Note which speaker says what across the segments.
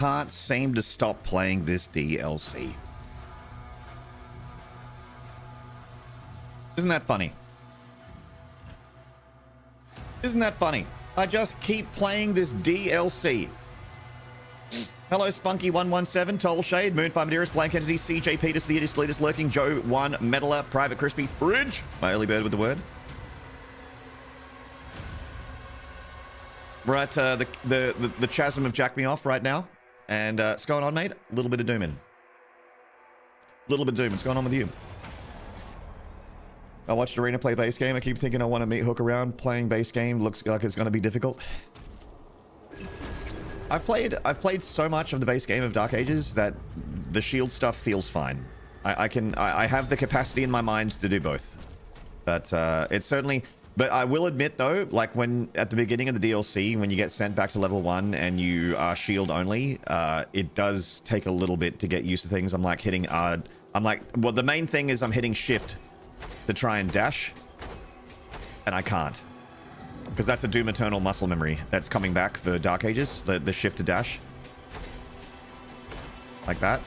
Speaker 1: Can't seem to stop playing this DLC. Isn't that funny? Isn't that funny? I just keep playing this DLC. Hello, Spunky117, Toll Shade, Moonfire Maderas, Blank Entity, CJ Peters, The Idis Leaders Lurking, Joe1, Meddler, Private Crispy, Fridge, my early bird with the word. We're at the chasm of Jack Me Off right now. And what's going on, mate? A little bit of dooming. A little bit of doom. What's going on with you? I watched Arena play base game. I keep thinking I want to meet Hook around. Playing base game looks like it's going to be difficult. I've played so much of the base game of Dark Ages that the shield stuff feels fine. I have the capacity in my mind to do both. But it's certainly... But I will admit though, like when at the beginning of the DLC, when you get sent back to level 1 and you are shield only, it does take a little bit to get used to things. I'm like hitting well, the main thing is I'm hitting shift to try and dash, and I can't. Because that's a Doom Eternal muscle memory that's coming back for Dark Ages, the shift to dash. Like that.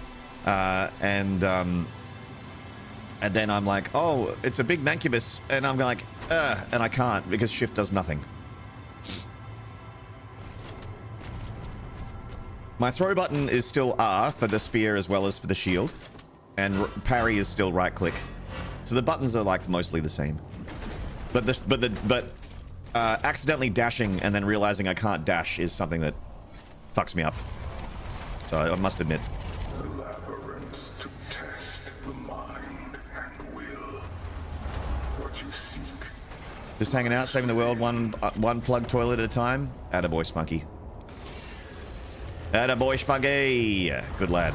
Speaker 1: And then I'm like, oh, it's a big mancubus, and I'm like, and I can't because shift does nothing. My throw button is still R for the spear as well as for the shield, and parry is still right click. So the buttons are like mostly the same. But accidentally dashing and then realizing I can't dash is something that fucks me up. So I must admit. Just hanging out, saving the world, one plug toilet at a time. Attaboy, Spunky. Attaboy, Spunky. Good lad.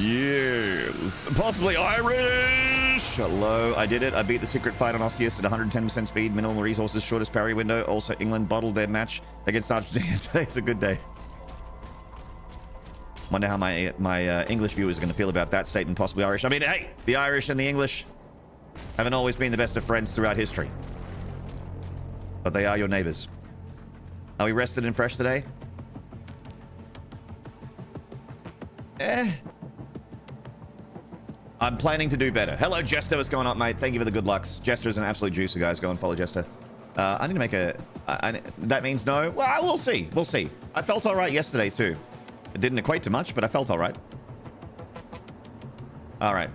Speaker 1: Yes, possibly Irish. Hello, I did it. I beat the secret fight on Osseous at 110% speed, minimal resources, shortest parry window. Also, England bottled their match against Argentina. Today's a good day. Wonder how my English viewers are going to feel about that statement, possibly Irish. I mean, hey, the Irish and the English haven't always been the best of friends throughout history, but they are your neighbors. Are we rested and fresh today? I'm planning to do better. Hello, Jester. What's going on, mate? Thank you for the good lucks. Jester is an absolute juicer, guys. Go and follow Jester. I need to make a... that means no? Well, we'll see. We'll see. I felt all right yesterday, too. It didn't equate to much, but I felt all right. All right.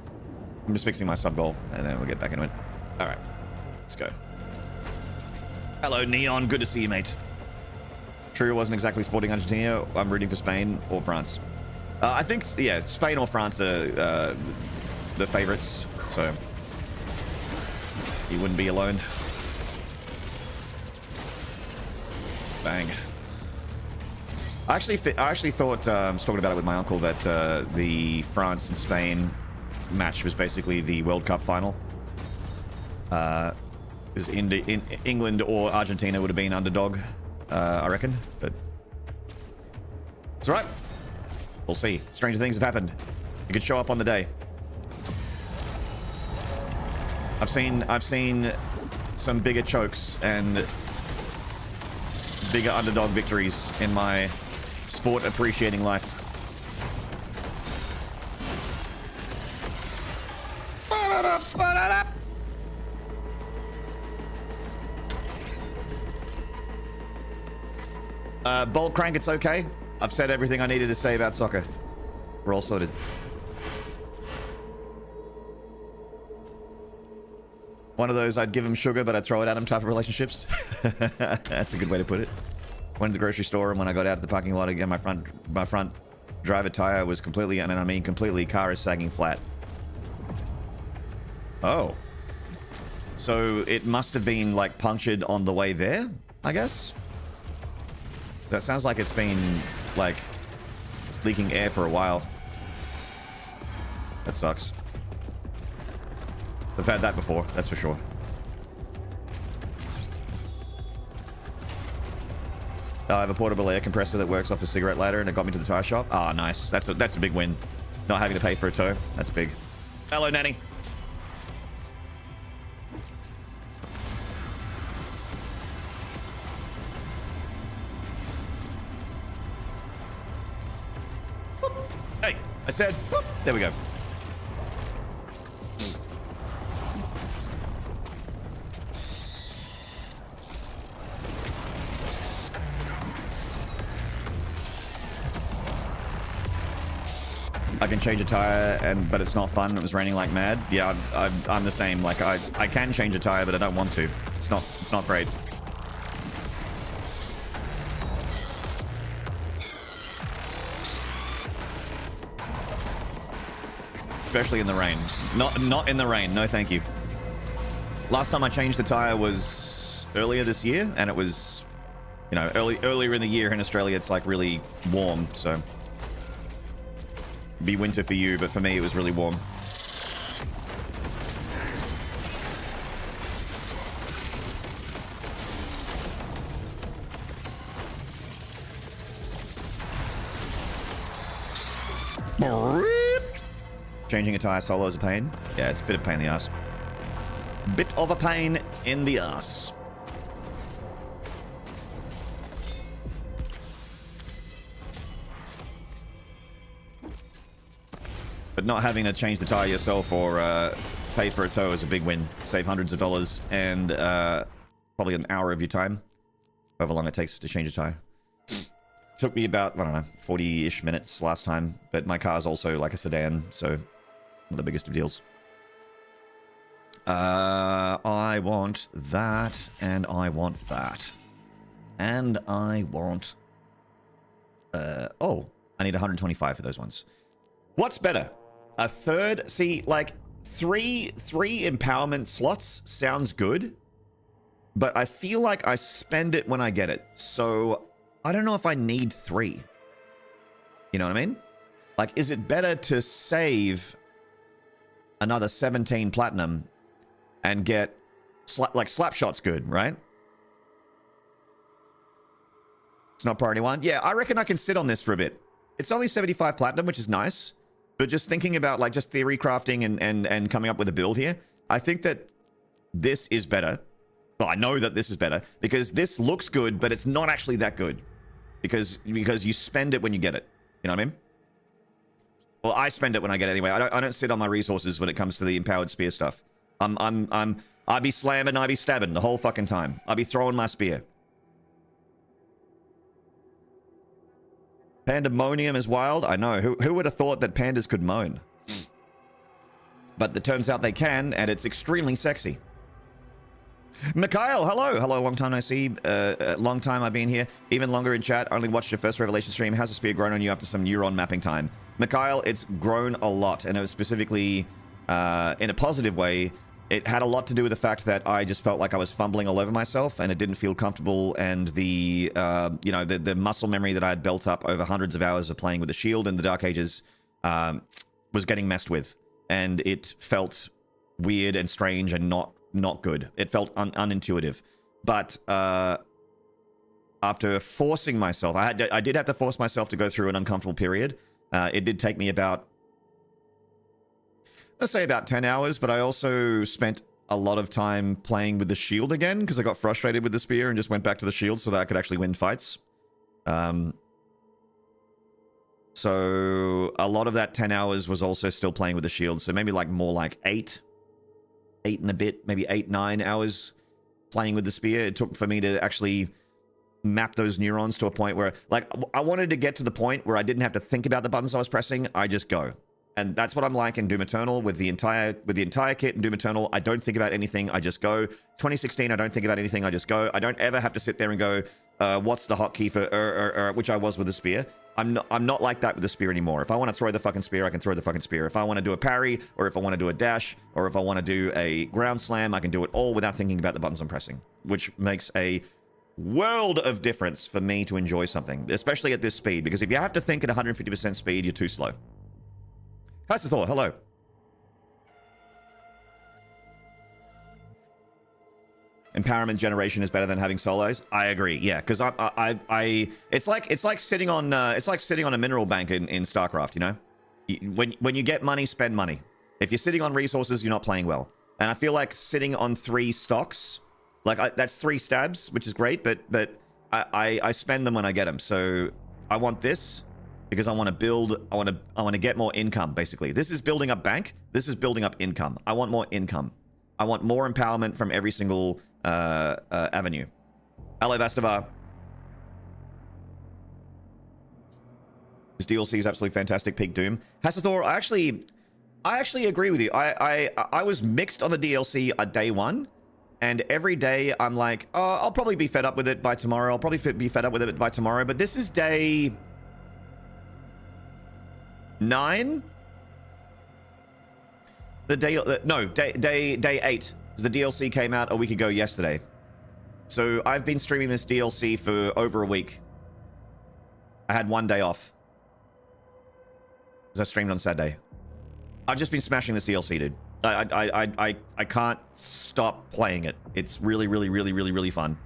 Speaker 1: I'm just fixing my sub goal, and then we'll get back into it. All right. Let's go. Hello, Neon. Good to see you, mate. True, it wasn't exactly sporting Argentina. I'm rooting for Spain or France. I think, yeah, Spain or France are the favorites, so you wouldn't be alone. Bang. I actually thought, I was talking about it with my uncle, that the France and Spain match was basically the World Cup final. Because in England or Argentina would have been underdog, I reckon, but it's all right. We'll see. Stranger things have happened. It could show up on the day. I've seen some bigger chokes and bigger underdog victories in my sport appreciating life. Bolt Crank, it's okay. I've said everything I needed to say about soccer. We're all sorted. One of those I'd give him sugar, but I'd throw it at him type of relationships. That's a good way to put it. Went to the grocery store, and when I got out of the parking lot again, my front driver tire was completely, and I mean completely, car is sagging flat. Oh. So it must have been, like, punctured on the way there, I guess? That sounds like it's been, like, leaking air for a while. That sucks. I've had that before, that's for sure. I have a portable air compressor that works off a cigarette lighter, and it got me to the tire shop. Ah, nice. That's a big win. Not having to pay for a tow. That's big. Hello, Nanny. Hey, I said, whoop. There we go. I can change a tire, but it's not fun. It was raining like mad. Yeah, I'm the same. Like I can change a tire, but I don't want to. It's not great. Especially in the rain. Not in the rain. No, thank you. Last time I changed a tire was earlier this year, and it was, you know, earlier in the year in Australia. It's like really warm, so. Be winter for you, but for me it was really warm. Changing a tire solo is a pain. Yeah, it's a bit of a pain in the ass. Bit of a pain in the ass. But not having to change the tire yourself or pay for a tow is a big win. Save hundreds of dollars and probably an hour of your time. However long it takes to change a tire. Took me about, I don't know, 40-ish minutes last time. But my car's also like a sedan, so one of the biggest of deals. I want that, and I want that. And I want... oh, I need 125 for those ones. What's better? A third? See, like, three empowerment slots sounds good, but I feel like I spend it when I get it. So I don't know if I need 3. You know what I mean? Like, is it better to save another 17 platinum and get, like, Slapshot's good, right? It's not priority 1. Yeah, I reckon I can sit on this for a bit. It's only 75 platinum, which is nice. But just thinking about, like, just theory crafting and coming up with a build here, I think that this is better. Well, I know that this is better because this looks good, but it's not actually that good because you spend it when you get it. You know what I mean? Well, I spend it when I get it anyway. I don't sit on my resources when it comes to the empowered spear stuff. I be slamming, I be stabbing the whole fucking time. I be throwing my spear. Pandemonium is wild. I know. Who would have thought that pandas could moan? But it turns out they can, and it's extremely sexy. Mikhail, hello. Hello, long time no see. Long time I've been here. Even longer in chat. Only watched your first Revelation stream. How's the spear grown on you after some neuron mapping time? Mikhail, it's grown a lot, and it was specifically in a positive way. It had a lot to do with the fact that I just felt like I was fumbling all over myself and it didn't feel comfortable, and the you know, the muscle memory that I had built up over hundreds of hours of playing with the shield in the Dark Ages was getting messed with, and it felt weird and strange and not good. It felt unintuitive. But after forcing myself, I did have to force myself to go through an uncomfortable period. It did take me about, let's say, about 10 hours, but I also spent a lot of time playing with the shield again because I got frustrated with the spear and just went back to the shield so that I could actually win fights. So a lot of that 10 hours was also still playing with the shield. So maybe like more like 8 and a bit, maybe 8, 9 hours playing with the spear. It took for me to actually map those neurons to a point where, like, I wanted to get to the point where I didn't have to think about the buttons I was pressing. I just go. And that's what I'm like in Doom Eternal with the entire kit in Doom Eternal. I don't think about anything. I just go. 2016, I don't think about anything. I just go. I don't ever have to sit there and go, what's the hotkey for which I was with the spear. I'm not like that with the spear anymore. If I want to throw the fucking spear, I can throw the fucking spear. If I want to do a parry, or if I want to do a dash, or if I want to do a ground slam, I can do it all without thinking about the buttons I'm pressing, which makes a world of difference for me to enjoy something, especially at this speed, because if you have to think at 150% speed, you're too slow. How's the thought? Hello. Empowerment generation is better than having solos. I agree. Yeah, because it's like sitting on a mineral bank in StarCraft. You know, when you get money, spend money. If you're sitting on resources, you're not playing well. And I feel like sitting on 3 stocks, like that's 3 stabs, which is great, but I spend them when I get them. So I want this because I want to build. I want to get more income. Basically, this is building up bank. This is building up income. I want more income. I want more empowerment from every single avenue. Hello, Vastavar. This DLC is absolutely fantastic. Peak Doom. Hasathor, I actually agree with you. I was mixed on the DLC at day 1, and every day I'm like, oh, I'll probably be fed up with it by tomorrow. I'll probably be fed up with it by tomorrow. But this is day 9. The day, no, day 8. The DLC came out a week ago yesterday. So I've been streaming this DLC for over a week. I had 1 day off, because I streamed on Saturday. I've just been smashing this DLC, dude. I can't stop playing it. It's really, really, really, really, really fun.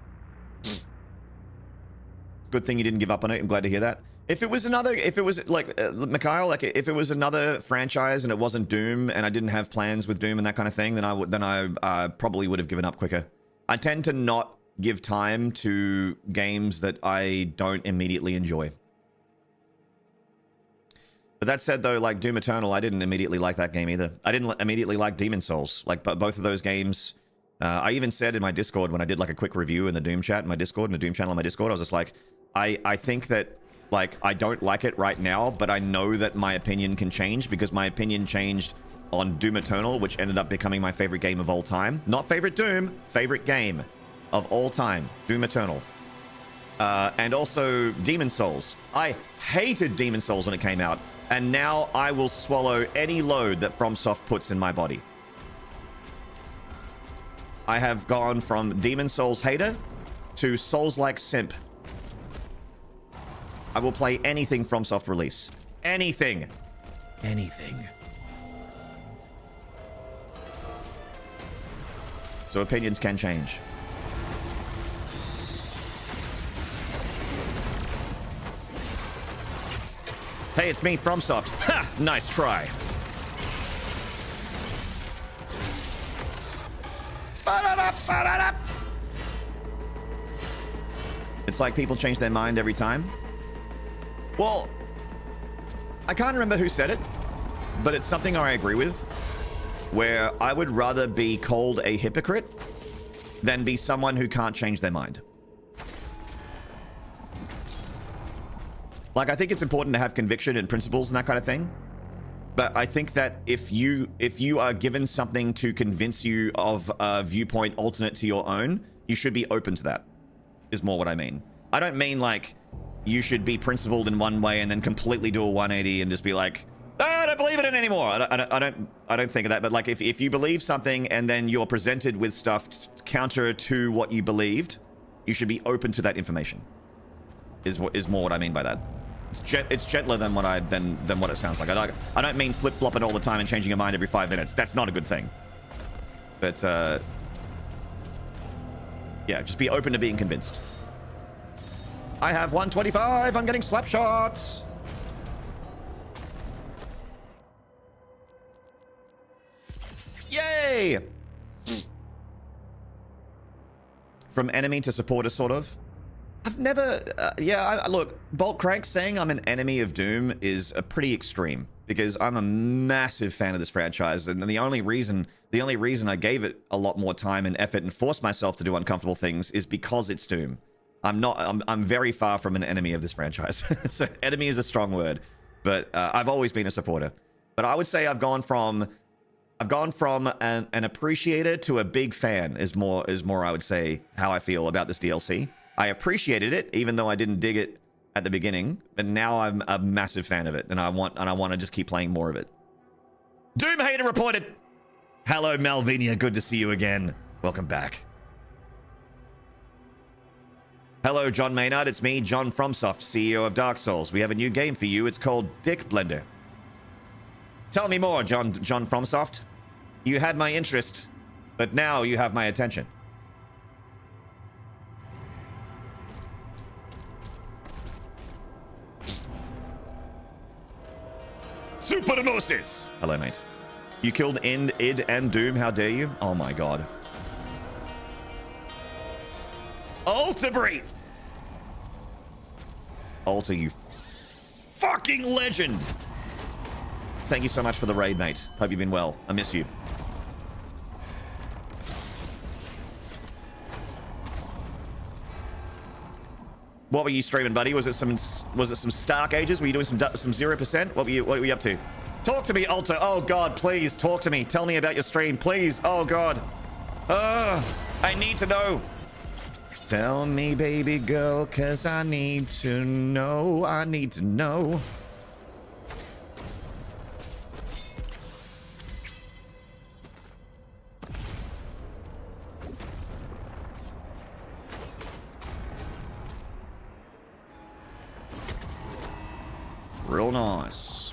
Speaker 1: Good thing you didn't give up on it. I'm glad to hear that. If it was like Mikhail, like if it was another franchise and it wasn't Doom and I didn't have plans with Doom and that kind of thing, then I probably would have given up quicker. I tend to not give time to games that I don't immediately enjoy. But that said, though, like Doom Eternal, I didn't immediately like that game either. I didn't immediately like Demon Souls. Like both of those games. I even said in my Discord when I did like a quick review in the Doom chat in my Discord, in the Doom channel in my Discord, I was just like, I think that, like, I don't like it right now, but I know that my opinion can change, because my opinion changed on Doom Eternal, which ended up becoming my favorite game of all time. Not favorite Doom, favorite game of all time. Doom Eternal. And also Demon Souls. I hated Demon Souls when it came out, and now I will swallow any load that FromSoft puts in my body. I have gone from Demon Souls hater to Souls-like simp. I will play anything FromSoft release. Anything. Anything. So opinions can change. Hey, it's me, FromSoft. Ha! Nice try. It's like people change their mind every time. Well, I can't remember who said it, but it's something I agree with, where I would rather be called a hypocrite than be someone who can't change their mind. Like, I think it's important to have conviction and principles and that kind of thing. But I think that if you are given something to convince you of a viewpoint alternate to your own, you should be open to that, is more what I mean. I don't mean like you should be principled in one way and then completely do a 180 and just be like, oh, I don't believe it in anymore. I don't think of that. But like if you believe something and then you're presented with stuff counter to what you believed, you should be open to that information. Is more what I mean by that. It's gentler than what what it sounds like. I don't mean flip-flopping all the time and changing your mind every 5 minutes. That's not a good thing. But yeah, just be open to being convinced. I have 125. I'm getting slap shots. Yay! From enemy to supporter, sort of. I've never, look, Bolt Crank saying I'm an enemy of Doom is a pretty extreme, because I'm a massive fan of this franchise, and the only reason I gave it a lot more time and effort and forced myself to do uncomfortable things is because it's Doom. I'm very far from an enemy of this franchise. So enemy is a strong word, but I've always been a supporter. But I would say I've gone from an appreciator to a big fan is more I would say how I feel about this DLC. I appreciated it, even though I didn't dig it at the beginning, but now I'm a massive fan of it, and I want to just keep playing more of it. Doom hater reported. Hello, Malvinia. Good to see you again. Welcome back. Hello, John Maynard. It's me, John FromSoft, CEO of Dark Souls. We have a new game for you. It's called Dick Blender. Tell me more, John FromSoft. You had my interest, but now you have my attention. Super Moses! Hello, mate. You killed id, and Doom. How dare you? Oh my god. Altabri! Alter, you fucking legend! Thank you so much for the raid, mate. Hope you've been well. I miss you. What were you streaming, buddy? Was it some Stark Ages? Were you doing some 0%? What were you up to? Talk to me, Alter. Oh god, please talk to me. Tell me about your stream, please. Oh god. I need to know. Tell me, baby girl, cause I need to know. I need to know. Real nice.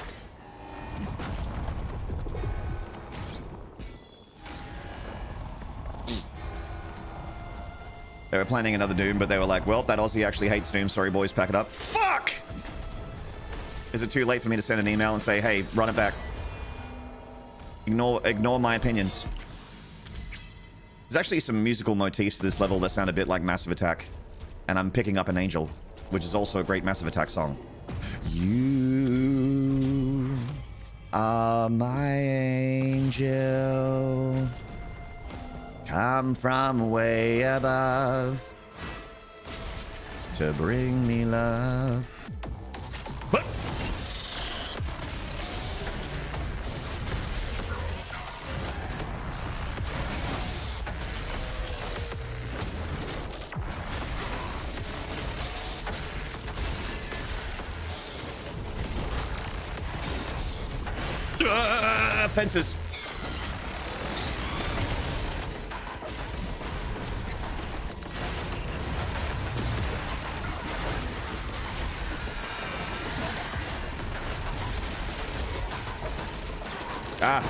Speaker 1: They were planning another Doom, but they were like, well, that Aussie actually hates Doom. Sorry, boys, pack it up. Fuck! Is it too late for me to send an email and say, hey, run it back? Ignore my opinions. There's actually some musical motifs to this level that sound a bit like Massive Attack. And I'm picking up an Angel, which is also a great Massive Attack song. You are my angel, come from way above to bring me love. But fences. Ah.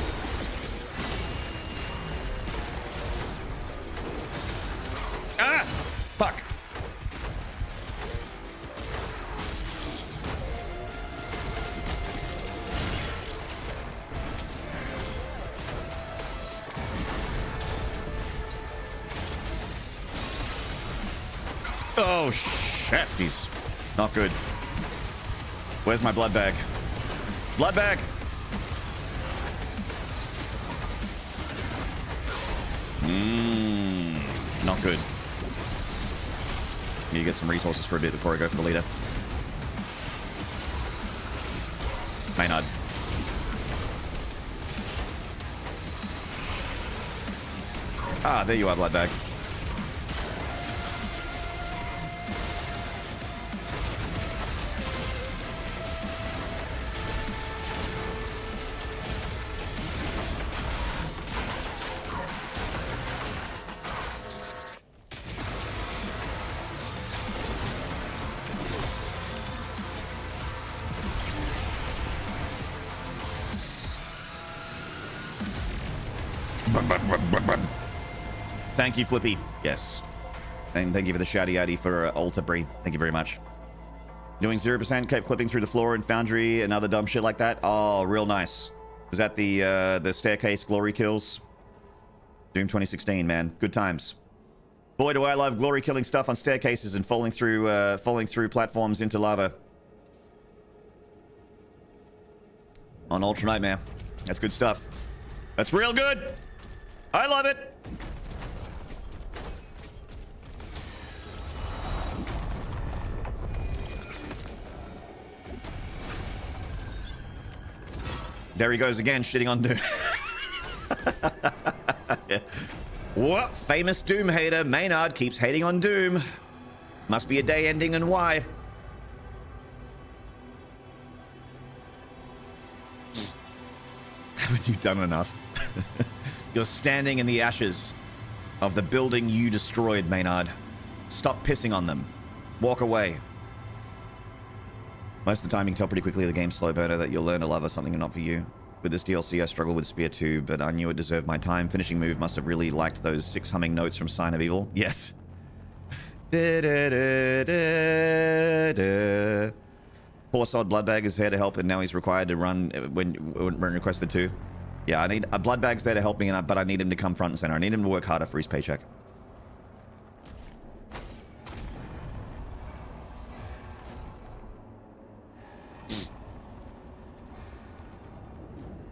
Speaker 1: Ah! Fuck. Oh, shafties. Not good. Where's my blood bag? Blood bag! Not good. Need to get some resources for a bit before I go for the leader. Maynard. Ah, there you are, blood bag. Thank you, Flippy. Yes. And thank you for the shouty outy for Alta Bree. Thank you very much. Doing 0%, kept clipping through the floor in Foundry and other dumb shit like that. Oh, real nice. Was that the staircase glory kills? Doom 2016, man. Good times. Boy, do I love glory killing stuff on staircases and falling through platforms into lava. On Ultra Nightmare. That's good stuff. That's real good. I love it. There he goes again, shitting on Doom. Yeah. What? Famous Doom hater Maynard keeps hating on Doom. Must be a day ending and why. You've done enough. You're standing in the ashes of the building you destroyed, Maynard. Stop pissing on them. Walk away. Most of the time, you can tell pretty quickly the game's slow burner that you'll learn to love or something not for you. With this DLC, I struggled with Spear 2, but I knew it deserved my time. Finishing move must have really liked those 6 humming notes from Sign of Evil. Yes. Poor sod Bloodbag is here to help, and now he's required to run when requested to. Yeah, I need a Bloodbag's there to help me, but I need him to come front and center. I need him to work harder for his paycheck.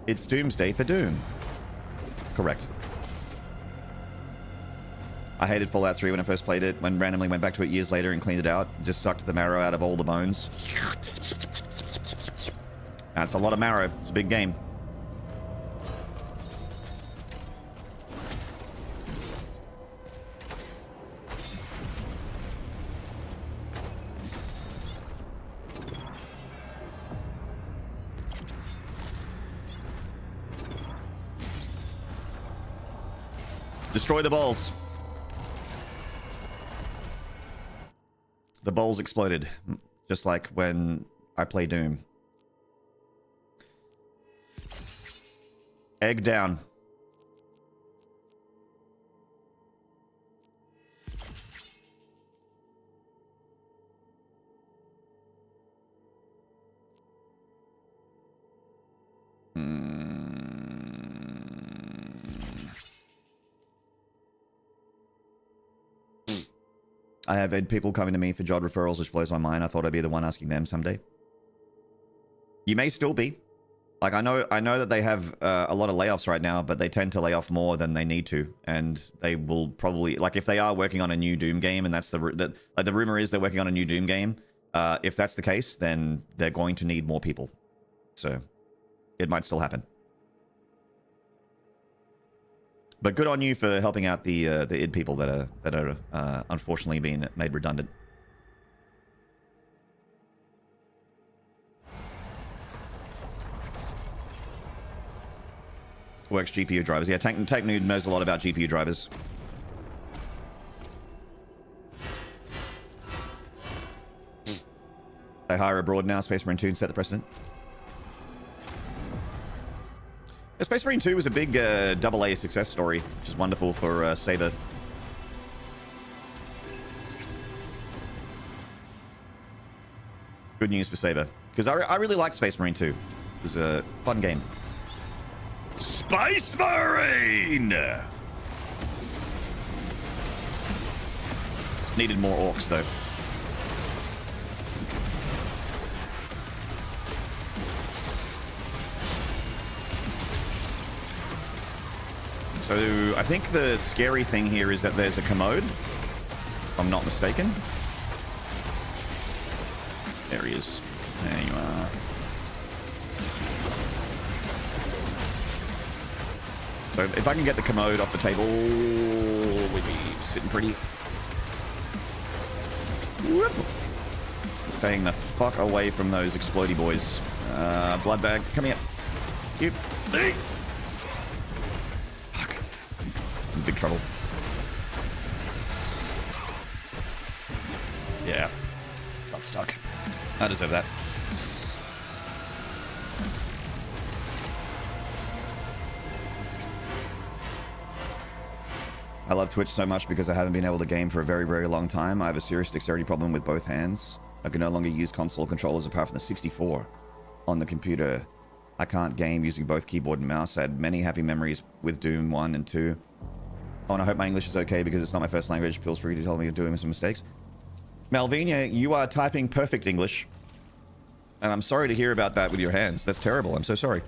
Speaker 1: It's Doomsday for Doom. Correct. I hated Fallout 3 when I first played it. When randomly went back to it years later and cleaned it out, just sucked the marrow out of all the bones. That's a lot of marrow. It's a big game. Destroy the balls. The balls exploded, just like when I play Doom. Egg down. I have had people coming to me for job referrals, which blows my mind. I thought I'd be the one asking them someday. You may still be. Like, I know that they have a lot of layoffs right now, but they tend to lay off more than they need to, and they will probably, like, if they are working on a new Doom game, and that's the rumor is they're working on a new Doom game. If that's the case, then they're going to need more people. So it might still happen. But good on you for helping out the id people that are unfortunately being made redundant. Works GPU drivers. Yeah, Tank Noob knows a lot about GPU drivers. They hire abroad now. Space Marine 2 set the precedent. Space Marine 2 was a big AA success story, which is wonderful for Saber. Good news for Saber. Because I really liked Space Marine 2. It was a fun game. Space Marine! Needed more orcs, though. So, I think the scary thing here is that there's a commode, if I'm not mistaken. There he is. There you are. So, if I can get the commode off the table, we'd be sitting pretty. Whoop. Staying the fuck away from those explodey boys. Bloodbag, come here. You. In big trouble. Yeah. Got stuck. I deserve that. I love Twitch so much because I haven't been able to game for a very, very long time. I have a serious dexterity problem with both hands. I can no longer use console controllers apart from the 64 on the computer. I can't game using both keyboard and mouse. I had many happy memories with Doom 1 and 2. Oh, and I hope my English is okay because it's not my first language. Feels free to tell me you're doing some mistakes. Malvinia, you are typing perfect English. And I'm sorry to hear about that with your hands. That's terrible. I'm so sorry.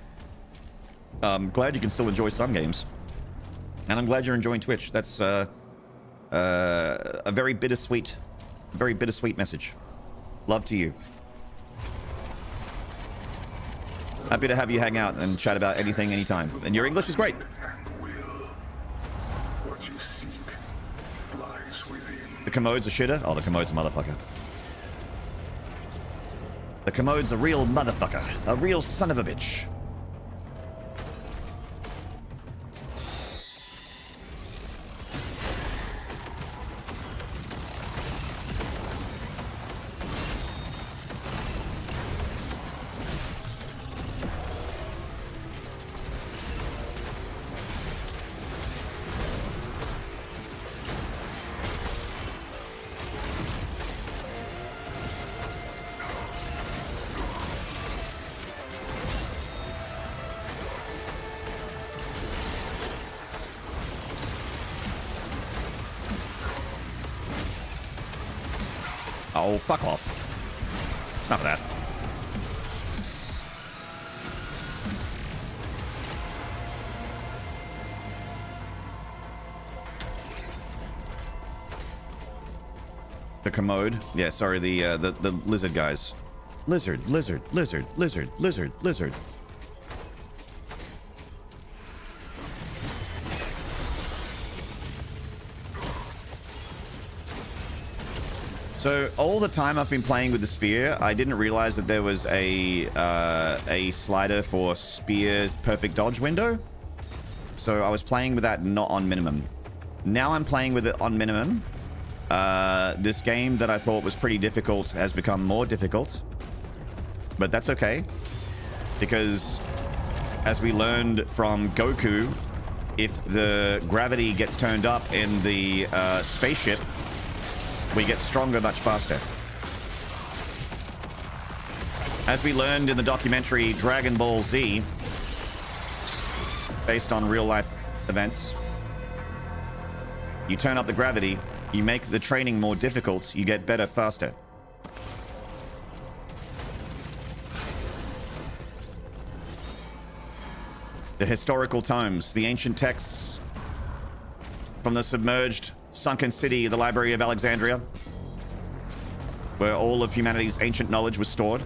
Speaker 1: Glad you can still enjoy some games. And I'm glad you're enjoying Twitch. That's a very bittersweet message. Love to you. Happy to have you hang out and chat about anything, anytime. And your English is great. The commode's a shitter? Oh, the commode's a motherfucker. The commode's a real motherfucker. A real son of a bitch. Oh, fuck off. It's not that. The commode. Yeah, sorry, the lizard guys. Lizard, lizard, lizard, lizard, lizard, lizard. So all the time I've been playing with the spear, I didn't realize that there was a slider for spear's perfect dodge window. So I was playing with that not on minimum. Now I'm playing with it on minimum. This game that I thought was pretty difficult has become more difficult. But that's okay. Because as we learned from Goku, if the gravity gets turned up in the spaceship, we get stronger much faster. As we learned in the documentary Dragon Ball Z, based on real life events, you turn up the gravity, you make the training more difficult, you get better faster. The historical tomes, the ancient texts from the submerged sunken city, the Library of Alexandria, where all of humanity's ancient knowledge was stored.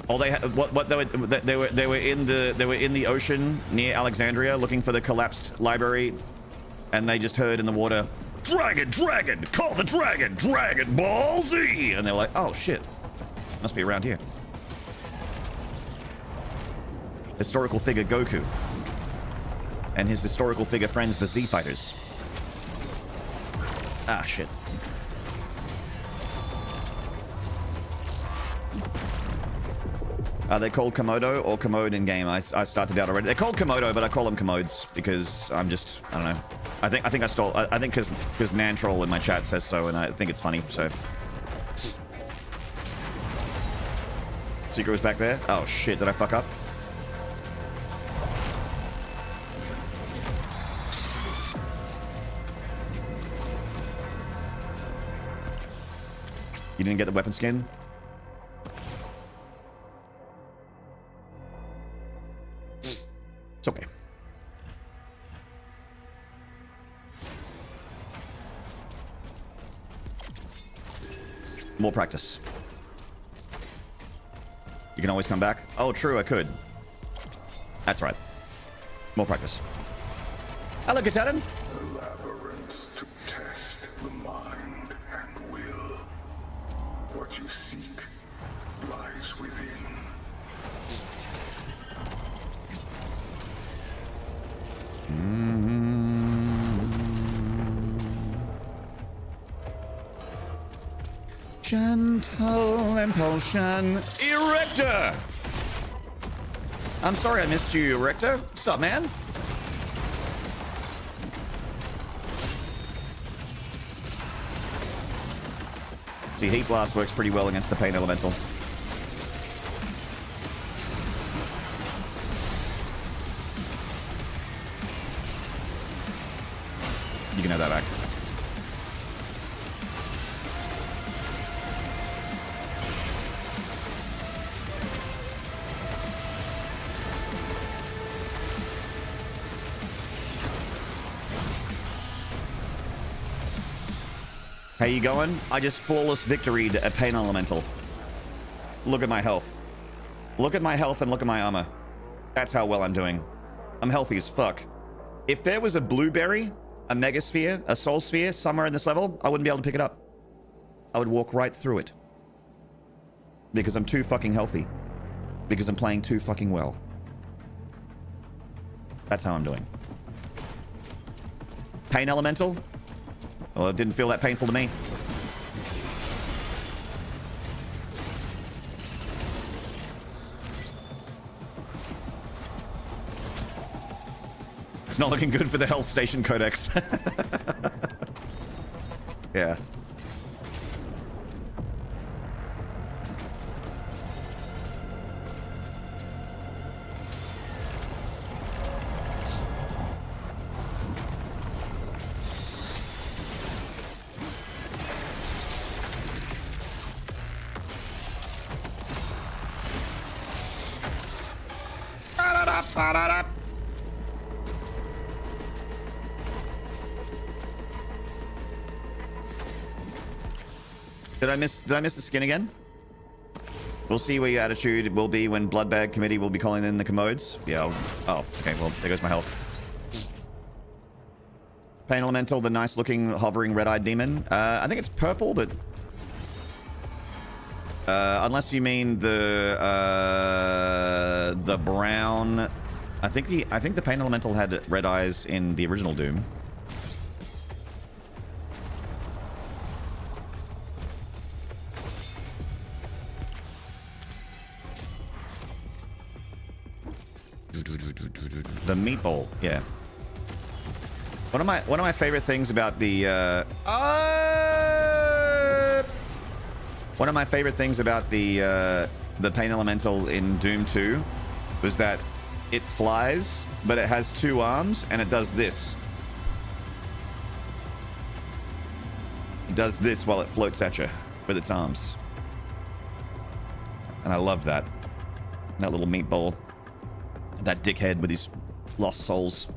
Speaker 1: Oh, they were in the ocean near Alexandria looking for the collapsed library, and they just heard in the water, "Dragon, dragon, call the dragon, Dragon Ball Z!" And they're like, "Oh shit, must be around here." Historical figure Goku and his historical figure friends, the Z Fighters. Ah, shit. Are they called Komodo or Commode in game? I started out already. They're called Komodo, but I call them Commodes because I'm just, I don't know. I think I stole. I think because Nantroll in my chat says so, and I think it's funny. So. Secret was back there. Oh shit! Did I fuck up? You didn't get the weapon skin? It's okay. More practice. You can always come back. Oh, true, I could. That's right. More practice. Hello, Katarin.
Speaker 2: The labyrinth to test the mind and will. What you seek lies within.
Speaker 1: Gentle impulsion. Erector! I'm sorry I missed you, Erector. What's up, man? See, Heat Blast works pretty well against the Pain Elemental. You can have that back. How you going? I just flawless victoried a Pain Elemental. Look at my health. Look at my health and look at my armor. That's how well I'm doing. I'm healthy as fuck. If there was a blueberry, a megasphere, a soul sphere somewhere in this level, I wouldn't be able to pick it up. I would walk right through it. Because I'm too fucking healthy. Because I'm playing too fucking well. That's how I'm doing. Pain Elemental? Well, it didn't feel that painful to me. It's not looking good for the health station codex. Yeah. Did I miss the skin again? We'll see where your attitude will be when Bloodbag Committee will be calling in the commodes. Yeah. Oh, okay. Well, there goes my health. Pain Elemental, the nice-looking, hovering, red-eyed demon. I think it's purple, but unless you mean the brown. I think the Pain Elemental had red eyes in the original Doom. The meatball, yeah. One of my favorite things about the one of my favorite things about the Pain Elemental in Doom 2 was that it flies, but it has two arms and it does this. It does this while it floats at you with its arms. And I love that. That little meatball. That dickhead with his lost souls.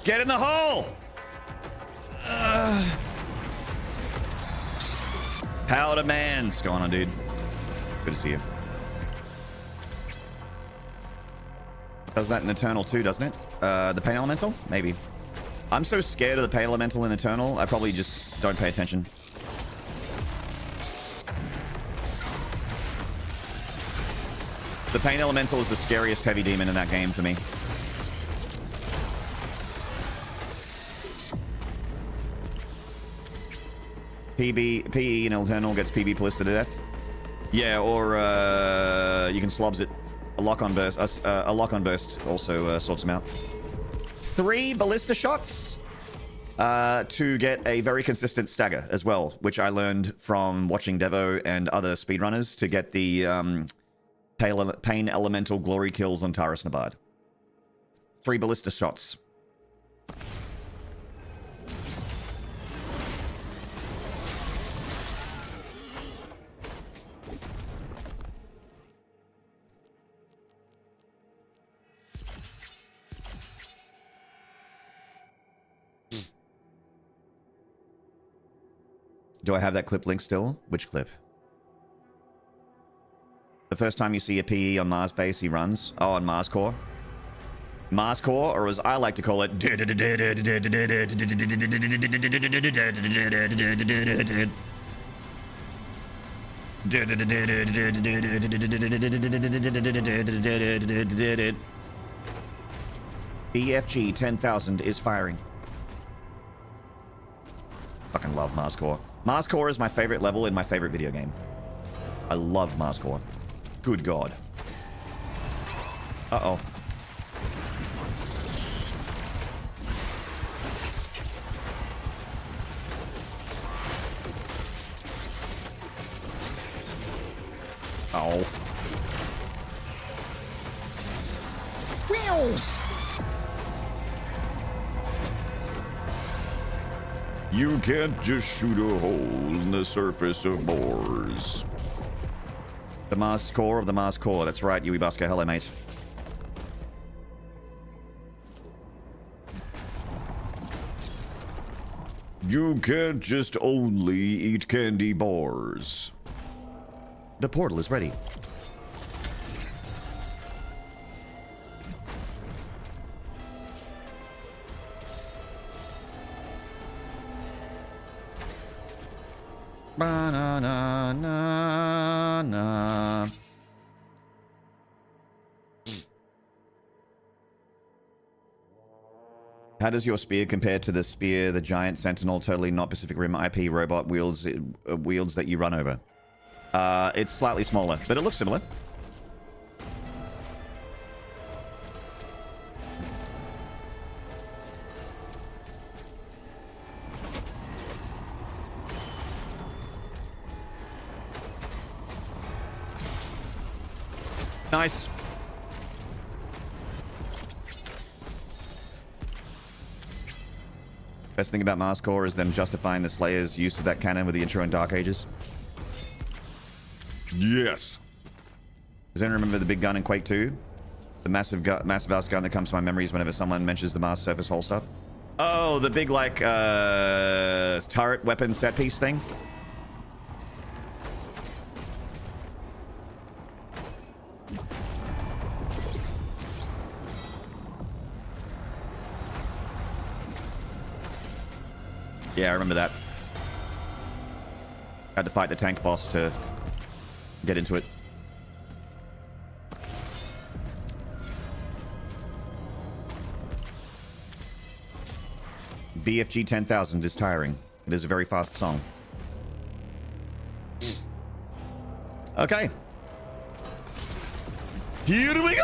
Speaker 1: Get in the hole! Powder man. What's going on, dude? Good to see you. Does that in Eternal too, doesn't it? The Pain Elemental? Maybe. I'm so scared of the Pain Elemental in Eternal, I probably just don't pay attention. The Pain Elemental is the scariest heavy demon in that game for me. PE in Eternal gets PB ballisted to death. Yeah, or you can slobs it. A lock-on burst. A lock-on burst also sorts them out. 3 ballista shots to get a very consistent stagger as well, which I learned from watching Devo and other speedrunners to get the Pain Elemental glory kills on Taurus Nabad. 3 ballista shots. Do I have that clip link still? Which clip? The first time you see a PE on Mars base, he runs. Oh, on Mars Core. Mars Core, or as I like to call it, BFG 10,000 is firing. Fucking love Mars Core. Mars Core is my favorite level in my favorite video game. I love Mars Core. Good God. Uh-oh. Oh. You can't just shoot a hole in the surface of Mars. The Mars Core of the Mars Core. That's right, Yui Busker. Hello, mate. You can't just only eat candy bars. The portal is ready. Ba-na-na-na-na. How does your spear compare to the spear the giant sentinel, totally not Pacific Rim IP robot wields that you run over? It's slightly smaller, but it looks similar. Nice. Best thing about Mars Core is them justifying the Slayer's use of that cannon with the intro in Dark Ages. Yes. Does anyone remember the big gun in Quake 2? The massive ass gun that comes to my memories whenever someone mentions the Mars surface hole stuff. Oh, the big, like, turret weapon set piece thing? Yeah, I remember that. Had to fight the tank boss to get into it. BFG 10,000 is tiring. It is a very fast song. Okay. Here we go!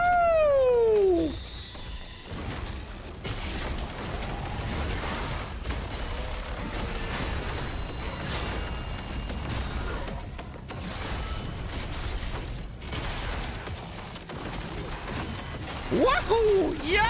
Speaker 1: Wahoo! Yeah!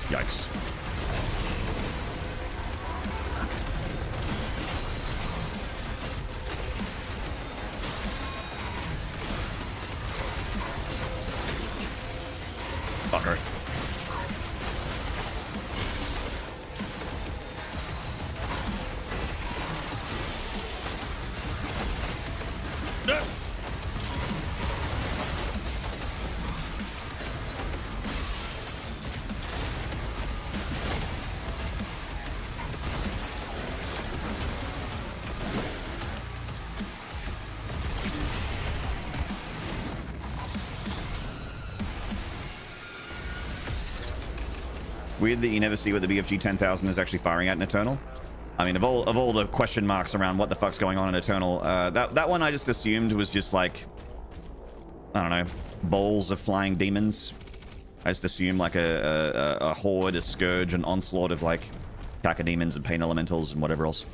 Speaker 1: Yikes. Fucker. Weird that you never see what the BFG 10,000 is actually firing at in Eternal. I mean, of all the question marks around what the fuck's going on in Eternal, that one I just assumed was just like, I don't know, bowls of flying demons. I just assumed like a horde, a scourge, an onslaught of like cacodemons and pain elementals and whatever else.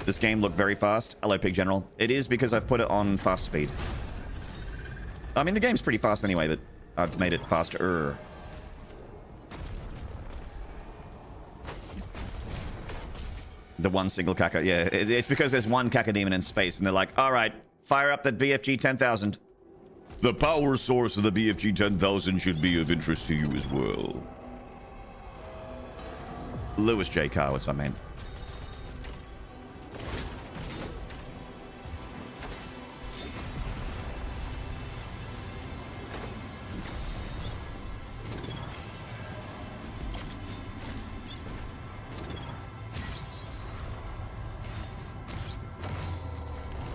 Speaker 1: This game looked very fast. Hello, Pig General. It is because I've put it on fast speed. I mean, the game's pretty fast anyway, but I've made it faster. The one single caca. Yeah, it's because there's one cacodemon in space, and they're like, all right, fire up that BFG 10,000. The power source of the BFG 10,000 should be of interest to you as well. Lewis J. Kowitz, I mean.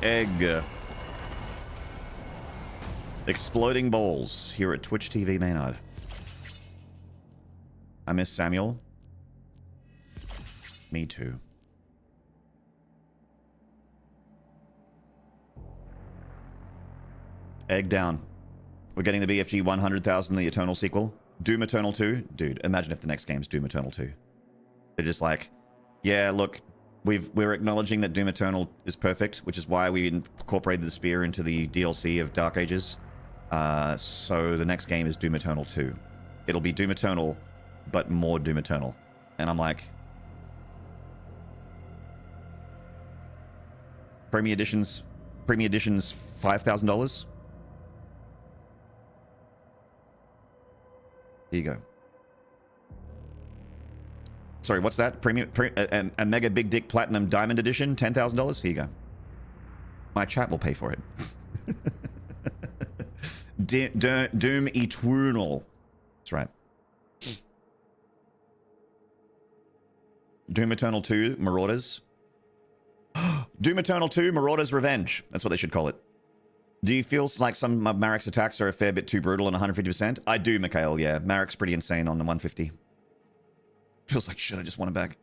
Speaker 1: Egg. Exploding balls here at Twitch TV Maynard. I miss Samuel. Me too. Egg down. We're getting the BFG 100,000, the Eternal sequel. Doom Eternal 2. Dude, imagine if the next game's Doom Eternal 2. They're just like, yeah, look, we're acknowledging that Doom Eternal is perfect, which is why we incorporated the spear into the DLC of Dark Ages. So the next game is Doom Eternal 2. It'll be Doom Eternal, but more Doom Eternal. And I'm like, Premium Edition's $5,000? Here you go. Sorry, what's that? A Mega Big Dick Platinum Diamond Edition, $10,000? Here you go. My chat will pay for it. Doom Eternal. That's right. Doom Eternal 2, Marauders. Doom Eternal 2, Marauders Revenge. That's what they should call it. Do you feel like some of Marek's attacks are a fair bit too brutal on 150%? I do, Mikhail, yeah. Marek's pretty insane on the 150. Feels like shit, I just want it back.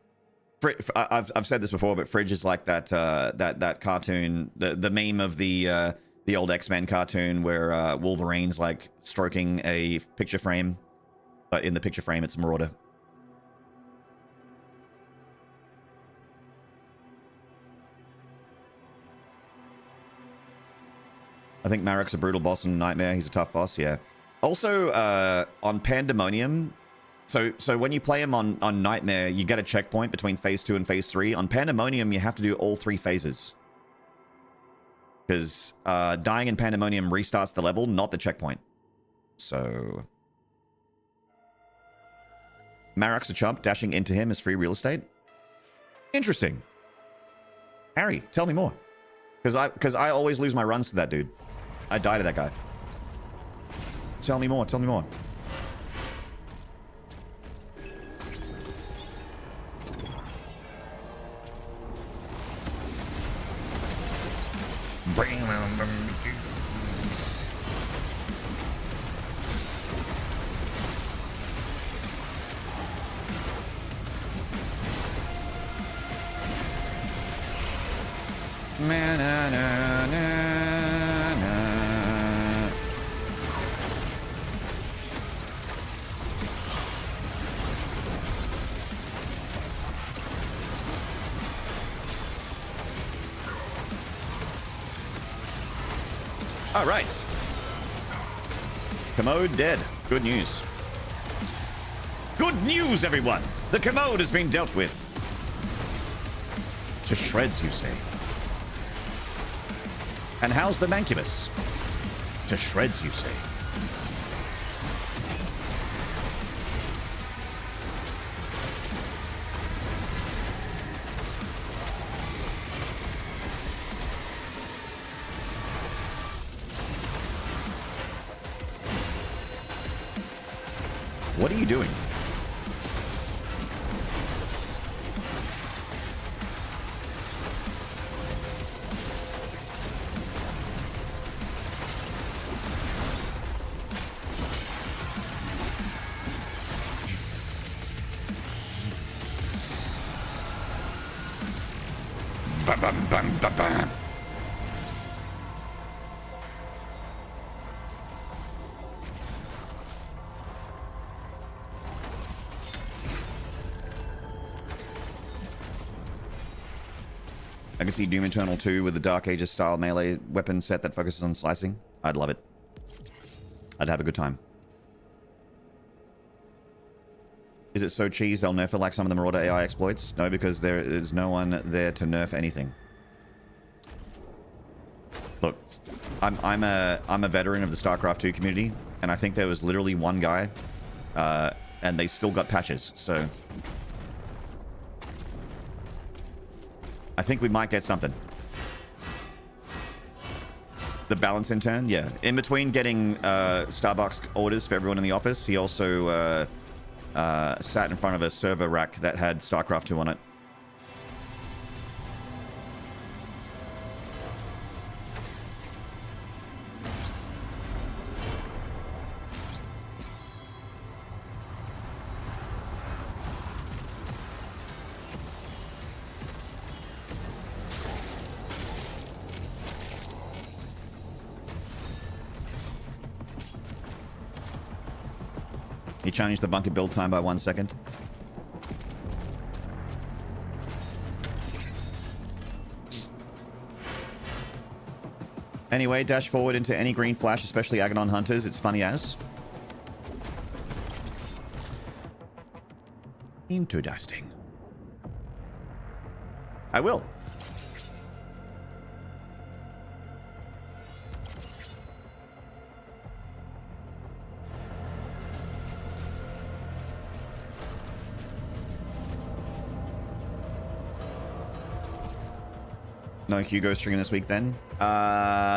Speaker 1: I've said this before, but Fridge is like that that cartoon, the meme of the old X-Men cartoon where Wolverine's like stroking a picture frame, but in the picture frame it's Marauder. I think Marek's a brutal boss in Nightmare. He's a tough boss, yeah. Also, on Pandemonium, so when you play him on Nightmare, you get a checkpoint between phase 2 and phase 3. On Pandemonium, you have to do all 3 phases. Because dying in Pandemonium restarts the level, not the checkpoint. So... Marek's a chump. Dashing into him is free real estate. Interesting. Harry, tell me more. Because I always lose my runs to that dude. I die to that guy. Tell me more, tell me more. All right. Commode dead. Good news. Good news, everyone! The Commode has been dealt with. To shreds, you say? And how's the Mancubus? To shreds, you say? What are you doing? Bam, bam, bam, bam, bam. I can see Doom Eternal 2 with the Dark Ages style melee weapon set that focuses on slicing. I'd love it. I'd have a good time. Is it so cheese they'll nerf it like some of the Marauder AI exploits? No, because there is no one there to nerf anything. Look, I'm a veteran of the StarCraft 2 community, and I think there was literally one guy, and they still got patches, so... I think we might get something. The balance intern, yeah. In between getting Starbucks orders for everyone in the office, he also sat in front of a server rack that had StarCraft 2 on it. He changed the bunker build time by 1 second. Anyway, dash forward into any green flash, especially Aghanon Hunters. It's funny as. Interesting. I will. No Hugo stream this week then?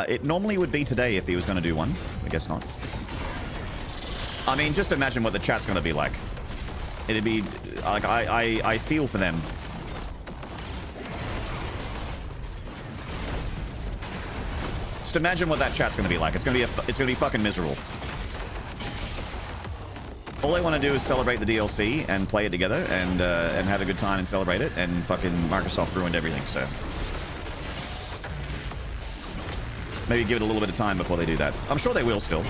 Speaker 1: It normally would be today if he was going to do one. I guess not. I mean, just imagine what the chat's going to be like. It'd be like I feel for them. Just imagine what that chat's going to be like. It's going to be fucking miserable. All they want to do is celebrate the DLC and play it together and have a good time and celebrate it. And fucking Microsoft ruined everything. So maybe give it a little bit of time before they do that. I'm sure they will still.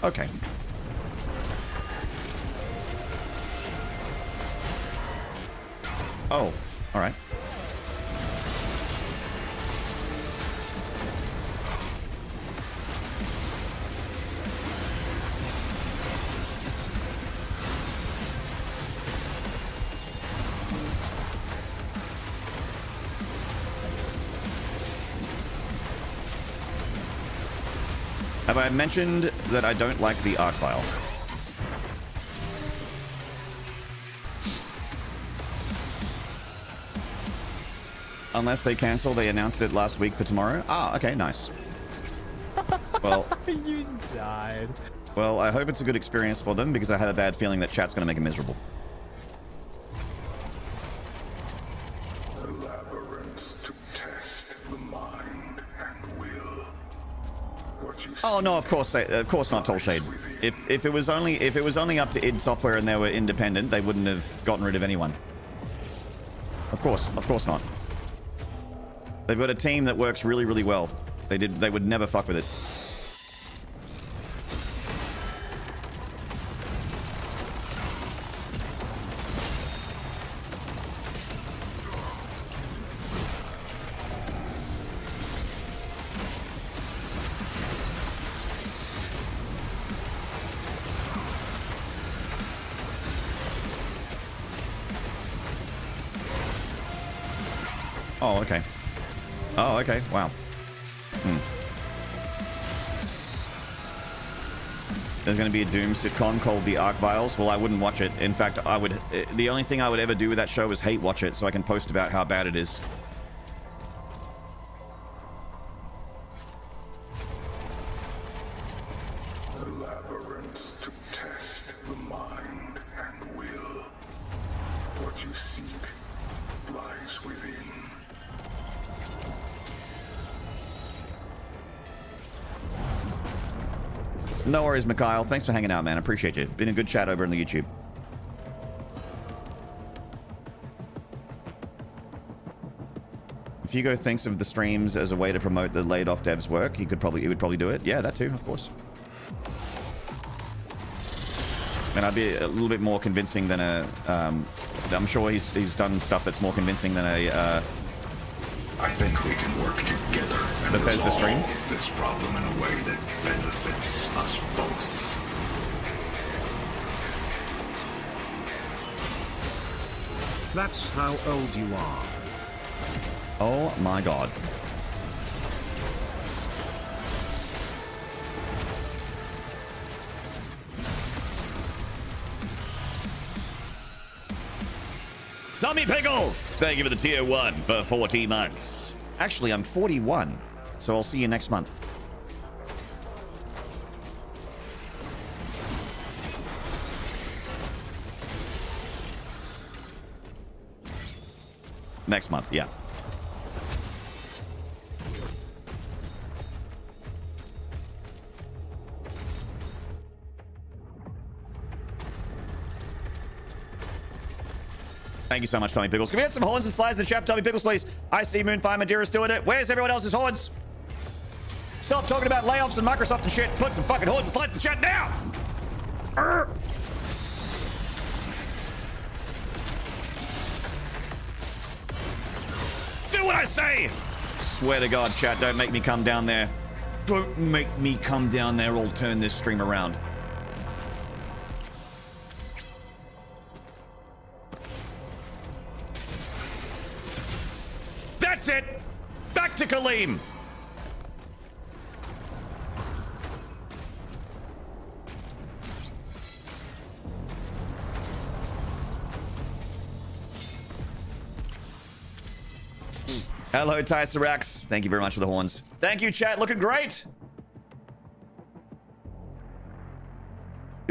Speaker 1: Okay. Oh, all right. Have I mentioned that I don't like the art file? Unless they cancel, they announced it last week for tomorrow. Ah, okay, nice. Well,
Speaker 3: you died.
Speaker 1: Well, I hope it's a good experience for them because I have a bad feeling that chat's going to make it miserable.
Speaker 2: Labyrinths to test the mind and will. What you
Speaker 1: Oh no, of course not, Tollshade. If it was only up to id Software and they were independent, they wouldn't have gotten rid of anyone. Of course not. They've got a team that works really, really well. They would never fuck with it. Oh, okay. Oh, okay. Wow. There's going to be a Doom sitcom called The Arc Vials. Well, I wouldn't watch it. In fact, the only thing I would ever do with that show is hate watch it so I can post about how bad it is.
Speaker 2: Labyrinths to test the mind and will. What you seek lies within.
Speaker 1: No worries, Mikhail. Thanks for hanging out, man. I appreciate you. Been a good chat over on the YouTube. If Hugo thinks of the streams as a way to promote the laid-off devs' work, he would probably do it. Yeah, that too, of course. And I'd be a little bit more convincing than a. I'm sure he's done stuff that's more convincing than a.
Speaker 2: I think we can work together and
Speaker 1: Bethesda stream.
Speaker 2: resolve this problem in a way that benefits us both.
Speaker 4: That's how old you are.
Speaker 1: Oh my god. Zombie Pickles! Thank you for the tier 1 for 40 months. Actually, I'm 41, so I'll see you next month. Next month, yeah. Thank you so much, Tommy Pickles. Can we get some horns and slides in the chat, Tommy Pickles, please? I see Moonfire Madeira's doing it. Where's everyone else's horns? Stop talking about layoffs and Microsoft and shit. Put some fucking horns and slides in the chat now! Urgh. Do what I say! Swear to God, chat, don't make me come down there. Don't make me come down there. I'll turn this stream around. That's it! Back to Kaleem! Hello, Tyserax. Thank you very much for the horns. Thank you, chat. Looking great.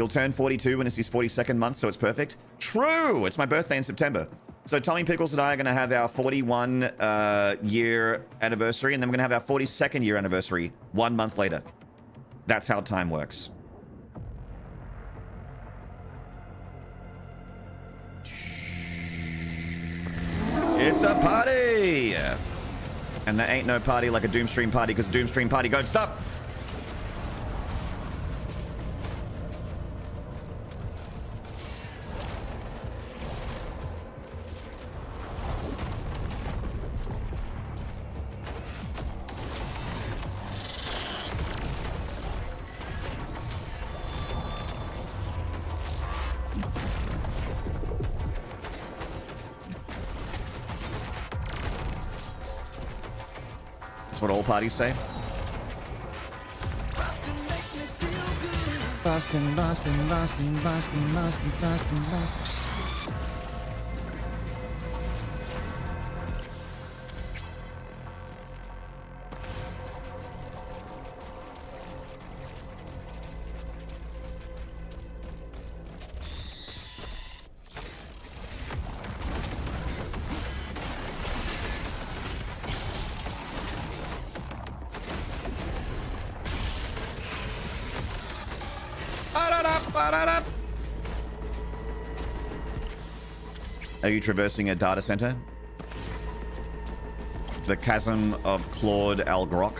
Speaker 1: He'll turn 42 when it's his 42nd month, so it's perfect. True! It's my birthday in September. So Tommy Pickles and I are going to have our 41 year anniversary, and then we're going to have our 42nd year anniversary 1 month later. That's how time works. It's a party! And there ain't no party like a Doomstream party, because Doomstream party don't stop! What all parties say. Boston, Boston, Boston, Boston, Boston, Boston, Boston. Are you traversing a data center? The chasm of Claude Algrock.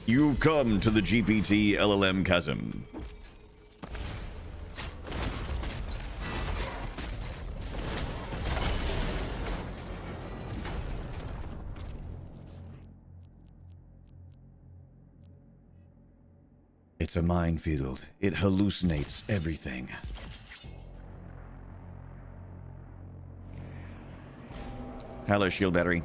Speaker 1: You've come to the GPT LLM chasm. It's a minefield. It hallucinates everything. Hello, shield battery.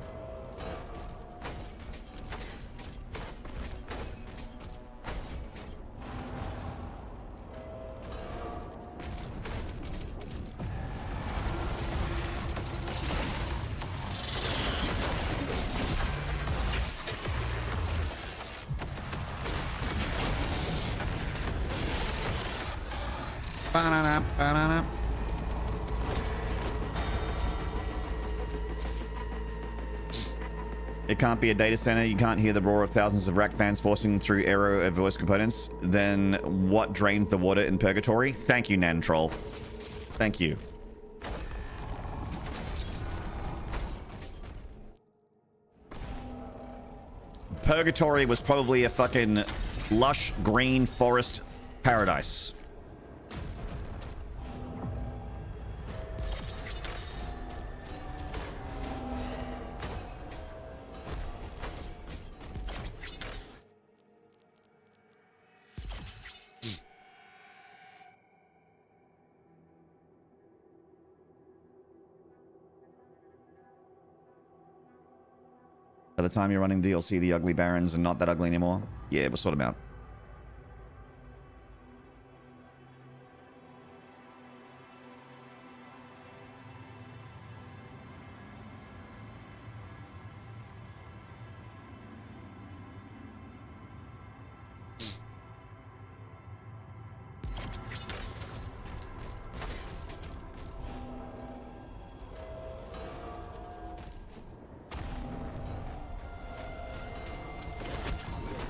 Speaker 1: It can't be a data center. You can't hear the roar of thousands of rack fans forcing through aero of voice components. Then what drained the water in purgatory? Thank you, Nan Troll. Thank you. Purgatory was probably a fucking lush green forest paradise. By the time you're running DLC, the ugly barons are not that ugly anymore. Yeah, we'll sort them out.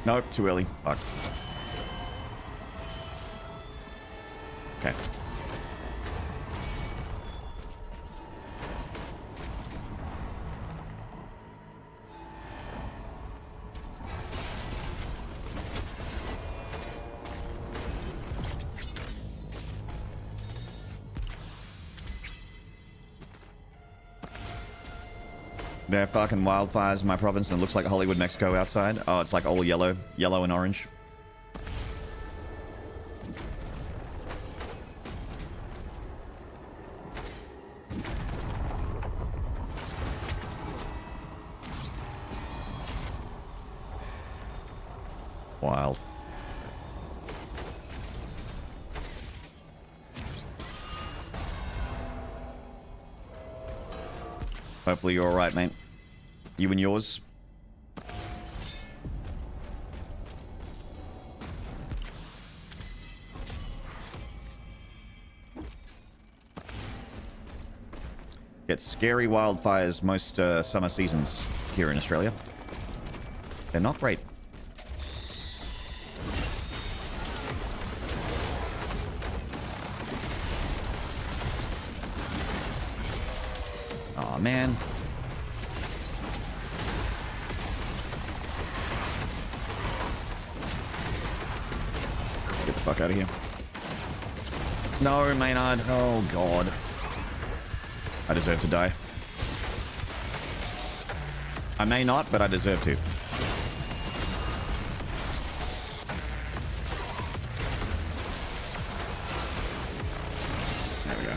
Speaker 1: Nope, too early. Fuck. Okay. There are fucking wildfires in my province, and it looks like Hollywood, Mexico outside. Oh, it's like all yellow. Yellow and orange. Wild. Hopefully you're alright, mate. You and yours. Get scary wildfires most summer seasons here in Australia. They're not great. Aw, man. Get the fuck out of here. No, Maynard. Oh, God. I deserve to die. I may not, but I deserve to. There we go.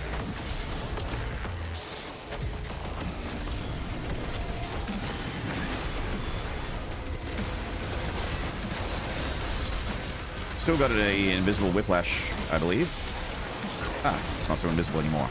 Speaker 1: Still got an invisible whiplash, I believe. Ah, it's not so invisible anymore.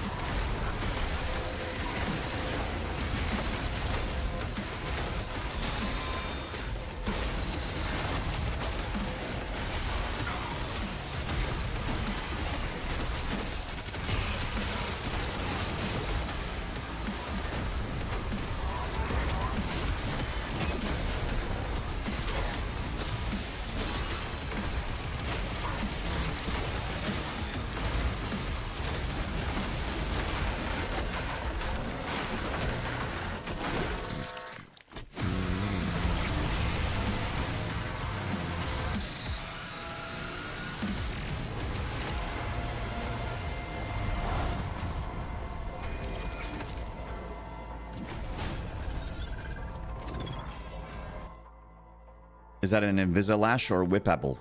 Speaker 1: Is that an Invisilash or a Whip Apple?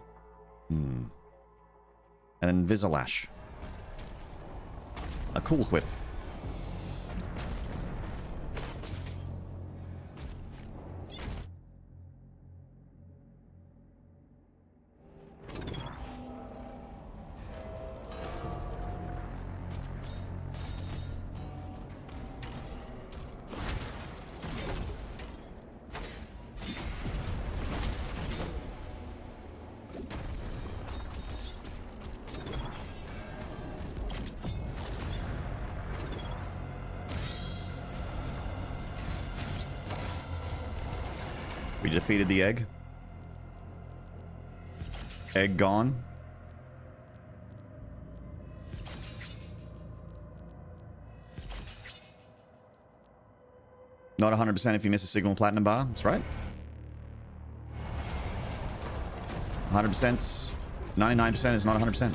Speaker 1: An Invisilash. A cool whip. We defeated the egg. Egg gone. Not 100% if you miss a signal platinum bar. That's right. 100%. 99% is not 100%.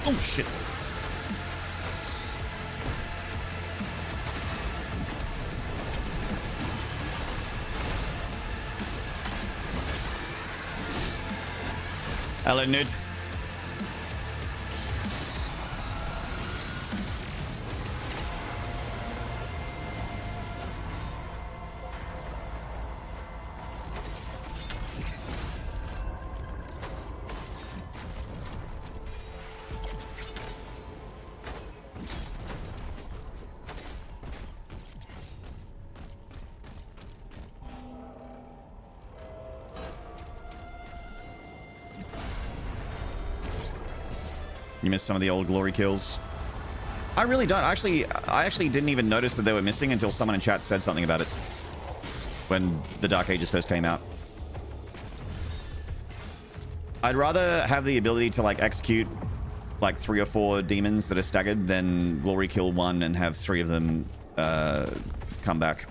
Speaker 1: Oh, shit. Hello, Nud. You missed some of the old glory kills. I really don't. I actually didn't even notice that they were missing until someone in chat said something about it when the Dark Ages first came out. I'd rather have the ability to like execute like 3 or 4 demons that are staggered than glory kill one and have 3 of them come back.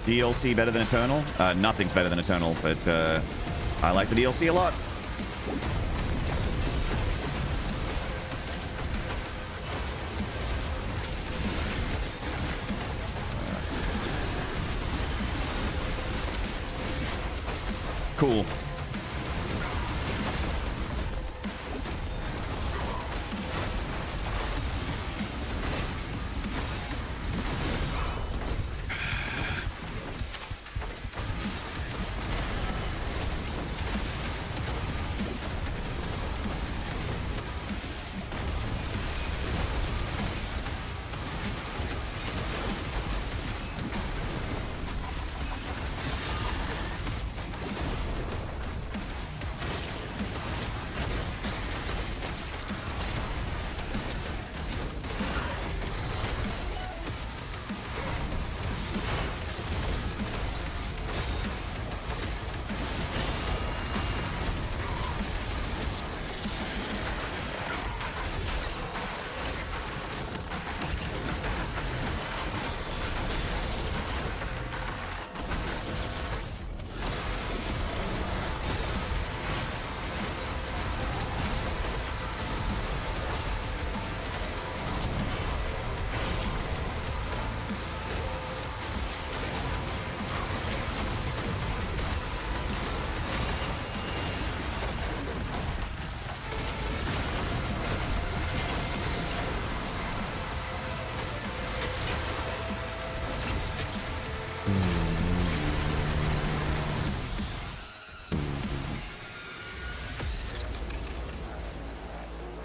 Speaker 1: DLC better than Eternal? Nothing's better than Eternal, but I like the DLC a lot. Cool.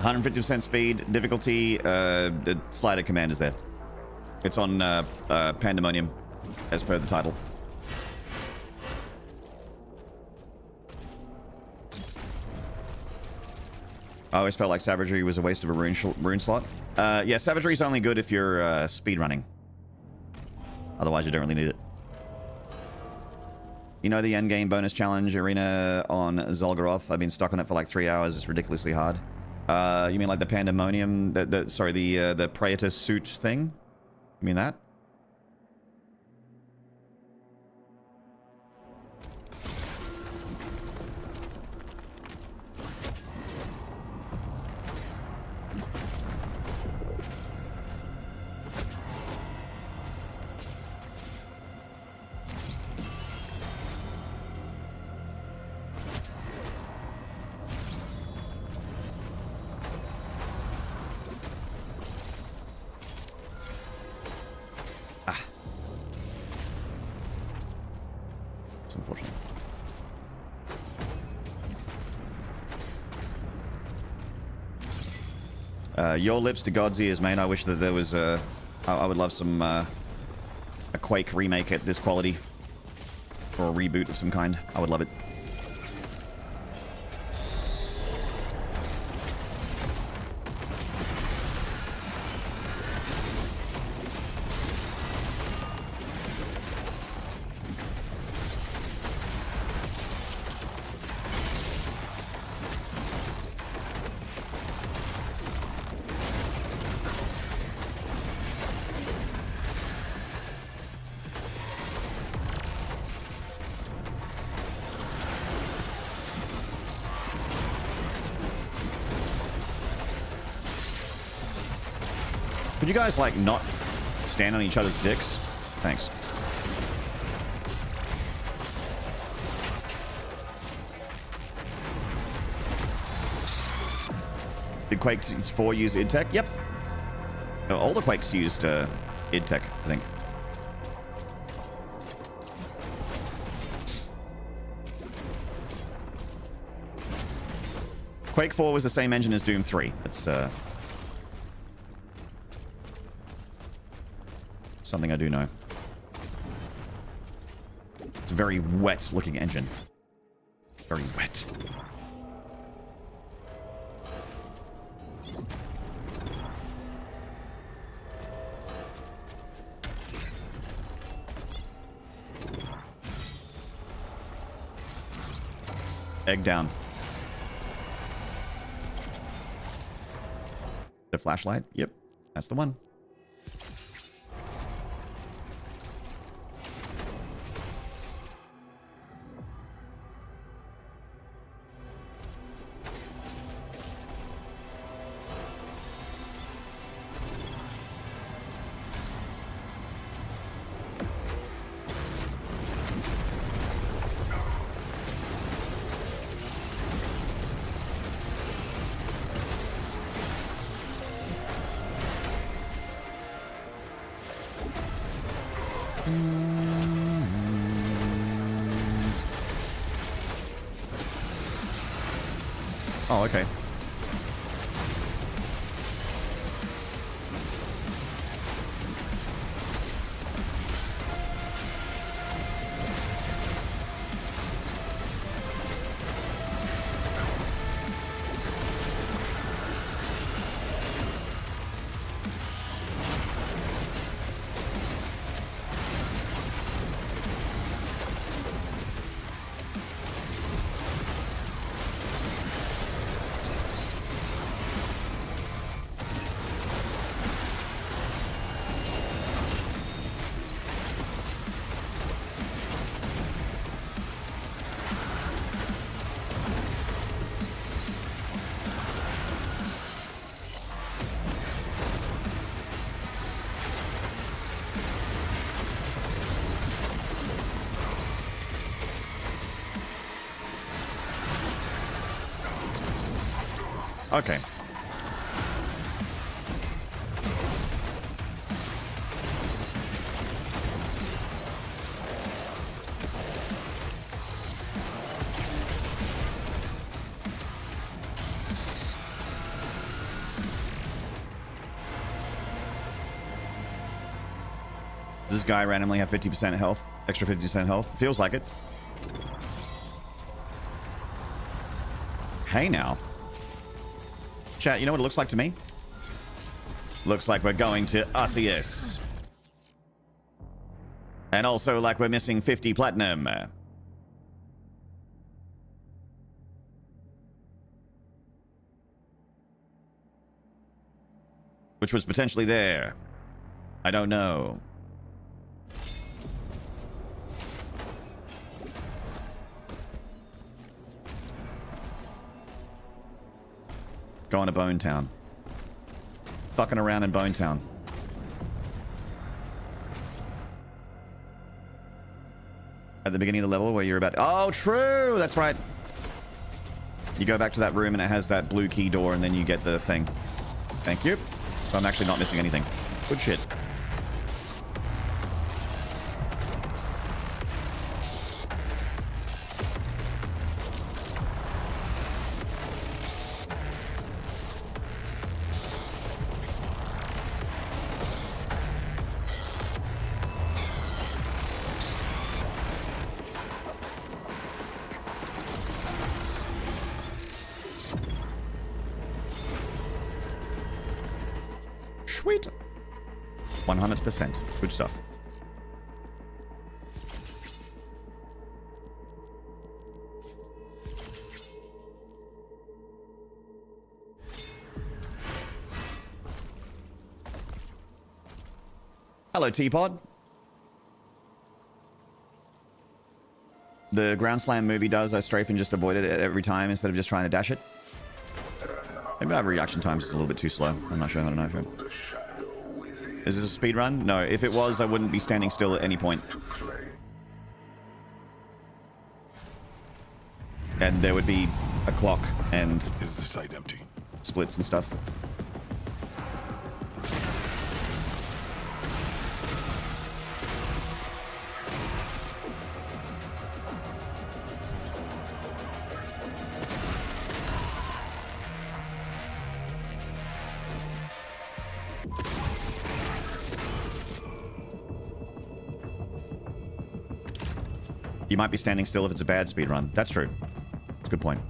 Speaker 1: %, speed, difficulty, the slider command is there. It's on Pandemonium, as per the title. I always felt like Savagery was a waste of a rune slot. Yeah, Savagery is only good if you're speed running. Otherwise, you don't really need it. You know the endgame bonus challenge arena on Zolgaroth? I've been stuck on it for like 3 hours. It's ridiculously hard. You mean like the Pandemonium, the Praetor suit thing? You mean that? Unfortunate. Your lips to God's ears, man. I wish that there was I would love some a Quake remake at this quality, or a reboot of some kind. I would love it. Could you guys, like, not stand on each other's dicks? Thanks. Did Quake 4 use id Tech? Yep. No, all the Quakes used id Tech, I think. Quake 4 was the same engine as Doom 3. That's something I do know. It's a very wet looking engine. Very wet. Egg down. The flashlight? Yep. That's the one. Oh, okay. Okay. Does this guy randomly have 50% health? Extra 50% health? Feels like it. Hey now. Chat, you know what it looks like to me? Looks like we're going to RCS. And also like we're missing 50 platinum. Which was potentially there. I don't know. Going to Bone Town. Fucking around in Bone Town. At the beginning of the level where you're about... Oh, true! That's right. You go back to that room and it has that blue key door and then you get the thing. Thank you. So I'm actually not missing anything. Good shit. Sweet. 100%. Good stuff. Hello, Teapot. The Ground Slam movie does. I strafe and just avoid it every time instead of just trying to dash it. Maybe our reaction time's just a little bit too slow. I'm not sure. I don't know. Is this a speed run? No. If it was, I wouldn't be standing still at any point. And there would be a clock and...
Speaker 2: Is the site empty?
Speaker 1: splits and stuff. You might be standing still if it's a bad speed run. That's true. That's a good point.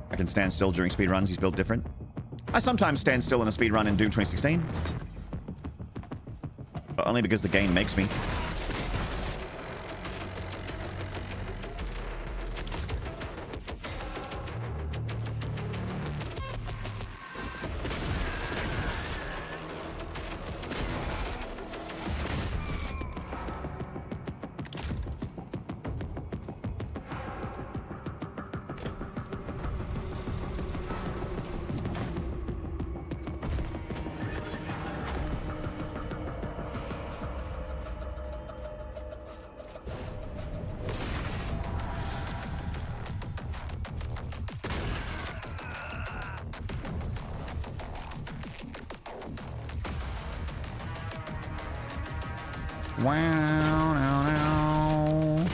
Speaker 1: I can stand still during speed runs. He's built different. I sometimes stand still in a speed run in Doom 2016. But only because the game makes me. Wow, no, no.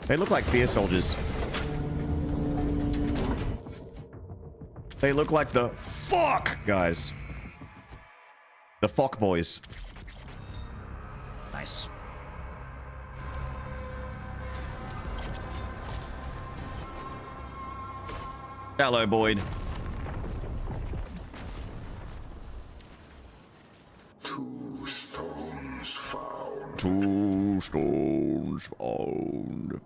Speaker 1: They look like fear soldiers. They look like the fuck guys. The fuck boys. Nice. Hello, Boyd.
Speaker 2: Two stones found.
Speaker 1: Two stones found.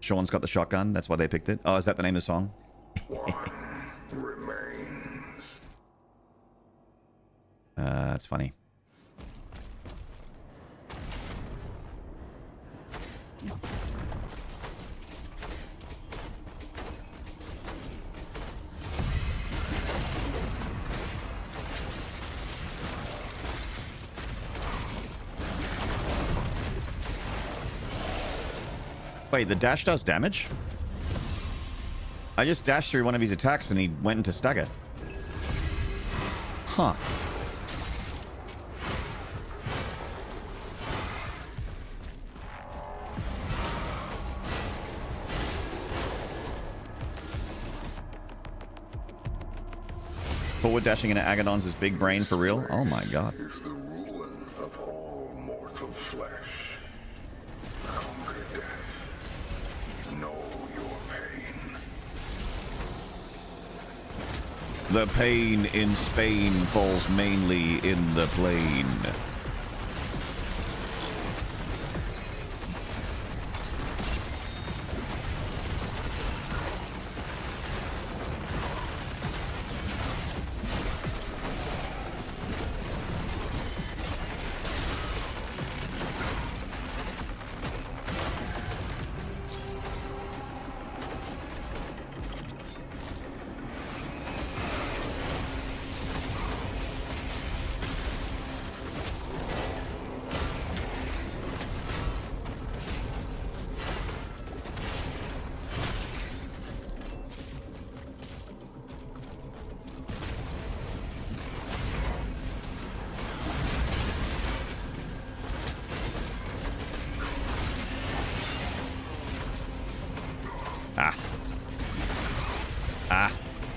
Speaker 1: Sean's got the shotgun. That's why they picked it. Oh, is that the name of the song?
Speaker 2: One remains.
Speaker 1: That's funny. Wait, the dash does damage? I just dashed through one of his attacks and he went into stagger. Huh. Forward dashing into Agadon's is big brain for real? Oh my god.
Speaker 2: Is the ruin of all mortal flesh. Conquer death. Know your pain.
Speaker 1: The pain in Spain falls mainly in the plain.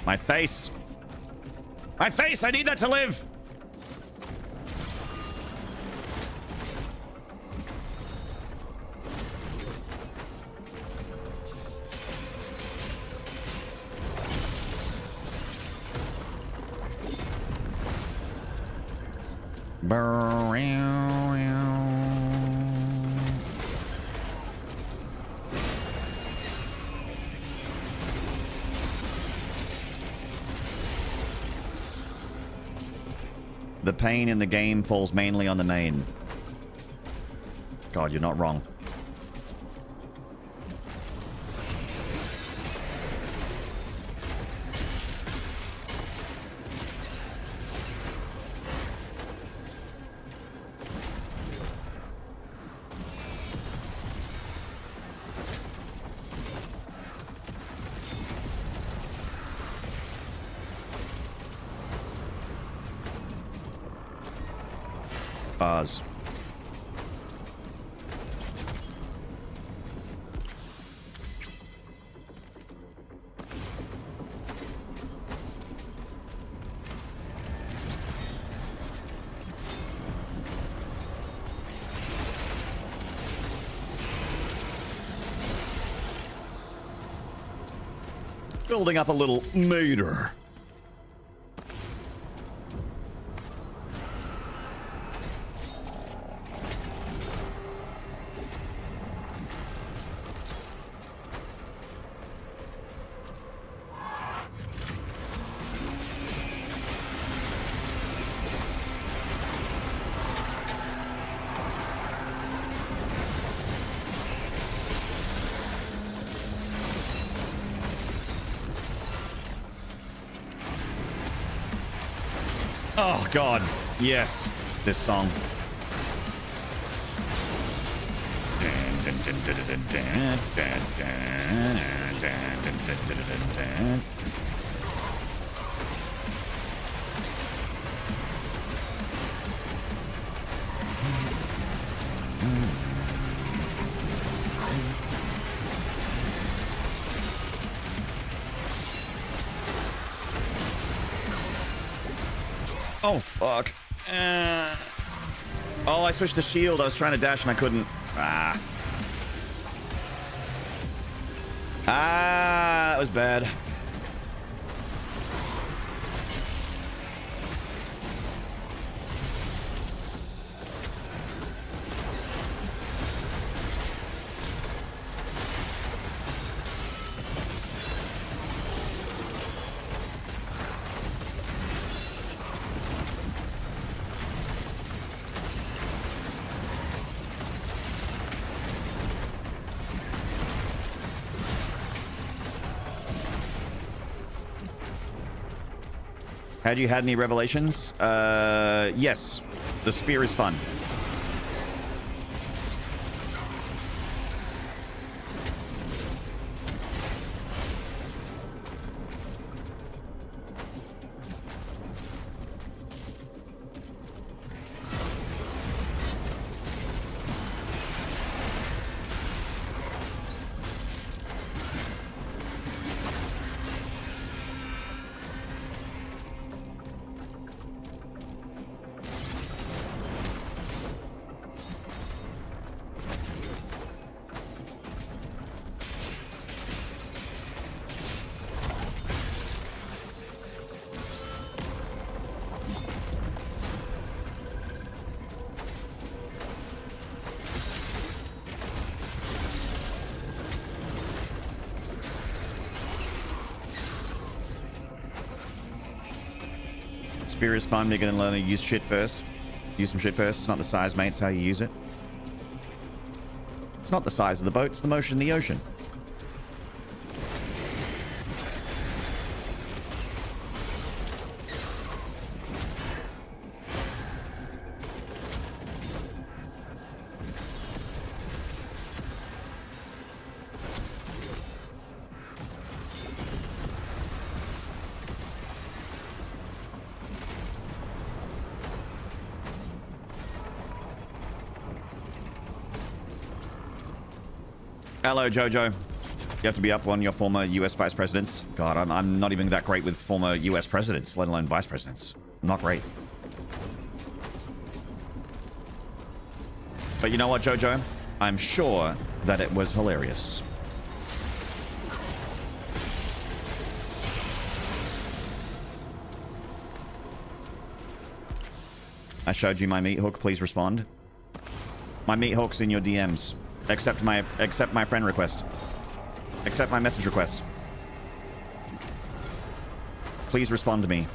Speaker 1: My face! My face! I need that to live! The pain in the game falls mainly on the main. God, you're not wrong. Bars. Building up a little meter. Oh, God. Yes. This song. Oh, fuck. Oh, I switched to shield. I was trying to dash and I couldn't. Ah. Ah, that was bad. Had you had any revelations? Yes. The spear is fun. Spear is fun. You're gonna learn to use shit first. Use some shit first. It's not the size, mate. It's how you use it. It's not the size of the boat. It's the motion in the ocean. Hello, Jojo. You have to be up on your former US vice presidents. God, I'm not even that great with former US presidents, let alone vice presidents. Not great. But you know what, Jojo? I'm sure that it was hilarious. I showed you my meat hook. Please respond. My meat hook's in your DMs. Accept my friend request. Accept my message request. Please respond to me.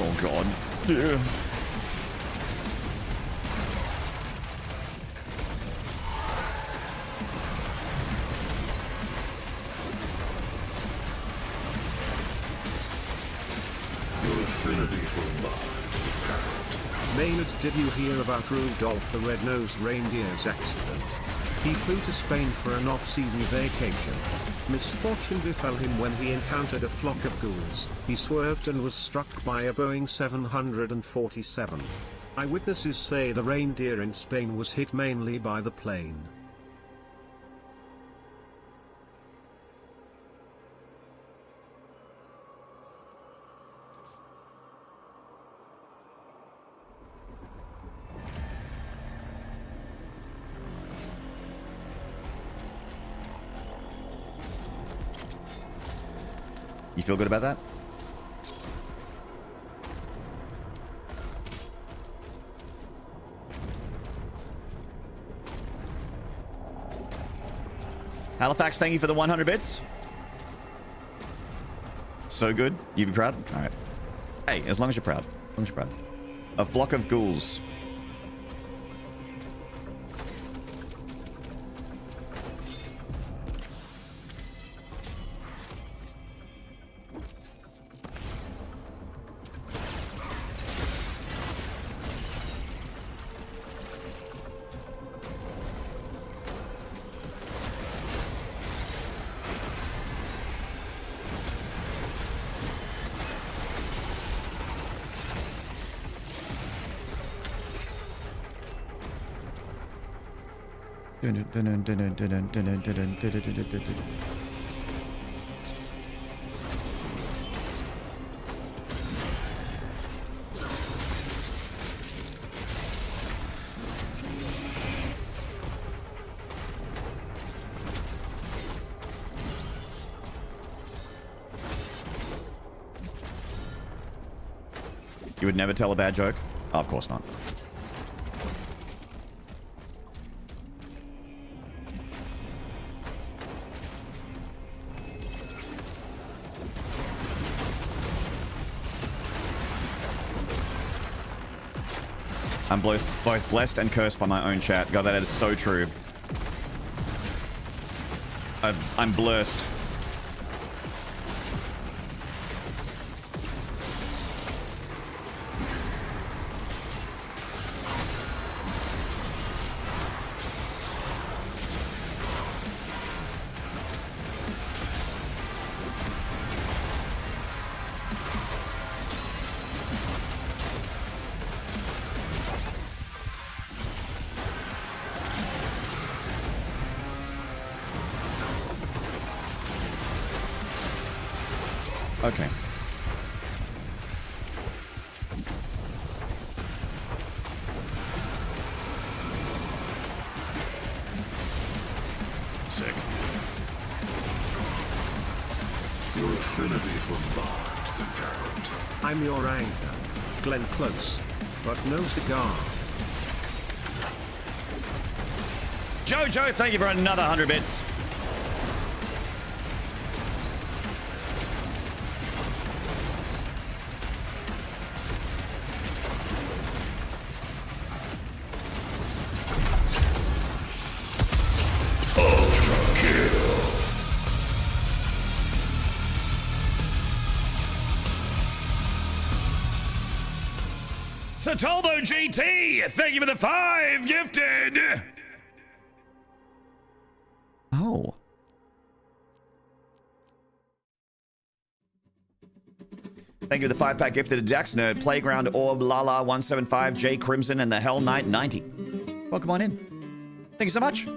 Speaker 1: Oh, God. Yeah.
Speaker 4: Maynard, did you hear about Rudolph the Red-Nosed Reindeer's accident? He flew to Spain for an off-season vacation. Misfortune befell him when he encountered a flock of ghouls. He swerved and was struck by a Boeing 747. Eyewitnesses say the reindeer in Spain was hit mainly by the plane.
Speaker 1: You feel good about that? Halifax, thank you for the 100 bits. So good. You be proud? All right. Hey, as long as you're proud. As long as you're proud. A flock of ghouls. You would never tell a bad joke? Oh, of course not. I'm both blessed and cursed by my own chat. God, that is so true. I'm blessed. Okay. Sick.
Speaker 2: Your affinity for Bart, the parent.
Speaker 4: I'm your anchor, Glenn Close, but no cigar.
Speaker 1: Jojo, thank you for another 100 bits. Satolbo GT, thank you for the 5 gifted. Oh. Thank you for the 5-pack gifted to Dax Nerd, Playground Orb, Lala 175, J Crimson, and the Hell Knight 90. Welcome on in. Thank you so much.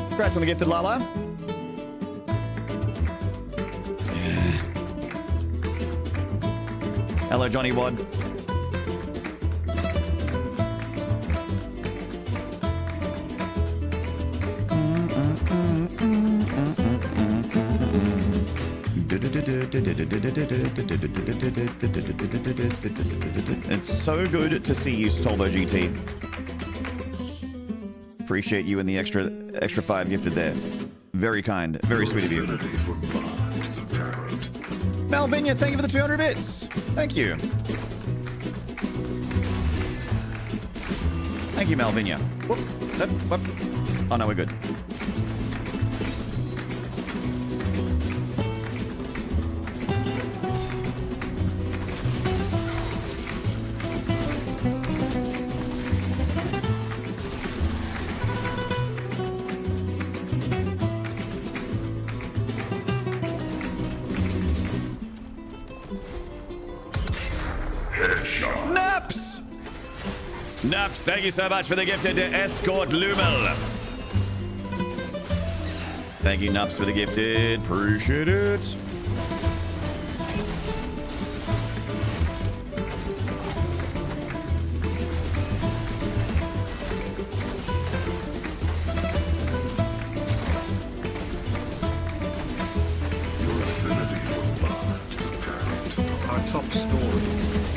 Speaker 1: Congrats on the gifted Lala. Hello, Johnny Wad. It's so good to see you, Stolbo GT. Appreciate you and the extra 5 gifted there. Very kind. Very sweet of you. Malvinia, thank you for the 200 bits. Thank you. Thank you, Malvinia. Whoop, whoop, whoop. Oh, no, we're good. Naps! Naps, thank you so much for the gifted Escort Lumel. Thank you, Naps, for the gifted. Appreciate it.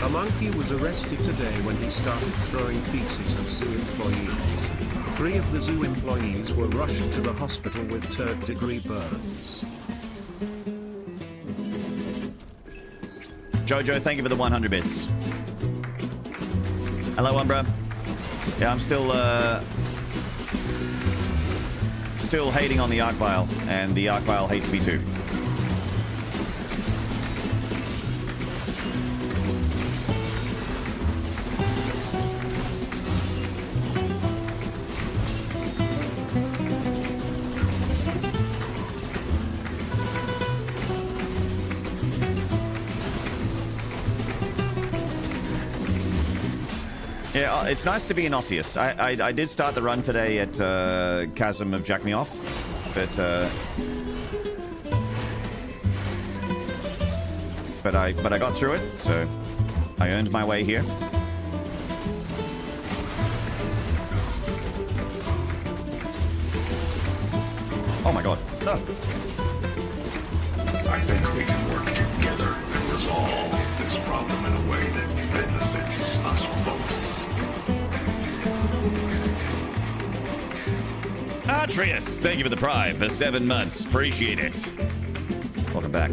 Speaker 4: A monkey was arrested today when he started throwing feces at zoo employees. 3 of the zoo employees were rushed to the hospital with 3rd-degree burns.
Speaker 1: Jojo, thank you for the 100 bits. Hello, Umbra. Yeah, I'm still hating on the Archvile, and the Archvile hates me too. Yeah, it's nice to be an Osseous. I did start the run today at Chasm of Jack Me Off, but I got through it, so I earned my way here. Oh my god. Oh.
Speaker 2: I think we can work together and resolve this problem in a way that benefits us both.
Speaker 1: Atreus, thank you for the prime for 7 months. Appreciate it. Welcome back.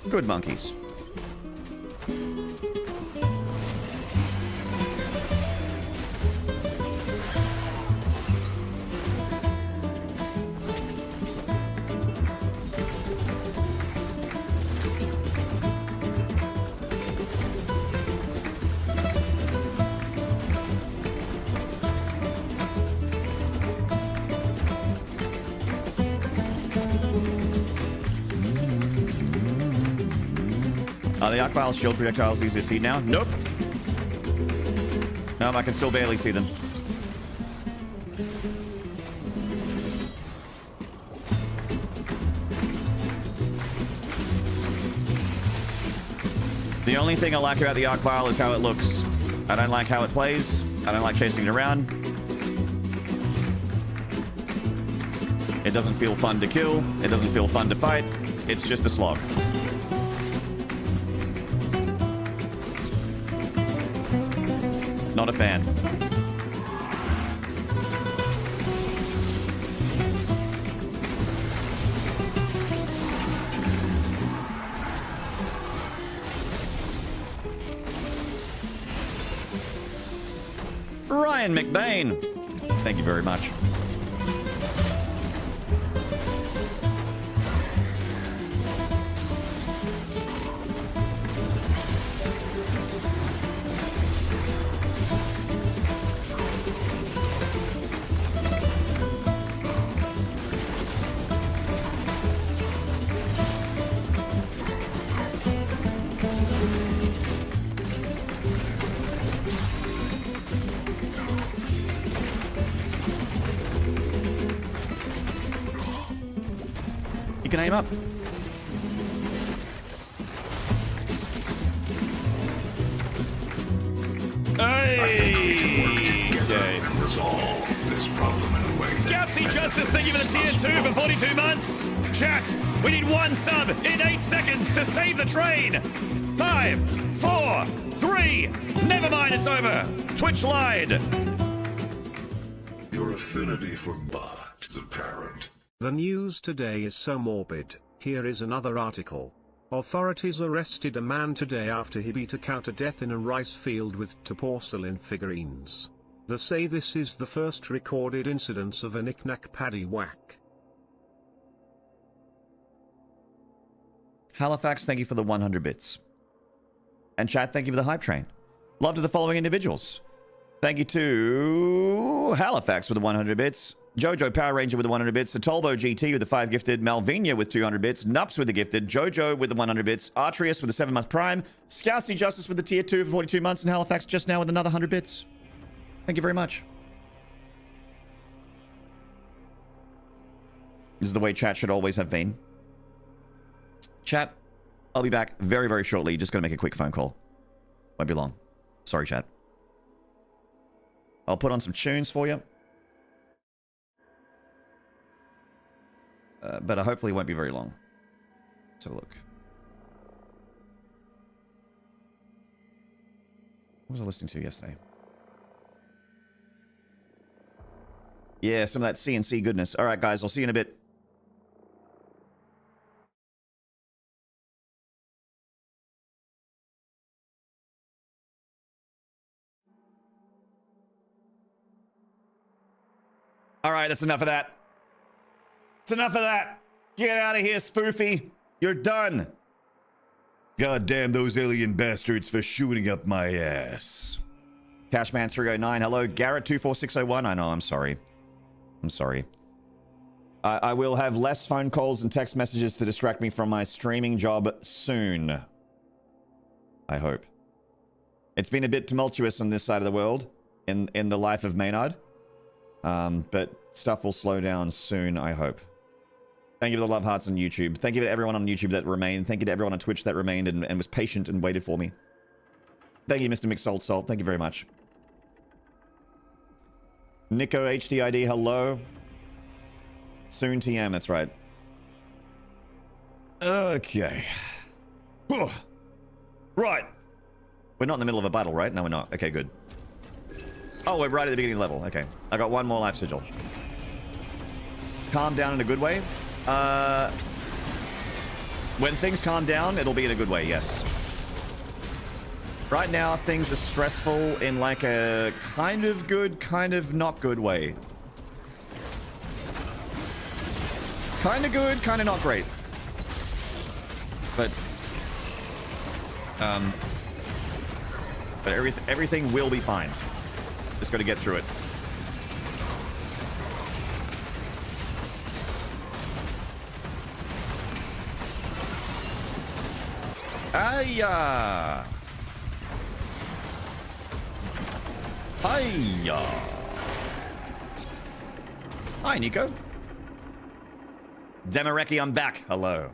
Speaker 1: Good monkeys. Are the Archvile shield projectiles easy to see now? Nope. Nope, I can still barely see them. The only thing I like about the Archvile is how it looks. I don't like how it plays. I don't like chasing it around. It doesn't feel fun to kill. It doesn't feel fun to fight. It's just a slog. Not a fan. Ryan McBain, thank you very much. You can aim up. Hey! Okay.
Speaker 2: Resolve this problem in a way.
Speaker 1: Scoutsy Justice, thank you for the tier 2 for 42 months. Chat, we need 1 sub in 8 seconds to save the train. 5, 4, 3. Never mind, it's over. Twitch lied.
Speaker 2: Your affinity for bot is apparent.
Speaker 4: The news today is so morbid. Here is another article. Authorities arrested a man today after he beat a cow to death in a rice field with two porcelain figurines. They say this is the first recorded incidence of a knick-knack paddywhack.
Speaker 1: Halifax, thank you for the 100 bits. And chat, thank you for the hype train. Love to the following individuals. Thank you to Halifax with the 100 bits. Jojo Power Ranger with the 100 bits. Satolbo GT with the 5 gifted. Malvinia with 200 bits. Nups with the gifted. Jojo with the 100 bits. Artrius with the 7-month prime. Scousy Justice with the tier 2 for 42 months. And Halifax just now with another 100 bits. Thank you very much. This is the way chat should always have been. Chat, I'll be back very, very shortly. Just going to make a quick phone call. Won't be long. Sorry, chat. I'll put on some tunes for you. But hopefully it won't be very long. Let's have a look. What was I listening to yesterday? Yeah, some of that CNC goodness. All right, guys, I'll see you in a bit. All right, that's enough of that. It's enough of that. Get out of here, spoofy. You're done. God damn those alien bastards for shooting up my ass. Cashman309, hello. Garrett24601, I know, I'm sorry. I'm sorry. I will have less phone calls and text messages to distract me from my streaming job soon. I hope. It's been a bit tumultuous on this side of the world in the life of Maynard. But stuff will slow down soon, I hope. Thank you for the love hearts on YouTube. Thank you to everyone on YouTube that remained. Thank you to everyone on Twitch that remained and was patient and waited for me. Thank you, Mr. McSalt. Thank you very much. Nico HDID, hello. Soon TM, that's right. Okay. Right. We're not in the middle of a battle, right? No, we're not. Okay, good. Oh, we're right at the beginning level. Okay. I got one more life sigil. Calm down in a good way. When things calm down, it'll be in a good way, yes. Right now, things are stressful in like a kind of good, kind of not good way. Kind of good, kind of not great. But everything will be fine. Just got to get through it. Hiya! Hiya! Hi, Nico. Demareki, I'm back. Hello.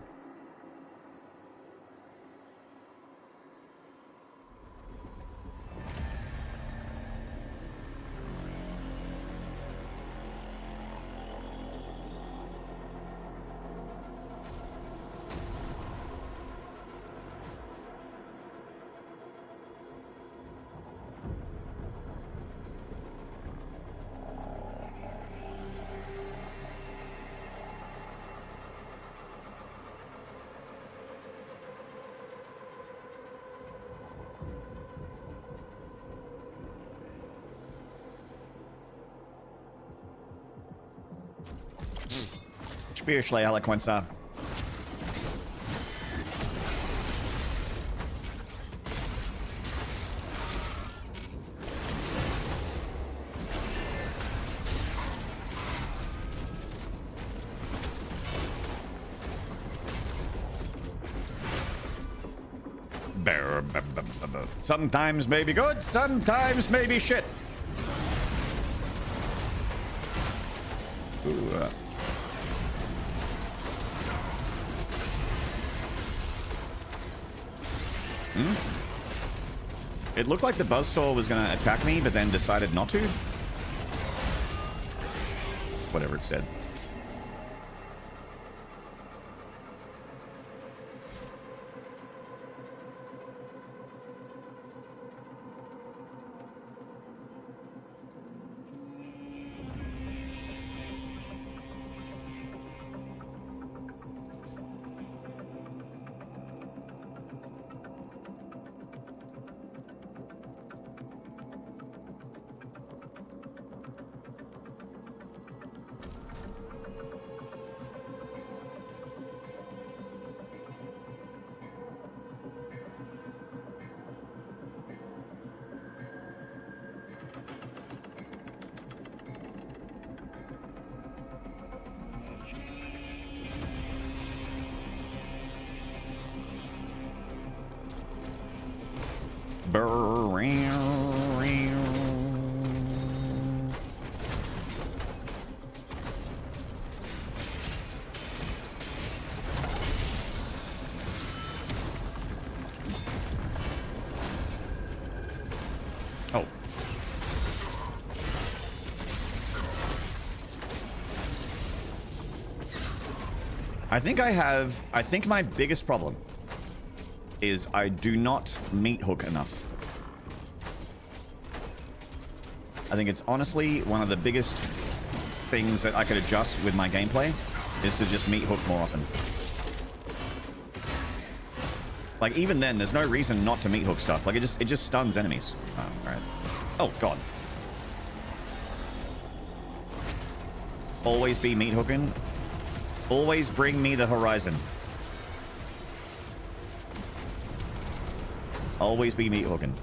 Speaker 1: Spiritually Eloquenza. Sometimes may be good, sometimes may be shit. Ooh, It looked like the buzzsaw was gonna attack me, but then decided not to. Whatever it said. Oh. I think my biggest problem is I do not meat hook enough. I think it's honestly one of the biggest things that I could adjust with my gameplay is to just meat hook more often. Like even then, there's no reason not to meat hook stuff. Like it just stuns enemies. Oh, all right. Oh god. Always be meat hooking. Always bring me the horizon. Always be meat hooking.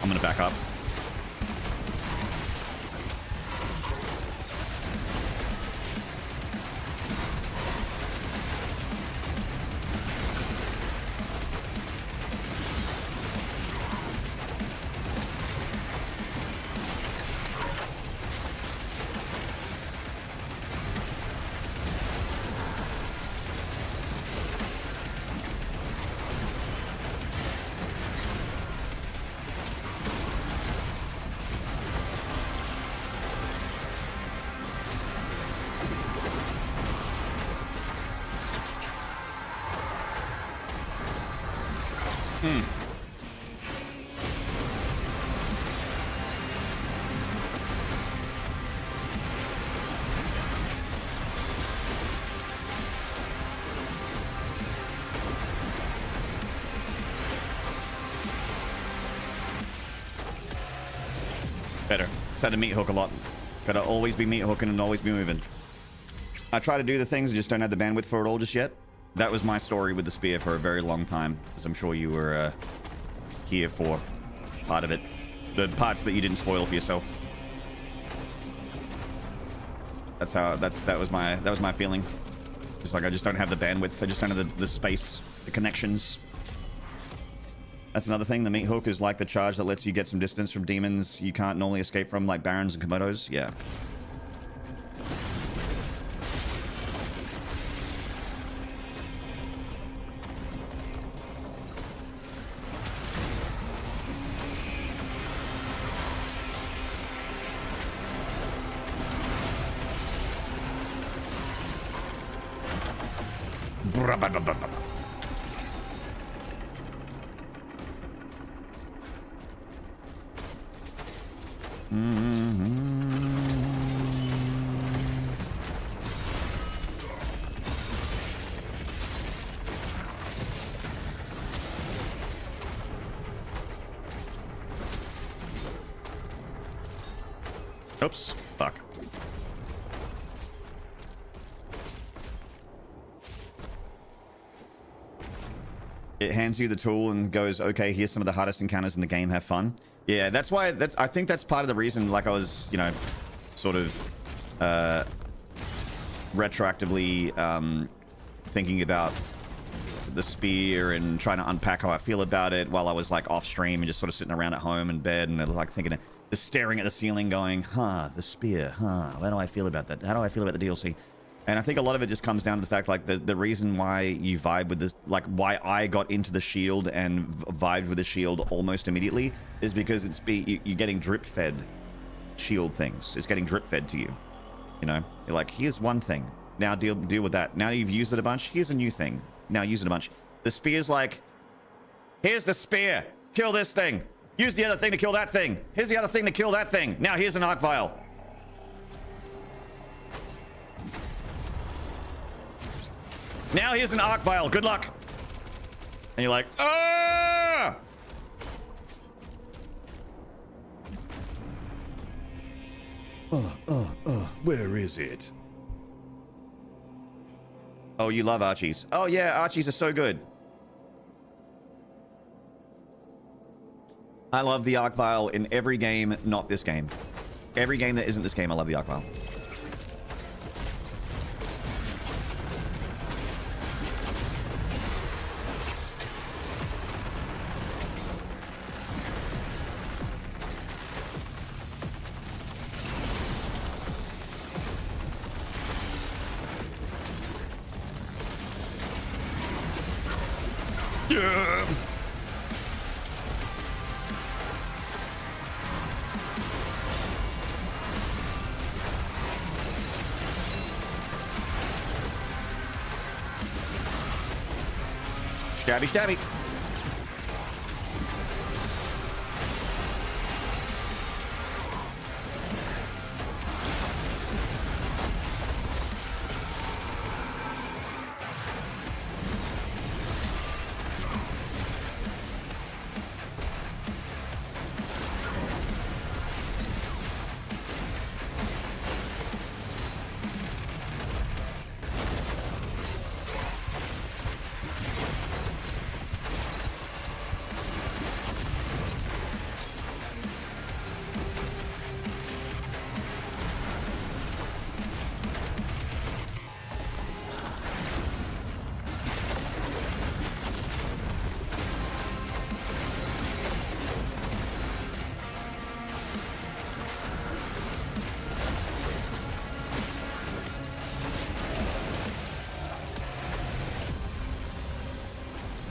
Speaker 1: I'm gonna back up. Better. Just had to meat hook a lot. Gotta always be meat hooking and always be moving. I try to do the things, I just don't have the bandwidth for it all just yet. That was my story with the spear for a very long time, as I'm sure you were here for part of it. The parts that you didn't spoil for yourself. That was my feeling. Just like I just don't have the bandwidth, I just don't have the space, the connections. That's another thing, the meat hook is like the charge that lets you get some distance from demons you can't normally escape from, like barons and komodos. Yeah. Oops. Fuck. It hands you the tool and goes, okay, here's some of the hardest encounters in the game, have fun. Yeah, that's why, I think that's part of the reason, like I was, you know, sort of, retroactively, thinking about the spear and trying to unpack how I feel about it while I was like off stream and just sort of sitting around at home in bed and like thinking, just staring at the ceiling going, huh, the spear, huh, how do I feel about that? How do I feel about the DLC? And I think a lot of it just comes down to the fact, like, the reason why you vibe with this, like, why I got into the shield and vibed with the shield almost immediately is because you're getting drip-fed shield things. It's getting drip-fed to you. You know? You're like, here's one thing. Now deal with that. Now you've used it a bunch. Here's a new thing. Now use it a bunch. The spear's like, here's the spear. Kill this thing. Use the other thing to kill that thing. Here's the other thing to kill that thing. Now here's an arc vial. Now here's an arc vial. Good luck. And you're like, ah! Where is it? Oh, you love Archies. Oh yeah, Archies are so good. I love the arc vial in every game, not this game. Every game that isn't this game, I love the arc vial. Yeah. Stabby, stabby.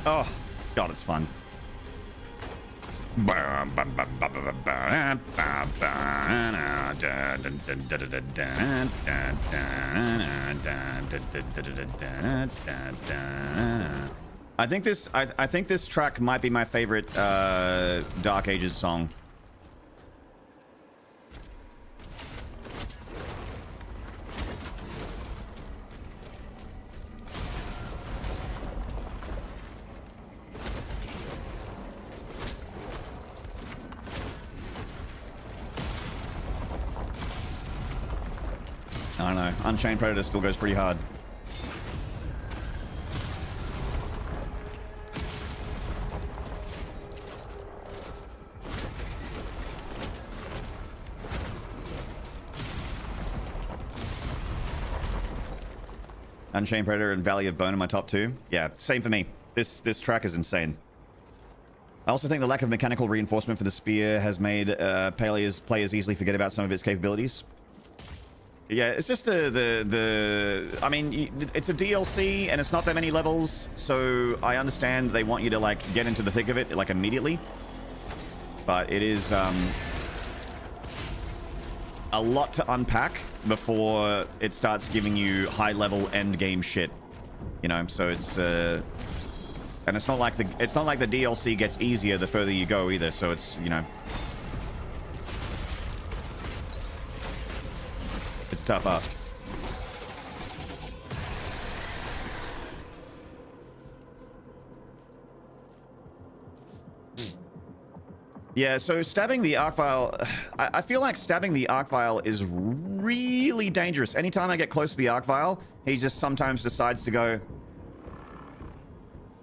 Speaker 1: Oh, God, it's fun. I think this track might be my favorite Dark Ages song. I don't know. Unchained Predator still goes pretty hard. Unchained Predator and Valley of Bone in my top 2. Yeah, same for me. This track is insane. I also think the lack of mechanical reinforcement for the spear has made players easily forget about some of its capabilities. Yeah, it's just I mean, it's a DLC and it's not that many levels, so I understand they want you to like get into the thick of it like immediately. But it is a lot to unpack before it starts giving you high-level end-game shit, you know. So it's and it's not like the DLC gets easier the further you go either. So it's, you know, it's a tough ask. Yeah, so stabbing the arc vial, I feel like stabbing the arc vial is really dangerous. Anytime I get close to the arc vial, he just sometimes decides to go,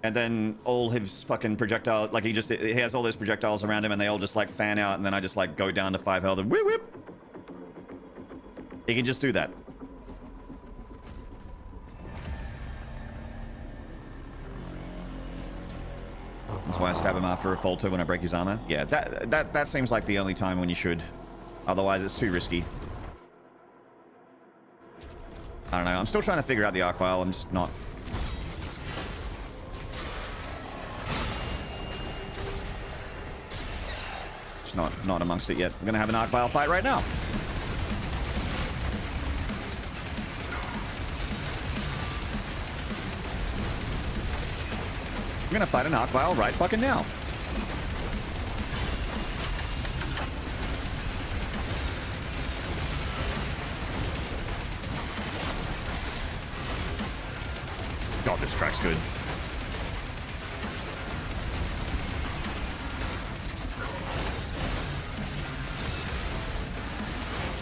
Speaker 1: and then all his fucking projectile, like he has all those projectiles around him and they all just like fan out, and then I just like go down to 5 health and whip whip. He can just do that. That's why I stab him after a falter when I break his armor. Yeah, that seems like the only time when you should. Otherwise, it's too risky. I don't know. I'm still trying to figure out the arc file. I'm just not. Just not amongst it yet. I'm gonna have an arc file fight right now. I'm gonna fight an arc vial right fucking now. God, this track's good.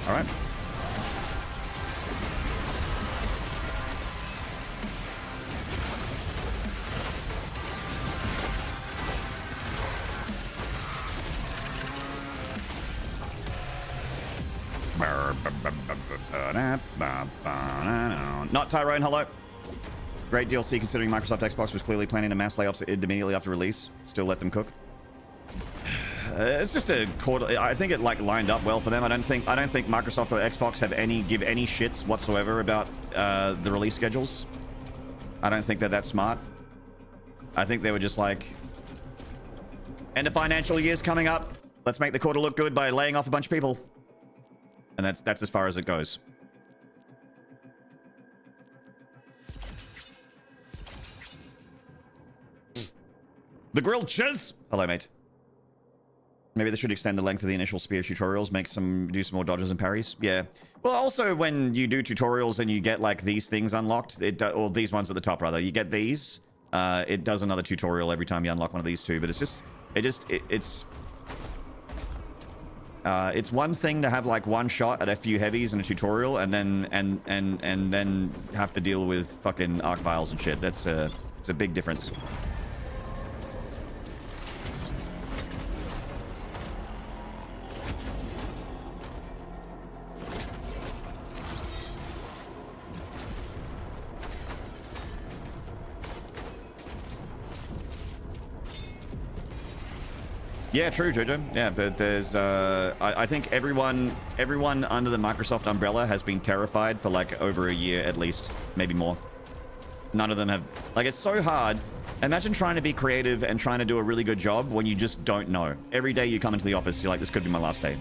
Speaker 1: All right. Not Tyrone, hello. Great DLC considering Microsoft Xbox was clearly planning to mass layoffs immediately after release. Still let them cook. It's just a quarter. I think it like lined up well for them. I don't think Microsoft or Xbox give any shits whatsoever about the release schedules. I don't think they're that smart. I think they were just like, end of financial year's coming up. Let's make the quarter look good by laying off a bunch of people. And that's as far as it goes. The grilled chiz. Hello, mate. Maybe they should extend the length of the initial spear tutorials, do some more dodges and parries. Yeah. Well, also when you do tutorials and you get like these things unlocked, or these ones at the top rather, you get these. It does another tutorial every time you unlock one of these two. But it's one thing to have like one shot at a few heavies in a tutorial, and then have to deal with fucking arc vials and shit. It's a big difference. Yeah, true, Jojo. Yeah, but there's, I think everyone under the Microsoft umbrella has been terrified for like over a year at least, maybe more. None of them have, like, it's so hard. Imagine trying to be creative and trying to do a really good job when you just don't know. Every day you come into the office, you're like, this could be my last day.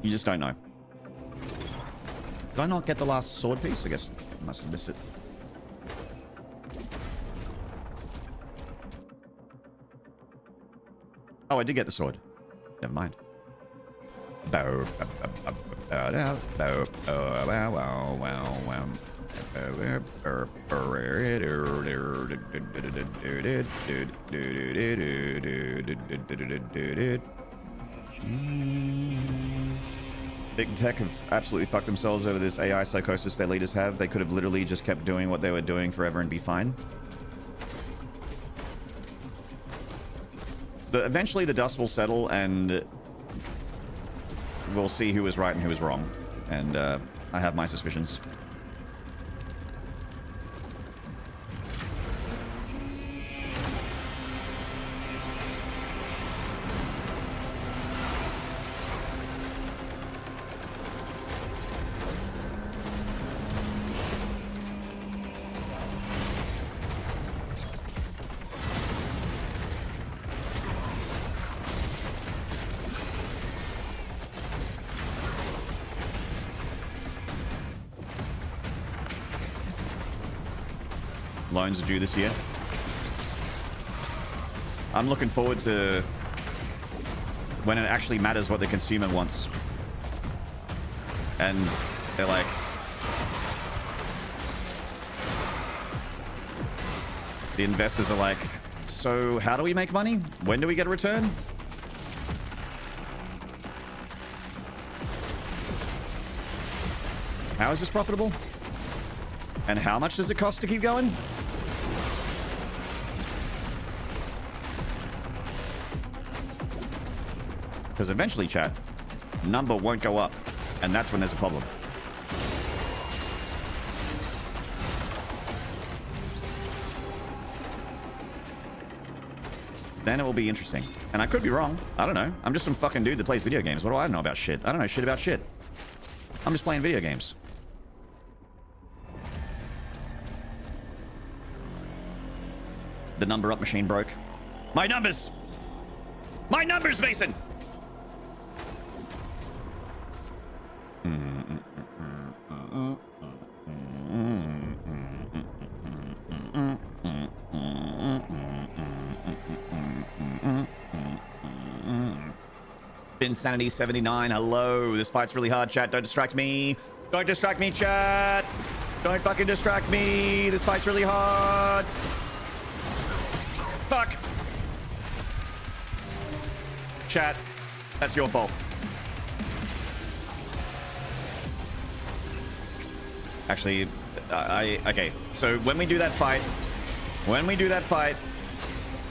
Speaker 1: You just don't know. Did I not get the last sword piece? I guess I must have missed it. Oh, I did get the sword. Never mind. Big Tech have absolutely fucked themselves over this AI psychosis their leaders have. They could have literally just kept doing what they were doing forever and be fine. But eventually the dust will settle and we'll see who was right and who was wrong. And I have my suspicions. Loans are due this year. I'm looking forward to when it actually matters what the consumer wants. And they're like, the investors are like, so how do we make money? When do we get a return? How is this profitable? And how much does it cost to keep going? Because eventually, chat, number won't go up. And that's when there's a problem. Then it will be interesting. And I could be wrong. I don't know. I'm just some fucking dude that plays video games. What do I know about shit? I don't know shit about shit. I'm just playing video games. The number up machine broke. My numbers! My numbers, Mason! Insanity 79, hello. This fight's really hard, chat. Don't distract me. Don't distract me, chat. Don't fucking distract me. This fight's really hard. Fuck. Chat, that's your fault. Actually, okay. So when we do that fight,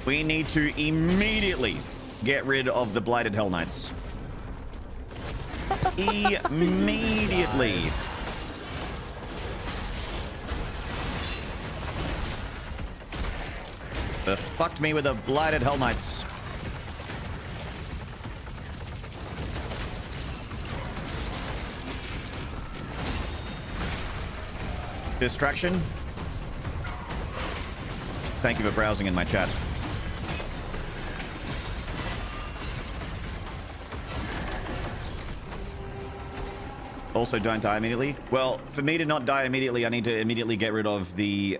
Speaker 1: we need to immediately get rid of the Blighted Hell Knights. Immediately. Fucked me with the Blighted Hell Knights. Distraction. Thank you for browsing in my chat. Also, don't die immediately. Well, for me to not die immediately, I need to immediately get rid of the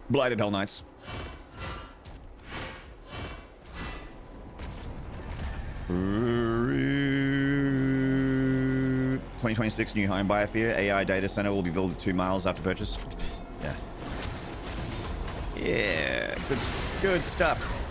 Speaker 1: Blighted Hell Knights. $2026 new home buyer fear. AI data center will be built at 2 miles after purchase. Yeah. Yeah. Good stuff.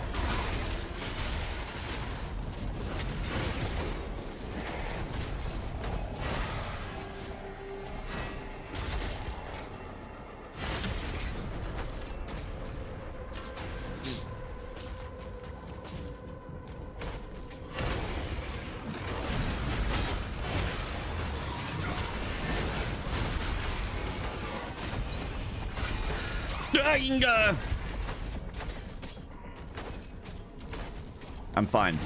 Speaker 1: I'm fine.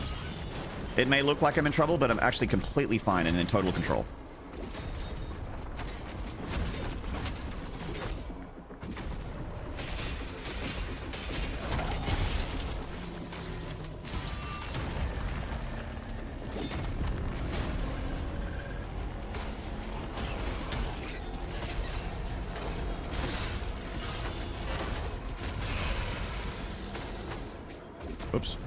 Speaker 1: It may look like I'm in trouble, but I'm actually completely fine and in total control. Oops.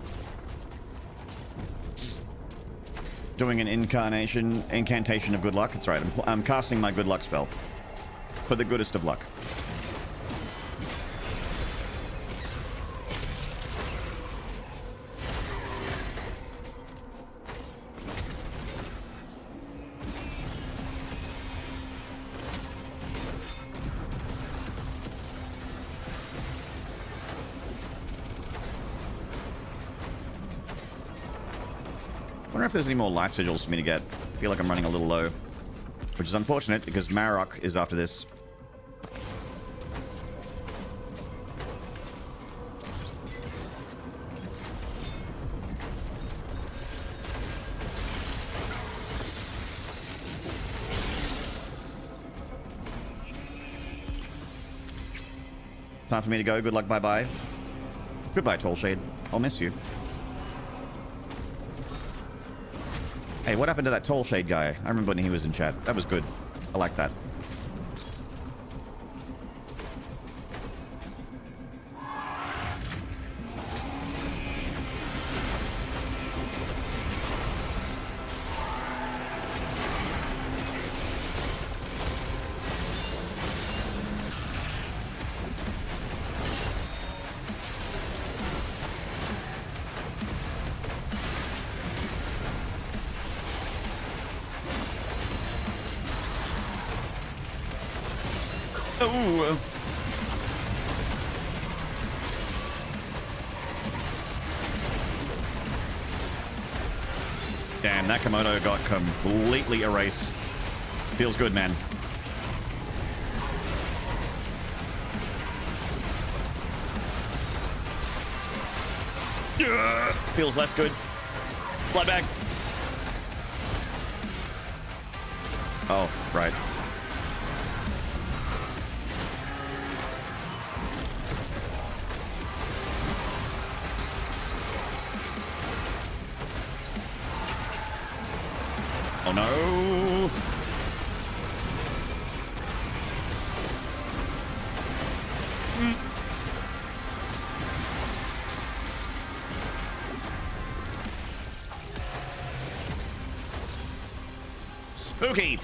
Speaker 1: Doing an incantation of good luck. That's right. I'm casting my good luck spell. For the goodest of luck. Wonder if there's any more life sigils for me to get. I feel like I'm running a little low, which is unfortunate because Marok is after this. Time for me to go. Good luck. Bye-bye. Goodbye, Tall Shade. I'll miss you. Hey, what happened to that Tall Shade guy? I remember when he was in chat. That was good. I like that. Oh. Damn, that kimono got completely erased. Feels good, man. Yeah. Feels less good. Fly back. Oh, right. Oh no! Spooky!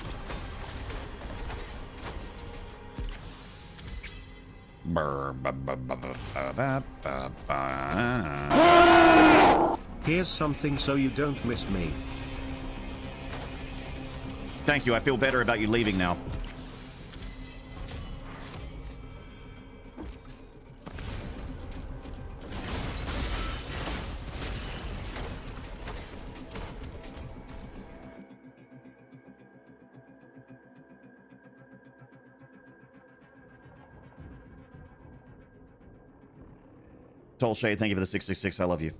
Speaker 4: Here's something so you don't miss me.
Speaker 1: Thank you, I feel better about you leaving now. Tall Shade, thank you for the 666. I love you.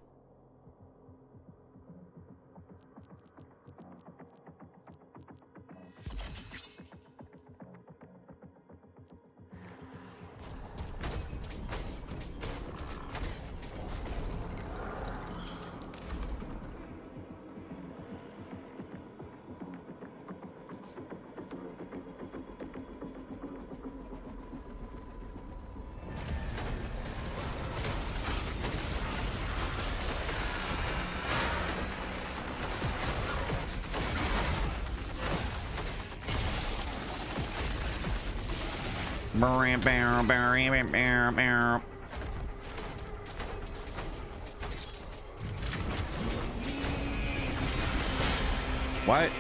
Speaker 1: What?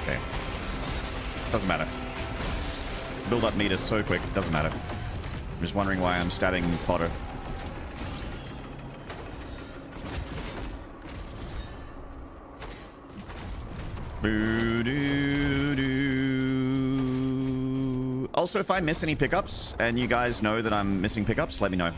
Speaker 1: Okay. Doesn't matter. Build up meters so quick, it doesn't matter. I'm just wondering why I'm statting fodder. Also, if I miss any pickups and you guys know that I'm missing pickups, let me know.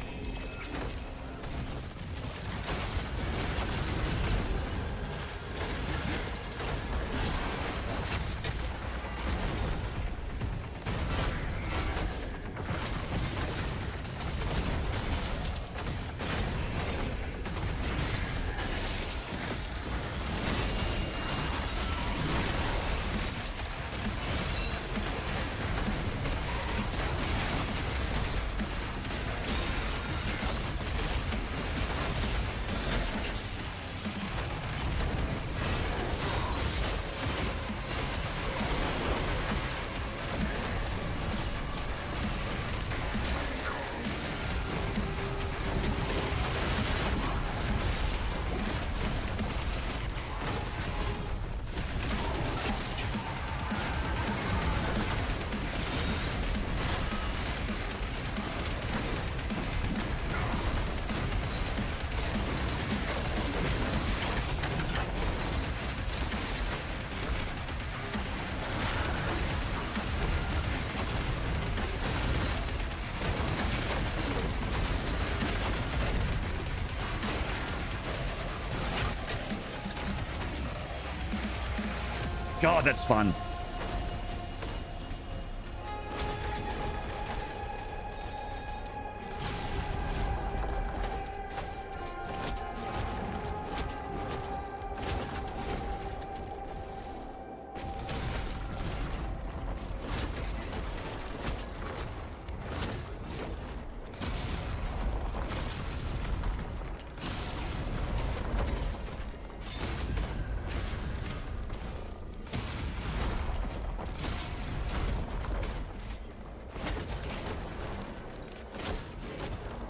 Speaker 1: God, that's fun.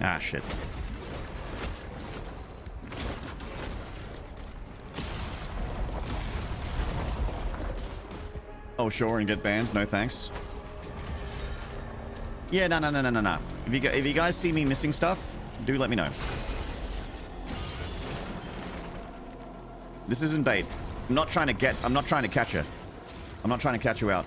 Speaker 1: Ah, shit. Oh, sure, and get banned? No, thanks. Yeah, no. If you guys see me missing stuff, do let me know. This isn't bait. I'm not trying to catch you. I'm not trying to catch you out.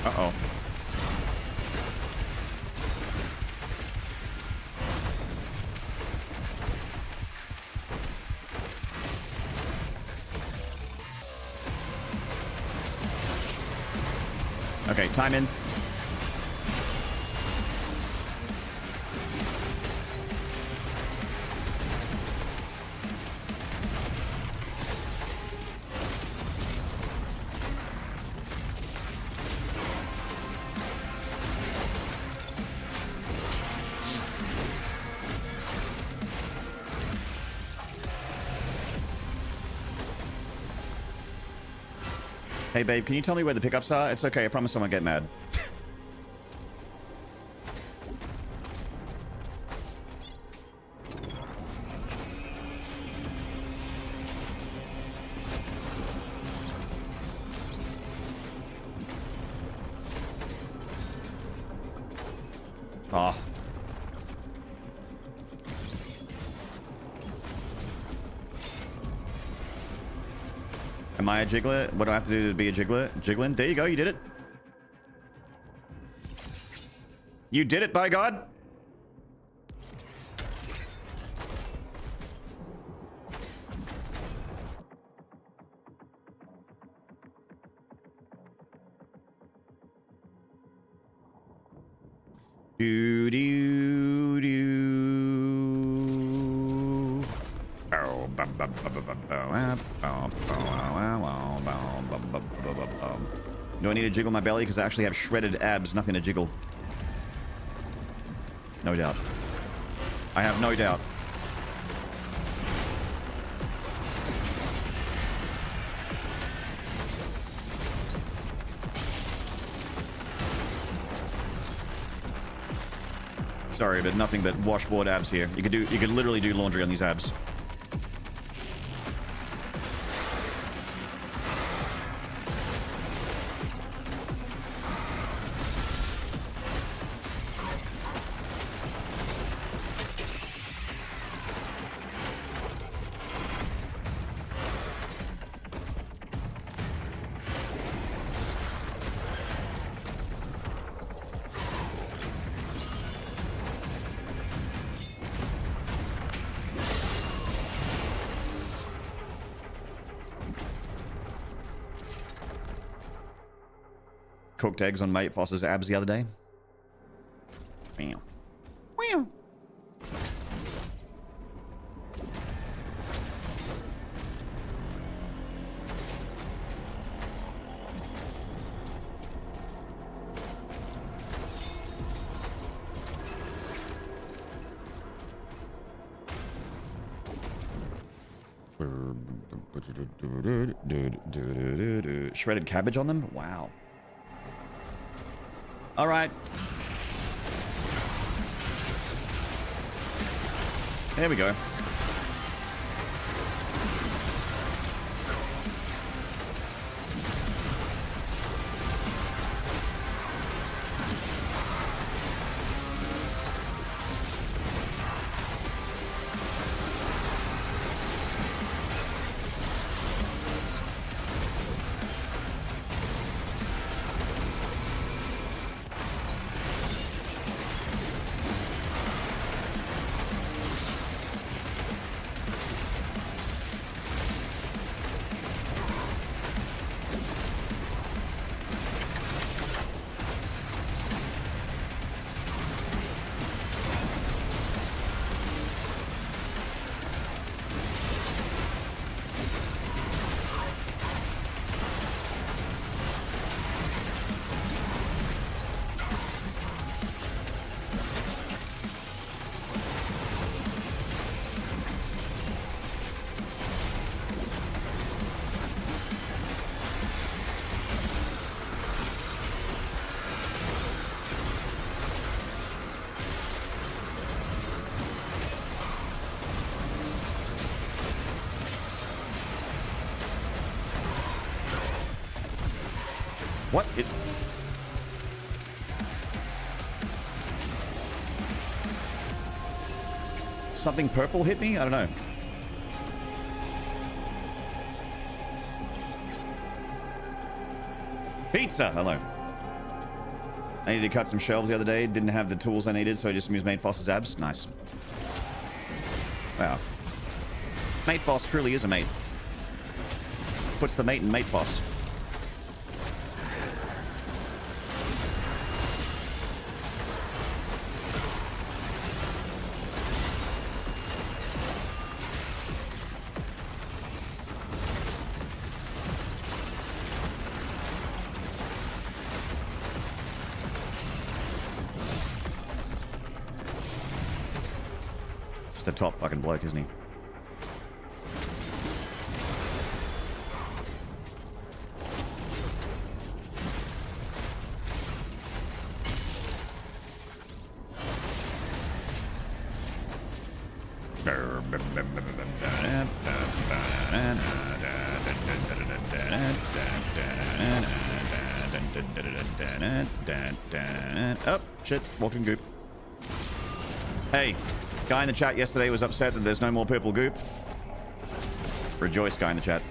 Speaker 1: Uh-oh. Okay, time in. Hey, babe, can you tell me where the pickups are? It's okay, I promise I won't get mad. Ah. Am I a jiggler? What do I have to do to be a jiggler? Jiggling? There you go, you did it. You did it, by God! Do do do. Do I need to jiggle my belly because I actually have shredded abs? Nothing to jiggle. No doubt. I have no doubt. Sorry, but nothing but washboard abs here. You could literally do laundry on these abs. Cooked eggs on Mate Foss's abs the other day. Meow. Meow. Shredded cabbage on them? Wow. All right. There we go. What? Something purple hit me? I don't know. Pizza! Hello. I needed to cut some shelves the other day. Didn't have the tools I needed, so I just used Mate Foss's abs. Nice. Wow. Mate Foss truly is a mate. Puts the mate in Mate Foss. Just a top fucking bloke, isn't he? Oh, shit. Walking goop. Hey, guy in the chat yesterday was upset that there's no more purple goop. Rejoice, guy in the chat.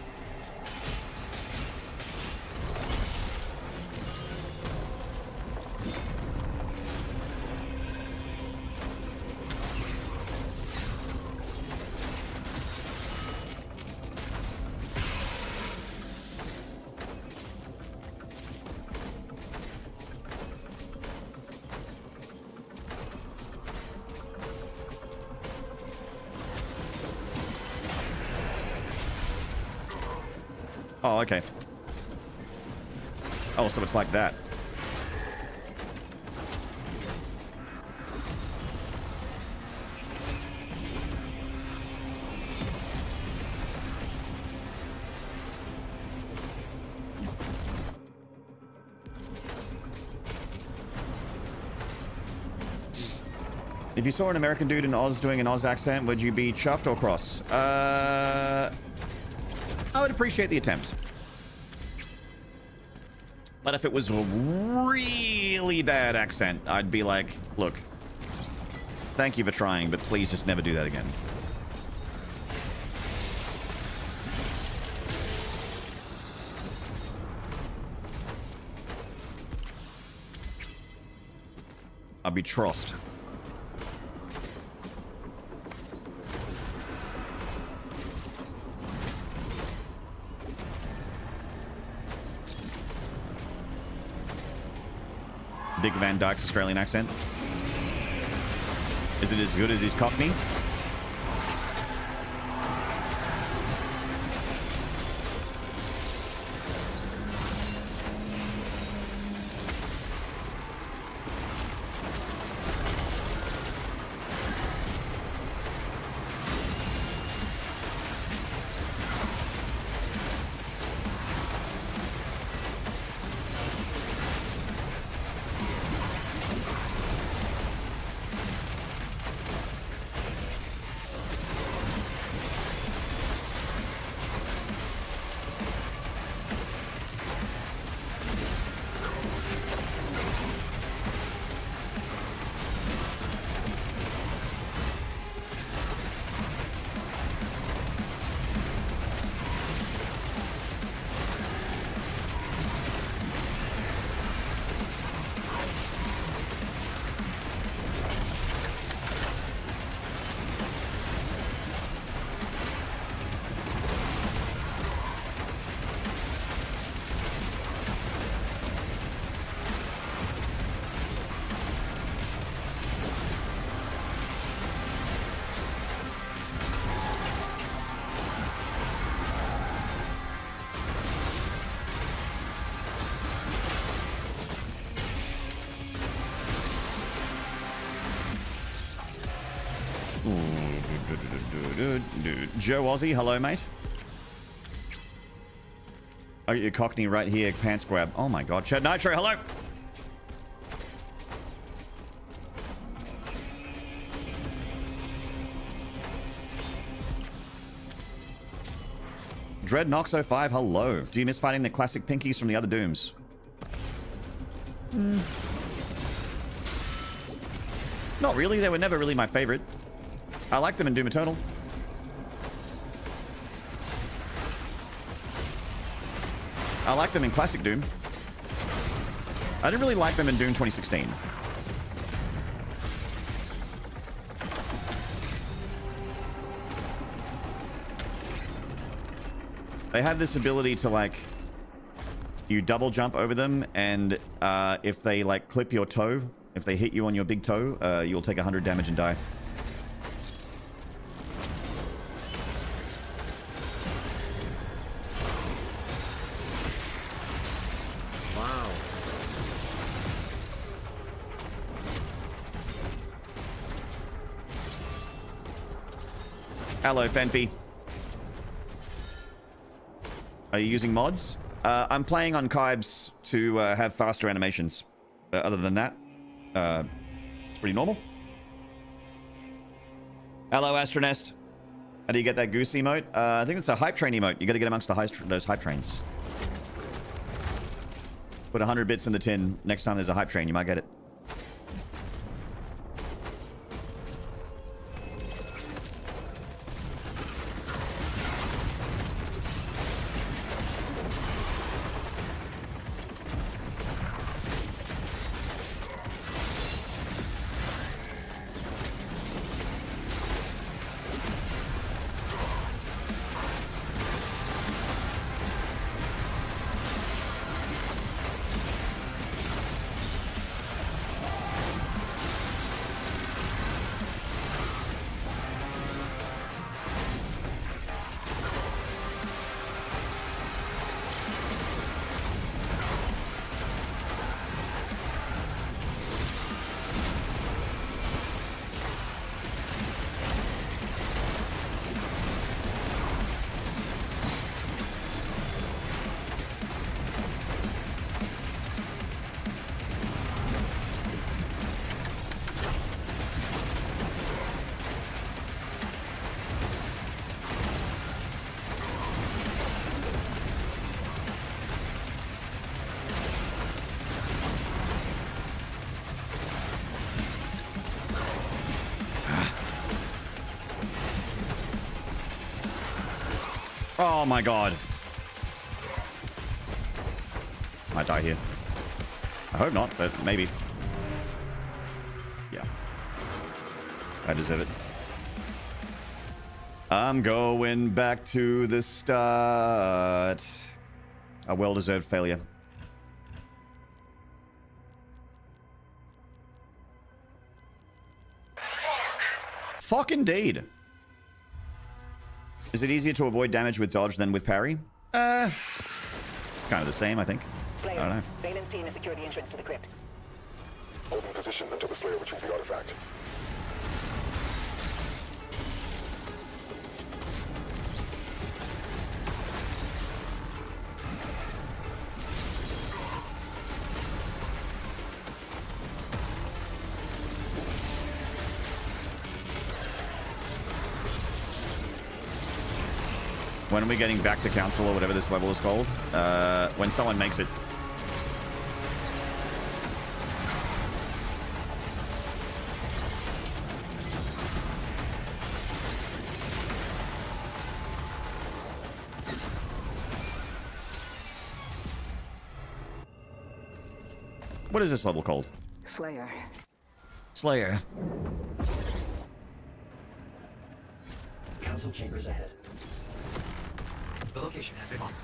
Speaker 1: Oh, okay. Oh, so it's like that. If you saw an American dude in Oz doing an Oz accent, would you be chuffed or cross? I would appreciate the attempt. But if it was a really bad accent, I'd be like, look, thank you for trying, but please just never do that again. I'd be trussed. Dick Van Dyke's Australian accent. Is it as good as his Cockney? Dude. Joe Aussie, hello, mate. Oh, your Cockney right here, pants grab. Oh my god. Chad Nitro, hello! Dread Nox05, hello. Do you miss fighting the classic pinkies from the other Dooms? Not really. They were never really my favorite. I like them in Doom Eternal. I like them in Classic Doom. I didn't really like them in Doom 2016. They have this ability to, like, you double jump over them, and if they, like, clip your toe, if they hit you on your big toe, you'll take 100 damage and die.
Speaker 4: Wow.
Speaker 1: Hello, Fenpy. Are you using mods? I'm playing on Kybes to have faster animations. Other than that, it's pretty normal. Hello, Astronest. How do you get that goose emote? I think it's a hype train emote. You got to get amongst those hype trains. Put 100 bits in the tin. Next time there's a hype train, you might get it. Oh my god. Might die here. I hope not, but maybe. Yeah. I deserve it. I'm going back to the start. A well-deserved failure. Fuck indeed. Is it easier to avoid damage with dodge than with parry? It's kind of the same, I think.
Speaker 3: Slayer,
Speaker 1: I don't know.
Speaker 3: Valen's team has secured the entrance to the crypt.
Speaker 2: Hold in position until the Slayer retrieves the artifact.
Speaker 1: When are we getting back to council or whatever this level is called? When someone makes it. What is this level called?
Speaker 3: Slayer.
Speaker 1: Slayer.
Speaker 3: Council chambers ahead.
Speaker 5: The location has been marked.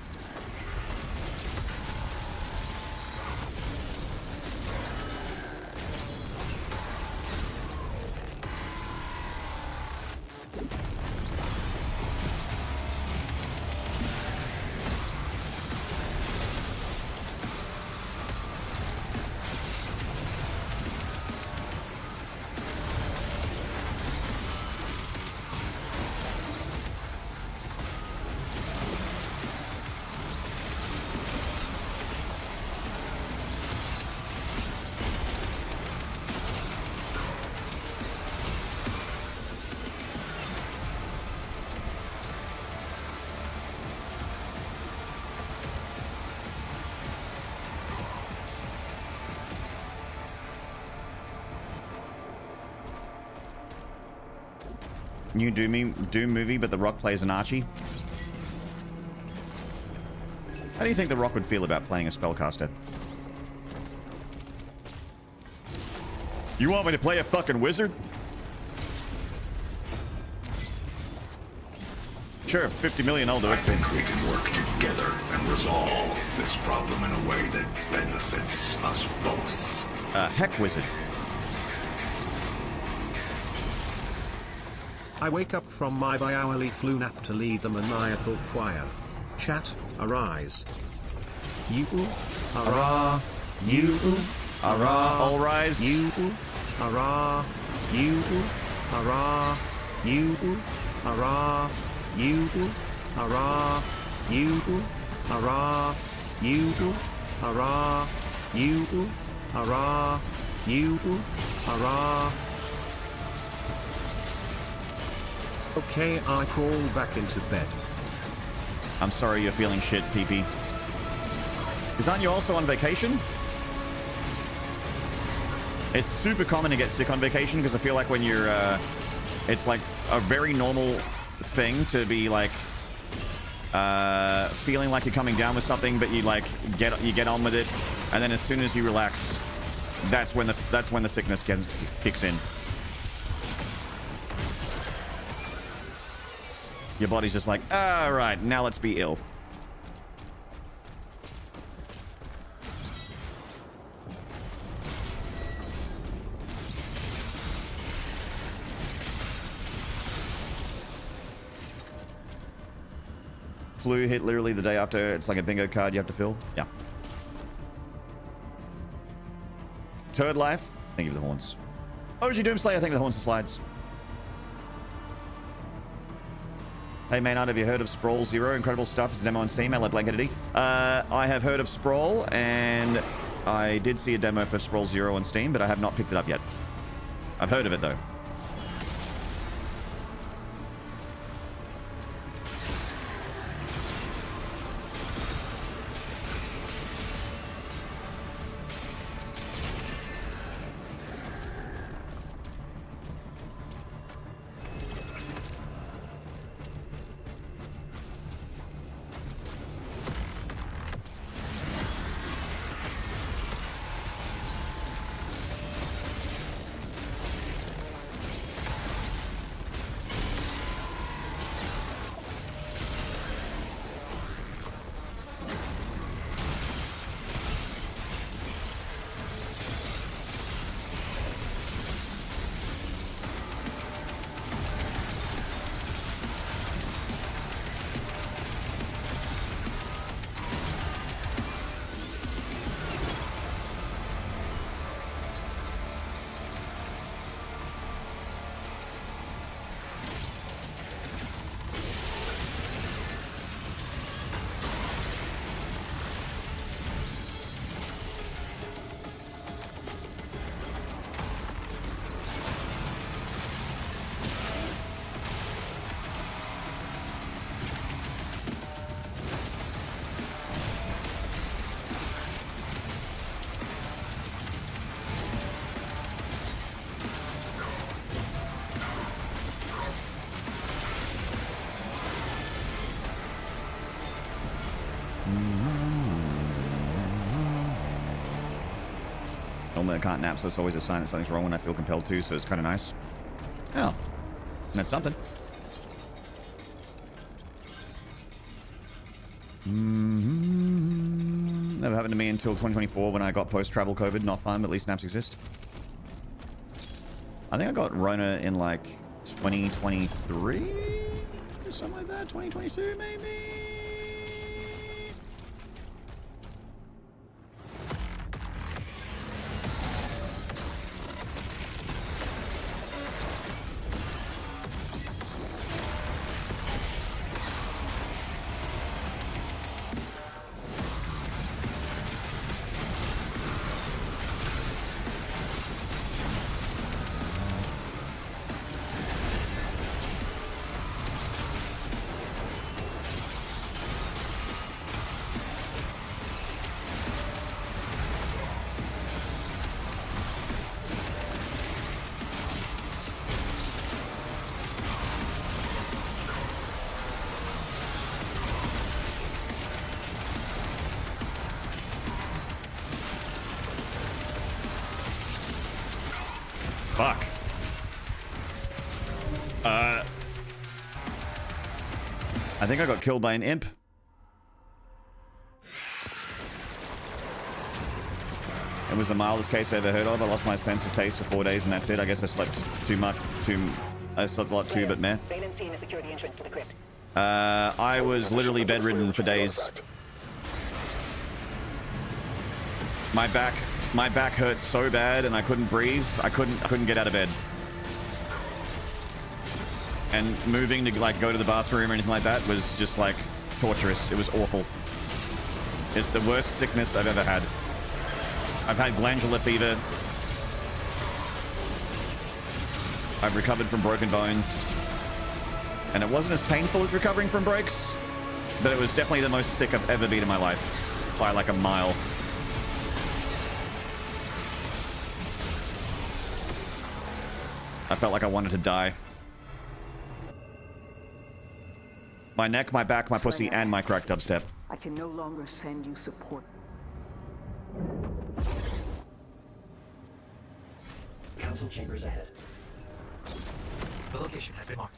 Speaker 1: New Doom movie, but The Rock plays an Archie. How do you think The Rock would feel about playing a spellcaster? You want me to play a fucking wizard? Sure, 50 million, I'll do
Speaker 2: I
Speaker 1: it.
Speaker 2: think we can work together and resolve this problem in a way that benefits us both.
Speaker 1: Heck wizard.
Speaker 4: I wake up from my bi-hourly flu nap to lead the maniacal choir. Chat, arise. You, ara, you,
Speaker 1: Ara, all rise.
Speaker 4: you, ara, you, ara, you, ara, you, ara, you, ara, you, ara, you, ara, you, ara. Okay, I crawl back into bed.
Speaker 1: I'm sorry you're feeling shit, PP. Because aren't you also on vacation? It's super common to get sick on vacation because I feel like when you're, it's like a very normal thing to be like, feeling like you're coming down with something, but you like get on with it, and then as soon as you relax, that's when the sickness kicks in. Your body's just like, all right, now let's be ill. Flu hit literally the day after. It's like a bingo card you have to fill. Yeah. Turd Life. Thank you for the horns. OG Doomslayer. Thank you for the horns and slides. Hey Maynard, have you heard of Sprawl Zero? Incredible stuff. It's a demo on Steam. I like Blankety. I have heard of Sprawl, and I did see a demo for Sprawl Zero on Steam, but I have not picked it up yet. I've heard of it though. Normally I can't nap, so it's always a sign that something's wrong when I feel compelled to, so it's kind of nice. Oh, that's something. Never happened to me until 2024 when I got post-travel COVID. Not fun, but at least naps exist. I think I got Rona in like 2023? Something like that? 2022 maybe? Fuck. I think I got killed by an imp. It was the mildest case I ever heard of. I lost my sense of taste for 4 days and that's it. I guess I slept too much. I slept a lot too, but meh.
Speaker 3: Balin's team has secured the entrance to the crypt.
Speaker 1: I was literally bedridden for days. My back hurt so bad and I couldn't breathe. I couldn't get out of bed. And moving to like go to the bathroom or anything like that was just like torturous. It was awful. It's the worst sickness I've ever had. I've had glandular fever. I've recovered from broken bones. And it wasn't as painful as recovering from breaks, but it was definitely the most sick I've ever been in my life. By like a mile. I felt like I wanted to die. My neck, my back, my pussy, and my cracked dubstep.
Speaker 3: I can no longer send you support.
Speaker 5: Council chambers ahead. The location has been marked.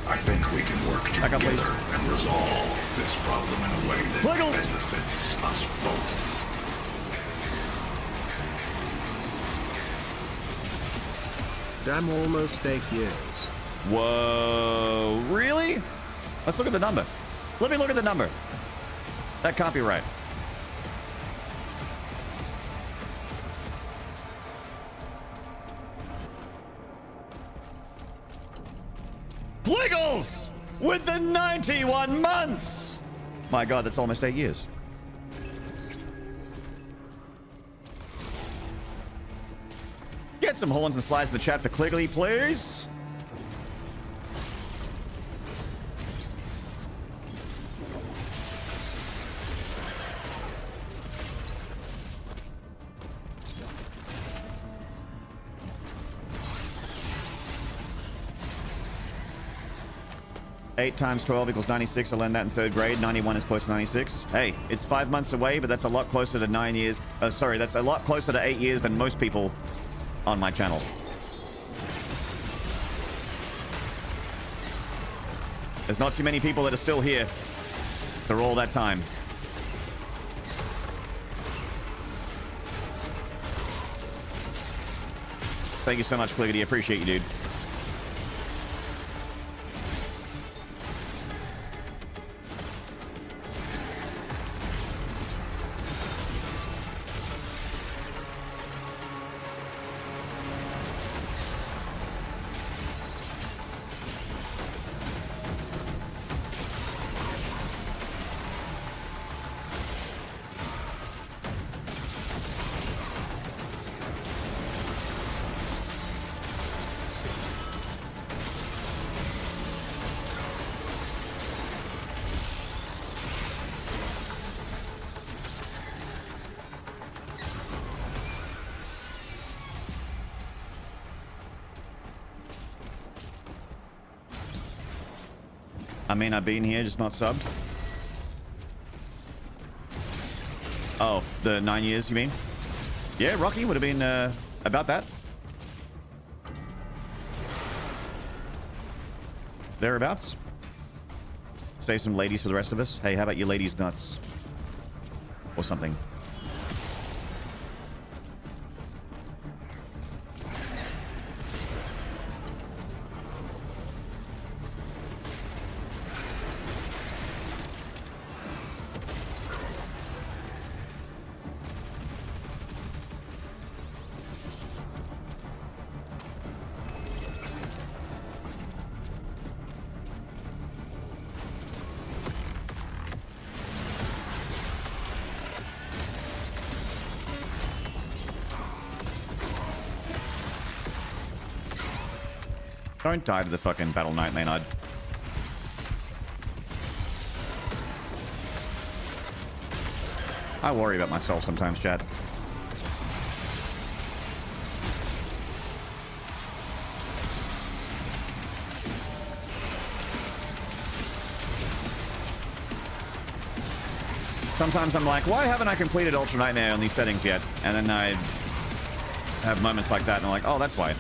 Speaker 2: I think we can work
Speaker 1: Back up, please.
Speaker 2: together and resolve this problem in a way that
Speaker 1: Wiggles.
Speaker 2: benefits us both.
Speaker 4: Damn, almost 8 years.
Speaker 1: Whoa, really? Let's look at the number. Let me look at the number. That can't be right. Pliggles! With the 91 months! My god, that's almost 8 years. Get some horns and slides in the chat for Cliggly, please. Eight times 12 equals 96. I learned that in 3rd grade. 91 is close to 96. Hey, it's 5 months away, but that's a lot closer to 9 years. Sorry, that's a lot closer to 8 years than most people on my channel. There's not too many people that are still here through all that time. Thank you so much, Cliggity. Appreciate you, dude. I mean, I've been here, just not subbed. Oh, the 9 years, you mean? Yeah, Rocky would have been about that. Thereabouts. Save some ladies for the rest of us. Hey, how about you ladies nuts? Or something. Don't die to the fucking Battle Knight, Maynard. I worry about myself sometimes, chat. Sometimes I'm like, why haven't I completed Ultra Nightmare on these settings yet? And then I have moments like that and I'm like, oh, that's why.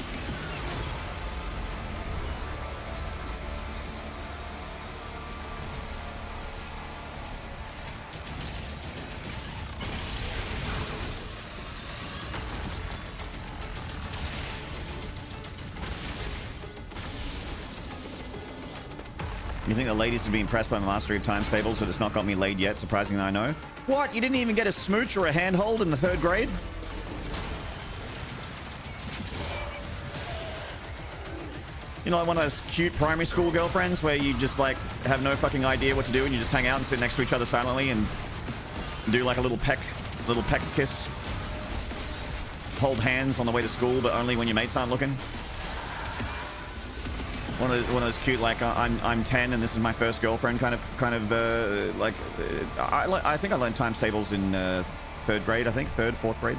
Speaker 1: You think the ladies would be impressed by my mastery of times tables, but it's not got me laid yet, surprisingly I know. What? You didn't even get a smooch or a handhold in the 3rd grade? You know, like one of those cute primary school girlfriends where you just, like, have no fucking idea what to do and you just hang out and sit next to each other silently and do, like, a little peck kiss. Hold hands on the way to school, but only when your mates aren't looking. One of those cute, like, I'm 10 and this is my first girlfriend I think I learned times tables in 3rd grade, I think. 3rd, 4th grade.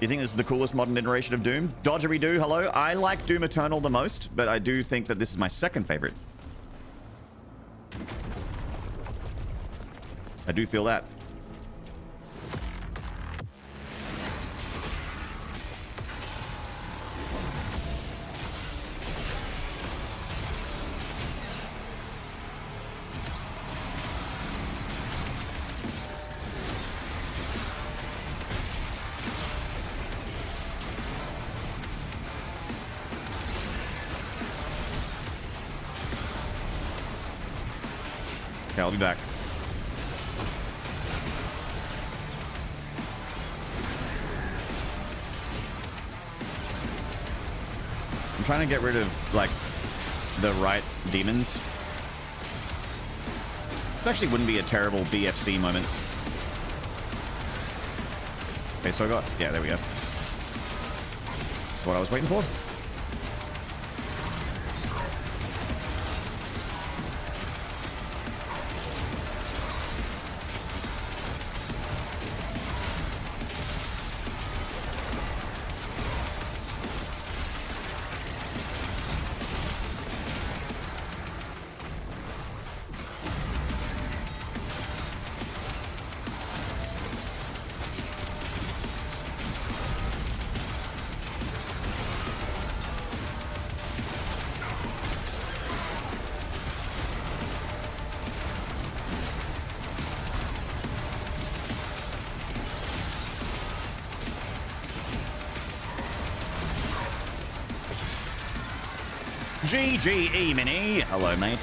Speaker 1: You think this is the coolest modern iteration of Doom? Dodgery-doo, hello. I like Doom Eternal the most, but I do think that this is my 2nd favorite. I do feel that. Okay, I'll be back. I'm trying to get rid of, like, the right demons. This actually wouldn't be a terrible BFC moment. Okay, so I got... Yeah, there we go. That's what I was waiting for. GGE Mini. Hello, mate.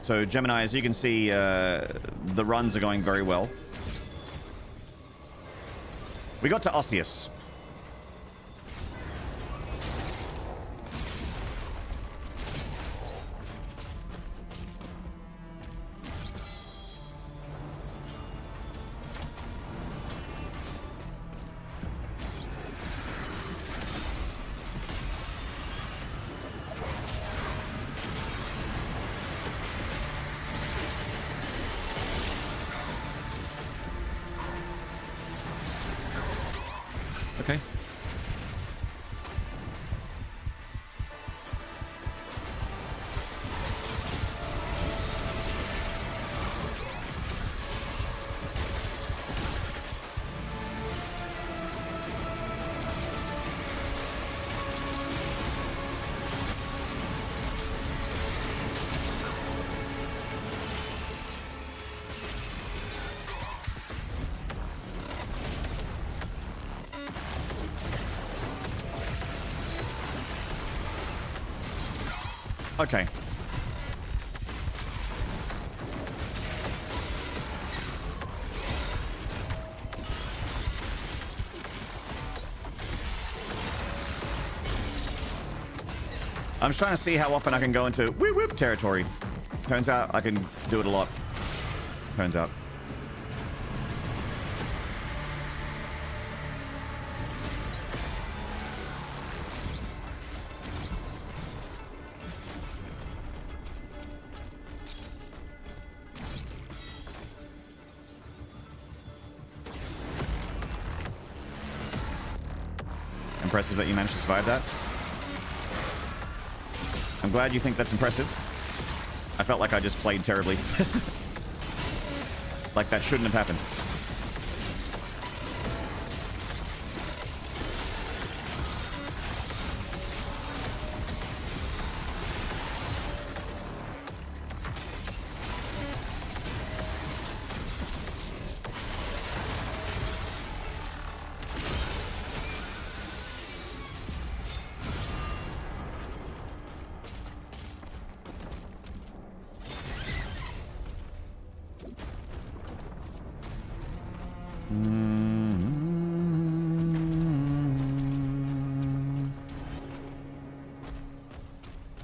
Speaker 1: So, Gemini, as you can see, the runs are going very well. We got to Osseous. Okay. Okay. I'm just trying to see how often I can go into whoop whoop territory. Turns out I can do it a lot. Turns out. Impressive that you managed to survive that. I'm glad you think that's impressive. I felt like I just played terribly. Like that shouldn't have happened.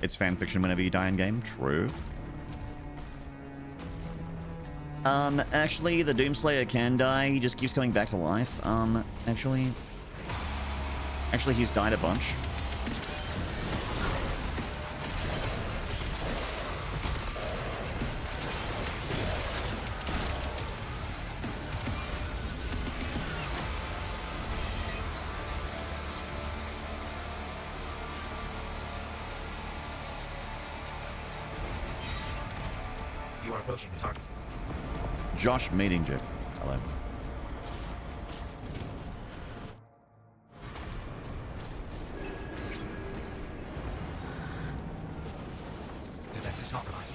Speaker 1: It's fan fiction whenever you die in game. True. Actually, the Doomslayer can die. He just keeps coming back to life. Actually, he's died a bunch.
Speaker 5: You are approaching the target.
Speaker 1: Josh Madinger. Hello.
Speaker 5: Defense is compromised.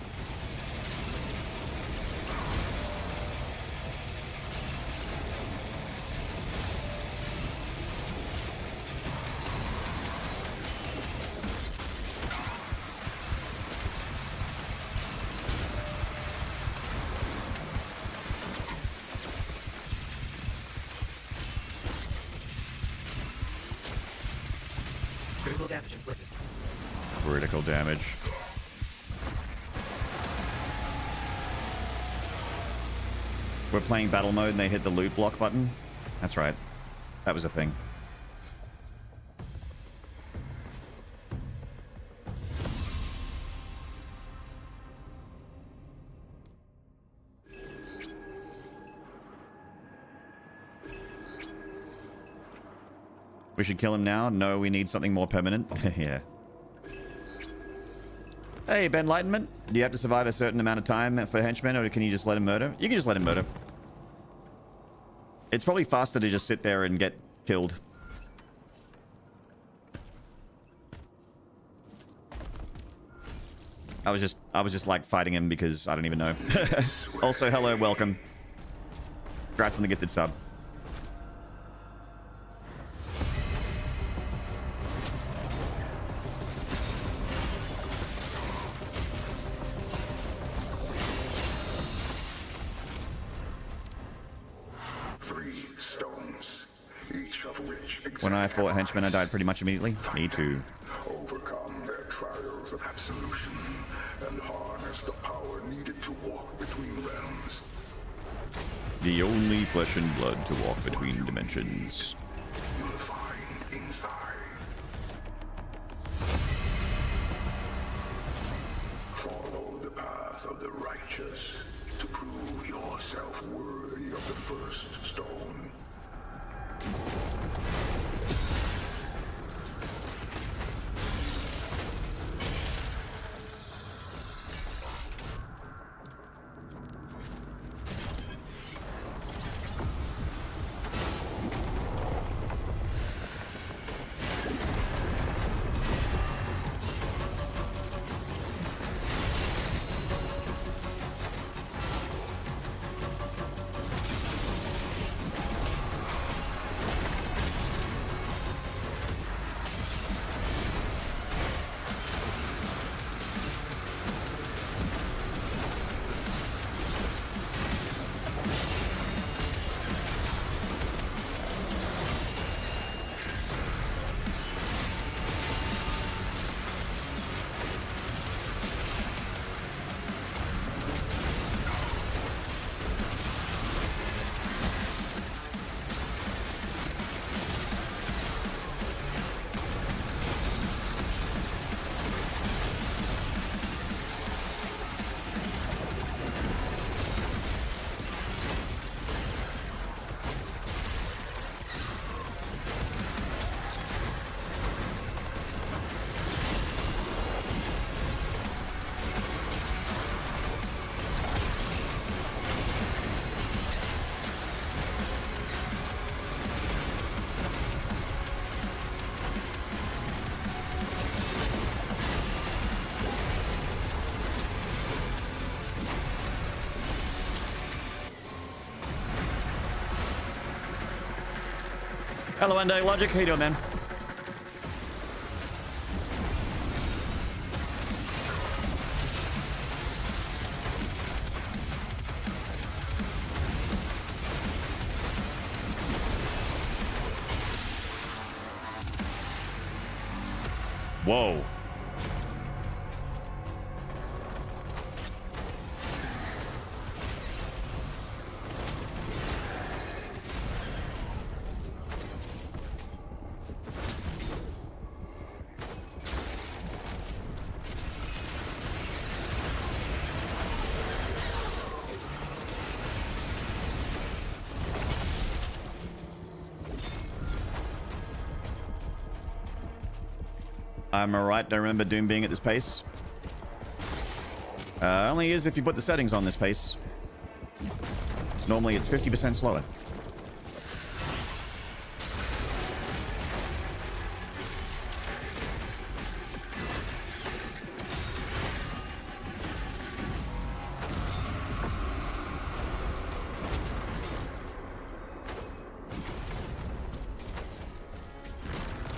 Speaker 5: Critical damage inflicted.
Speaker 1: Critical damage. We're playing battle mode and they hit the loot block button. That's right. That was a thing. We should kill him now? No, we need something more permanent. Yeah. Hey, Ben Lightenment. Do you have to survive a certain amount of time for henchmen, or can you just let him murder? You can just let him murder. It's probably faster to just sit there and get killed. I was just like fighting him because I don't even know. Also, hello, welcome. Congrats on the gifted sub. When I fought henchmen, I died pretty much immediately. Me too.
Speaker 2: Overcome their trials of absolution and harness the power needed to walk between realms.
Speaker 1: The only flesh and blood to walk between dimensions.
Speaker 2: You'll find inside. Follow the path of the righteous to prove yourself worthy of the first stone.
Speaker 1: Hello, Endo Logic. How you doing, man? Whoa. Am I right? Don't remember Doom being at this pace. Only is if you put the settings on this pace. Normally it's 50% slower.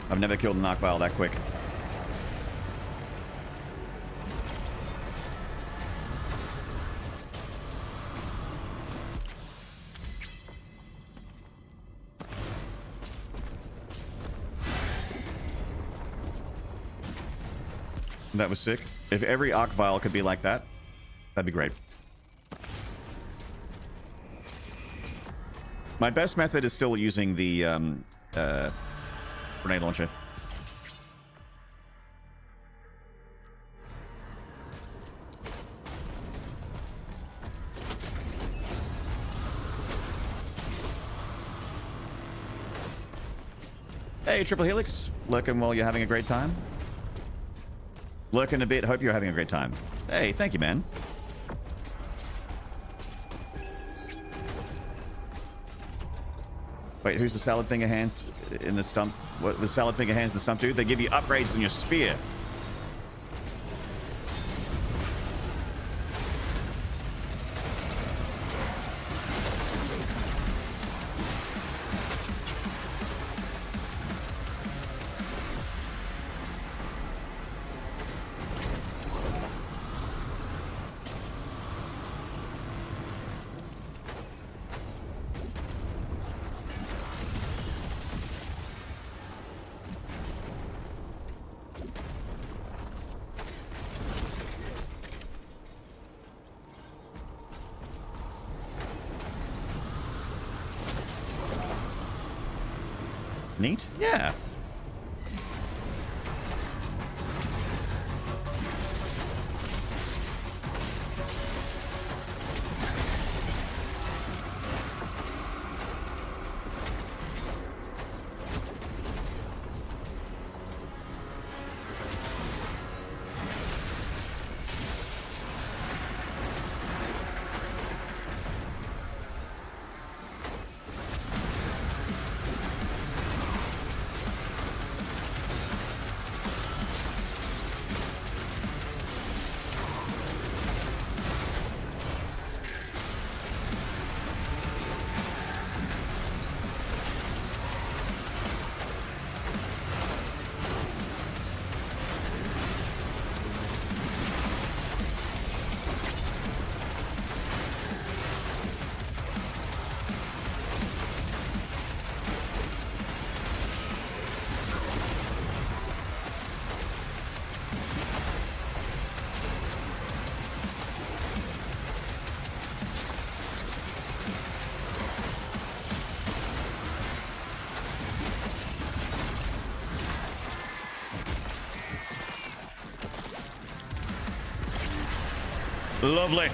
Speaker 1: I've never killed an arc vial that quick. That was sick. If every arc vial could be like that, that'd be great. My best method is still using the grenade launcher. Hey, Triple Helix. Lurking while you're having a great time. Lurking a bit. Hope you're having a great time. Hey, thank you, man. Wait, who's the salad finger hands in the stump? What was salad finger hands in the stump do? They give you upgrades in your spear. Neat? Yeah. Lovely.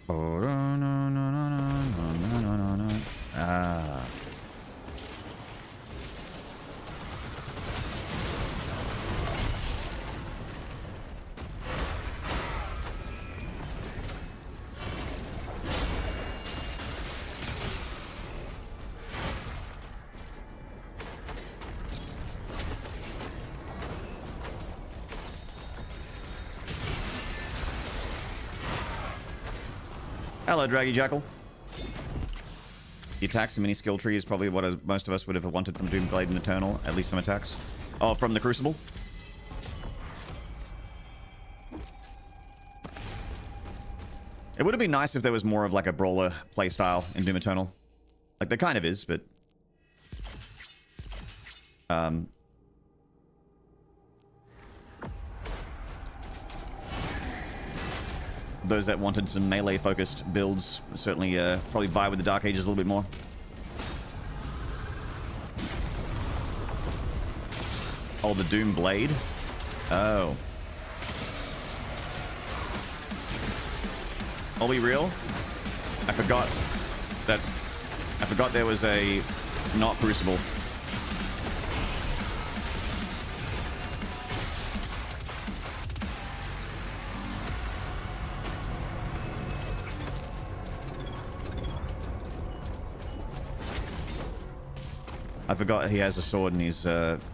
Speaker 1: Oh, no, no, no, no, no, no, no, no. Ah. Hello, Draggy Jackal. The attacks and mini skill tree is probably what most of us would have wanted from Doomblade and Eternal. At least some attacks. Oh, from the Crucible. It would have been nice if there was more of like a brawler playstyle in Doom Eternal. Like there kind of is, but those that wanted some melee focused builds certainly probably vie with the Dark Ages a little bit more. Oh, the Doom Blade? Oh. I'll be real. I forgot there was a not Crucible. I forgot he has a sword in his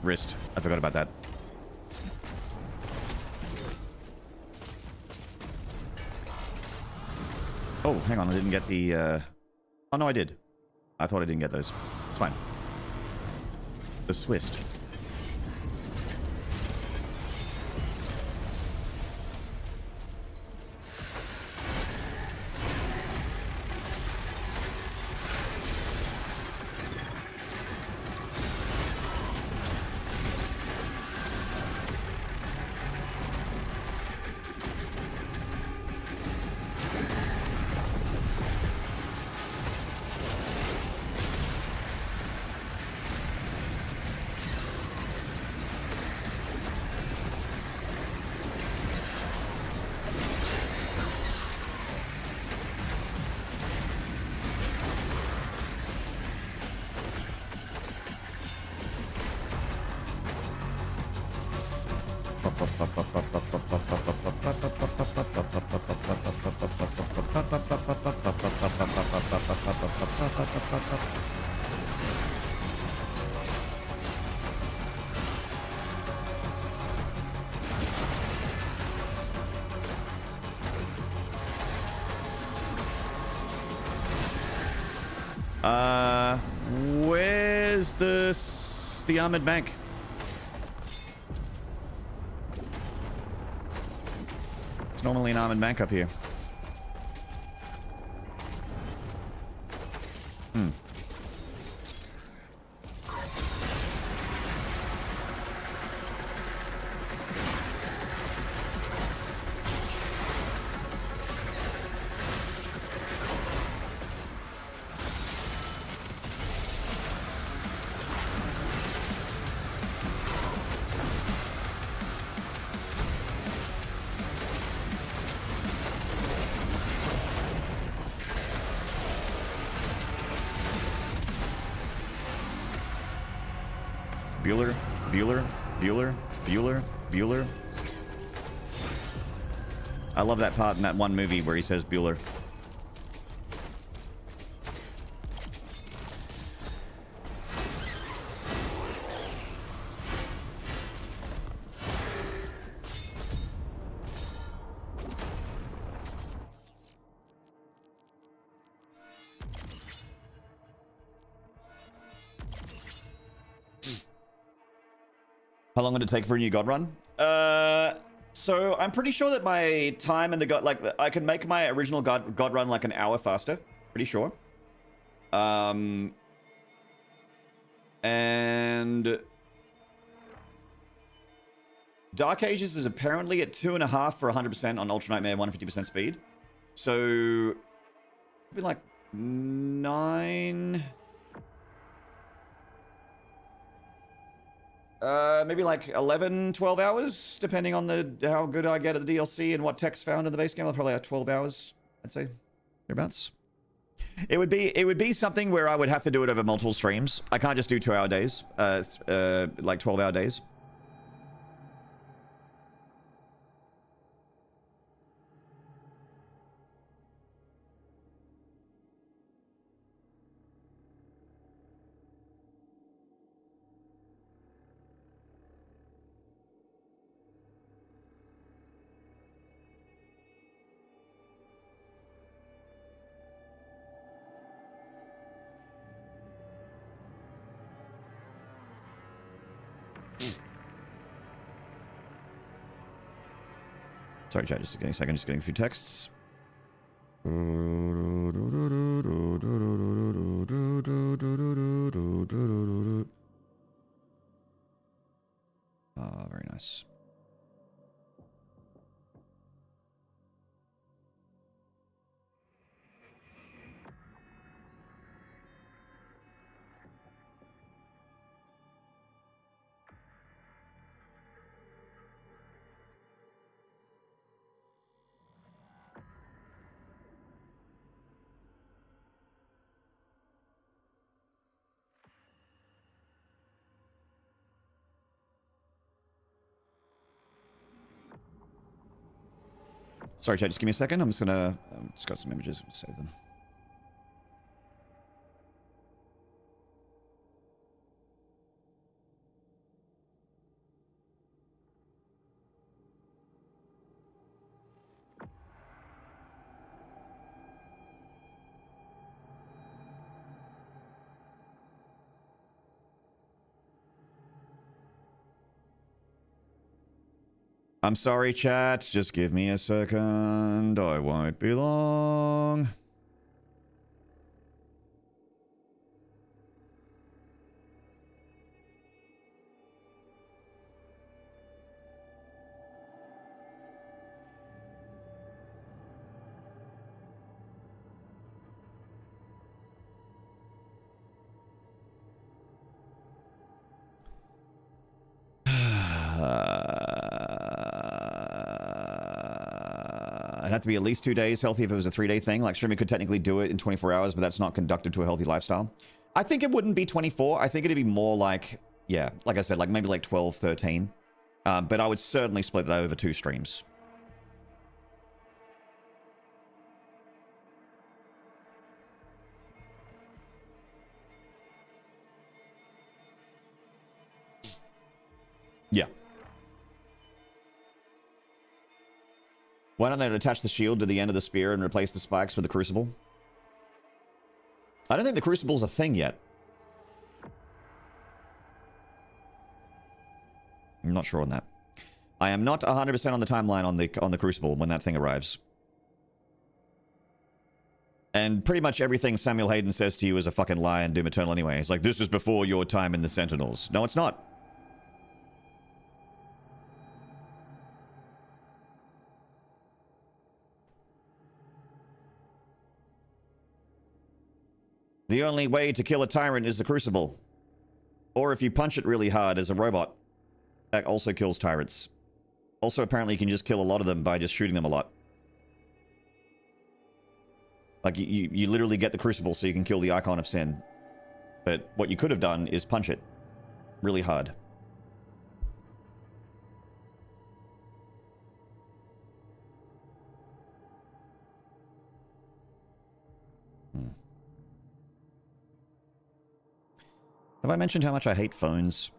Speaker 1: wrist. I forgot about that. Oh, hang on. I didn't get the... Oh, no, I did. I thought I didn't get those. It's fine. The Swist. Where's the armored bank? It's normally an armored bank up here. Bueller. I love that part in that one movie where he says Bueller. How long would it take for a new God run? So I'm pretty sure that my time in the God, like I can make my original God run like an hour faster. Pretty sure. And Dark Ages is apparently at 2.5 for 100% on Ultra Nightmare, 150% speed. So maybe like 9. Maybe like 11, 12 hours, depending on how good I get at the DLC and what text found in the base game. I'll probably have 12 hours, I'd say, thereabouts. It would be something where I would have to do it over multiple streams. I can't just do 2-hour days, like 12-hour days. Sorry, chat, just getting a second, just getting a few texts. Very nice. Sorry, chat, just give me a second. I'm just gonna just got some images, save them. I'm sorry, chat. Just give me a second. I won't be long. It'd have to be at least 2 days healthy if it was a 3-day thing. Like, streaming could technically do it in 24 hours, but that's not conducive to a healthy lifestyle. I think it wouldn't be 24. I think it'd be more like, yeah, like I said, like maybe like 12, 13. But I would certainly split that over 2 streams. Yeah. Why don't they attach the shield to the end of the spear and replace the spikes with the crucible? I don't think the crucible's a thing yet. I'm not sure on that. I am not 100% on the timeline on the crucible when that thing arrives. And pretty much everything Samuel Hayden says to you is a fucking lie in Doom Eternal anyway. It's like, this is before your time in the Sentinels. No, it's not. The only way to kill a tyrant is the crucible. Or if you punch it really hard as a robot. That also kills tyrants. Also, apparently you can just kill a lot of them by just shooting them a lot. Like, you literally get the crucible so you can kill the Icon of Sin. But what you could have done is punch it really hard. Have I mentioned how much I hate phones?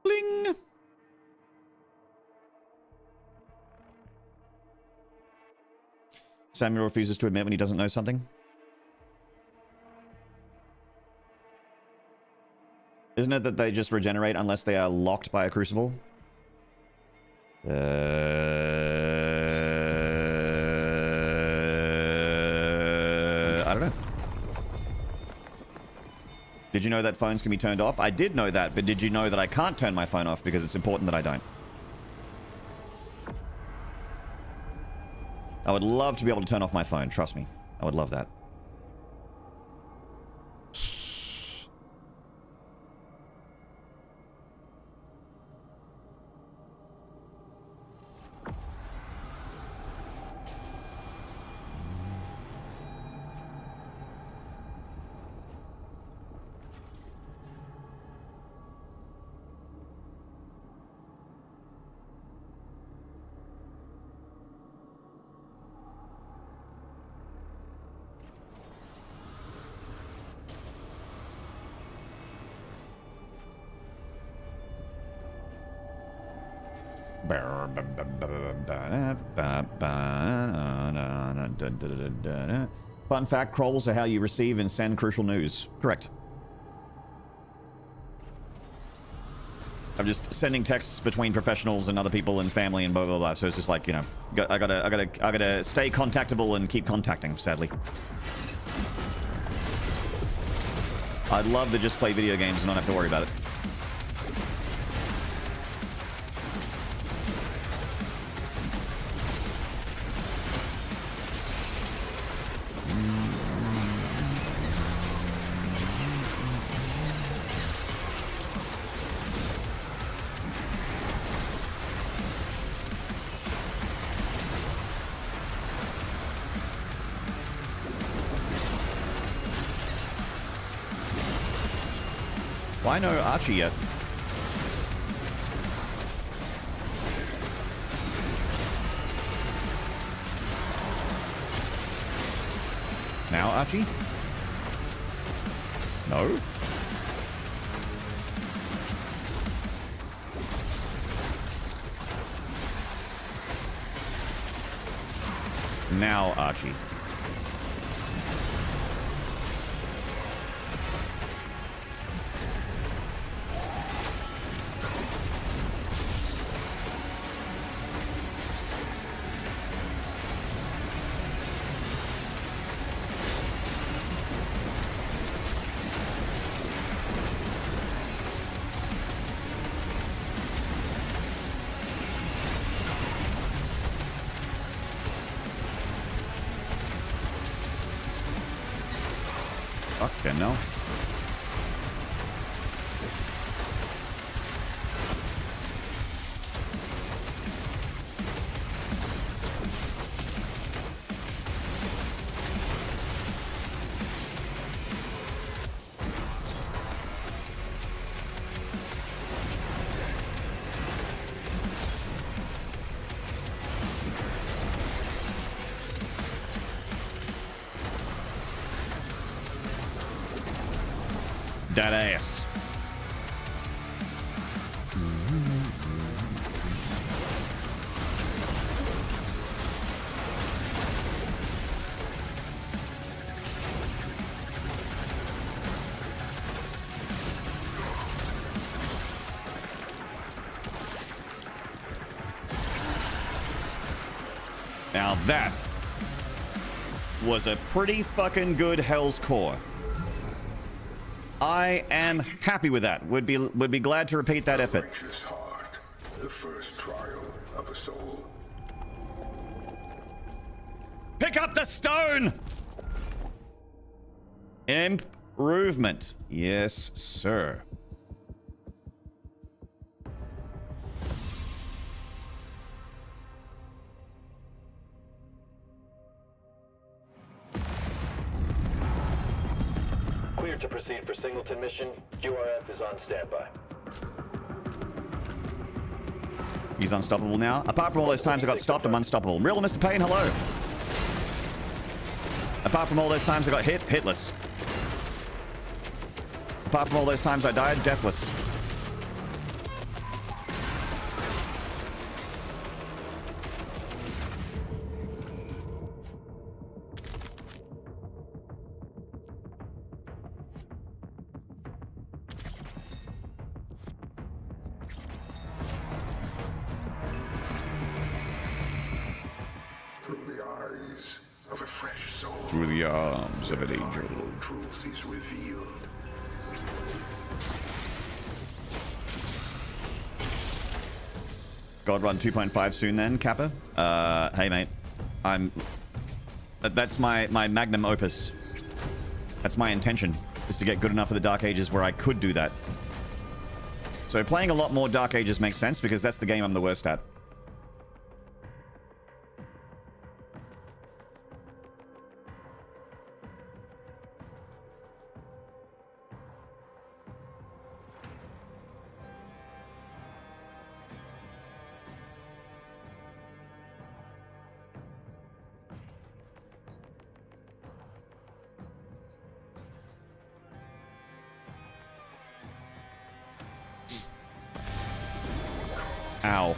Speaker 1: Bling! Samuel refuses to admit when he doesn't know something. Isn't it that they just regenerate unless they are locked by a crucible? I don't know. Did you know that phones can be turned off? I did know that, but did you know that I can't turn my phone off because it's important that I don't? I would love to be able to turn off my phone, trust me. I would love that. Fun fact, crawls are how you receive and send crucial news. Correct. I'm just sending texts between professionals and other people and family and blah blah blah. So it's just like, you know, I gotta stay contactable and keep contacting. Sadly, I'd love to just play video games and not have to worry about it. Why no Archie yet? Now Archie? No? Now Archie. Fucking no. That ass. Now that was a pretty fucking good Hell's Core. I am happy with that. Would be glad to repeat that effort.
Speaker 2: Righteous heart, the first trial of a soul.
Speaker 1: Pick up the stone! Improvement. Yes, sir.
Speaker 6: Cleared to proceed for Singleton mission. QRF is on standby.
Speaker 1: He's unstoppable now. Apart from all those times I got stopped, I'm unstoppable. Real Mr. Payne, hello. Apart from all those times I got hit, hitless. Apart from all those times I died, deathless.
Speaker 2: Through the eyes of a fresh soul.
Speaker 1: Through the arms of an angel.
Speaker 2: Final truth is revealed.
Speaker 1: God Run 2.5 soon then, Kappa. Hey mate. That's my magnum opus. That's my intention, is to get good enough for the Dark Ages where I could do that. So playing a lot more Dark Ages makes sense because that's the game I'm the worst at. Ow.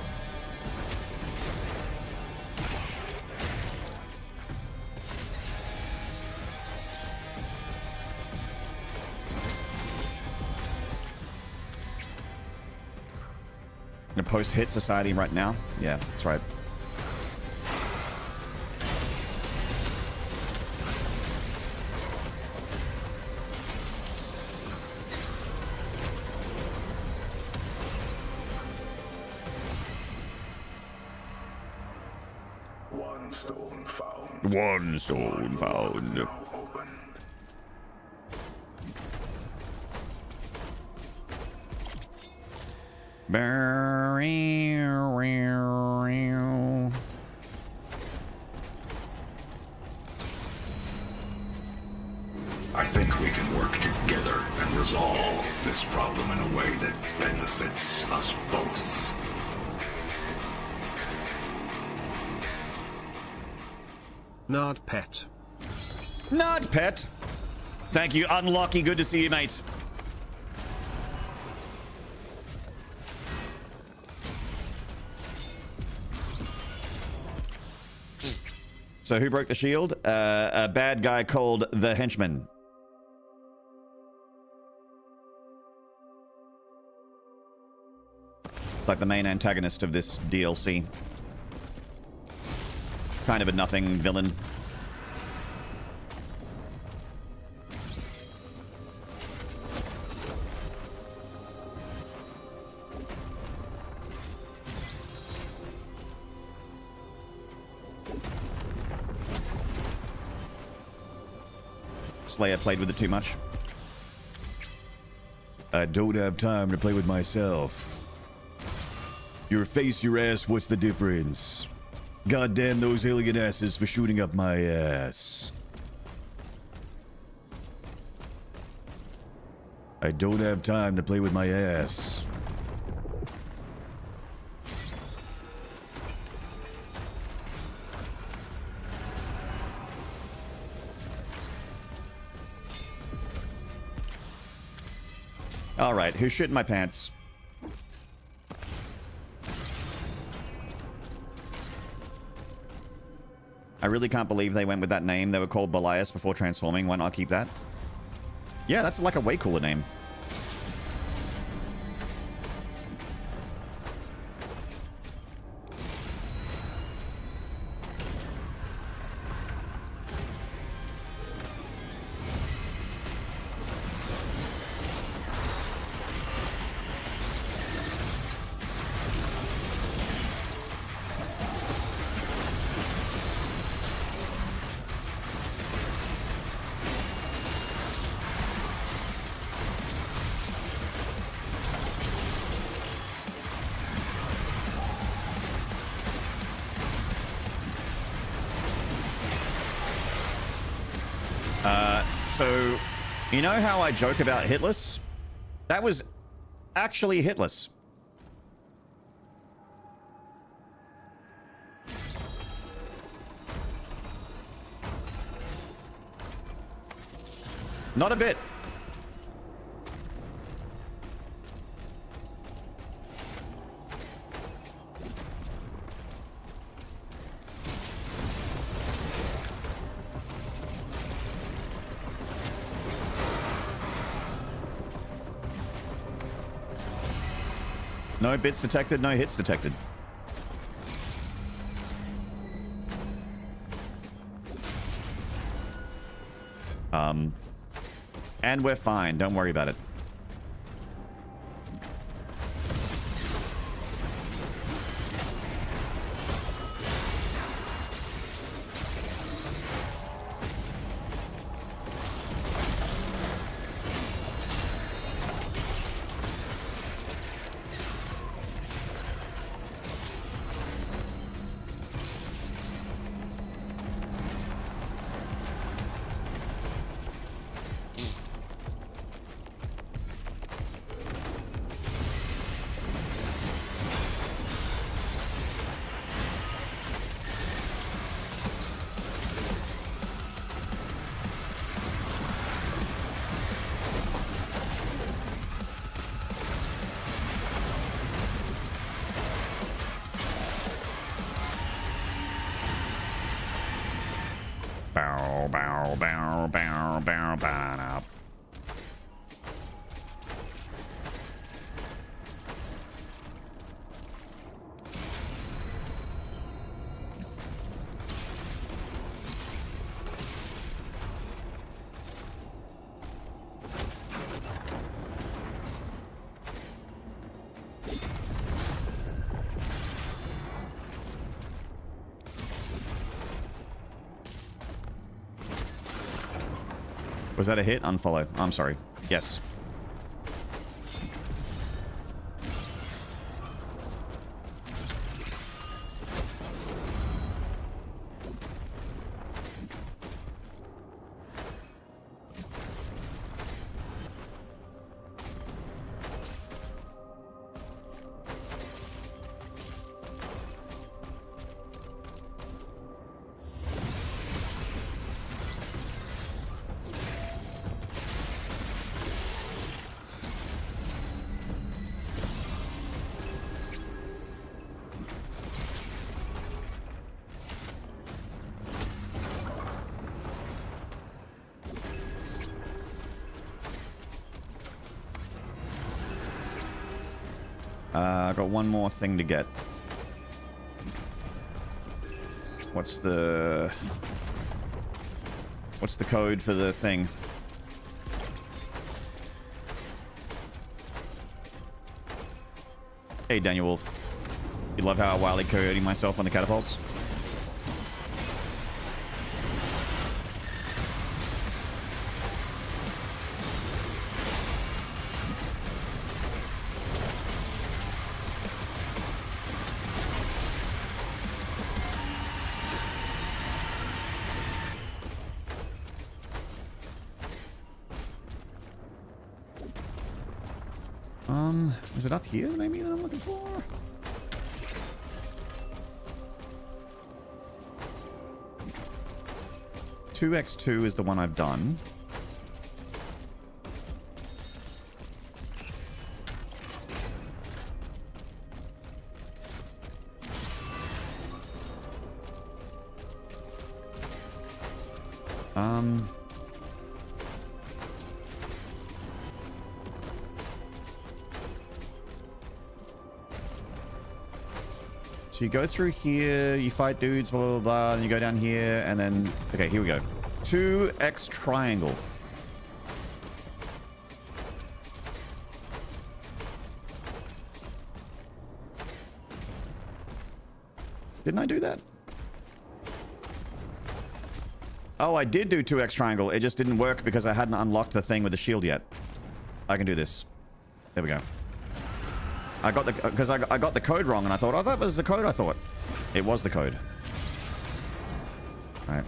Speaker 1: In a post-hit society right now? Yeah, that's right.
Speaker 2: One stone found.
Speaker 1: One stone found.
Speaker 2: Now opened. I think we can work together and resolve this problem in a way that benefits us both.
Speaker 4: Nard Pet.
Speaker 1: Not pet. Thank you, Unlucky. Good to see you, mate. So who broke the shield? A bad guy called the Henchman. Like the main antagonist of this DLC. Kind of a nothing villain. Slayer played with it too much. I don't have time to play with myself. Your face, your ass, what's the difference? Goddamn those alien asses for shooting up my ass. I don't have time to play with my ass. Alright, who's shit in my pants? I really can't believe they went with that name. They were called Belias before transforming. Why not keep that? Yeah, that's like a way cooler name. So, you know how I joke about hitless? That was actually hitless. Not a bit. No bits detected, no hits detected. And we're fine. Don't worry about it. Bow, bow, bow, bow, bow, bow. Was that a hit? Unfollow. I'm sorry. Yes. I got one more thing to get. What's the code for the thing? Hey, Daniel Wolf. You love how I wildly coyoting myself on the catapults? Is it up here maybe that I'm looking for? Two X2 is the one I've done. So you go through here, you fight dudes, blah, blah, blah, and you go down here, and then... Okay, here we go. 2X triangle. Didn't I do that? Oh, I did do 2X triangle. It just didn't work because I hadn't unlocked the thing with the shield yet. I can do this. There we go. I got the... Because I got the code wrong, and I thought, oh, that was the code I thought. It was the code. All right.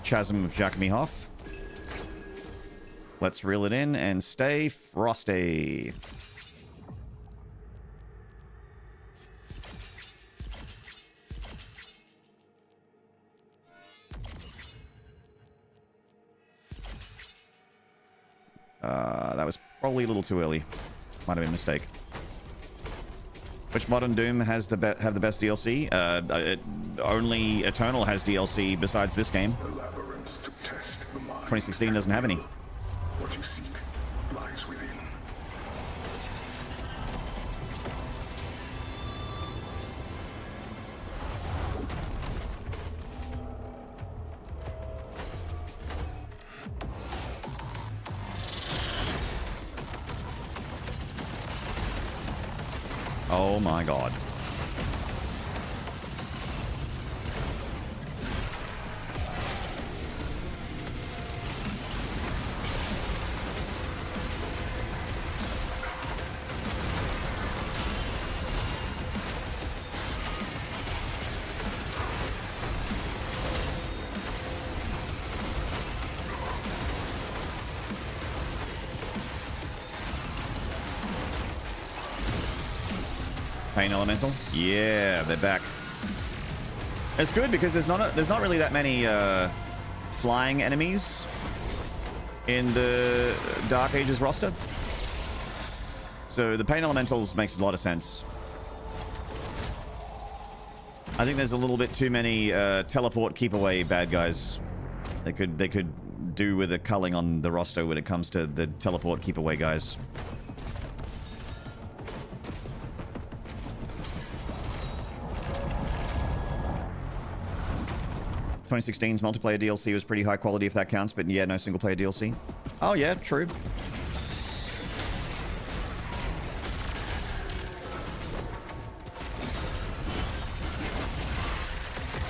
Speaker 1: Chasm of Jakimihoff. Let's reel it in and stay frosty. That was probably a little too early. Might have been a mistake. Which modern Doom has the have the best DLC? Only Eternal has DLC besides this game. 2016 doesn't have any.
Speaker 2: What you seek lies within.
Speaker 1: Oh my god. Pain Elemental? Yeah, they're back. It's good because there's not really that many flying enemies in the Dark Ages roster. So the Pain Elementals makes a lot of sense. I think there's a little bit too many teleport keep away bad guys. They could do with the culling on the roster when it comes to the teleport keep away guys. ...2016's multiplayer DLC was pretty high quality if that counts, but yeah, no single player DLC. Oh yeah, true.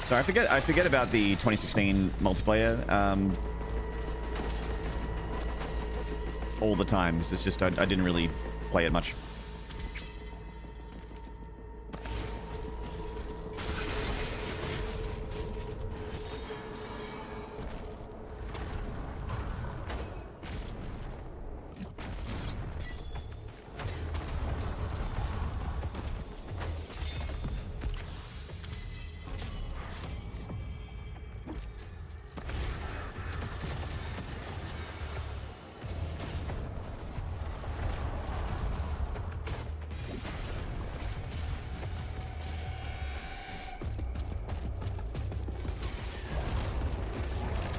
Speaker 1: So I forget about the 2016 multiplayer all the time. It's just I didn't really play it much.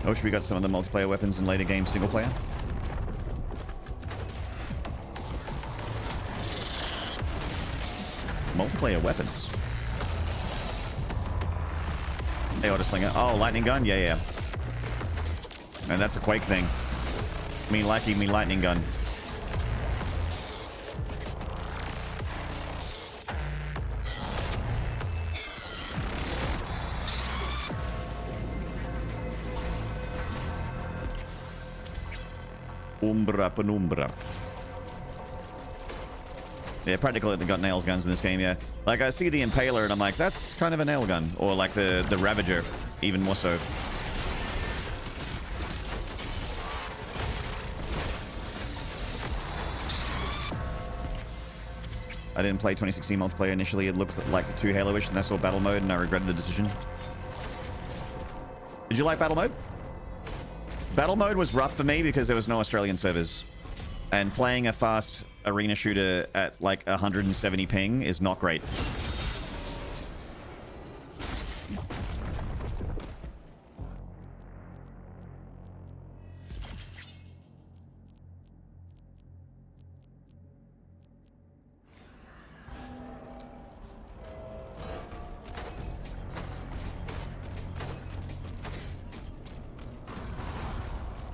Speaker 1: Oh, should we got some of the multiplayer weapons in later game single player? Multiplayer weapons. Hey, auto slinger. Oh, lightning gun? Yeah, yeah. And that's a Quake thing. Me liking me lightning gun. Umbra penumbra. Yeah, practically they got nails guns in this game, yeah. Like, I see the Impaler and I'm like, that's kind of a nail gun. Or like the Ravager, even more so. I didn't play 2016 multiplayer initially. It looked like too Halo-ish, and I saw battle mode and I regretted the decision. Did you like battle mode? Battle mode was rough for me because there was no Australian servers. And playing a fast arena shooter at like 170 ping is not great.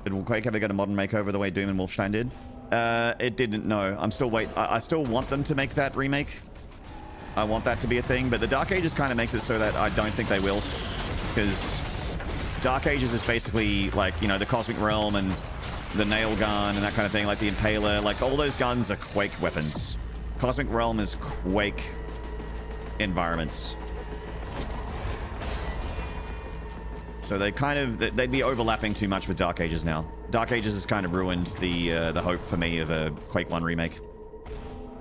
Speaker 1: Did Quake ever get a modern makeover the way Doom and Wolfenstein did? It didn't, no. I'm still I still want them to make that remake. I want that to be a thing, but the Dark Ages kind of makes it so that I don't think they will. Because Dark Ages is basically like, you know, the Cosmic Realm and the Nail Gun and that kind of thing, like the Impaler. Like, all those guns are Quake weapons. Cosmic Realm is Quake environments. So they kind of, they'd be overlapping too much with Dark Ages now. Dark Ages has kind of ruined the hope for me of a Quake 1 remake.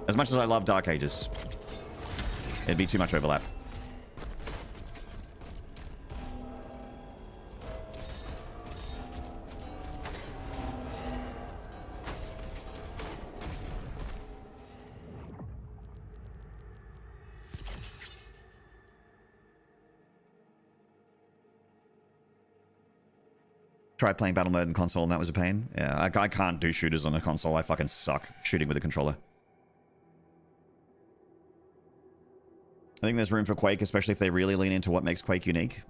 Speaker 1: As much as I love Dark Ages, it'd be too much overlap. Tried playing battle mode in console and that was a pain. Yeah, I can't do shooters on a console. I fucking suck shooting with a controller. I think there's room for Quake, especially if they really lean into what makes Quake unique.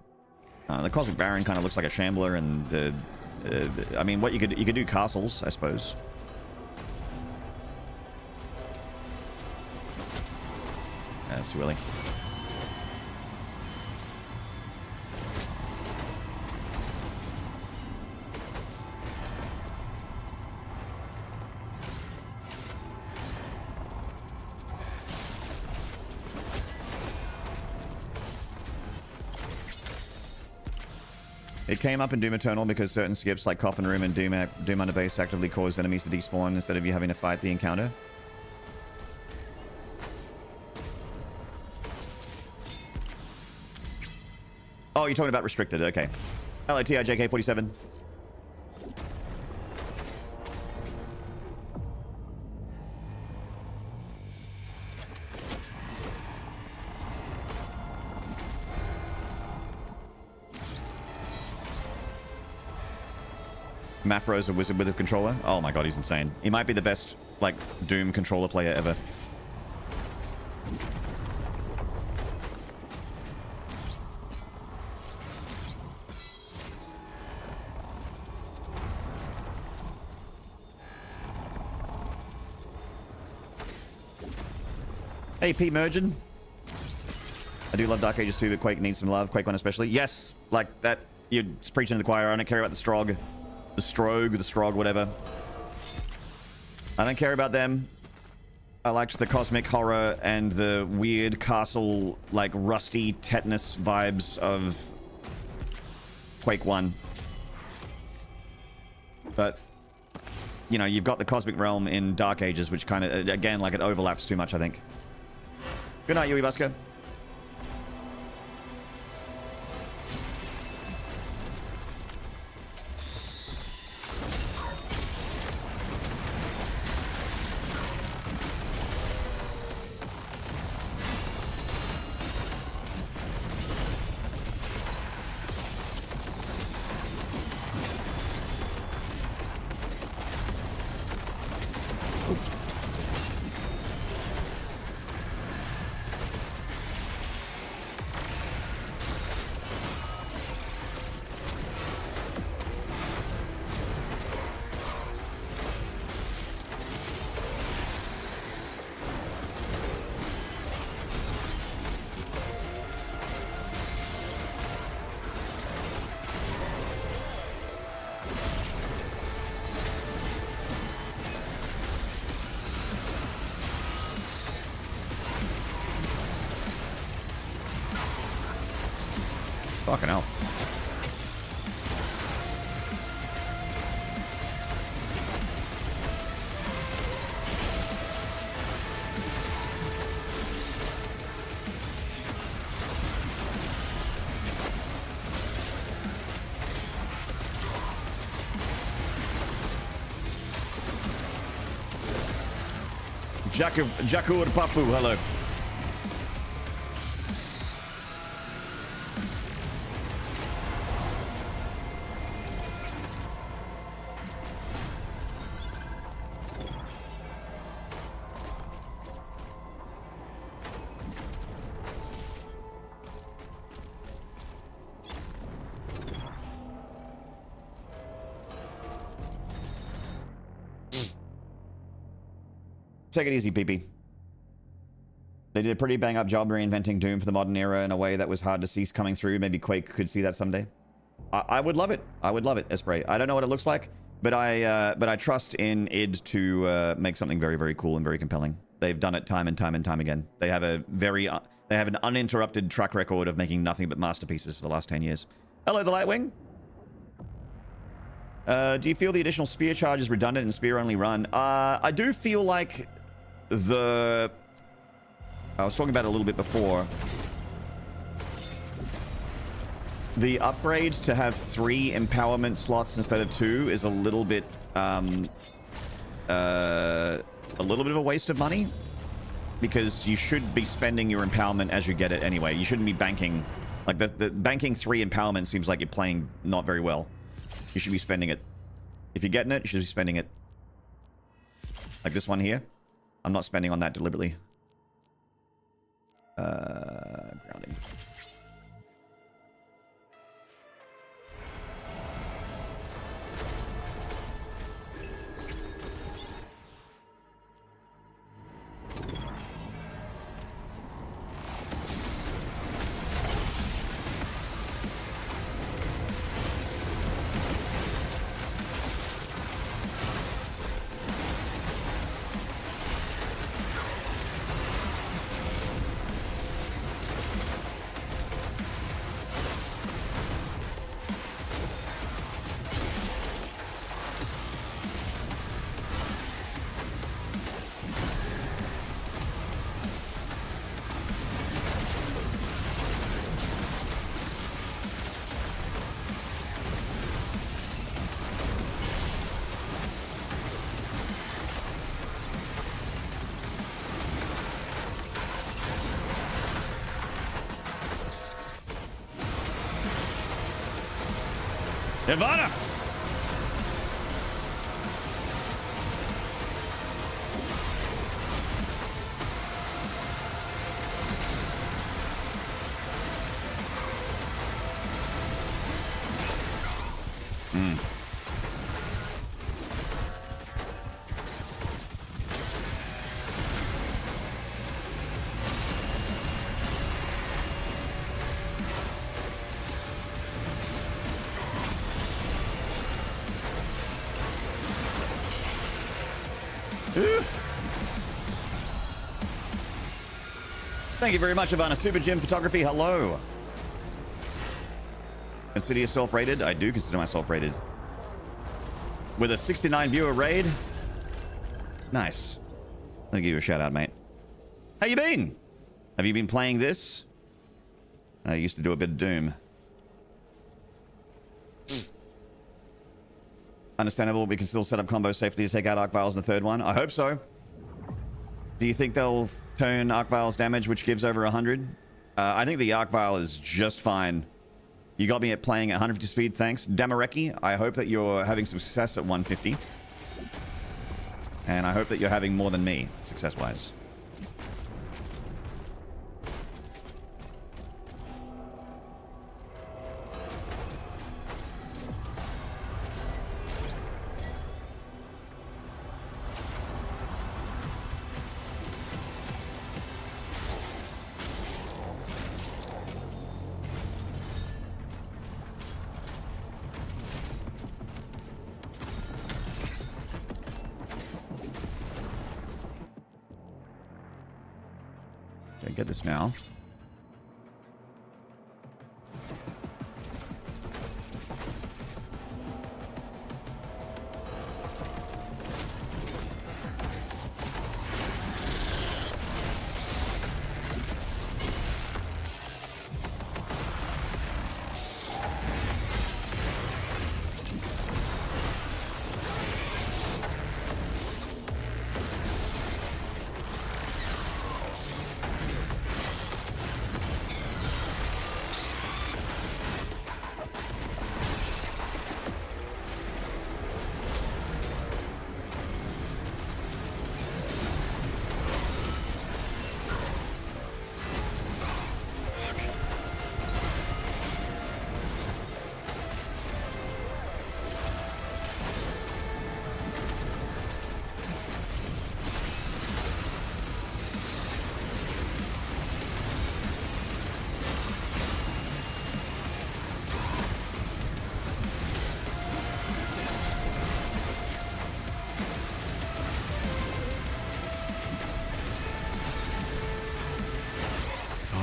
Speaker 1: The Cosmic Baron kind of looks like a shambler, and I mean, what you could do castles, I suppose. That's too early. It came up in Doom Eternal because certain skips like Coffin Room and Doom Under Base actively caused enemies to despawn instead of you having to fight the encounter. Oh, you're talking about restricted, okay. Hello, TIJK47. Mafro's a wizard with a controller. Oh my god, he's insane. He might be the best, like, Doom controller player ever. Hey, P. Mergen. I do love Dark Ages 2, but Quake needs some love. Quake 1 especially. Yes, like that. You're preaching to the choir. I don't care about the Strog. The Strog, whatever. I don't care about them. I liked the cosmic horror and the weird castle, like, rusty tetanus vibes of Quake 1. But, you know, you've got the cosmic realm in Dark Ages, which kind of, again, like, it overlaps too much, I think. Good night, Yui Busker. Fucking hell. Jakur Papu, hello. Take it easy, PP. They did a pretty bang-up job reinventing Doom for the modern era in a way that was hard to see coming through. Maybe Quake could see that someday. I would love it. I would love it, Esprit. I don't know what it looks like, but I trust in id to make something very, very cool and very compelling. They've done it time and time and time again. They have a very they have an uninterrupted track record of making nothing but masterpieces for the last 10 years. Hello, the Lightwing. Do you feel the additional spear charge is redundant and spear only run? I do feel like I was talking about it a little bit before. The upgrade to have 3 empowerment slots instead of 2 is a little bit of a waste of money, because you should be spending your empowerment as you get it anyway. You shouldn't be banking, like the banking 3 empowerment seems like you're playing not very well. You should be spending it. If you're getting it, you should be spending it. Like this one here. I'm not spending on that deliberately. Grounding. Ivana! Thank you very much, Ivana. Super Gym Photography, hello. Consider yourself rated? I do consider myself rated. With a 69 viewer raid. Nice. I'll give you a shout out, mate. How you been? Have you been playing this? I used to do a bit of Doom. Understandable, we can still set up combos safely to take out Arc Vials in the third one. I hope so. Do you think they'll turn Arc Vial's damage, which gives over 100? I think the Arc Vial is just fine. You got me at playing at 150 speed, thanks. Damareki, I hope that you're having some success at 150. And I hope that you're having more than me, success-wise. Get this now.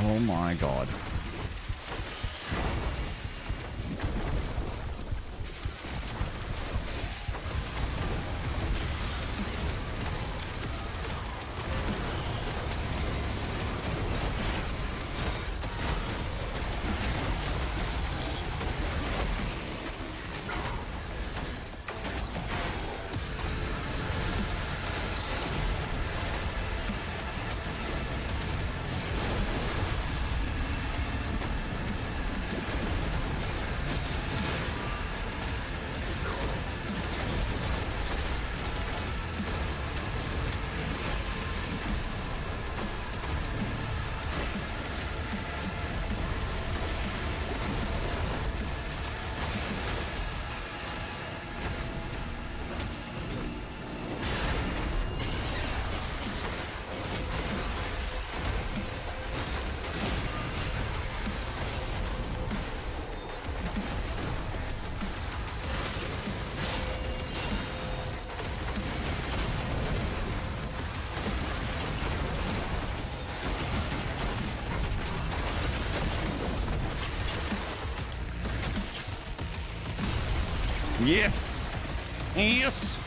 Speaker 1: Oh my god. Yes! Yes!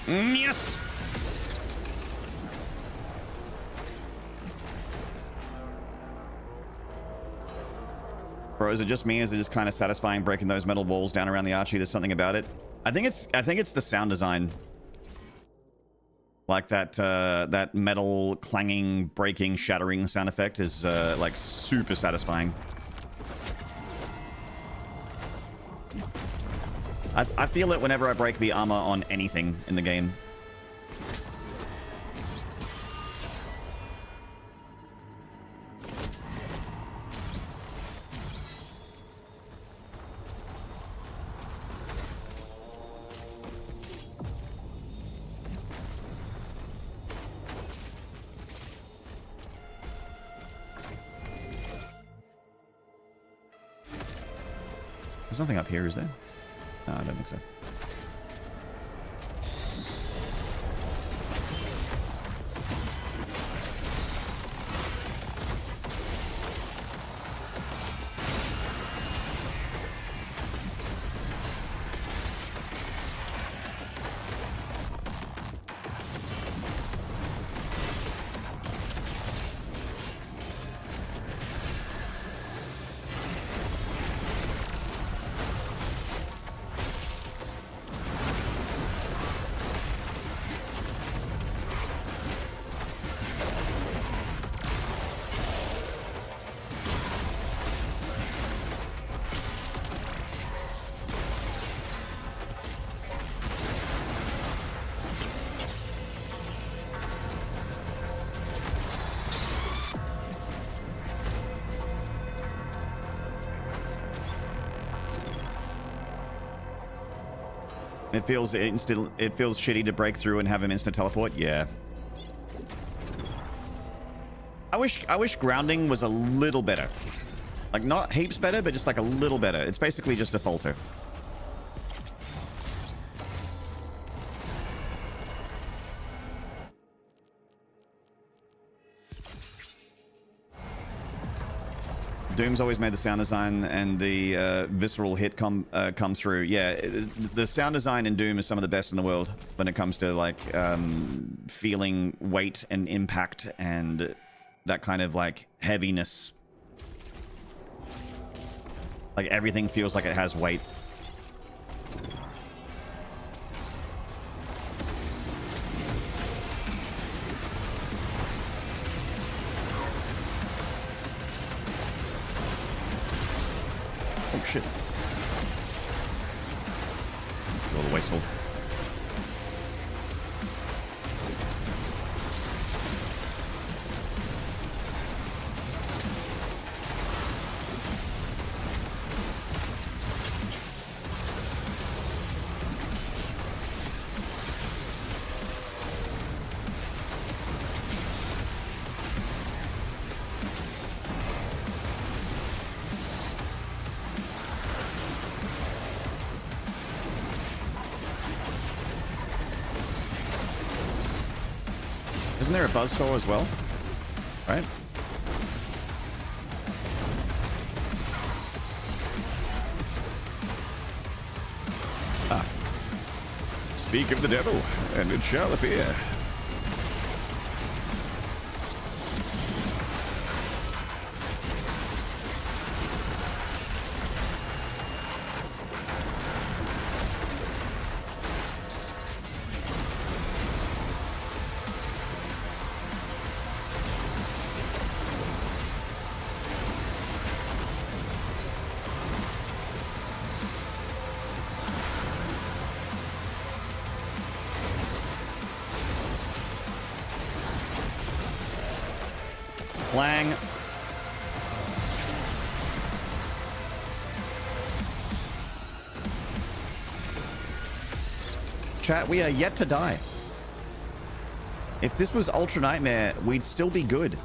Speaker 1: Yes! Bro, is it just me? Is it just kind of satisfying breaking those metal walls down around the archery? There's something about it. I think it's the sound design. Like that metal clanging, breaking, shattering sound effect is like super satisfying. I feel it whenever I break the armor on anything in the game. There's nothing up here, is there? No, I don't think so. It feels instant. It feels shitty to break through and have him instant teleport. Yeah. I wish grounding was a little better. Like not heaps better, but just like a little better. It's basically just a falter. Doom's always made the sound design and the visceral hit come through. Yeah, the sound design in Doom is some of the best in the world when it comes to like feeling weight and impact and that kind of like heaviness. Like everything feels like it has weight. Oh shit. It's a little wasteful. Isn't there a buzzsaw as well? Right? Ah. Speak of the devil, and it shall appear. Clang. Chat, we are yet to die. If this was Ultra Nightmare, we'd still be good.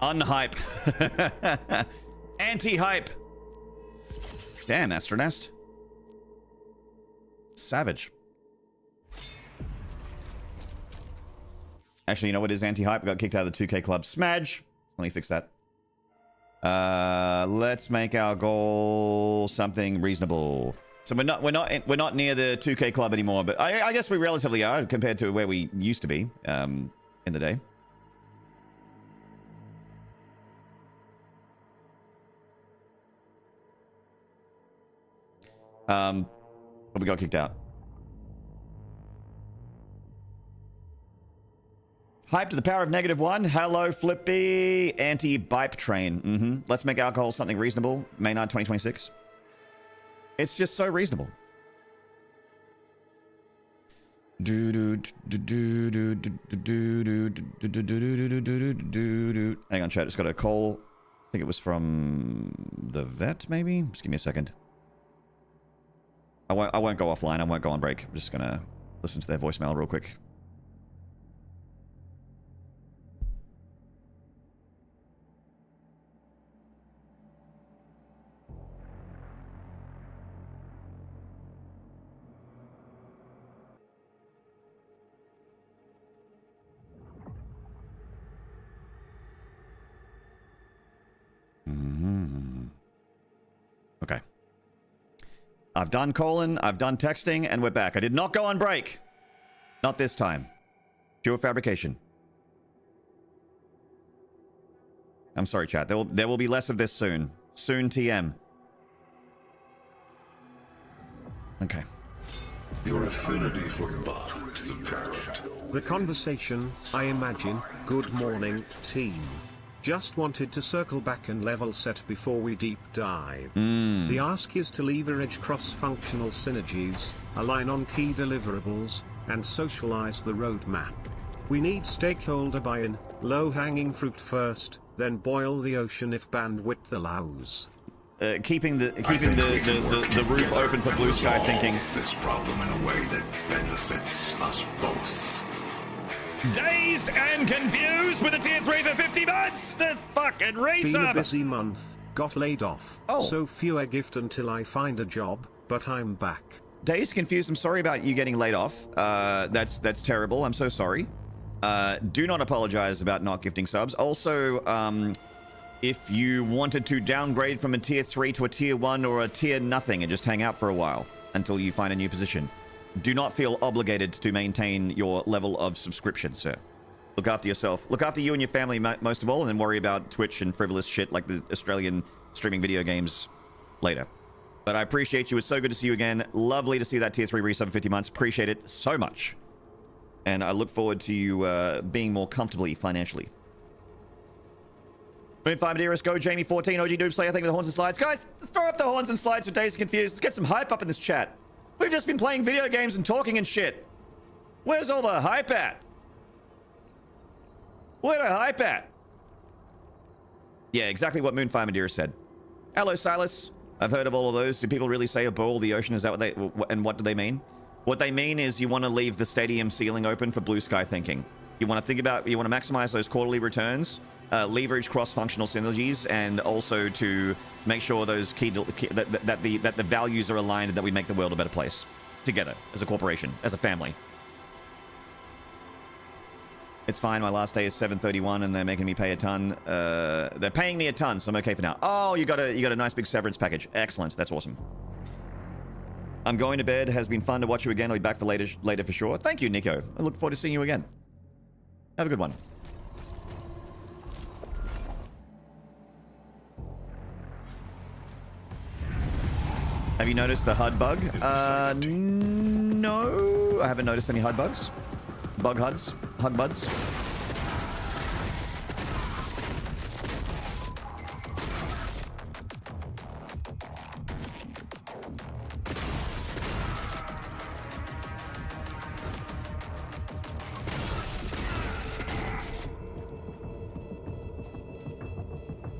Speaker 1: Unhype. Anti-hype. Damn, Astronest. Savage. Actually, you know what is anti-hype? I got kicked out of the 2K club. Smudge. Let me fix that. Let's make our goal something reasonable. So we're not near the 2K club anymore, but I guess we relatively are compared to where we used to be in the day. But we got kicked out. Hype to the power of -1. Hello, Flippy. Anti-bipe train. Let's make alcohol something reasonable. May 9, 2026. It's just so reasonable. Hang on, chat. Just got a call. I think it was from the vet, maybe? Just give me a second. I won't go offline. I won't go on break. I'm just gonna listen to their voicemail real quick. Okay. I've done calling, I've done texting, and we're back. I did not go on break. Not this time. Pure fabrication. I'm sorry, chat. There will be less of this soon. Soon, TM. Okay.
Speaker 2: Your affinity for Bot is apparent.
Speaker 4: The conversation, I imagine. Good morning, team. Just wanted to circle back and level set before we deep dive. The ask is to leverage cross-functional synergies, align on key deliverables, and socialize the roadmap. We need stakeholder buy-in, low-hanging fruit first, then boil the ocean if bandwidth allows.
Speaker 1: Keeping the roof open for blue sky thinking.
Speaker 2: This problem in a way that benefits us both.
Speaker 1: Dazed and confused with a tier 3 for 50 months. The fucking
Speaker 4: Been
Speaker 1: racer.
Speaker 4: a busy month, got laid off.
Speaker 1: Oh.
Speaker 4: So few a gift until I find a job, but I'm back.
Speaker 1: Dazed, confused. I'm sorry about you getting laid off. That's terrible. I'm so sorry. Do not apologize about not gifting subs. Also, if you wanted to downgrade from a tier 3 to a tier 1 or a tier nothing and just hang out for a while until you find a new position, do not feel obligated to maintain your level of subscription, sir. Look after yourself. Look after you and your family most of all, and then worry about Twitch and frivolous shit like the Australian streaming video games later. But I appreciate you. It's so good to see you again. Lovely to see that tier 3 resub for 50 months. Appreciate it so much. And I look forward to you being more comfortably financially. Moon 5 Madeira's go, Jamie 14, OG Doomslayer, thank you for the horns and slides. Guys, let's throw up the horns and slides for Dazed and Confused. Let's get some hype up in this chat. We've just been playing video games and talking and shit. Where's all the hype at? Where the hype at? Yeah, exactly what Moon 5 Madeira said. Hello, Silas. I've heard of all of those. Do people really say a boil the ocean? Is that what they... And what do they mean? What they mean is you want to leave the stadium ceiling open for blue sky thinking. You want to think about... You want to maximize those quarterly returns, leverage cross-functional synergies, and also to make sure those that the values are aligned and that we make the world a better place together as a corporation, as a family. It's fine. My last day is 7:31, and they're making me pay a ton. They're paying me a ton, so I'm okay for now. Oh, you got a nice big severance package. Excellent. That's awesome. I'm going to bed. Has been fun to watch you again. I'll be back for later for sure. Thank you, Nico. I look forward to seeing you again. Have a good one. Have you noticed the HUD bug? No. I haven't noticed any HUD bugs. Bug HUDs. Hug buds.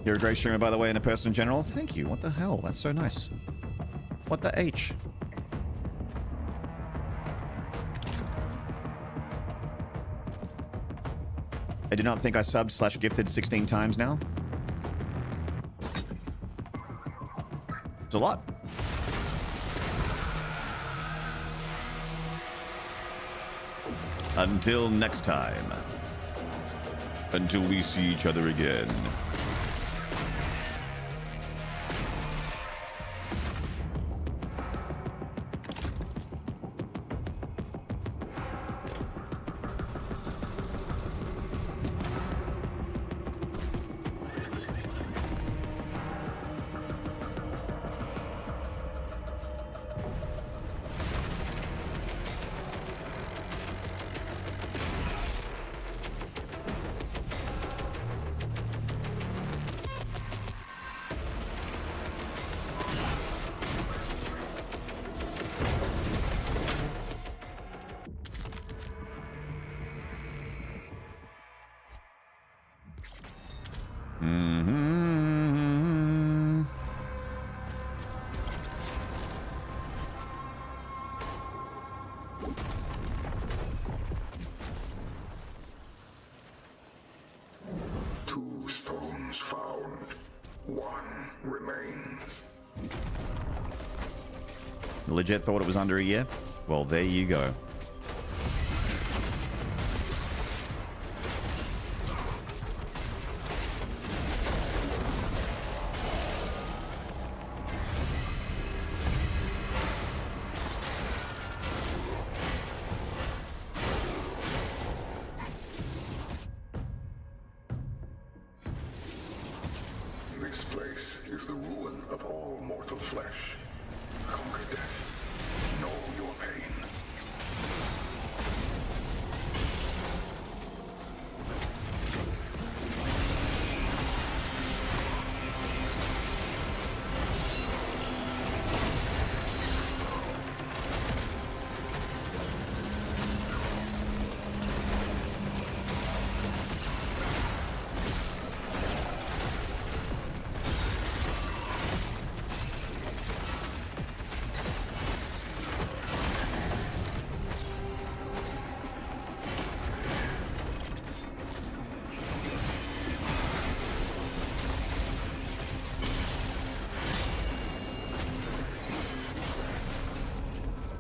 Speaker 1: You're a great streamer, by the way, and a person in general. Thank you. What the hell? That's so nice. What the H? I do not think I subbed / gifted 16 times now. It's a lot. Until next time. Until we see each other again. Legit thought it was under a year? Well, there you go.
Speaker 2: the ruin of all mortal flesh. Conquer death. Know your pain.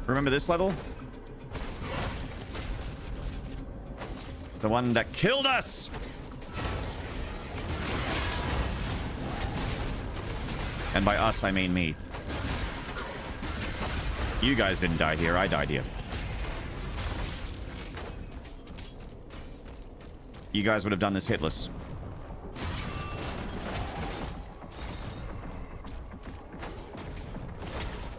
Speaker 1: Remember this level? It's the one that killed us! And by us, I mean me. You guys didn't die here, I died here. You guys would have done this hitless.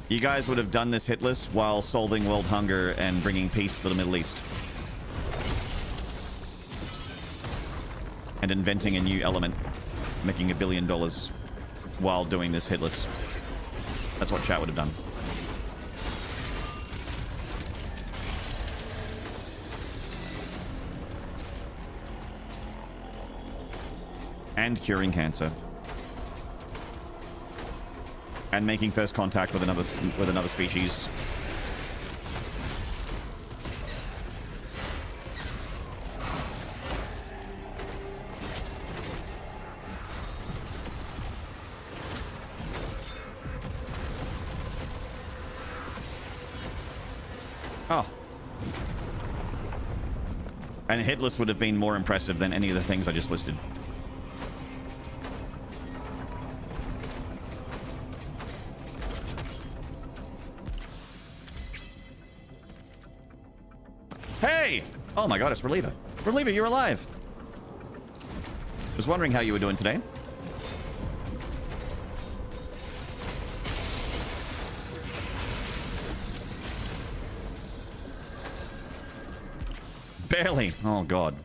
Speaker 1: You guys would have done this hitless while solving world hunger and bringing peace to the Middle East. And inventing a new element, making $1 billion while doing this hitless. That's what chat would have done. And curing cancer. And making first contact with another species. Oh. And hitless would have been more impressive than any of the things I just listed. Hey! Oh my god, it's Reliever. Reliever, you're alive! Was wondering how you were doing today. Barely. Oh god.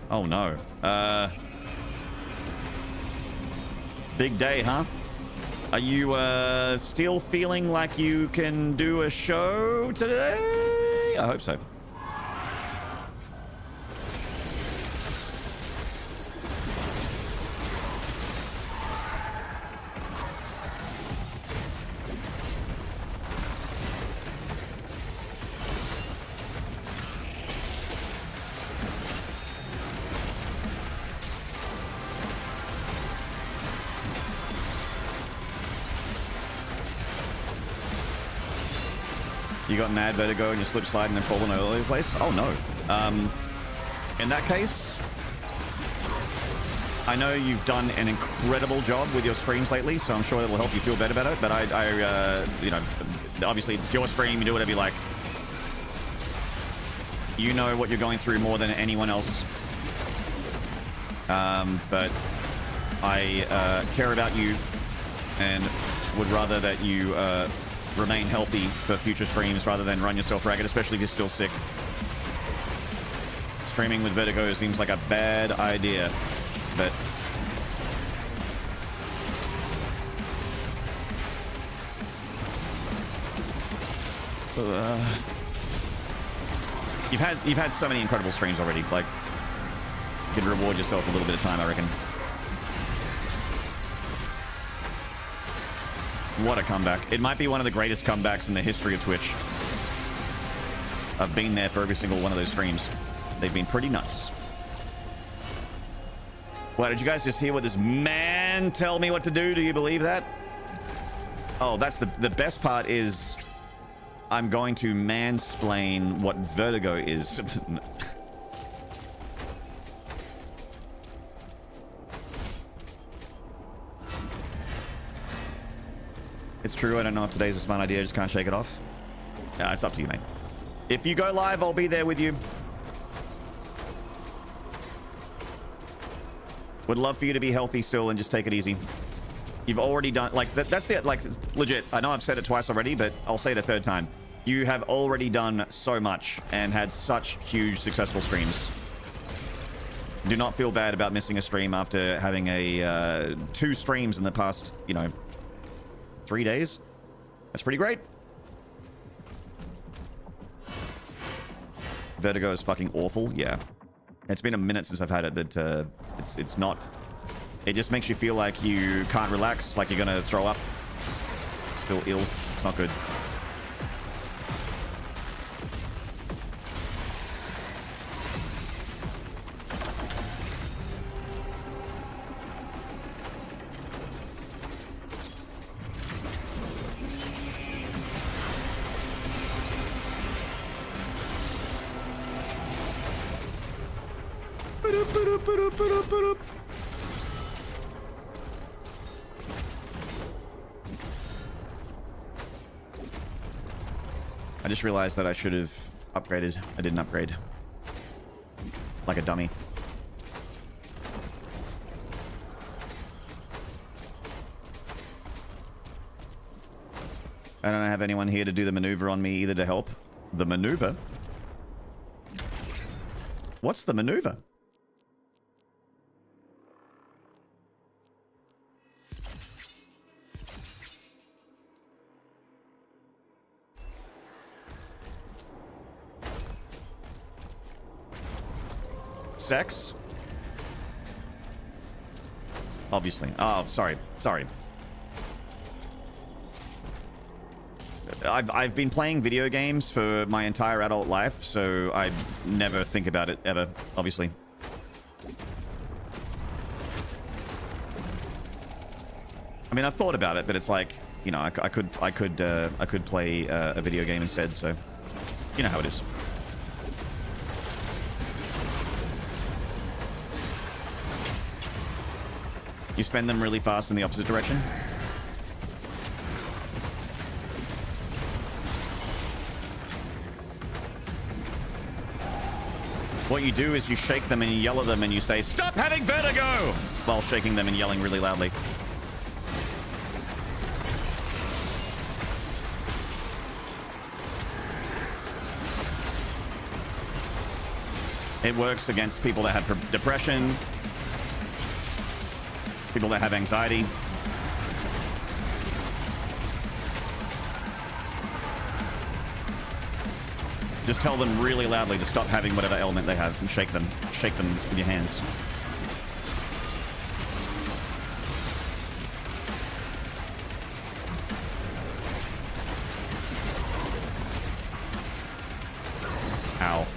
Speaker 1: Oh no. Big day, huh? Are you still feeling like you can do a show today? I hope so. You got mad vertigo and you slip slide and then fall all over the place? Oh no. In that case, I know you've done an incredible job with your streams lately, so I'm sure it will help you feel better about it. But you know, obviously it's your stream, you do whatever you like. You know what you're going through more than anyone else. But I care about you and would rather that you remain healthy for future streams rather than run yourself ragged, especially if you're still sick. Streaming with vertigo seems like a bad idea, but you've had so many incredible streams already. Like, you can reward yourself a little bit of time, I reckon. What a comeback. It might be one of the greatest comebacks in the history of Twitch. I've been there for every single one of those streams. They've been pretty nuts. Wow, did you guys just hear what this man tell me what to do? Do you believe that? Oh, that's the best part is I'm going to mansplain what vertigo is. It's true, I don't know if today's a smart idea, I just can't shake it off. Yeah, it's up to you, mate. If you go live, I'll be there with you. Would love for you to be healthy still and just take it easy. You've already done, like, that's it, like, legit. I know I've said it twice already, but I'll say it a third time. You have already done so much and had such huge successful streams. Do not feel bad about missing a stream after having a 2 streams in the past, you know, 3 days. That's pretty great. Vertigo is fucking awful. Yeah. It's been a minute since I've had it, but it's not. It just makes you feel like you can't relax, like you're gonna throw up. Just feel ill. It's not good. I just realized that I should have upgraded. I didn't upgrade. Like a dummy. I don't have anyone here to do the maneuver on me either to help. The maneuver? What's the maneuver? Sex? Obviously. Oh, sorry. Sorry. I've been playing video games for my entire adult life, so I never think about it ever, obviously. I mean, I've thought about it, but it's like, you know, I could play a video game instead, so you know how it is. You spend them really fast in the opposite direction. What you do is you shake them and you yell at them and you say, "Stop having vertigo!" while shaking them and yelling really loudly. It works against people that have depression, people that have anxiety. Just tell them really loudly to stop having whatever ailment they have and shake them with your hands. Ow.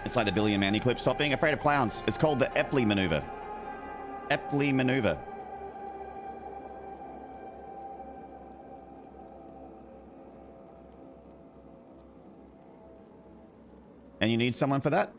Speaker 1: It's like the Billy and Manny clip. Stop being afraid of clowns. It's called the Epley maneuver. Epley maneuver. And you need someone for that?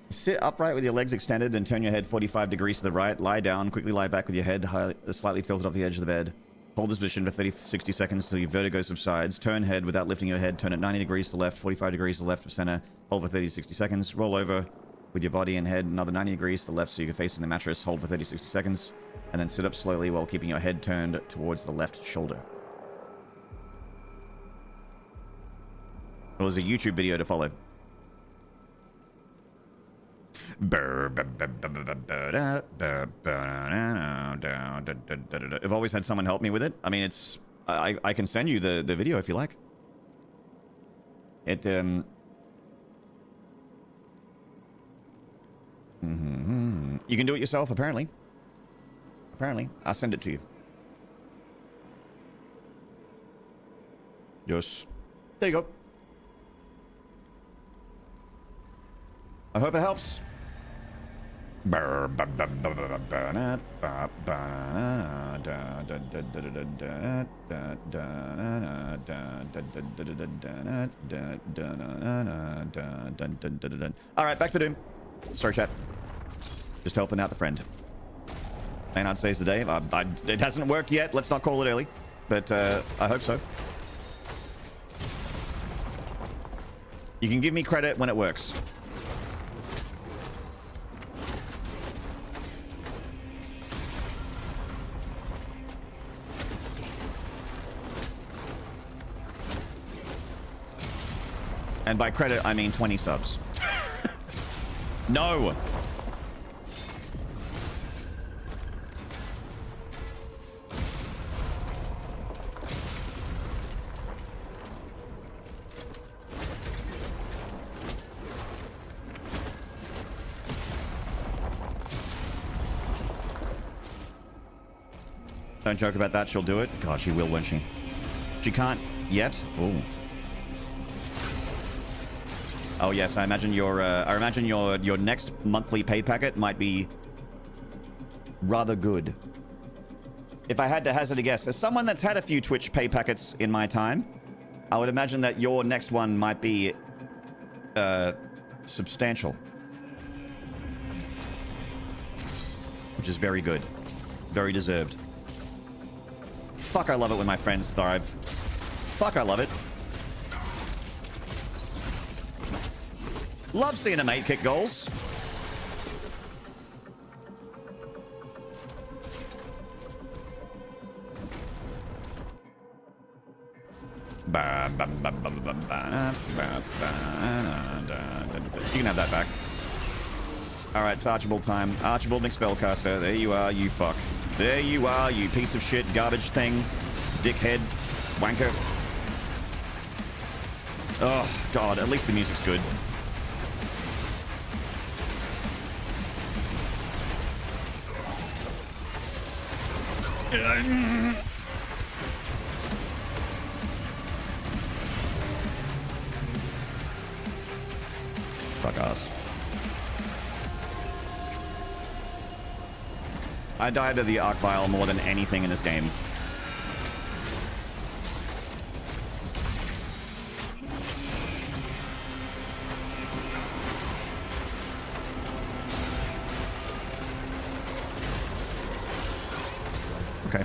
Speaker 1: Sit upright with your legs extended and turn your head 45 degrees to the right. Lie down. Quickly lie back with your head slightly tilted off the edge of the bed. Hold this position for 60 seconds till your vertigo subsides. Turn head without lifting your head. Turn it 90 degrees to the left, 45 degrees to the left of center. Hold for 30-60 seconds. Roll over with your body and head another 90 degrees to the left so you can face in the mattress. Hold for 30-60 seconds. And then sit up slowly while keeping your head turned towards the left shoulder. It was a YouTube video to follow. I've always had someone help me with it. I mean, it's I can send you the video if you like. It you can do it yourself apparently. I'll send it to you. Yes. There you go. I hope it helps. Alright, back to Doom. Sorry, chat. Just helping out the friend. Maynard saves the day. It hasn't worked yet. Let's not call it early. But I hope so. You can give me credit when it works. And by credit, I mean 20 subs. No! Don't joke about that, she'll do it. God, she will, won't she? She can't yet. Ooh. Oh yes, I imagine your next monthly pay packet might be rather good. If I had to hazard a guess, as someone that's had a few Twitch pay packets in my time, I would imagine that your next one might be substantial. Which is very good. Very deserved. Fuck, I love it when my friends thrive. Fuck, I love it. Love seeing a mate kick goals. You can have that back. Alright, it's Archibald time. Archibald McSpellcaster. There you are, you fuck. There you are, you piece of shit, garbage thing. Dickhead. Wanker. Oh, God, at least the music's good. Fuck us. I died to the Arc Vial more than anything in this game. Okay.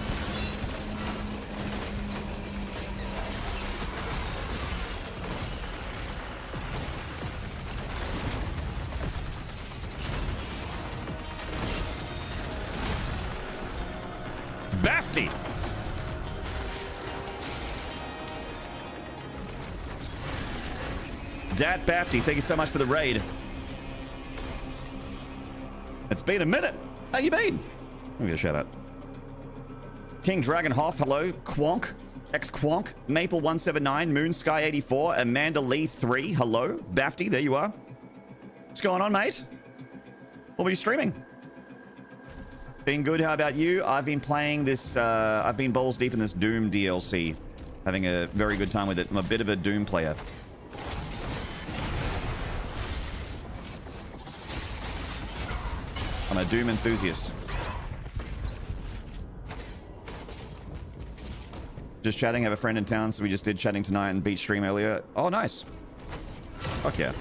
Speaker 1: Bafty! Dat Bafty, thank you so much for the raid. It's been a minute. How you been? Let me get a shout out. King Dragon Hoff, hello. Quonk, X-Quonk, Maple179, Moonsky84, Amanda Lee 3, hello. Bafty, there you are. What's going on, mate? What were you streaming? Been good, how about you? I've been playing this, I've been balls deep in this Doom DLC. Having a very good time with it. I'm a bit of a Doom player. I'm a Doom enthusiast. Just chatting, have a friend in town, so we just did chatting tonight and beat stream earlier. Oh, nice. Fuck yeah.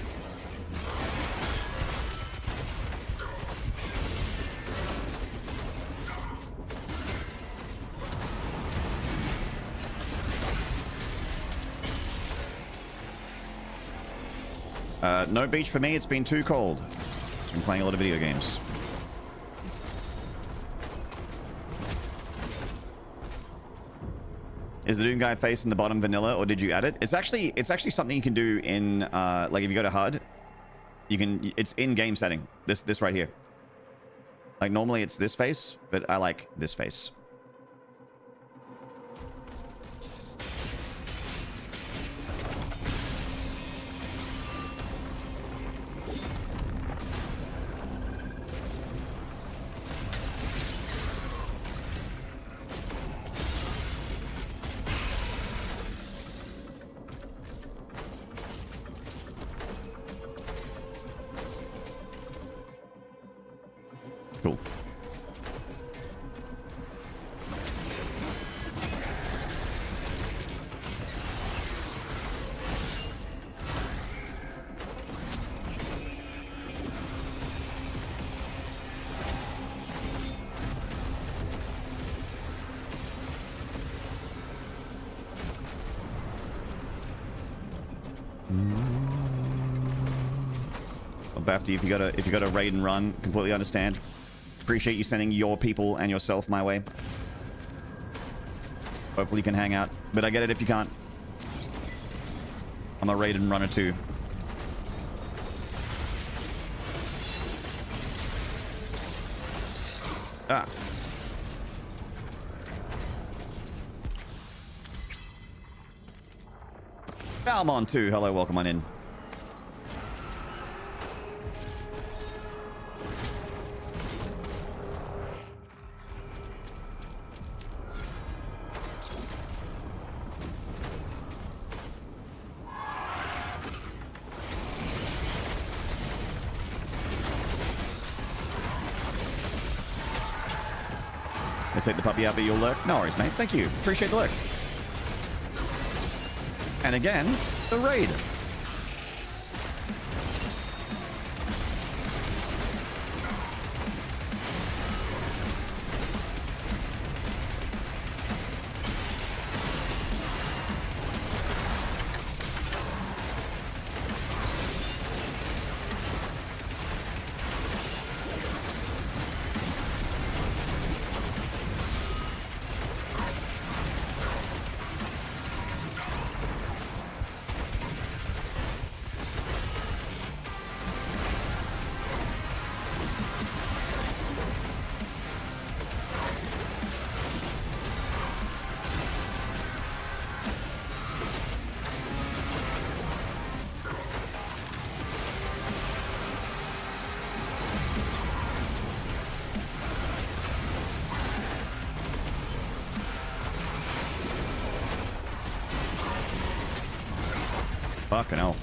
Speaker 1: No beach for me, it's been too cold. I've been playing a lot of video games. Is the Doom guy face in the bottom vanilla, or did you add it? It's actually something you can do in like if you go to HUD, you can. It's in game setting. This right here. Like normally it's this face, but I like this face. Cool. Bafty, if you got a raid and run, completely understand. Appreciate you sending your people and yourself my way. Hopefully you can hang out, but I get it if you can't. I'm a raid and runner too. Ah. Balmon too. Hello, welcome on in. Take the puppy out, but you'll lurk. No worries, mate. Thank you. Appreciate the lurk. And again, the raid. Fucking hell.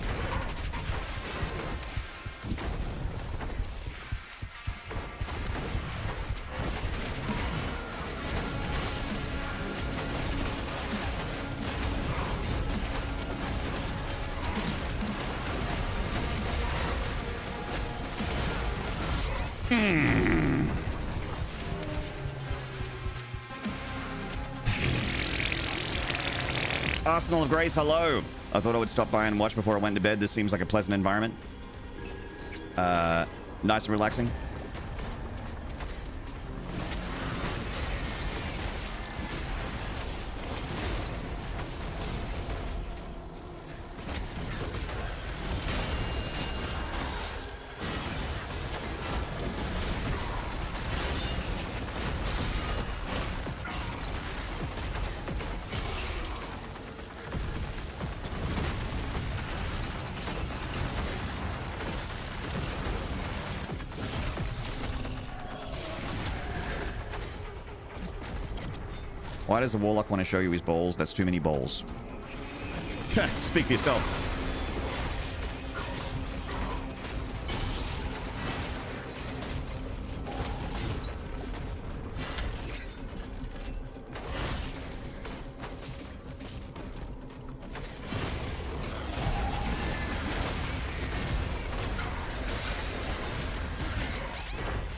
Speaker 1: Arsenal of Grace, hello. I thought I would stop by and watch before I went to bed. This seems like a pleasant environment. Nice and relaxing. Why does the Warlock want to show you his balls? That's too many balls. Speak for yourself.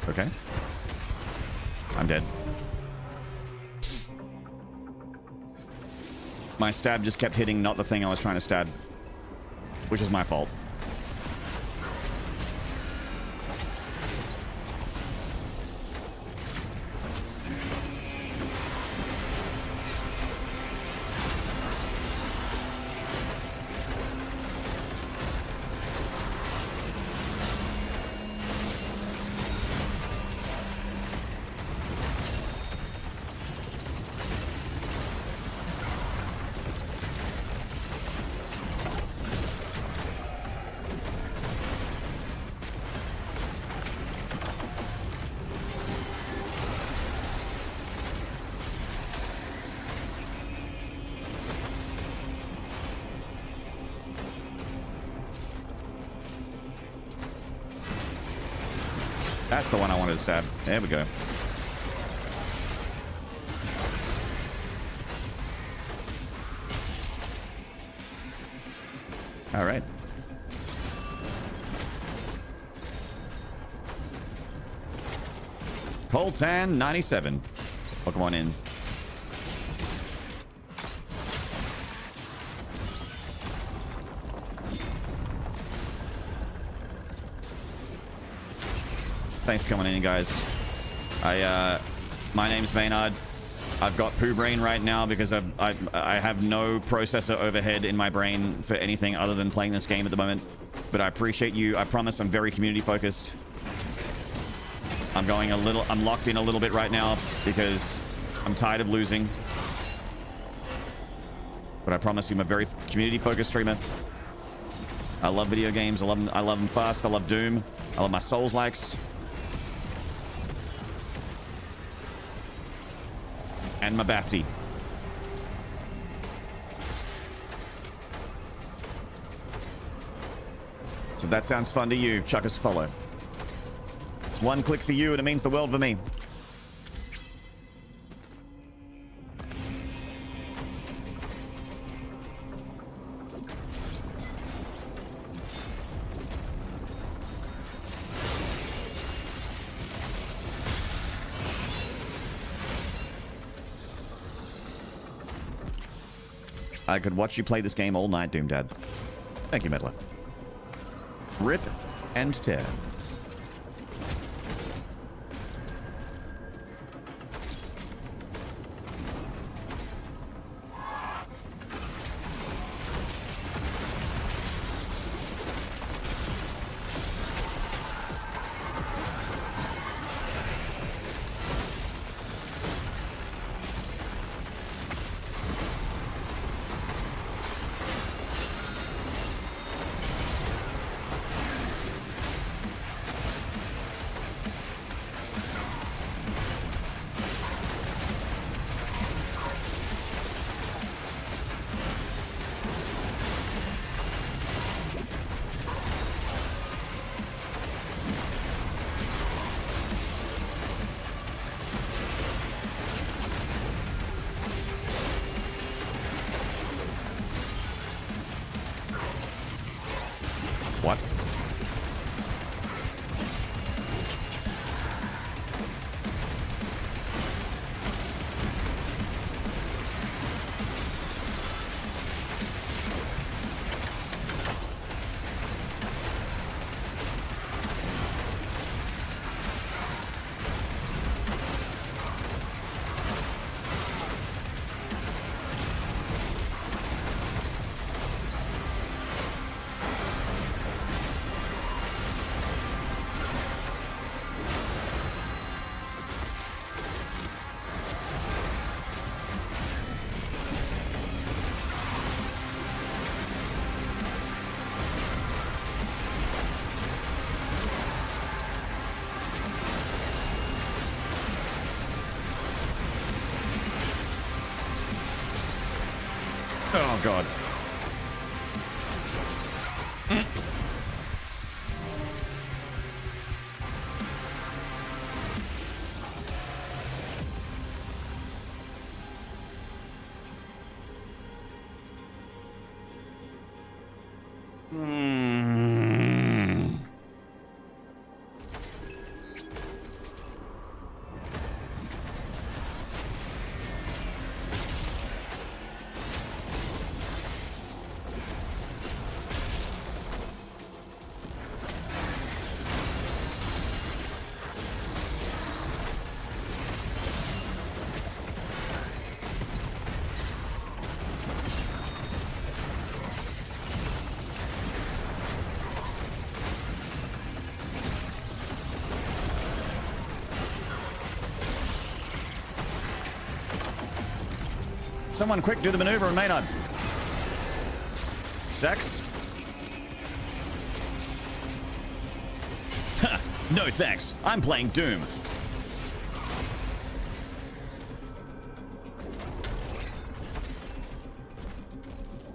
Speaker 1: Okay. I'm dead. My stab just kept hitting not the thing I was trying to stab, which is my fault. That's the one I wanted to stab. There we go. All right. Coltan 97. Welcome on in. Thanks for coming in, guys. My name's Maynard. I've got poo brain right now because I have no processor overhead in my brain for anything other than playing this game at the moment. But I appreciate you. I promise I'm very community focused. I'm locked in a little bit right now because I'm tired of losing. But I promise you I'm a very community focused streamer. I love video games. I love them fast. I love Doom. I love my Souls likes. And my Bafty. So if that sounds fun to you, chuck us a follow. It's one click for you and it means the world for me. I could watch you play this game all night, Doom Dad. Thank you, Meddler. Rip and tear. What? Oh, God. Someone quick, do the maneuver on Maynard. Sex? No thanks. I'm playing Doom.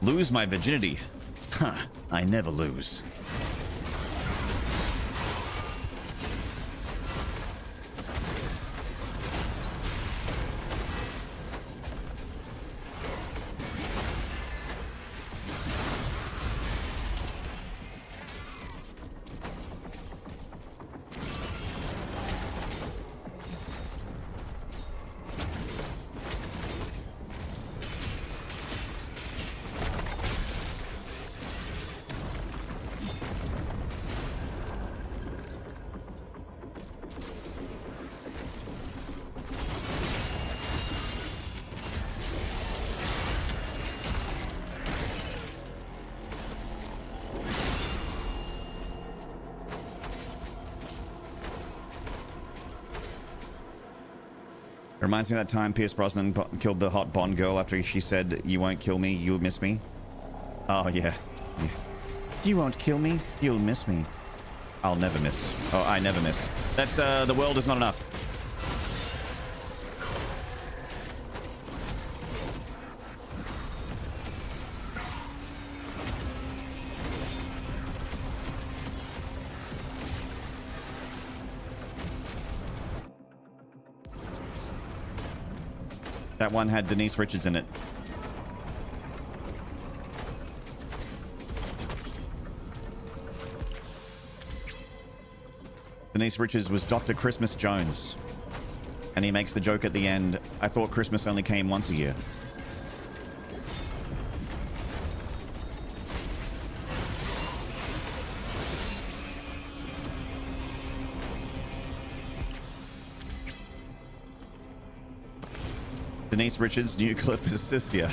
Speaker 1: Lose my virginity. Huh. I never lose. Reminds me of that time Pierce Brosnan killed the hot Bond girl after she said, "You won't kill me, you'll miss me." Oh, yeah. You won't kill me, you'll miss me. I'll never miss. Oh, I never miss. That's, the world is not enough. That one had Denise Richards in it. Denise Richards was Dr. Christmas Jones. And he makes the joke at the end, "I thought Christmas only came once a year." Denise Richards, nuclear physicist, yeah.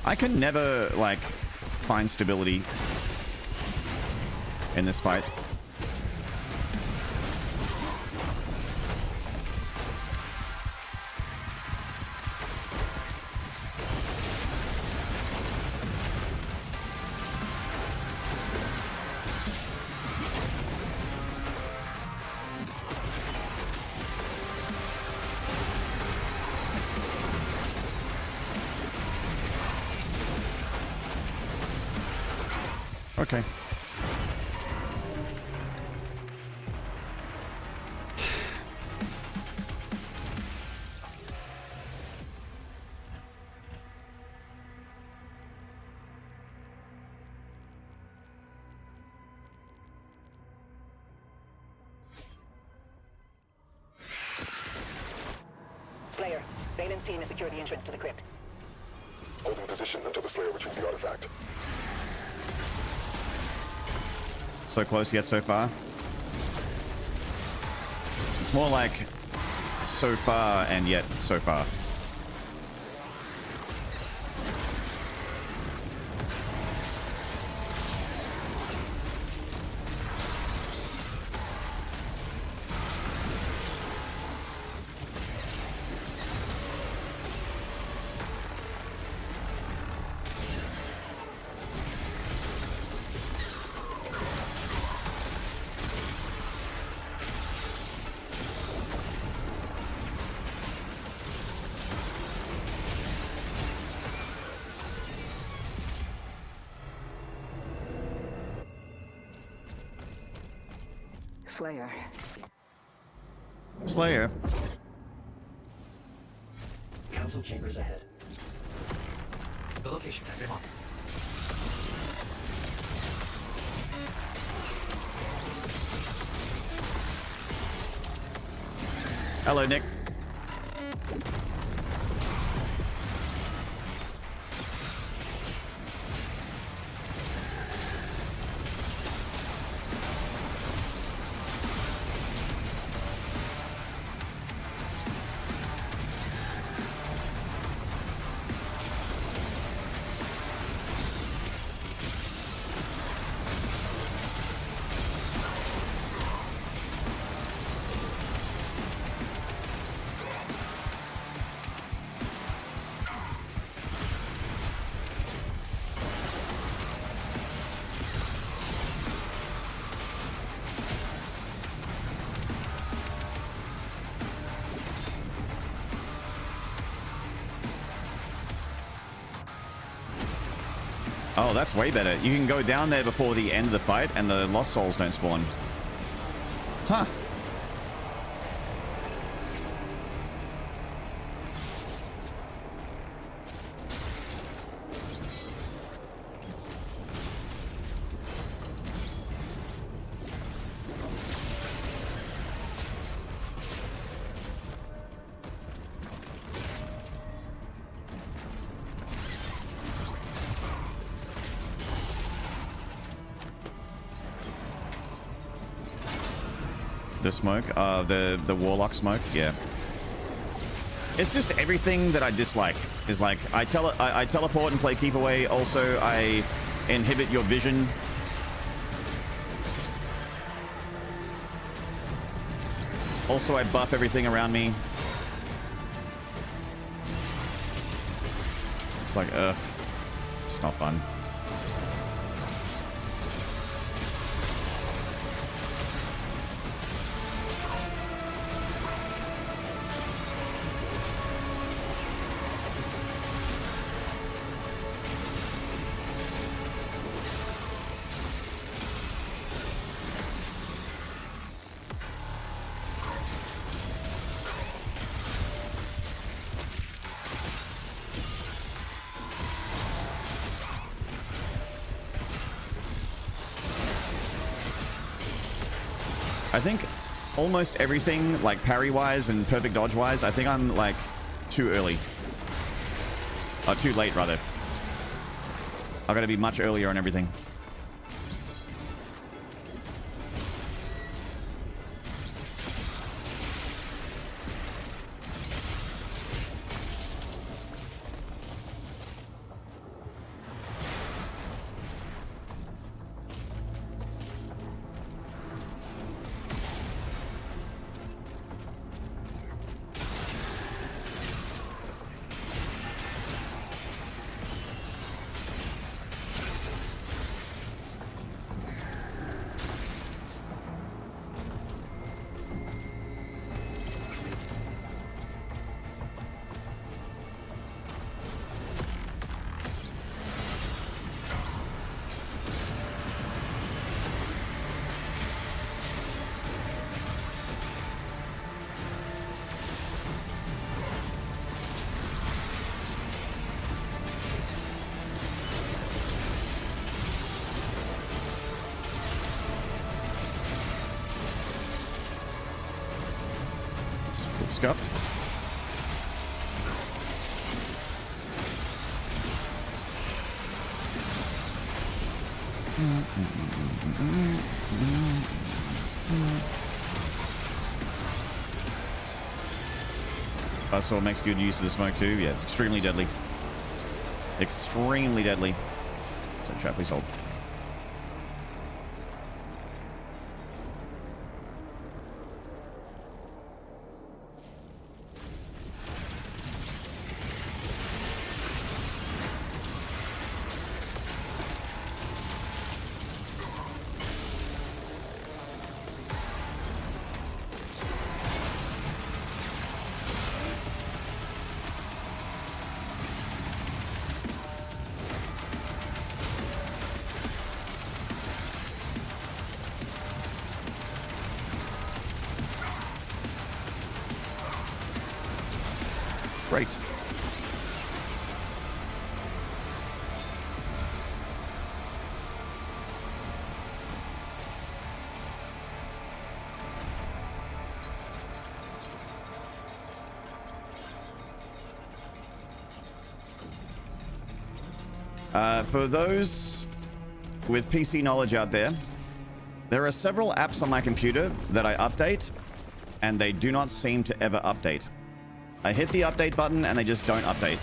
Speaker 1: I can never, like, find stability in this fight. Okay.
Speaker 3: Slayer, Valen team has secured the entrance to the crypt.
Speaker 2: Holding position until the Slayer retrieves the artifact.
Speaker 1: So close yet so far. It's more like so far and yet so far.
Speaker 3: Slayer.
Speaker 1: Slayer.
Speaker 5: Council chambers ahead. The location has been marked.
Speaker 1: Hello, Nick. Oh, that's way better. You can go down there before the end of the fight and the Lost Souls don't spawn. Huh. The smoke, the warlock smoke, yeah. It's just everything that I dislike. Is like I teleport and play keep away. Also, I inhibit your vision. Also, I buff everything around me. It's like, it's not fun. I think almost everything, like parry-wise and perfect dodge-wise, I think I'm, like, too early. Or too late, rather. I gotta be much earlier on everything. Scuffed. Buzzsaw makes good use of the smoke too. Yeah, it's extremely deadly. Extremely deadly. So trap, please hold. Great. For those with PC knowledge out there, there are several apps on my computer that I update, and they do not seem to ever update. I hit the update button and they just don't update.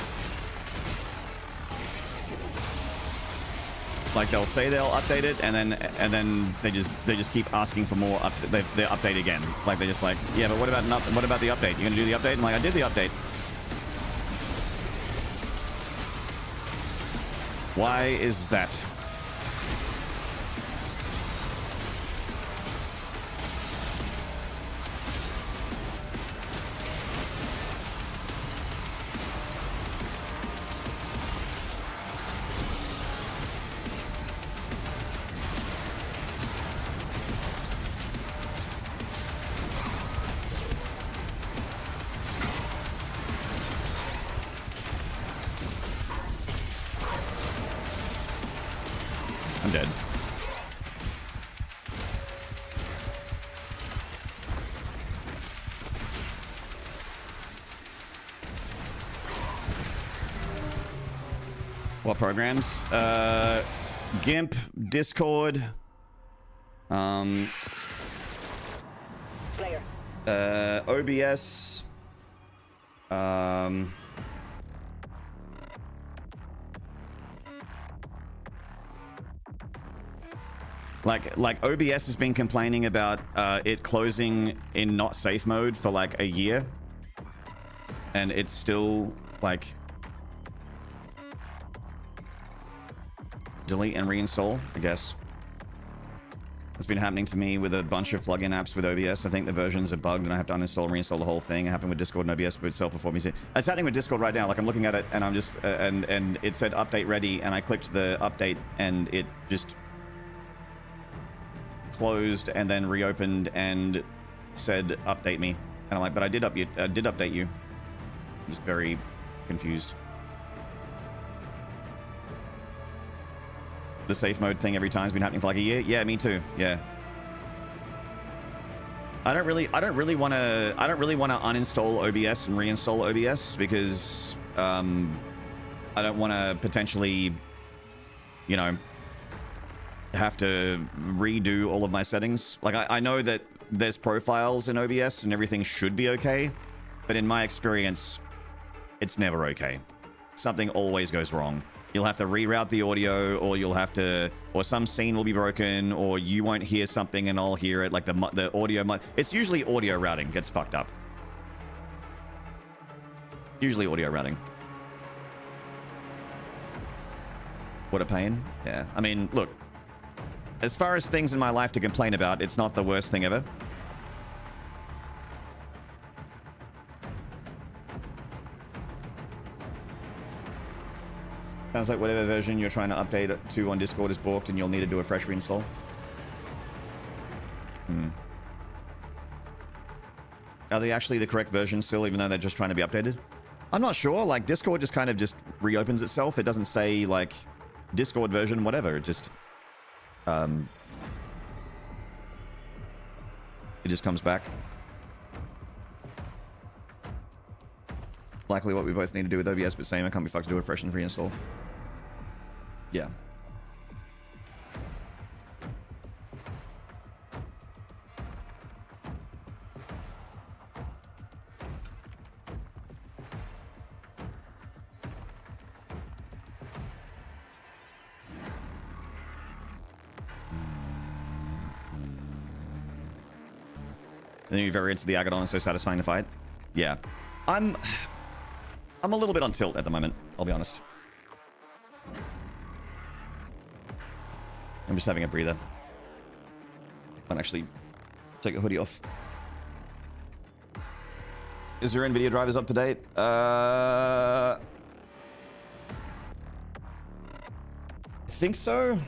Speaker 1: Like they'll say they'll update it and then they just keep asking for more. They update again. Like they're just like, yeah, but what about the update? You gonna do the update? I'm like, I did the update. Why is that? dead. What programs? GIMP, Discord,
Speaker 3: Player.
Speaker 1: OBS, like OBS has been complaining about it closing in not safe mode for like a year, and it's still like delete and reinstall, I guess. It's been happening to me with a bunch of plugin apps with OBS. I think the versions are bugged and I have to uninstall and reinstall the whole thing. It happened with Discord and OBS, but itself before me too. It's happening with Discord right now. Like I'm looking at it and I'm just and it said update ready, and I clicked the update and it just closed and then reopened and said update me. And I'm like, but I did update you. I'm just very confused. The safe mode thing every time has been happening for like a year. Yeah, me too. Yeah. I don't really want to uninstall OBS and reinstall OBS because I don't want to potentially, you know, have to redo all of my settings. Like I know that there's profiles in OBS and everything should be okay, but in my experience, it's never okay. Something always goes wrong. You'll have to reroute the audio, or you'll have to, or some scene will be broken, or you won't hear something and I'll hear it. Like the audio, it's usually audio routing gets fucked up. Usually audio routing. What a pain. Yeah. I mean, look, as far as things in my life to complain about, it's not the worst thing ever. Sounds like whatever version you're trying to update it to on Discord is balked and you'll need to do a fresh reinstall. Are they actually the correct version still, even though they're just trying to be updated? I'm not sure. Like, Discord just kind of just reopens itself. It doesn't say, like, Discord version, whatever. It just... it just comes back. Likely what we both need to do with OBS, but same, I can't be fucked to do a fresh and reinstall. Yeah. The new variants of the Agadon are so satisfying to fight. Yeah. I'm a little bit on tilt at the moment, I'll be honest. I'm just having a breather. Can't actually take a hoodie off. Is your NVIDIA drivers up to date? I think so.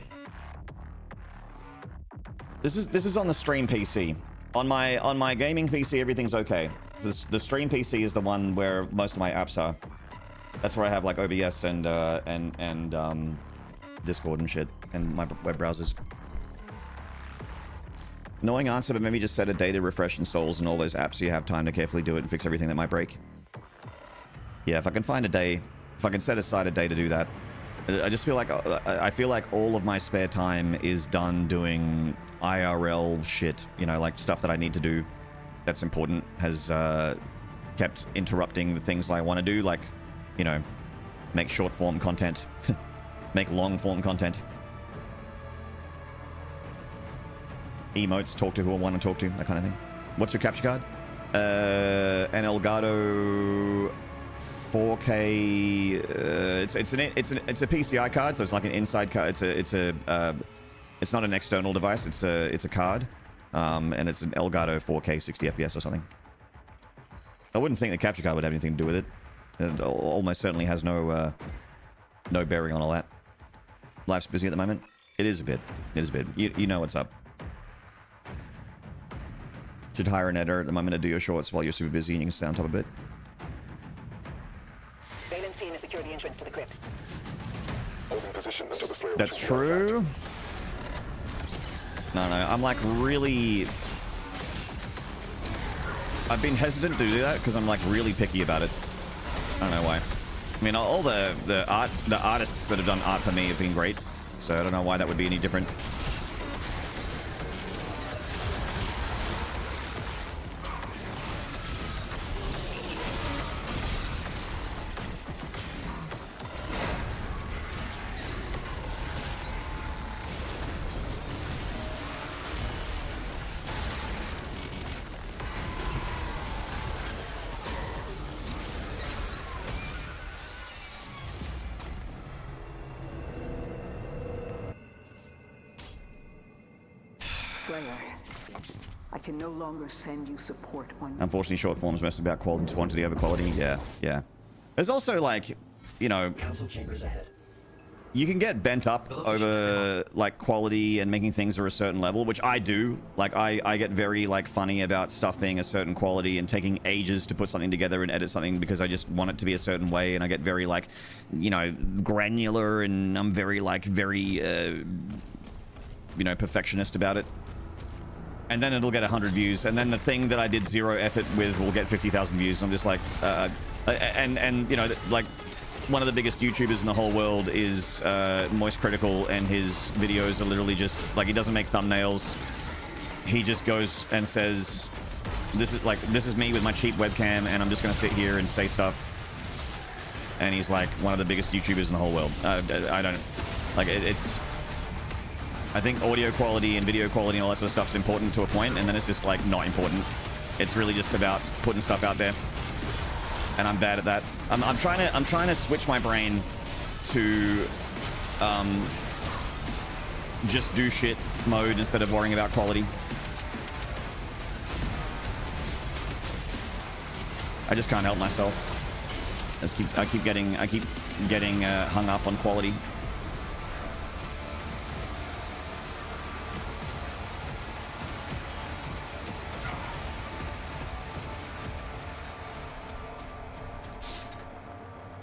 Speaker 1: This is on the stream PC. On my gaming PC, everything's okay. The stream PC is the one where most of my apps are. That's where I have like OBS and Discord and shit, and my web browsers. Knowing answer, but maybe just set a day to refresh installs and all those apps so you have time to carefully do it and fix everything that might break. Yeah, if I can find a day, if I can set aside a day to do that. I just feel like all of my spare time is done doing IRL shit, you know, like stuff that I need to do that's important has kept interrupting the things I want to do, like, you know, make short form content, make long form content, emotes, talk to who I want to talk to, that kind of thing. What's your capture card? An Elgato 4K. It's a PCI card, so it's like an inside card. It's not an external device. It's a card, and it's an Elgato 4K 60 FPS or something. I wouldn't think the capture card would have anything to do with it. It almost certainly has no bearing on all that. Life's busy at the moment. It is a bit. It is a bit. You know what's up. Should hire an editor at the moment to do your shorts while you're super busy and you can stay on top of it.
Speaker 3: Valence team has secured the entrance to the crypt.
Speaker 2: Holding position until the Slayer
Speaker 1: That's true. No, I'm like really... I've been hesitant to do that because I'm like really picky about it. I don't know why. I mean, all the artists that have done art for me have been great, so I don't know why that would be any different.
Speaker 7: Slayer, I can no longer send you support on...
Speaker 1: Unfortunately, short forms mess about quantity over quality. Yeah. There's also like, you know,
Speaker 5: Council chambers ahead.
Speaker 1: you can get bent up over like quality and making things are a certain level, which I do. Like I get very like funny about stuff being a certain quality and taking ages to put something together and edit something because I just want it to be a certain way, and I get very like, you know, granular, and I'm very like you know, perfectionist about it. And then it'll get 100 views, and then the thing that I did zero effort with will get 50,000 views. I'm just like, and you know, like one of the biggest YouTubers in the whole world is Moist Critical, and his videos are literally just like, he doesn't make thumbnails. He just goes and says, this is me with my cheap webcam, and I'm just gonna sit here and say stuff. And he's like one of the biggest YouTubers in the whole world. I don't like it's. I think audio quality and video quality and all that sort of stuff is important to a point, and then it's just like not important. It's really just about putting stuff out there, and I'm bad at that. I'm trying to switch my brain to just do shit mode instead of worrying about quality. I just can't help myself. I keep getting hung up on quality.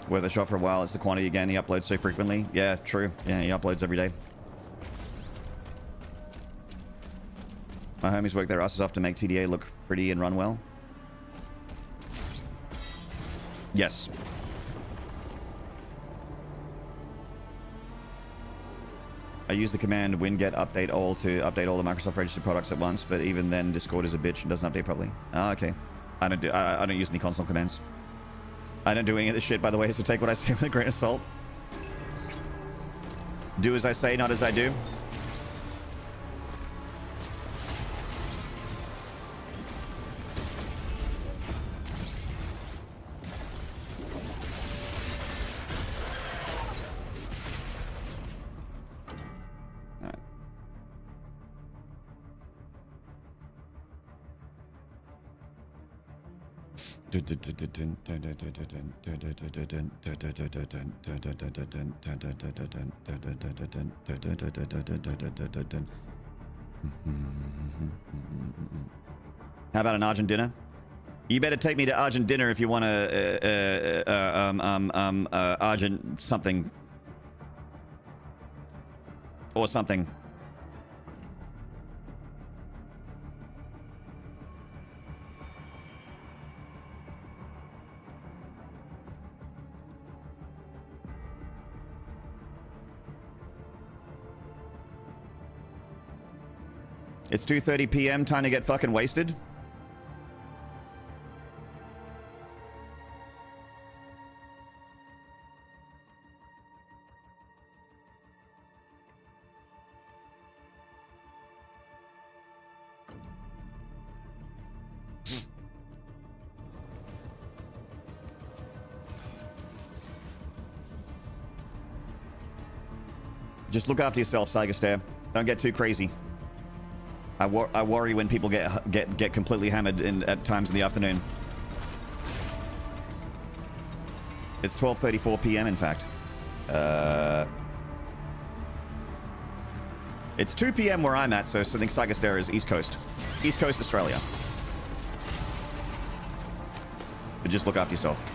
Speaker 1: Worth a shot for a while. It's the quantity again. He uploads so frequently. Yeah, true. Yeah, he uploads every day. My homies work their asses off to make TDA look pretty and run well. Yes. I use the command winget update all to update all the Microsoft registered products at once, but even then Discord is a bitch and doesn't update properly. Ah, okay. I don't use any console commands. I don't do any of this shit, by the way, so take what I say with a grain of salt. Do as I say, not as I do. How about an Argent dinner? You better take me to Argent dinner if you want to Argent something or something. It's 2:30 p.m. Time to get fucking wasted. Just look after yourself, Cygaster. Don't get too crazy. I worry when people get completely hammered at times in the afternoon. It's 12:34 p.m. in fact. It's 2 p.m. where I'm at, so I think Cygaster is East Coast Australia. But just look after yourself.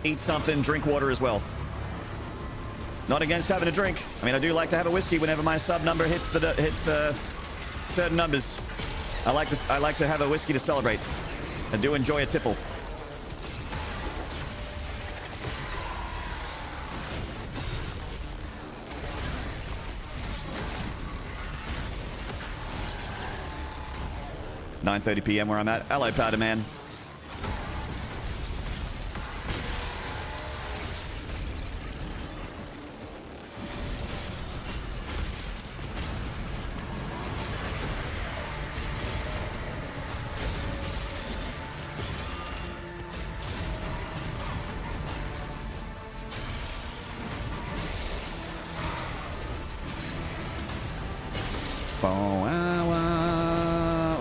Speaker 1: Eat something, drink water as well. Not against having a drink. I mean, I do like to have a whiskey whenever my sub number hits certain numbers. I like this. I like to have a whiskey to celebrate. I do enjoy a tipple. (9:30 p.m. where I'm at. Hello, powder man.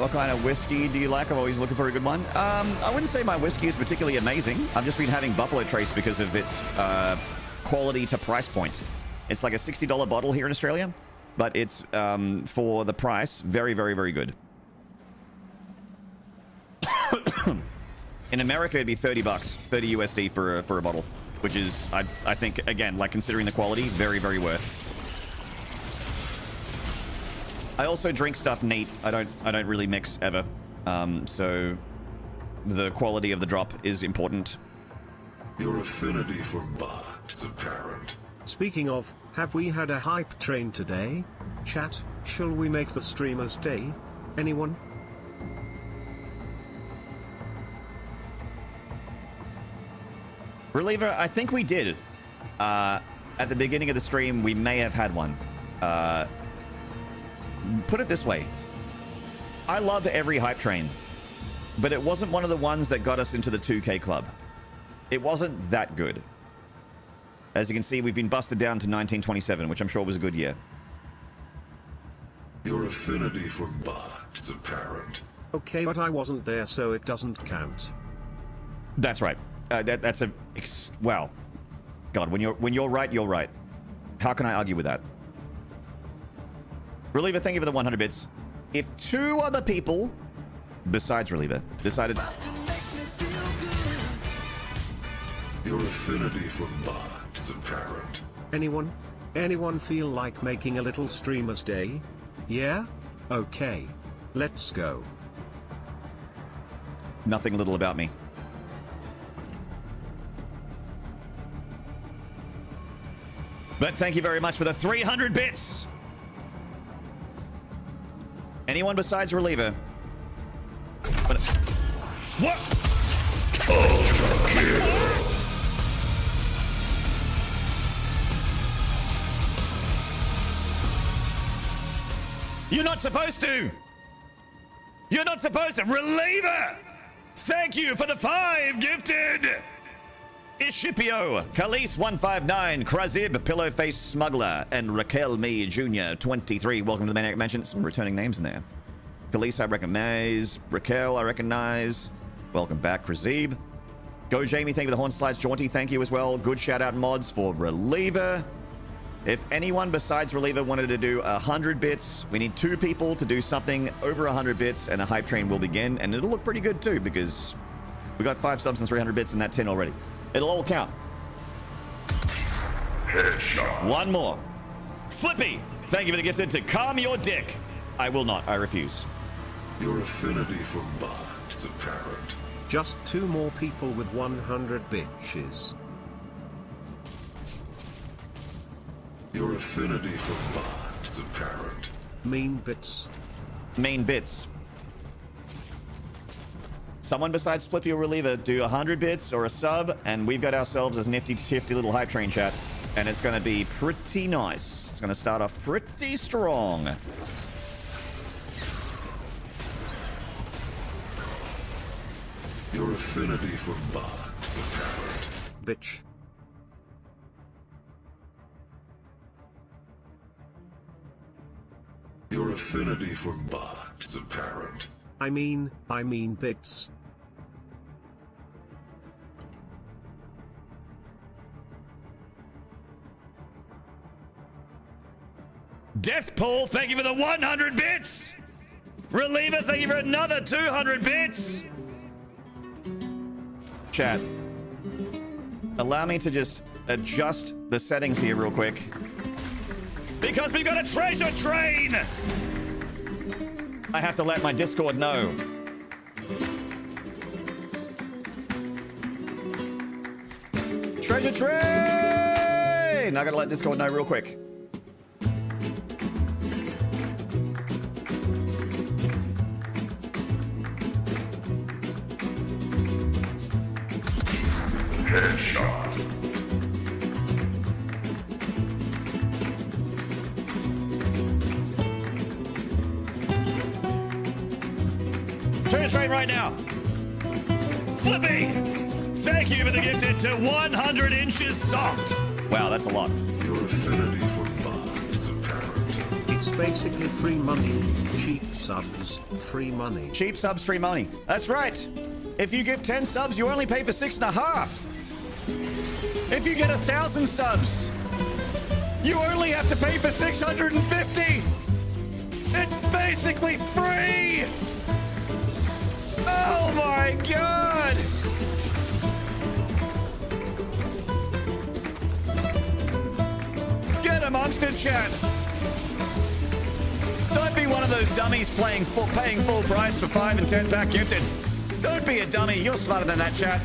Speaker 1: What kind of whiskey do you like? I'm always looking for a good one. I wouldn't say my whiskey is particularly amazing. I've just been having Buffalo Trace because of its quality to price point. It's like a $60 bottle here in Australia, but it's for the price, very, very, very good. In America, it'd be 30 bucks, 30 USD for a bottle, which is, I think, again, like considering the quality, very, very worth. I also drink stuff neat. I don't really mix ever. So the quality of the drop is important.
Speaker 2: Your affinity for Bart is apparent.
Speaker 4: Speaking of, have we had a hype train today? Chat, shall we make the streamer's day? Anyone?
Speaker 1: Reliever, I think we did. At the beginning of the stream, we may have had one. Put it this way. I love every hype train, but it wasn't one of the ones that got us into the 2K club. It wasn't that good. As you can see, we've been busted down to 1927, which I'm sure was a good year.
Speaker 2: Your affinity for Bart is apparent.
Speaker 4: Okay, but I wasn't there, so it doesn't count.
Speaker 1: That's right. That's a... Well, God, when you're right, you're right. How can I argue with that? Reliever, thank you for the 100 bits. If two other people, besides Reliever, decided...
Speaker 2: Your affinity for Bart is apparent.
Speaker 4: Anyone? Anyone feel like making a little streamer's day? Yeah? Okay. Let's go.
Speaker 1: Nothing little about me. But thank you very much for the 300 bits! Anyone besides Reliever? What? Ultra kill. You're not supposed to! You're not supposed to! Reliever! Thank you for the 5 gifted! Ishipio, Khalees159, Krazib, Pillowface Smuggler, and Raquel Me Jr. 23. Welcome to the Maniac Mansion. Some returning names in there. Khalees, I recognize. Raquel, I recognize. Welcome back, Krazib. Go Jamie, thank you for the Horn Slides. Jaunty, thank you as well. Good shout out mods for Reliever. If anyone besides Reliever wanted to do 100 bits, we need 2 people to do something over 100 bits, and a hype train will begin. And it'll look pretty good too, because we got 5 subs and 300 bits in that 10 already. It'll all count. Headshot. One more. Flippy, thank you for the gifted to calm your dick. I will not. I refuse.
Speaker 2: Your affinity for Bart is apparent.
Speaker 4: Just 2 more people with 100 bitches.
Speaker 2: Your affinity for Bart is apparent.
Speaker 4: Mean bits.
Speaker 1: Main bits. Someone besides Flippy or Reliever do 100 bits or a sub, and we've got ourselves a nifty, shifty little hype train chat, and it's going to be pretty nice. It's going to start off pretty strong.
Speaker 2: Your affinity for Bart is apparent.
Speaker 4: Bitch.
Speaker 2: Your affinity for Bart is apparent.
Speaker 4: I mean bits.
Speaker 1: Deathpool, thank you for the 100 bits! Reliever, thank you for another 200 bits! Chat, allow me to just adjust the settings here real quick. Because we've got a treasure train! I have to let my Discord know. Treasure train! I gotta let Discord know real quick.
Speaker 2: Headshot.
Speaker 1: Treasure train right now. Flippy! Thank you for the gifted to 100 inches soft. Wow, that's a lot.
Speaker 2: Your affinity for blood is apparent.
Speaker 4: It's basically free money. Cheap subs, free money.
Speaker 1: Cheap subs, free money. That's right. If you give 10 subs, you only pay for 6.5. If you get 1,000 subs, you only have to pay for 650. It's basically free. Oh my God. Get amongst it, chat. Don't be one of those dummies paying full price for 5 and 10 pack gifted. Don't be a dummy. You're smarter than that, chat.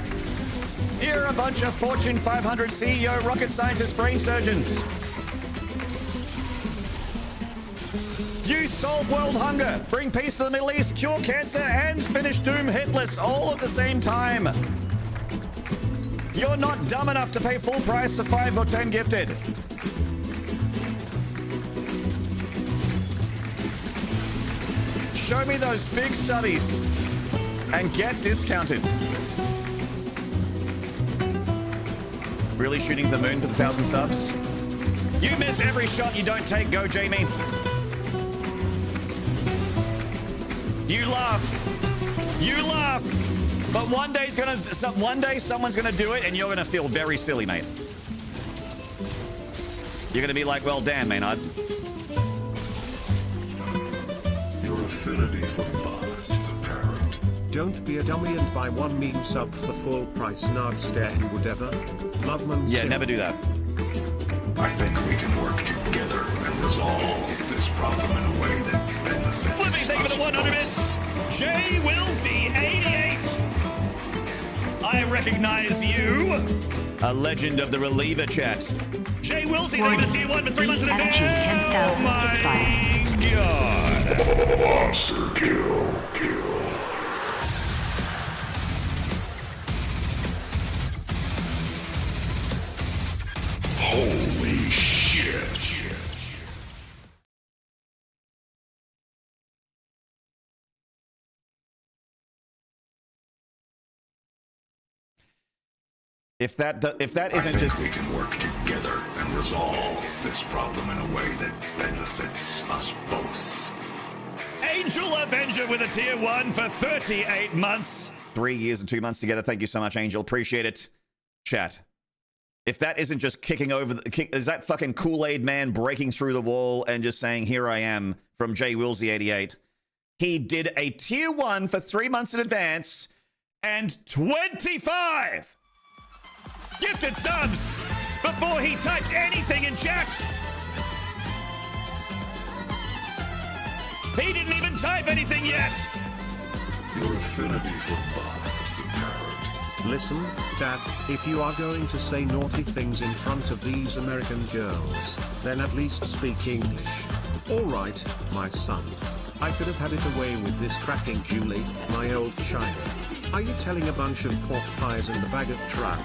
Speaker 1: You're a bunch of Fortune 500 CEO rocket scientist brain surgeons. You solve world hunger, bring peace to the Middle East, cure cancer, and finish Doom hitless all at the same time. You're not dumb enough to pay full price for 5 or 10 gifted. Show me those big subbies and get discounted. Really shooting the moon for the 1,000 subs? You miss every shot you don't take, go Jamie. You laugh, but one day someone's gonna do it, and you're gonna feel very silly, mate. You're gonna be like, well, damn, Maynard.
Speaker 2: Your affinity for blood is apparent.
Speaker 4: Don't be a dummy and buy one meme sub for full price. Nardstare and whatever. Loveman.
Speaker 1: Yeah, never do that.
Speaker 2: I think we can work together and resolve this problem in a way that benefits
Speaker 1: Flippy, thank you for the 100 bits. J. Wilsey, 88. I recognize you. A legend of the reliever chat. J. Wilsey, thank you for the tier 1 for 3 months in advance. Oh my God.
Speaker 2: monster kill. Holy shit.
Speaker 1: If that
Speaker 2: I
Speaker 1: isn't
Speaker 2: think
Speaker 1: just
Speaker 2: we can work together and resolve this problem in a way that benefits us both.
Speaker 1: Angel Avenger with a tier 1 for 38 months. 3 years and 2 months together. Thank you so much, Angel. Appreciate it. Chat. If that isn't just kicking over is that fucking Kool-Aid man breaking through the wall and just saying, here I am, from J. Wilsey 88. He did a tier 1 for 3 months in advance and 25 gifted subs before he typed anything in chat. He didn't even type anything yet.
Speaker 2: Your affinity for blood is apparent.
Speaker 4: Listen, Dad, if you are going to say naughty things in front of these American girls, then at least speak English. Alright, my son. I could have had it away with this cracking Julie, my old child. Are you telling a bunch of pork pies and a bag of trout?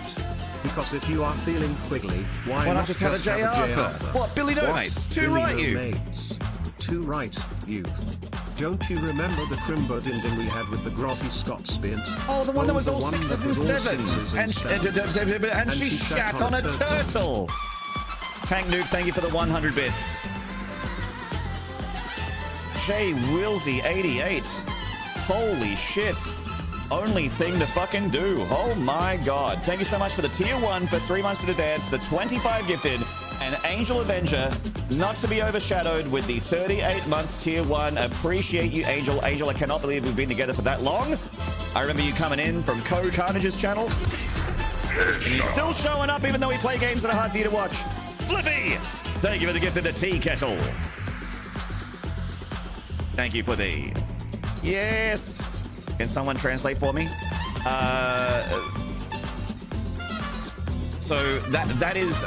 Speaker 4: Because if you are feeling quiggly, why
Speaker 1: not
Speaker 4: not
Speaker 1: just have a J. Arthur? What, Billy No Mates? Too right, you.
Speaker 4: Mates. Too right, youth. Don't you remember the crimbo dindin we had with the grotty Scott spint?
Speaker 1: Oh, the one that was all
Speaker 4: one
Speaker 1: 6s
Speaker 4: that
Speaker 1: and
Speaker 4: was all
Speaker 1: 7s.
Speaker 4: 6s
Speaker 1: And she shat on a turtle. Tank Noob, thank you for the 100 bits. J. Wilsey, 88. Holy shit. Only thing to fucking do. Oh my God. Thank you so much for the tier 1 for 3 months in advance, the 25 gifted, and Angel Avenger, not to be overshadowed with the 38-month tier 1. Appreciate you, Angel. Angel, I cannot believe we've been together for that long. I remember you coming in from Code Carnage's channel. And he's still showing up even though we play games that are hard for you to watch. Flippy! Thank you for the gift of the tea kettle. Thank you, Flippy. Yes. Can someone translate for me? So that is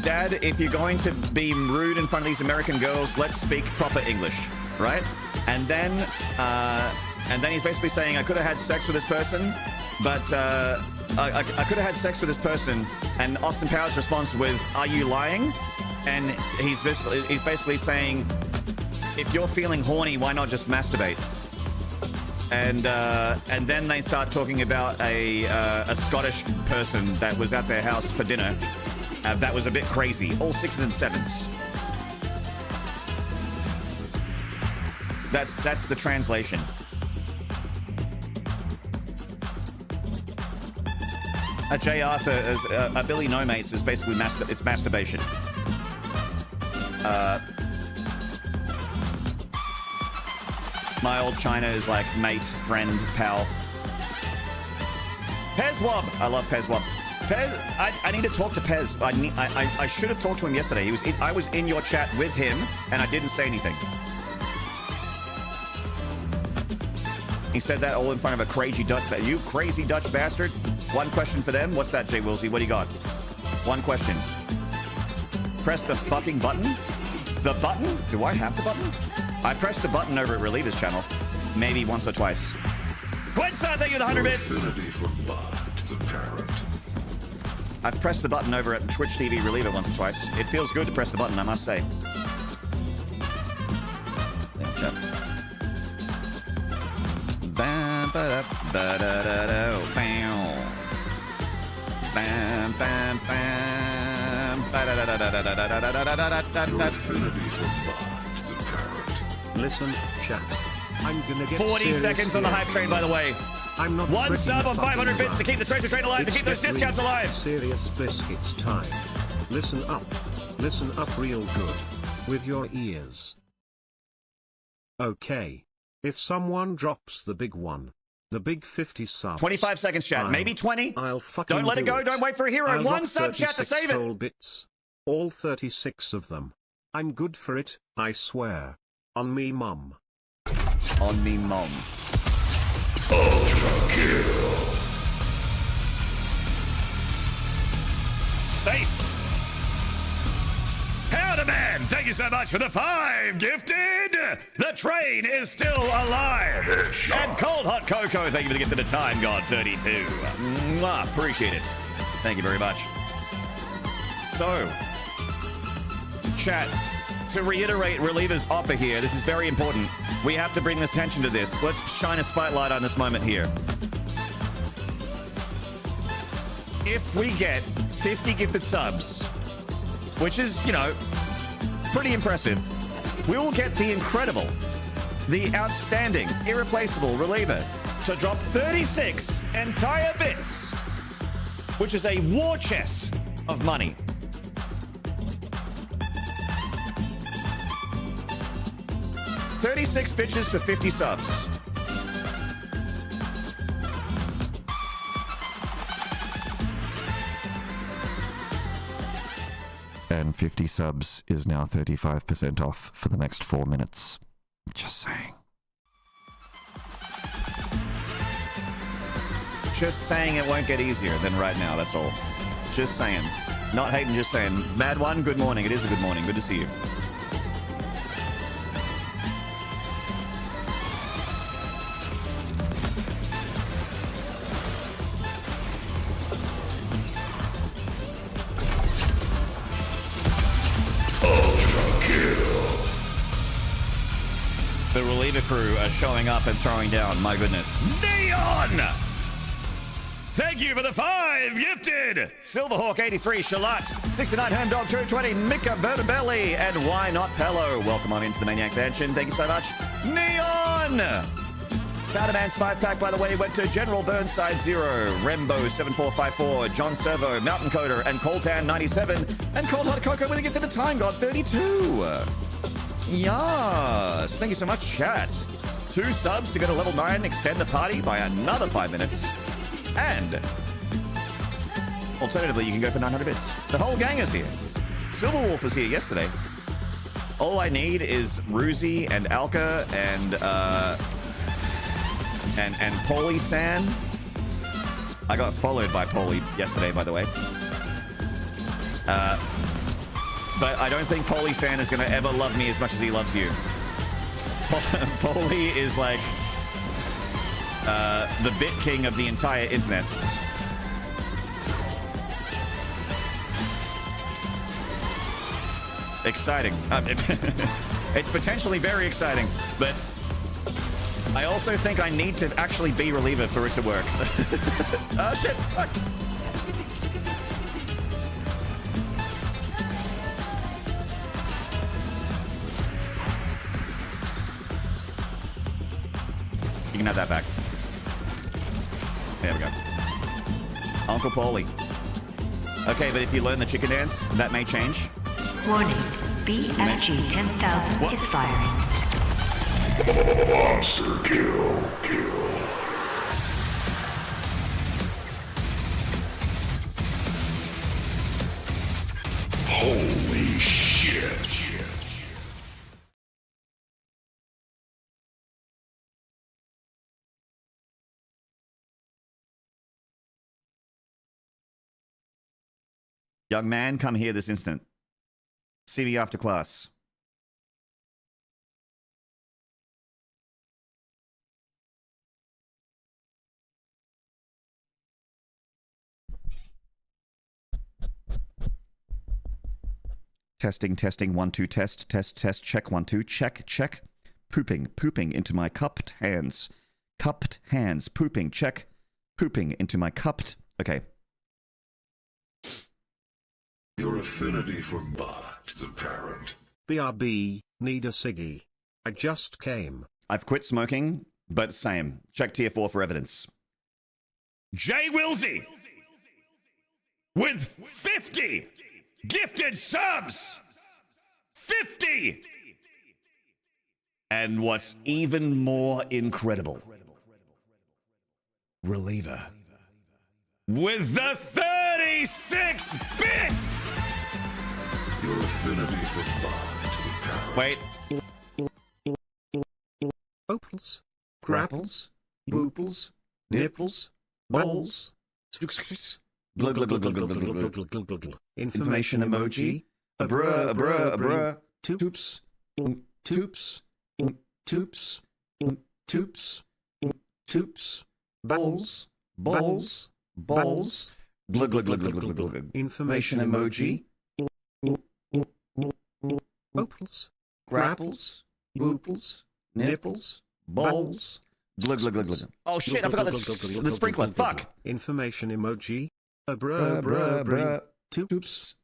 Speaker 1: Dad, if you're going to be rude in front of these American girls, let's speak proper English, right? And then he's basically saying, I could have had sex with this person, but I could have had sex with this person. And Austin Powers responds with, are you lying? And he's basically saying, if you're feeling horny, why not just masturbate? And then they start talking about a Scottish person that was at their house for dinner. That was a bit crazy. All 6s and 7s. That's the translation. A J. Arthur is a Billy No Mates is basically it's masturbation. My old China is like mate, friend, pal. Pezwob! I love Pezwob. Pez, I need to talk to Pez. I should have talked to him yesterday. I was in your chat with him, and I didn't say anything. He said that all in front of a crazy Dutch... You crazy Dutch bastard. One question for them. What's that, Jay Wilsey? What do you got? One question. Press the fucking button? The button? Do I have the button? I pressed the button over at Reliever's channel. Maybe once or twice. Quinsa, thank you for the 100 bits! I've pressed the button over at Twitch TV Reliever once or twice. It feels good to press the button, I must say. Bam, ba, da, da, da, da, bam. Bam, bam, bam. Ba, da, da, da, da, da, da, da, da, da, da, da, da.
Speaker 4: Listen, chat. I'm gonna get
Speaker 1: 40 seconds on the hype train, by the way.
Speaker 4: I'm not
Speaker 1: one sub on 500 bits to keep the treasure train alive, to keep those discounts alive.
Speaker 4: Serious biscuits time. Listen up real good. With your ears. Okay. If someone drops the big one, the big 50 subs.
Speaker 1: 25 seconds, chat. Maybe 20.
Speaker 4: I'll fucking
Speaker 1: Don't let it go. Don't wait for a hero.
Speaker 4: I'll
Speaker 1: One sub, chat, to save it.
Speaker 4: Whole bits. All 36 of them. I'm good for it, I swear. On me, mum.
Speaker 1: On me, mum.
Speaker 2: Ultra kill.
Speaker 1: Safe. Powder Man, thank you so much for the 5 gifted. The train is still alive.
Speaker 2: Headshot.
Speaker 1: And Cold Hot Cocoa, thank you for the gift of the Time God 32. Mwah, appreciate it. Thank you very much. So, chat, to reiterate Reliever's offer here, this is very important. We have to bring this attention to this. Let's shine a spotlight on this moment here. If we get 50 gifted subs, which is, you know, pretty impressive, we will get the incredible, the outstanding, irreplaceable Reliever to drop 36 entire bits, which is a war chest of money. $36 bitches for 50 subs. And 50 subs is now 35% off for the next 4 minutes. Just saying. Just saying it won't get easier than right now, that's all. Just saying. Not hating, just saying. Mad One, good morning. It is a good morning. Good to see you. The Reliever crew are showing up and throwing down. My goodness. Neon! Thank you for the 5 gifted! Silverhawk 83, Shalat, 69 Hamdog 220, Mika Vertebelli, and Why Not Pello. Welcome on into the Maniac Mansion. Thank you so much. Neon! Powderman's 5-pack, by the way, went to General Burnside 0, Rembo 7454, John Servo, Mountain Coder, and Coltan 97, and Cold Hot Cocoa with a gift at the Time God 32. Yes, thank you so much, chat. 2 subs to go to level 9, extend the party by another 5 minutes. And alternatively, you can go for 900 bits. The whole gang is here. Silverwolf was here yesterday. All I need is Ruzi and Alka and Paulie San. I got followed by Paulie yesterday, by the way. But I don't think Paulie San is going to ever love me as much as he loves you. Paulie is like the bit king of the entire internet. Exciting. It's potentially very exciting, but I also think I need to actually be reliever for it to work. Oh shit! Fuck. You can have that back. There we go. Uncle Paulie. Okay, but if you learn the chicken dance, that may change.
Speaker 8: Warning, BFG 10,000 is firing.
Speaker 2: Monster kill. Holy shit.
Speaker 1: Young man, come here this instant. See me after class. Testing, 1, 2, test, check, 1, 2, check. Pooping into my cupped hands, pooping, check, pooping into my cupped, okay.
Speaker 2: Your affinity for bot is apparent.
Speaker 4: BRB, need a ciggy. I just came.
Speaker 1: I've quit smoking, but same. Check tier 4 for evidence. Jay Wilsey with 50 gifted subs. 50! And what's even more incredible, reliever with the 36 bits!
Speaker 2: Your affinity for bot is apparent.
Speaker 1: Wait.
Speaker 4: Opals,
Speaker 1: Grapples, booples, nipples, bowls. Glug, glug, glug, glug, glug, glug, glug, glug. Information emoji. A bruh. Toops. Bowls. Glug, glug, glug, glug, glug, glug. Information emoji.
Speaker 4: opals,
Speaker 1: Grapples. Booples. Nipples. Bowls. Glug, glug, glug, glug. Oh shit, I forgot the sprinkler. Fuck.
Speaker 4: Information emoji. A bruh.
Speaker 1: Toops.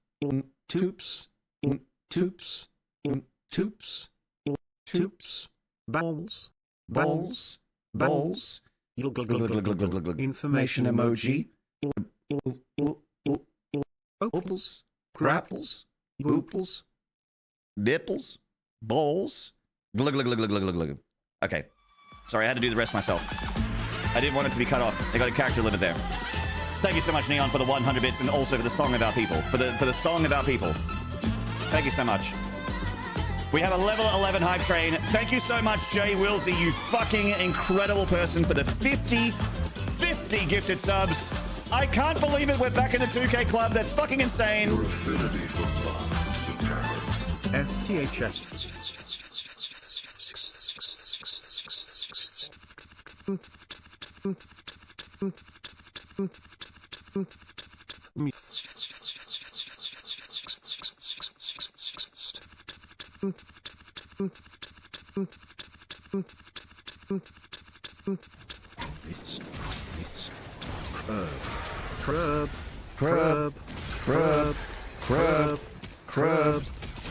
Speaker 4: Bowls.
Speaker 1: Information emoji.
Speaker 4: Opals.
Speaker 1: Grapples. Booples. Nipples. Bowls. Glug, glug, glug, glug, glug, glug, glug. Okay. Sorry, I had to do the rest myself. I didn't want it to be cut off. I got a character limit there. Thank you so much, Neon, for the 100 bits and also for the song about people. For the song about people. Thank you so much. We have a level 11 hype train. Thank you so much, Jay Wilsey, you fucking incredible person, for the 50 gifted subs. I can't believe it. We're back in the 2K club. That's fucking insane.
Speaker 2: Your affinity for bot is apparent.
Speaker 4: FTHS.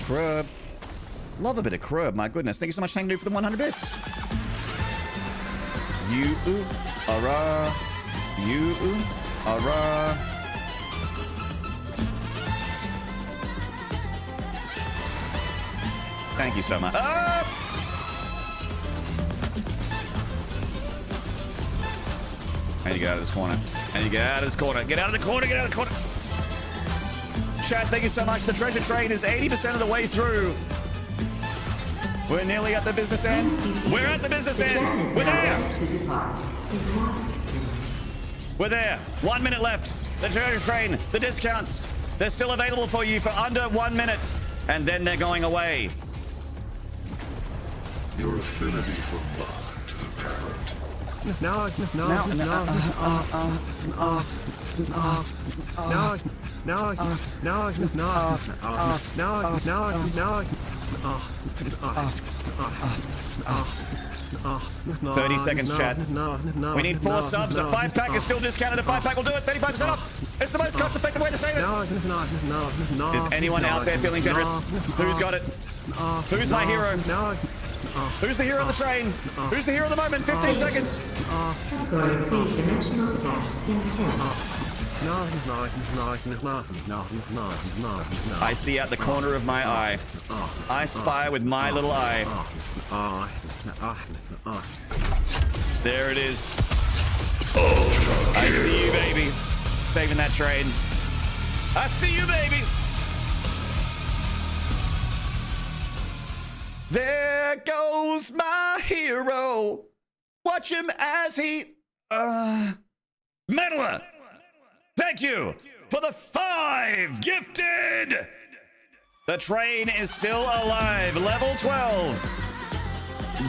Speaker 1: Crub. Love a bit of crub, my goodness. Thank you so much, Tango, for the 100 bits. You ara. Thank you so much. Ah! I need to get out of this corner. Get out of the corner. Chat, thank you so much. The treasure train is 80% of the way through. We're nearly at the business end. We're at the business end. We're there.
Speaker 8: To depart.
Speaker 1: We're there. 1 minute left. The treasure train, the discounts, they're still available for you for under 1 minute. And then they're going away.
Speaker 2: Your affinity for blood is apparent.
Speaker 4: No,
Speaker 1: 30 seconds, chat. We need 4 subs. A 5-pack is still discounted. A 5-pack will do it. 35% off. It's the most cost-effective way to save it. Is anyone out there feeling generous? Who's got it? Who's my hero? Who's the hero of the train? Who's the hero of the moment? 15 seconds.
Speaker 8: Category 3-dimensional event intent.
Speaker 1: I see out the corner of my eye. I spy with my little eye. There it is. I see you, baby. Saving that train. I see you, baby. There goes my hero. Watch him as he... Meddler! Thank you for the 5 gifted! The train is still alive. Level 12.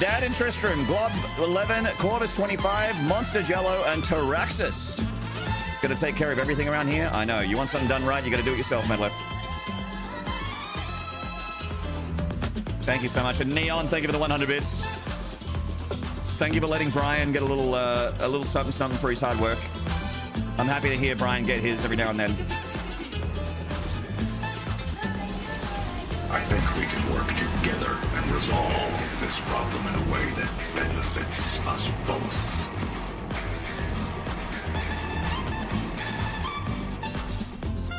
Speaker 1: Dad and Tristram, Glob 11, Corvus 25, Monster Jello, and Taraxis. Gonna take care of everything around here? I know. You want something done right, you gotta do it yourself, Meddler. Thank you so much. And Neon, thank you for the 100 bits. Thank you for letting Brian get a little something for his hard work. I'm happy to hear Brian get his every now and then.
Speaker 2: I think we can work together and resolve this problem in a way that benefits us both.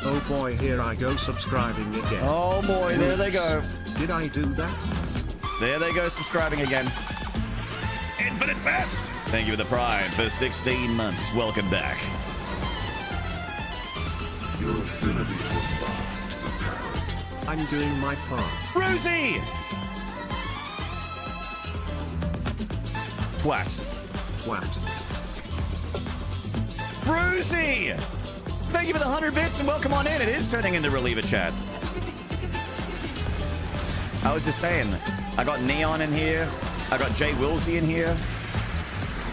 Speaker 4: Oh boy, here I go subscribing again.
Speaker 1: Oh boy, there they go.
Speaker 4: Did I do that?
Speaker 1: There they go, subscribing again. Infinite Fest! Thank you for the Prime for 16 months. Welcome back.
Speaker 2: Your affinity for blood is apparent.
Speaker 4: I'm doing my part.
Speaker 1: Rosie! Twat.
Speaker 4: What?
Speaker 1: Brucey! Thank you for the 100 bits and welcome on in. It is turning into Reliever Chat. I was just saying, I got Neon in here. I got Jay Wilsey in here.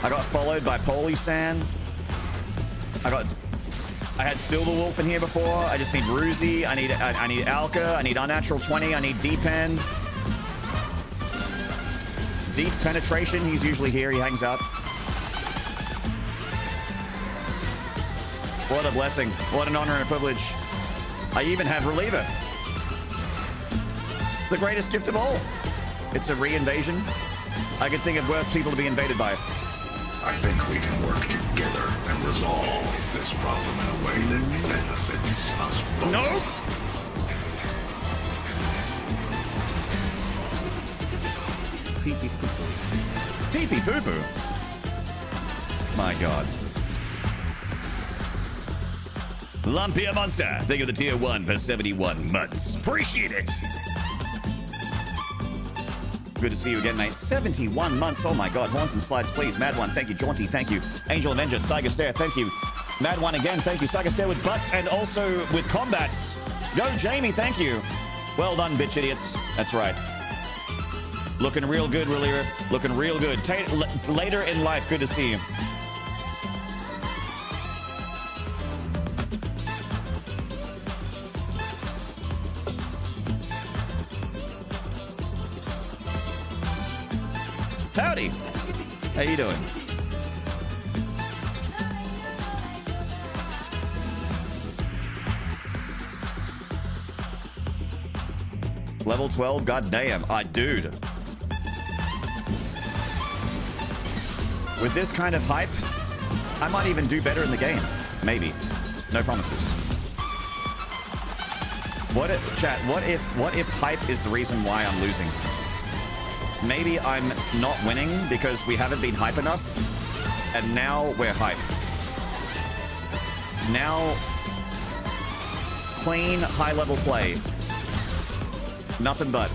Speaker 1: I got followed by Polisan. I had Silver Wolf in here before. I just need Brucey. I need Alka. I need Unnatural 20. I need Deep-Pen. Deep Penetration. He's usually here. He hangs out. What a blessing. What an honor and a privilege. I even have Reliever. The greatest gift of all. It's a re-invasion. I could think of worse people to be invaded by.
Speaker 2: I think we can work together and resolve this problem in a way that benefits us both.
Speaker 1: Nope.
Speaker 4: Pee-pee poo-poo.
Speaker 1: Pee-pee poo-poo. My God. Lumpia Monster. Thank you for the tier 1 for 71 months. Appreciate it. Good to see you again, mate. 71 months. Oh my God. Horns and slides, please. Mad One, thank you. Jaunty, thank you. Angel Avenger, Saiga Stare, thank you. Mad One again, thank you. Saiga Stare with butts and also with combats. Go, Jamie, thank you. Well done, bitch idiots. That's right. Looking real good, Reliever. Looking real good. Later in life, good to see you. Howdy. How you doing? Level 12? God damn. Dude. With this kind of hype, I might even do better in the game. Maybe. No promises. What if hype is the reason why I'm losing? Maybe I'm not winning because we haven't been hype enough, and now we're hype. Now, clean, high-level play. Nothing but.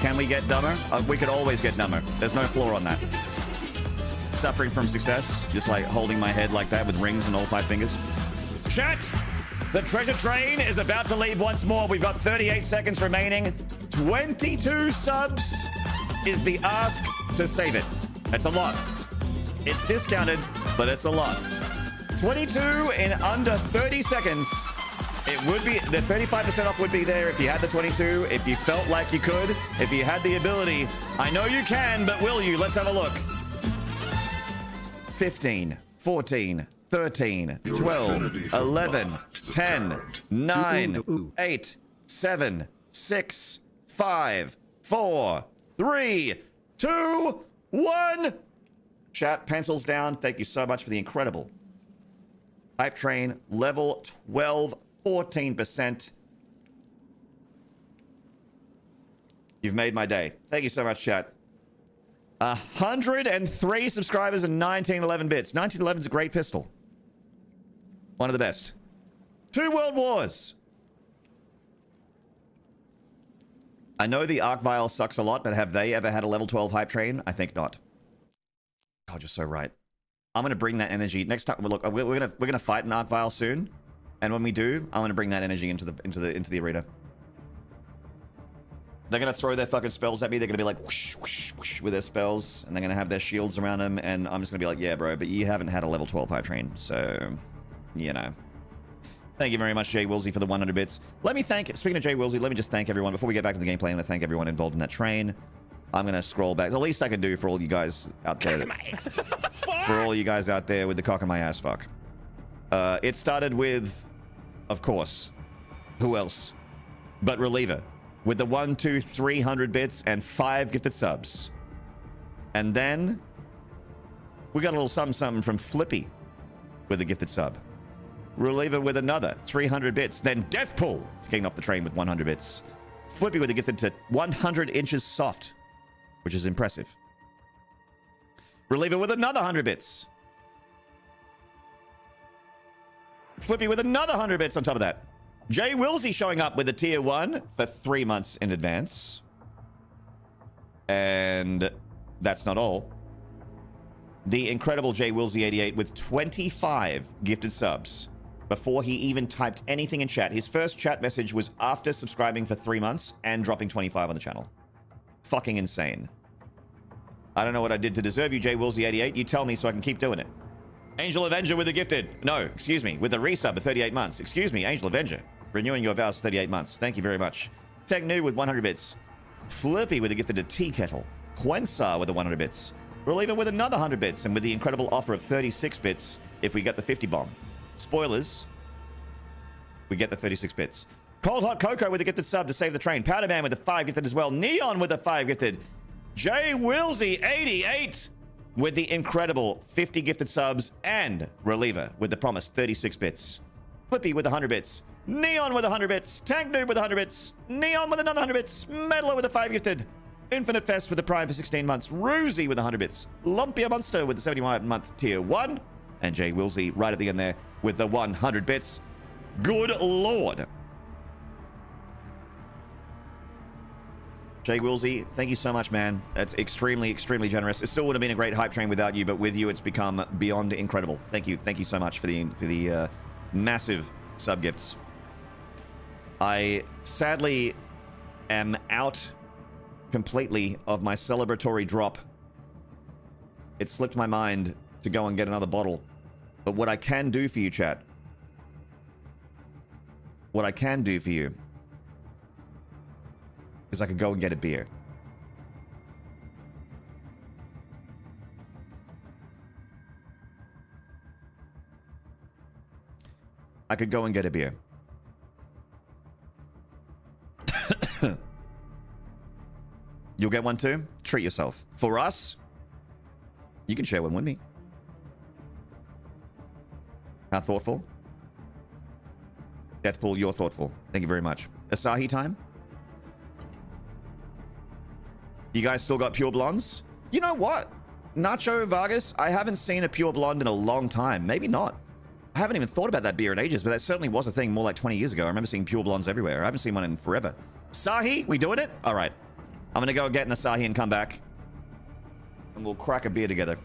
Speaker 1: can we get dumber? We could always get dumber. There's no flaw on that. Suffering from success, just like holding my head like that with rings and all 5 fingers. Chat! The treasure train is about to leave once more. We've got 38 seconds remaining. 22 subs is the ask to save it. That's a lot. It's discounted, but it's a lot. 22 in under 30 seconds. It would be, the 35% off would be there if you had the 22, if you felt like you could, if you had the ability. I know you can, but will you? Let's have a look. 15, 14, 13, 12, 11, 10, 9, 8, 7, 6, 5, 4, 3, 2, 1. Chat, pencils down. Thank you so much for the incredible hype train. Level 12, 14%. You've made my day. Thank you so much, chat. 103 subscribers and 1911 bits. 1911 is a great pistol. One of the best. 2 World Wars. I know the Arc Vial sucks a lot, but have they ever had a level 12 hype train? I think not. God, you're so right. I'm gonna bring that energy next time. Look, we're gonna fight an Arc Vial soon, and when we do, I'm gonna bring that energy into the arena. They're gonna throw their fucking spells at me. They're gonna be like whoosh, whoosh, whoosh with their spells, and they're gonna have their shields around them, and I'm just gonna be like, yeah, bro, but you haven't had a level 12 hype train, so you know. Thank you very much, Jay Wilsey, for the 100 bits. Let me thank, speaking of Jay Wilsey, let me just thank everyone. Before we get back to the gameplay, I'm going to thank everyone involved in that train. I'm going to scroll back. It's the least I can do for all you guys out there. For all you guys out there with the cock in my ass fuck. It started with, of course, who else but Reliever, with the 1, 2, 300 bits and 5 gifted subs. And then we got a little something from Flippy with a gifted sub. Reliever with another 300 bits. Then Deathpool getting off the train with 100 bits. Flippy with a gifted to 100 inches soft, which is impressive. Reliever with another 100 bits. Flippy with another 100 bits on top of that. Jay Wilsey showing up with a tier 1 for 3 months in advance. And that's not all. The incredible Jay Wilsey 88 with 25 gifted subs before he even typed anything in chat. His first chat message was after subscribing for 3 months and dropping 25 on the channel. Fucking insane. I don't know what I did to deserve you, Jay Wilsey 88. You tell me so I can keep doing it. Angel Avenger with a gifted. No, excuse me. With a resub of 38 months. Excuse me, Angel Avenger. Renewing your vows for 38 months. Thank you very much. Tech New with 100 bits. Flippy with a gifted to Tea Kettle. Quensar with the 100 bits. Reliever with another 100 bits. And with the incredible offer of 36 bits if we get the 50 bomb. Spoilers. We get the 36 bits. Cold Hot Cocoa with a gifted sub to save the train. Powder Man with a 5 gifted as well. Neon with a 5 gifted. Jay Wilsey 88 with the incredible 50 gifted subs. And Reliever with the promised 36 bits. Flippy with 100 bits. Neon with 100 bits. Tank Noob with 100 bits. Neon with another 100 bits. Meddler with a 5 gifted. Infinite Fest with the Prime for 16 months. Roozy with 100 bits. Lumpia Monster with the 71-month tier 1. And Jay Wilsey right at the end there with the 100 bits. Good Lord. Jay Wilsey, thank you so much, man. That's extremely, extremely generous. It still would have been a great hype train without you, but with you, it's become beyond incredible. Thank you. Thank you so much for the massive sub gifts. I sadly am out completely of my celebratory drop. It slipped my mind to go and get another bottle. But what I can do for you, chat, what I can do for you is I could go and get a beer. I could go and get a beer. You'll get one too? Treat yourself. For us, you can share one with me. How thoughtful. Deathpool, you're thoughtful. Thank you very much. Asahi time? You guys still got pure blondes? You know what? Nacho Vargas, I haven't seen a pure blonde in a long time. Maybe not. I haven't even thought about that beer in ages, but that certainly was a thing more like 20 years ago. I remember seeing pure blondes everywhere. I haven't seen one in forever. Sahi, we doing it? All right. I'm gonna go get an Asahi and come back. And we'll crack a beer together.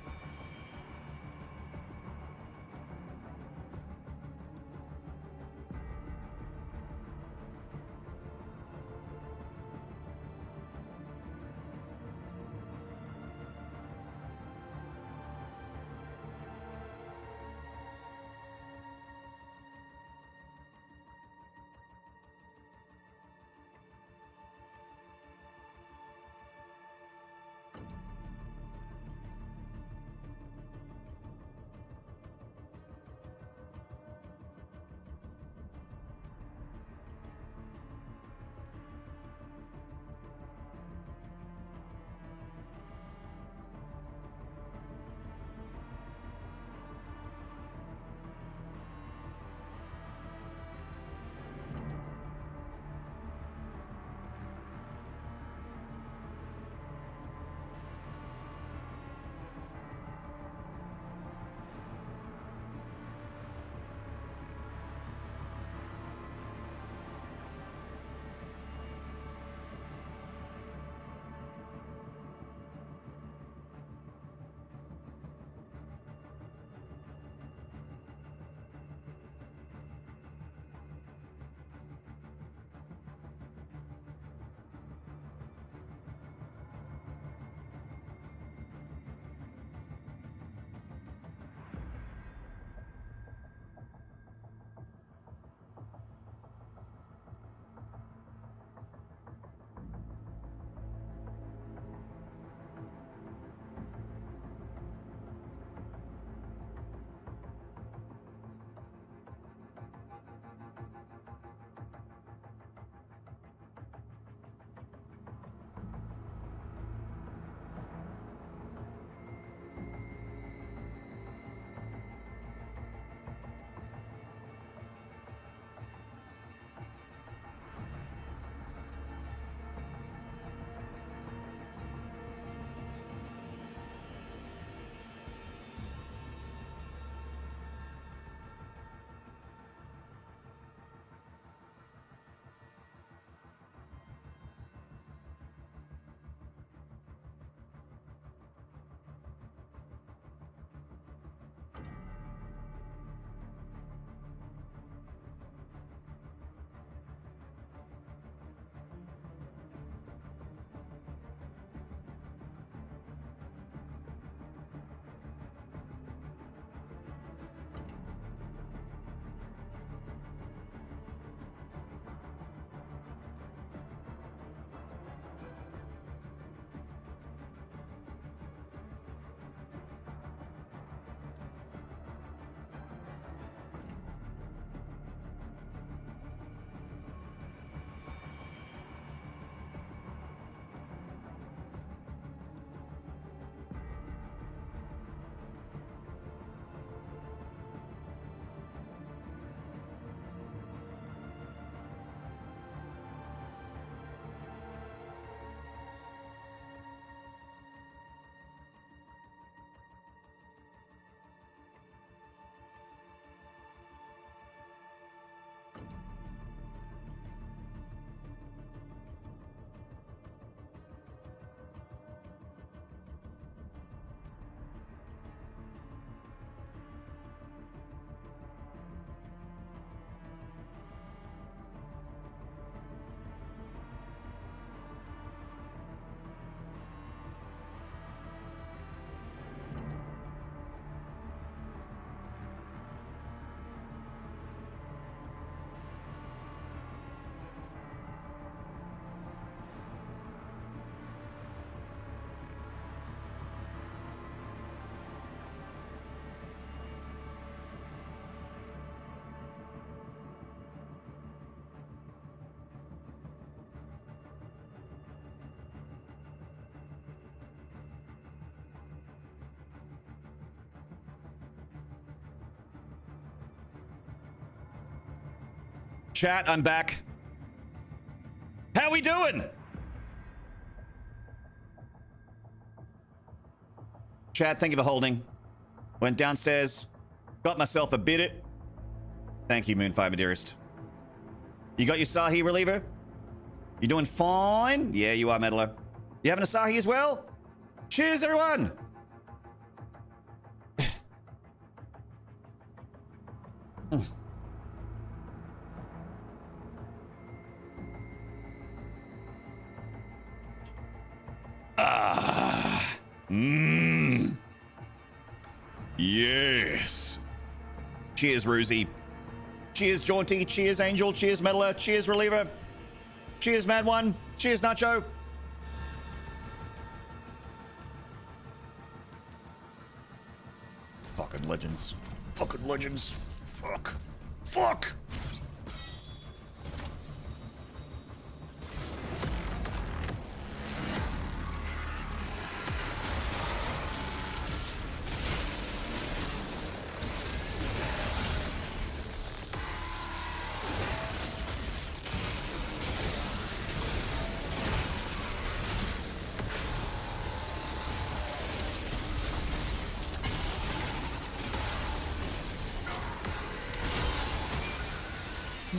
Speaker 1: Chat, I'm back. How we doing? Chat, thank you for holding. Went downstairs, got myself a bit it. Thank you, Moonfire, my dearest. You got your Sahi reliever? You doing fine? Yeah, you are, Meddler. You have an Asahi as well? Cheers, everyone! Yes. Cheers, Roozy. Cheers, Jaunty. Cheers, Angel. Cheers, Meddler. Cheers, Reliever. Cheers, Mad One. Cheers, Nacho. Fucking legends. Fucking legends. Fuck. Fuck.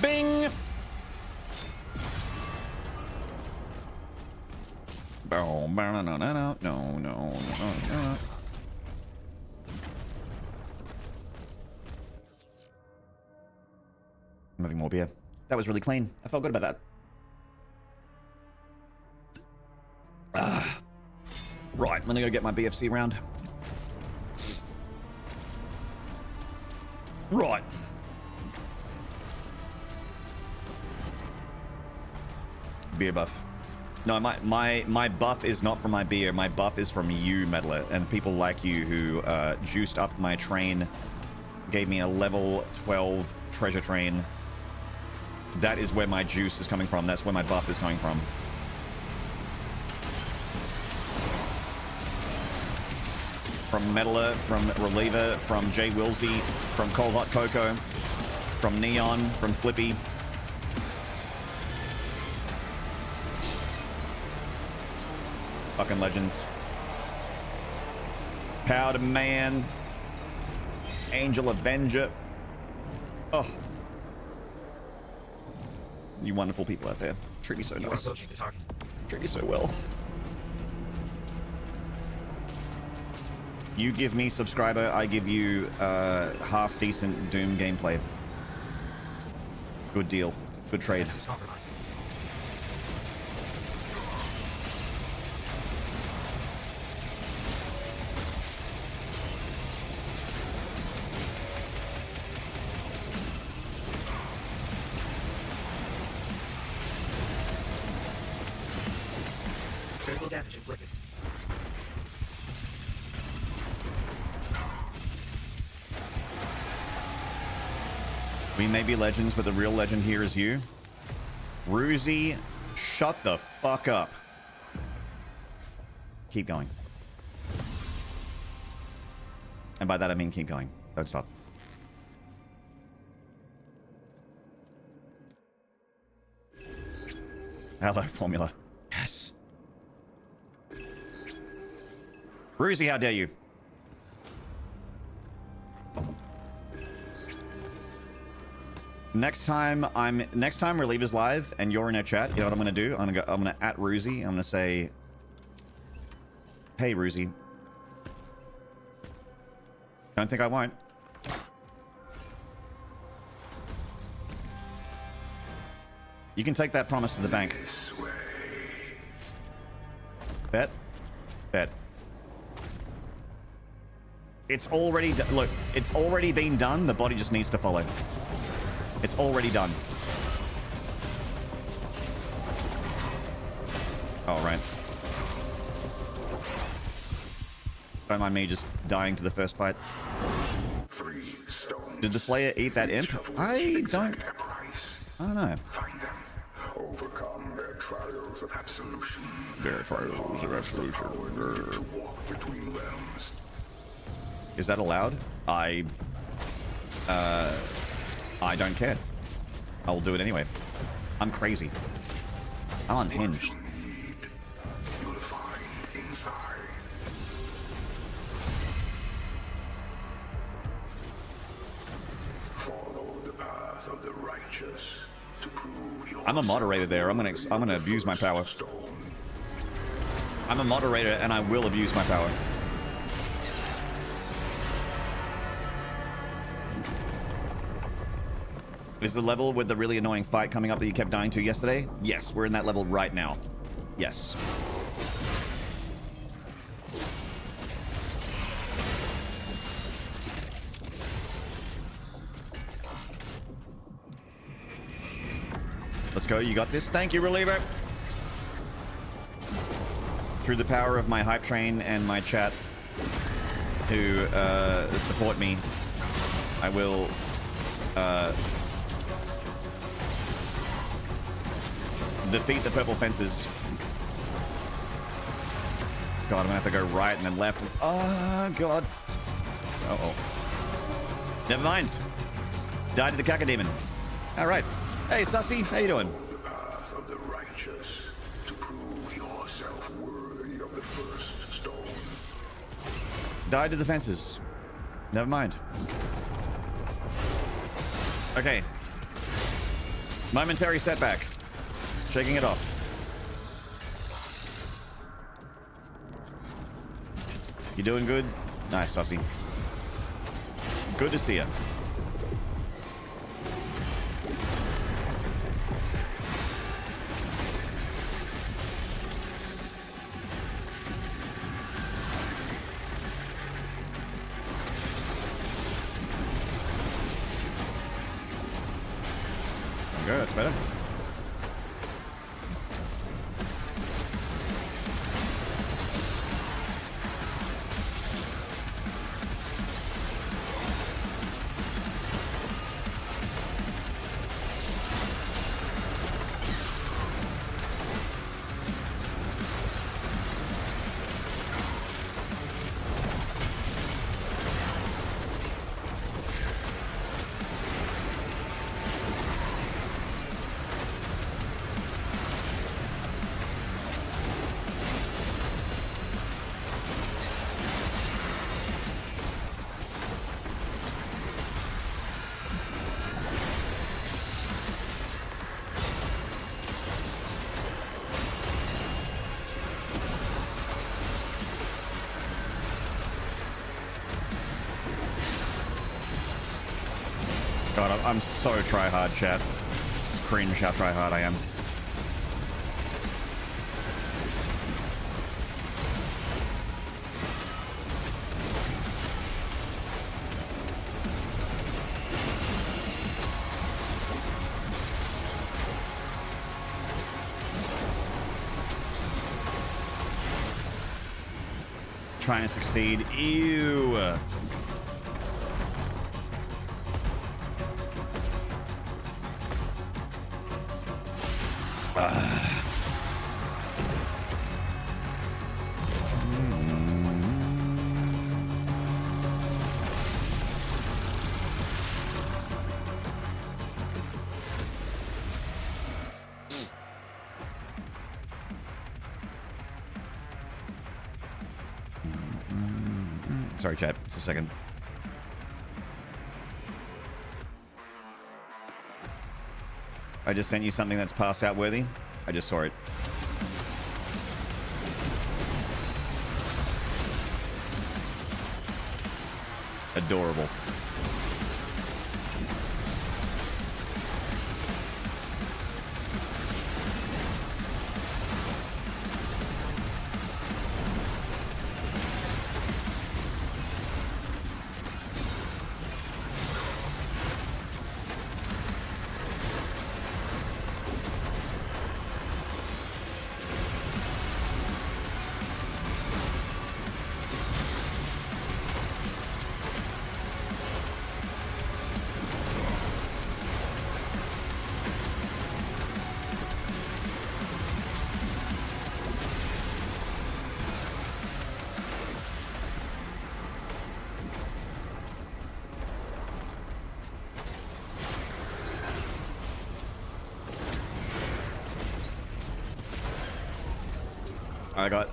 Speaker 1: Bing! No. I'm having more beer. That was really clean. I felt good about that. Right, I'm gonna go get my BFC round. Right. Beer buff. No, my buff is not from my beer. My buff is from you, Meddler, and people like you who juiced up my train, gave me a level 12 treasure train. That is where my juice is coming from. That's where my buff is coming from. From Meddler, from Reliever, from Jay Wilsey, from Cold Hot Cocoa, from Neon, from Flippy. Fucking legends. Powder Man. Angel Avenger. Oh. You wonderful people out there. Treat me so
Speaker 5: You are
Speaker 1: nice.
Speaker 5: approaching the target.
Speaker 1: Treat me so well. You give me subscriber, I give you half decent Doom gameplay. Good deal. Good trade.
Speaker 5: This is compromised. Critical damage inflicted.
Speaker 1: We may be legends, but the real legend here is you. Roozy, shut the fuck up. Keep going. And by that I mean keep going. Don't stop. Hello, Formula. Yes. Roozy, how dare you? Next time Reliever's live and you're in a chat, you know what I'm gonna do? I'm gonna at Roozy. I'm gonna say, hey Roozy. Don't think I won't. You can take that promise to the bank. Bet. Bet. It's already look, it's already been done. The body just needs to follow. It's already done. Oh, right. Don't mind me just dying to the first fight.
Speaker 2: 3 stones.
Speaker 1: Did the Slayer eat that imp? I don't know.
Speaker 2: Find them. Overcome their trials of absolution.
Speaker 1: Their trials of absolution.
Speaker 2: To walk between realms.
Speaker 1: Is that allowed? I don't care. I'll do it anyway. I'm crazy. I'm unhinged.
Speaker 2: What you need, you'll find inside. Follow the path of the righteous to prove your
Speaker 1: I'm a moderator there. I'm gonna abuse my power.
Speaker 2: stone.
Speaker 1: I'm a moderator and I will abuse my power. Is the level with the really annoying fight coming up that you kept dying to yesterday? Yes, we're in that level right now. Yes. Let's go, you got this. Thank you, Reliever. Through the power of my hype train and my chat who support me, I will defeat the purple fences. God, I'm gonna have to go right and then left. Oh, God. Uh-oh. Never mind. Died to the Cacodemon. All right. Hey, Sussy, how you doing?
Speaker 2: The path of the righteous to prove yourself worthy of the first stone.
Speaker 1: Died to the fences. Never mind. Okay. Momentary setback. Shaking it off. You doing good? Nice, Sussy. Good to see you. Okay, that's better. God, I'm so try-hard, chat. It's cringe how try-hard I am. Trying to succeed. Ew. Sorry, chat. Just a second. I just sent you something that's pass out worthy. I just saw it. Adorable.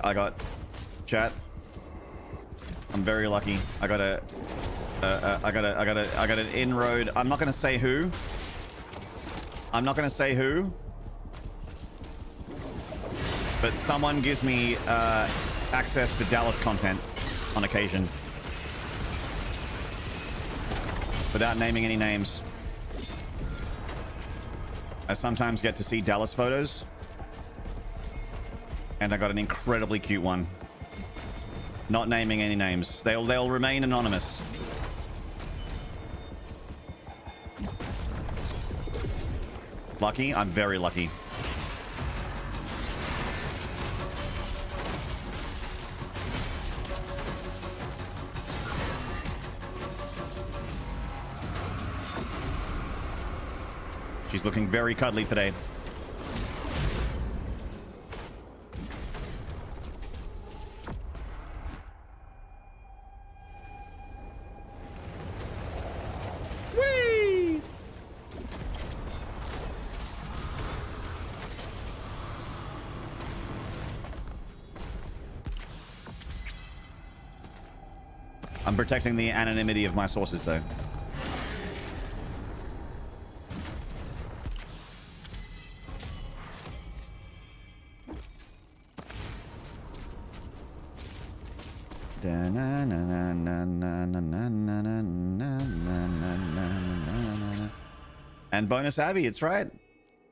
Speaker 1: I got chat. I'm very lucky. I got an inroad. I'm not gonna say who. I'm not gonna say who. but someone gives me access to Dallas content on occasion. Without naming any names. I sometimes get to see Dallas photos. And I got an incredibly cute one. Not naming any names. They'll remain anonymous. Lucky? I'm very lucky. She's looking very cuddly today. Whee! I'm protecting the anonymity of my sources, though. And bonus Abby, it's right.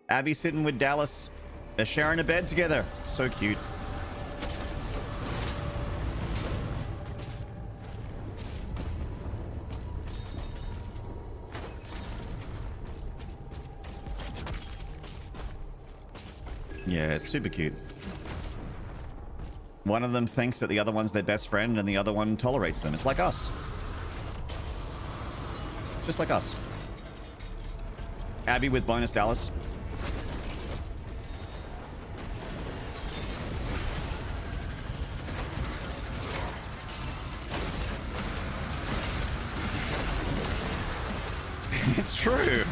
Speaker 1: Abby sitting with Dallas. They're sharing a bed together. So cute. Yeah, it's super cute. One of them thinks that the other one's their best friend and the other one tolerates them. It's like us. It's just like us. Abby with bonus Dallas. It's true.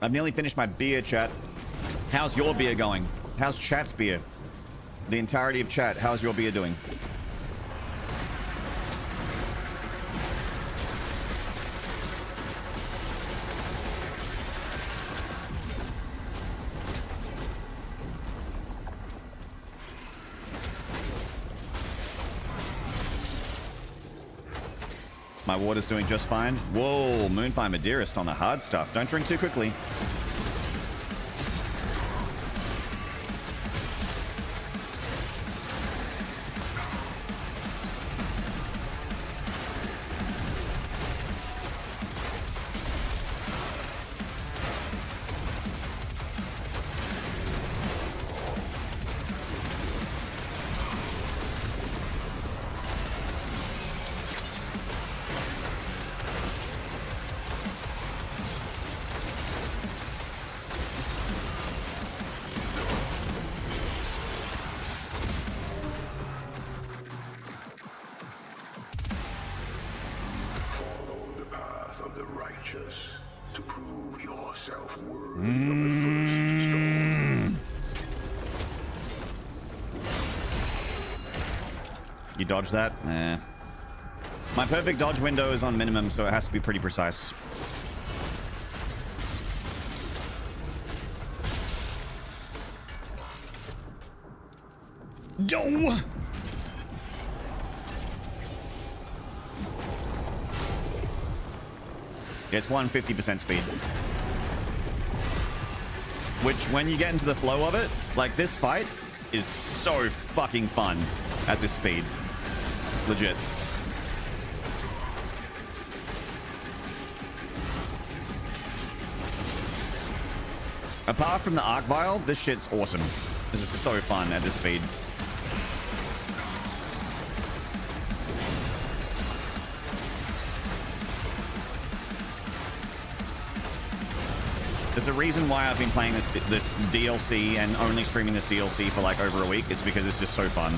Speaker 1: I've nearly finished my beer, chat. How's your beer going? How's chat's beer? The entirety of chat, how's your beer doing? My water's doing just fine. Whoa, Moonfire Madeirist on the hard stuff. Don't drink too quickly. You dodge that? Nah. My perfect dodge window is on minimum, so it has to be pretty precise. Yo! It's 150% speed. Which, when you get into the flow of it, like this fight is so fucking fun at this speed. Legit. Apart from the arc vial, this shit's awesome. This is so fun at this speed. There's a reason why I've been playing this DLC and only streaming this DLC for like over a week. It's because it's just so fun.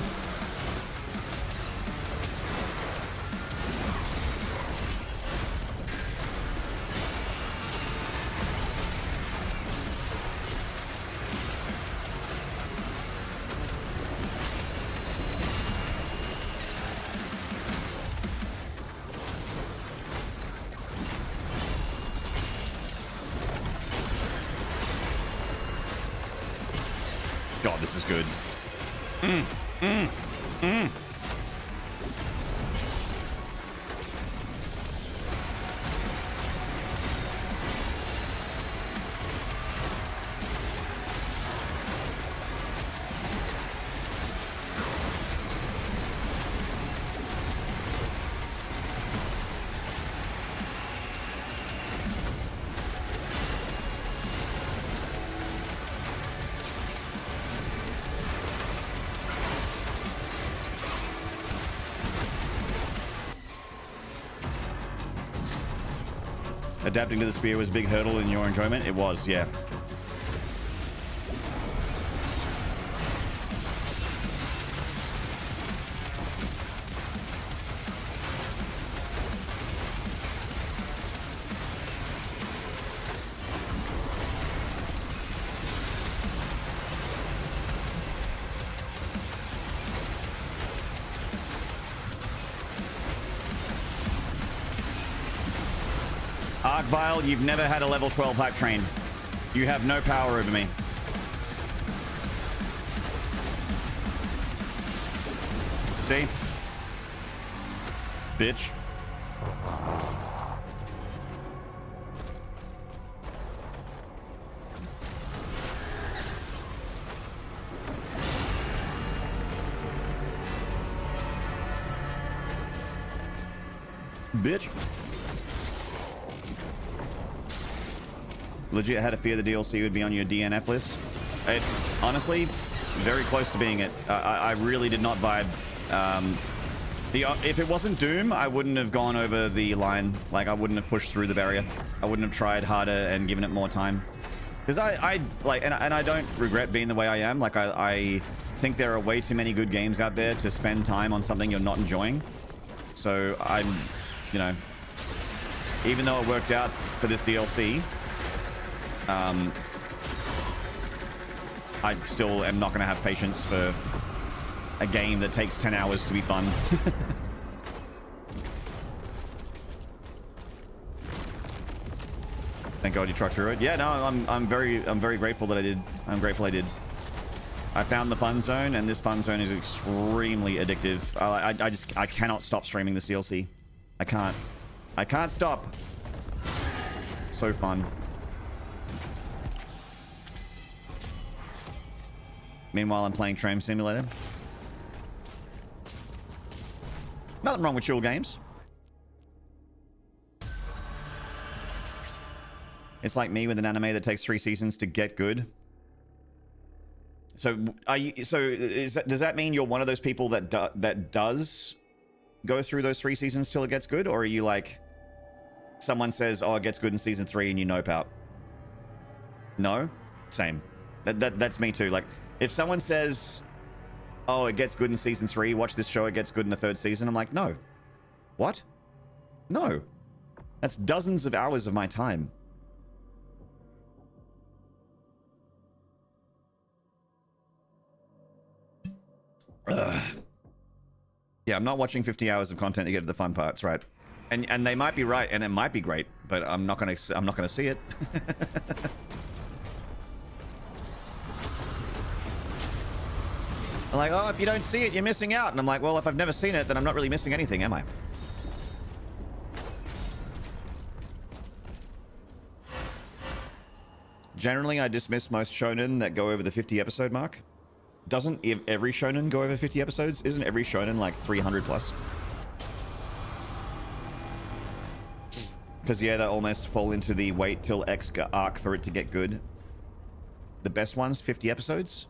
Speaker 1: God, this is good. Adapting to the spear was a big hurdle in your enjoyment. It was, yeah. Vile, you've never had a level 12 hype train. You have no power over me. See? Bitch. Bitch. Legit had a fear the DLC would be on your DNF list. It, honestly, very close to being it. I really did not vibe. If it wasn't Doom, I wouldn't have gone over the line. Like, I wouldn't have pushed through the barrier. I wouldn't have tried harder and given it more time. Because I like, and I don't regret being the way I am. Like, I think there are way too many good games out there to spend time on something you're not enjoying. So I'm, you know, even though it worked out for this DLC, I still am not going to have patience for a game that takes 10 hours to be fun. Thank God you trucked through it. Yeah, no, I'm very grateful that I did. I'm grateful I did. I found the fun zone, and this fun zone is extremely addictive. I cannot stop streaming this DLC. I can't stop. So fun. Meanwhile, I'm playing Train Simulator. Nothing wrong with chill games. It's like me with an anime that takes 3 seasons to get good. So, does that mean you're one of those people that does go through those 3 seasons till it gets good, or are you like someone says, "Oh, it gets good in season 3," and you nope out? No, same. That's me too. Like, if someone says, "Oh, it gets good in season 3, watch this show, it gets good in the 3rd season," I'm like, no. What? No. That's dozens of hours of my time. Ugh. Yeah, I'm not watching 50 hours of content to get to the fun parts, right? And they might be right, and it might be great, but I'm not gonna see it. I'm like, oh, if you don't see it, you're missing out. And I'm like, well, if I've never seen it, then I'm not really missing anything, am I? Generally, I dismiss most shonen that go over the 50 episode mark. Doesn't every shonen go over 50 episodes? Isn't every shonen like 300 plus? Because, yeah, they almost fall into the wait till X arc for it to get good. The best ones, 50 episodes?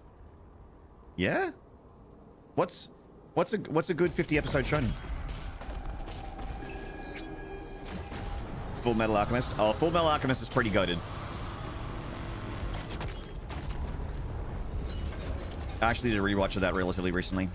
Speaker 1: Yeah? What's a good 50 episode shonen? Full Metal Alchemist? Oh, Full Metal Alchemist is pretty goated. I actually did a rewatch of that relatively recently.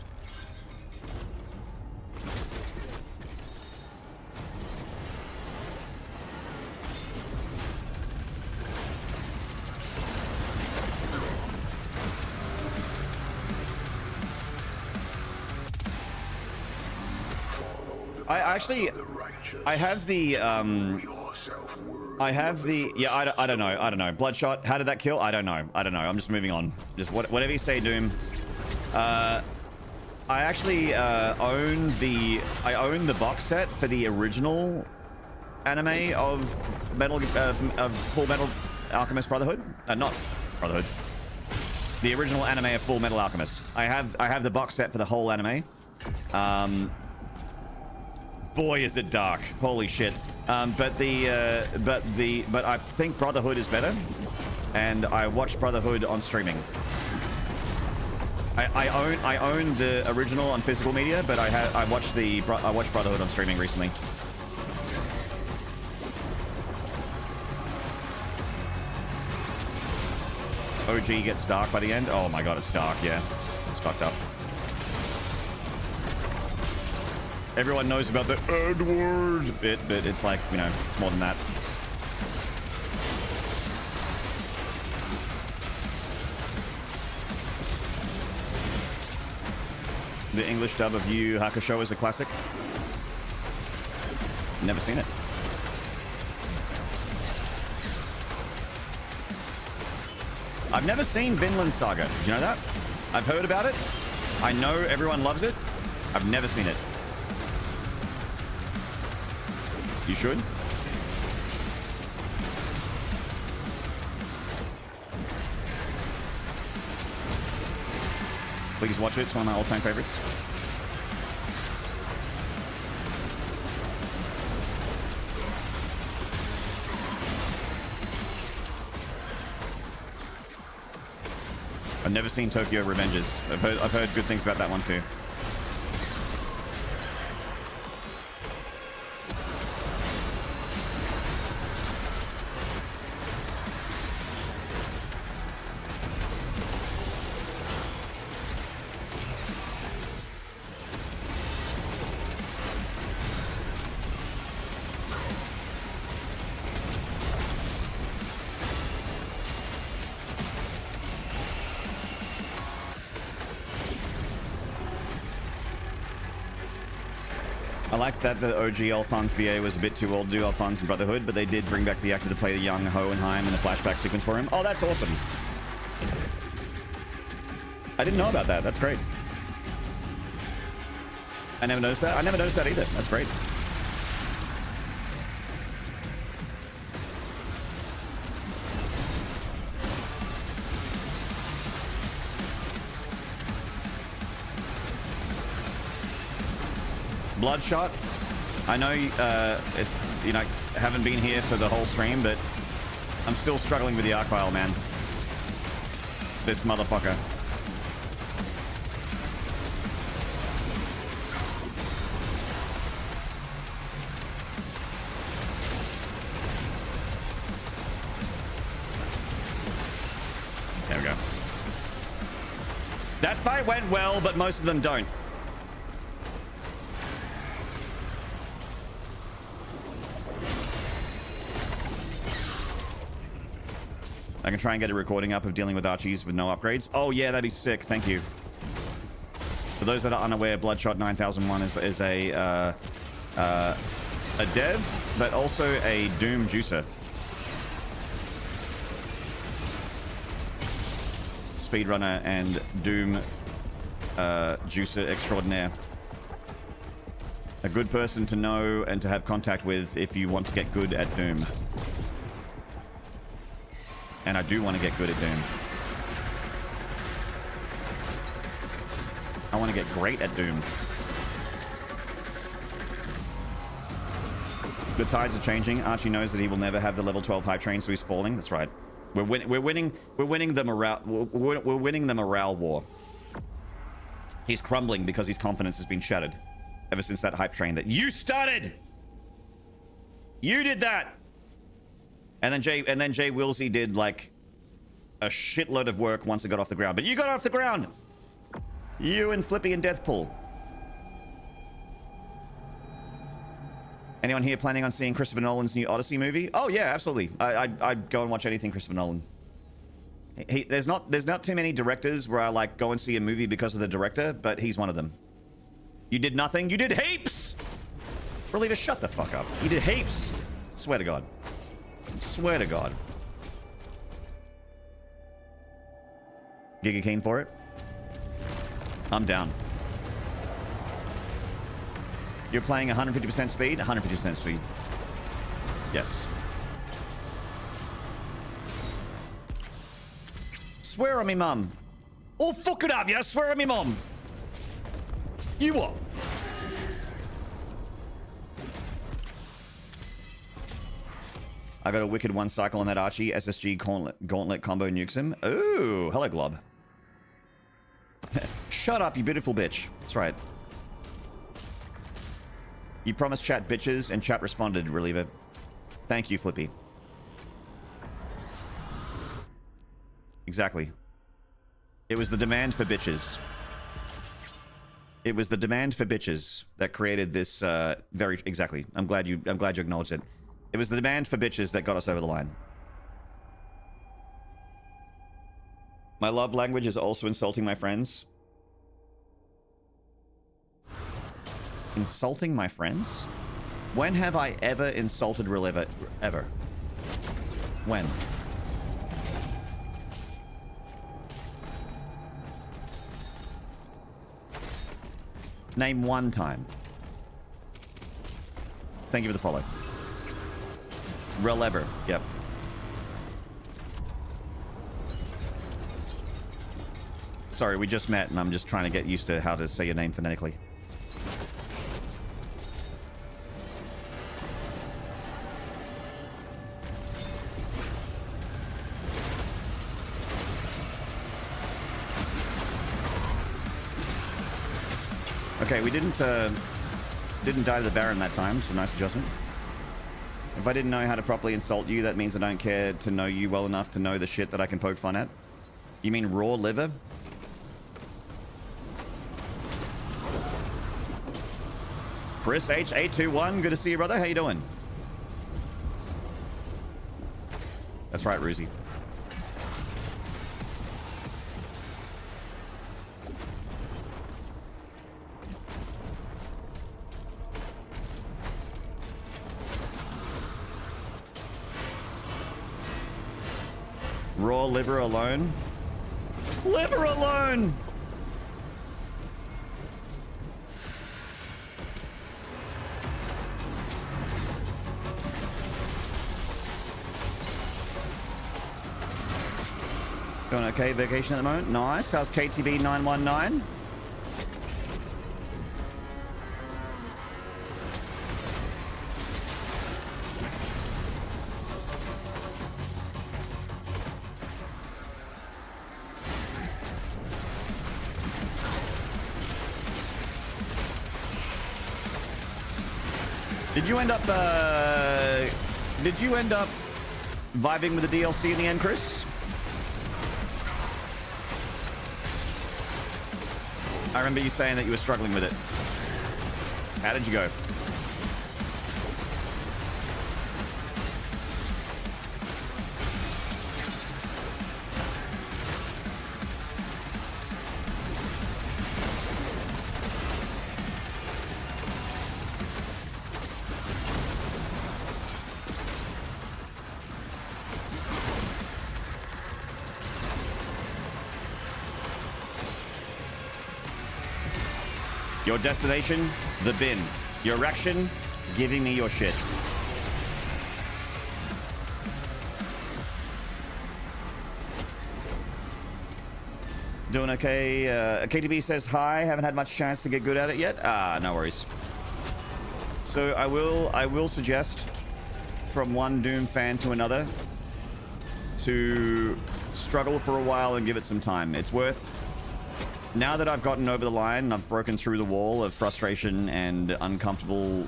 Speaker 1: I have the yeah, I don't know. Bloodshot, how did that kill? I don't know. I'm just moving on. Just whatever you say, Doom. I actually own the box set for the original anime of Full Metal Alchemist Brotherhood. Not Brotherhood. The original anime of Full Metal Alchemist. I have the box set for the whole anime. Boy, is it dark! Holy shit! But I think Brotherhood is better, and I watched Brotherhood on streaming. I own the original on physical media, but I watched Brotherhood on streaming recently. OG gets dark by the end. Oh my god, it's dark. Yeah, it's fucked up. Everyone knows about the Edward bit, but it's like, you know, it's more than that. The English dub of Yu Yu Hakusho is a classic. Never seen it. I've never seen Vinland Saga. Did you know that? I've heard about it. I know everyone loves it. I've never seen it. You should. Please watch it. It's one of my all-time favorites. I've never seen Tokyo Revenges. I've heard good things about that one too. I like that the OG Alphonse VA was a bit too old to do Alphonse in Brotherhood, but they did bring back the actor to play the young Hohenheim in the flashback sequence for him. Oh, that's awesome. I didn't know about that. That's great. I never noticed that. I never noticed that either. That's great. Bloodshot. I know it's, you know, haven't been here for the whole stream, but I'm still struggling with the arc file, man. This motherfucker. There we go. That fight went well, but most of them don't. I can try and get a recording up of dealing with Archies with no upgrades. Oh yeah, that'd be sick. Thank you. For those that are unaware, Bloodshot 9001 is a dev, but also a Doom juicer. Speedrunner and Doom juicer extraordinaire. A good person to know and to have contact with if you want to get good at Doom. And I do want to get good at Doom. I want to get great at Doom. The tides are changing. Archie knows that he will never have the level 12 hype train, so he's falling. That's right. We're winning the morale. We're winning the morale war. He's crumbling because his confidence has been shattered ever since that hype train that you started. You did that. And then Jay Wilsey did like a shitload of work once it got off the ground. But you got off the ground. You and Flippy and Deathpool. Anyone here planning on seeing Christopher Nolan's new Odyssey movie? Oh yeah, absolutely. I'd go and watch anything Christopher Nolan. There's not too many directors where I like go and see a movie because of the director, but he's one of them. You did nothing. You did heaps. Reliever, shut the fuck up. You did heaps. Swear to God. Swear to God. Giga keen for it? I'm down. You're playing 150% speed? 150% speed. Yes. Swear on me, mum. Oh, fuck it up, yeah? Swear on me, mum. You what? I got a wicked one cycle on that Archie SSG gauntlet combo nukes him. Ooh, hello, Glob. Shut up, you beautiful bitch. That's right. You promised chat bitches, and chat responded, Reliever. Thank you, Flippy. Exactly. It was the demand for bitches. It was the demand for bitches that created this, very... Exactly. I'm glad you acknowledged it. It was the demand for bitches that got us over the line. My love language is also insulting my friends. Insulting my friends? When have I ever insulted Reliever? Ever? When? Name one time. Thank you for the follow. Reliever. Yep. Sorry, we just met and I'm just trying to get used to how to say your name phonetically. Okay, we didn't die to the Baron that time, so nice adjustment. If I didn't know how to properly insult you, that means I don't care to know you well enough to know the shit that I can poke fun at. You mean raw liver? Chris H821, good to see you, brother. How you doing? That's right, Ruzy. Raw liver alone? Liver alone! Doing okay, vacation at the moment? Nice. How's KTB 919? Did you end up vibing with the DLC in the end, Chris? I remember you saying that you were struggling with it. How did you go? Your destination, the bin. Your erection, giving me your shit. Doing okay. KTB says hi. Haven't had much chance to get good at it yet. No worries. So I will suggest from one Doom fan to another to struggle for a while and give it some time. It's worth... Now that I've gotten over the line, I've broken through the wall of frustration and uncomfortable,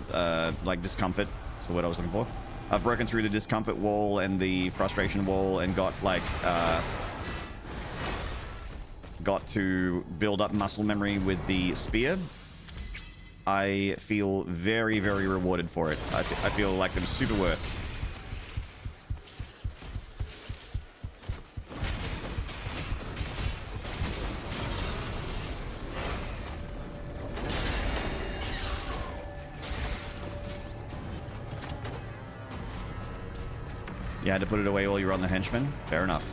Speaker 1: like discomfort. That's the word I was looking for. I've broken through the discomfort wall and the frustration wall and got like, got to build up muscle memory with the spear, I feel very, very rewarded for it. I feel like I'm super worth. You had to put it away while you were on the henchman? Fair enough.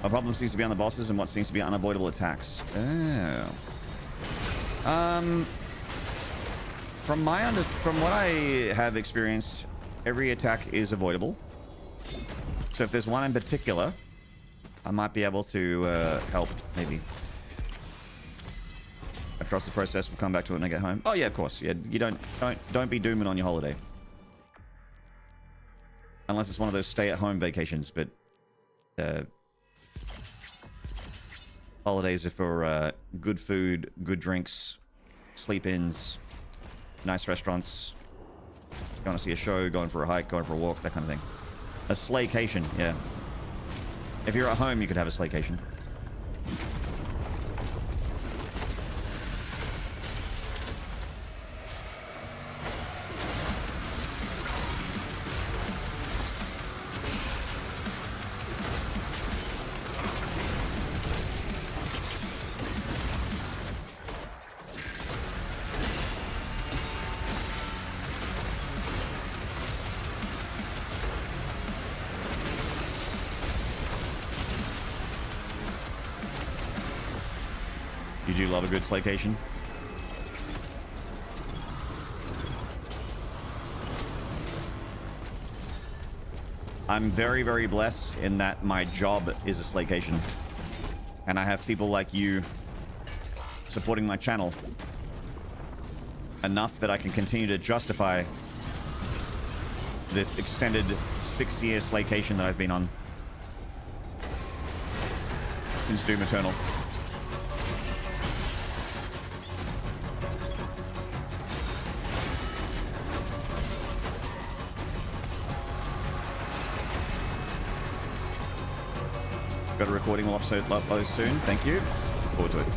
Speaker 1: My problem seems to be on the bosses and what seems to be unavoidable attacks. Oh. From what I have experienced, every attack is avoidable. So if there's one in particular, I might be able to help, maybe. I trust the process. We'll come back to it when I get home. Oh yeah, of course. Yeah, you don't be dooming on your holiday. Unless it's one of those stay-at-home vacations, but holidays are for good food, good drinks, sleep-ins, nice restaurants, going to see a show, going for a hike, going for a walk, that kind of thing. A slaycation, yeah. If you're at home, you could have a slaycation. You do love a good slaycation. I'm very, very blessed in that my job is a slaycation. And I have people like you supporting my channel enough that I can continue to justify this extended 6-year slaycation that I've been on since Doom Eternal. Got a recording will upload soon. Thank you. Look forward to it.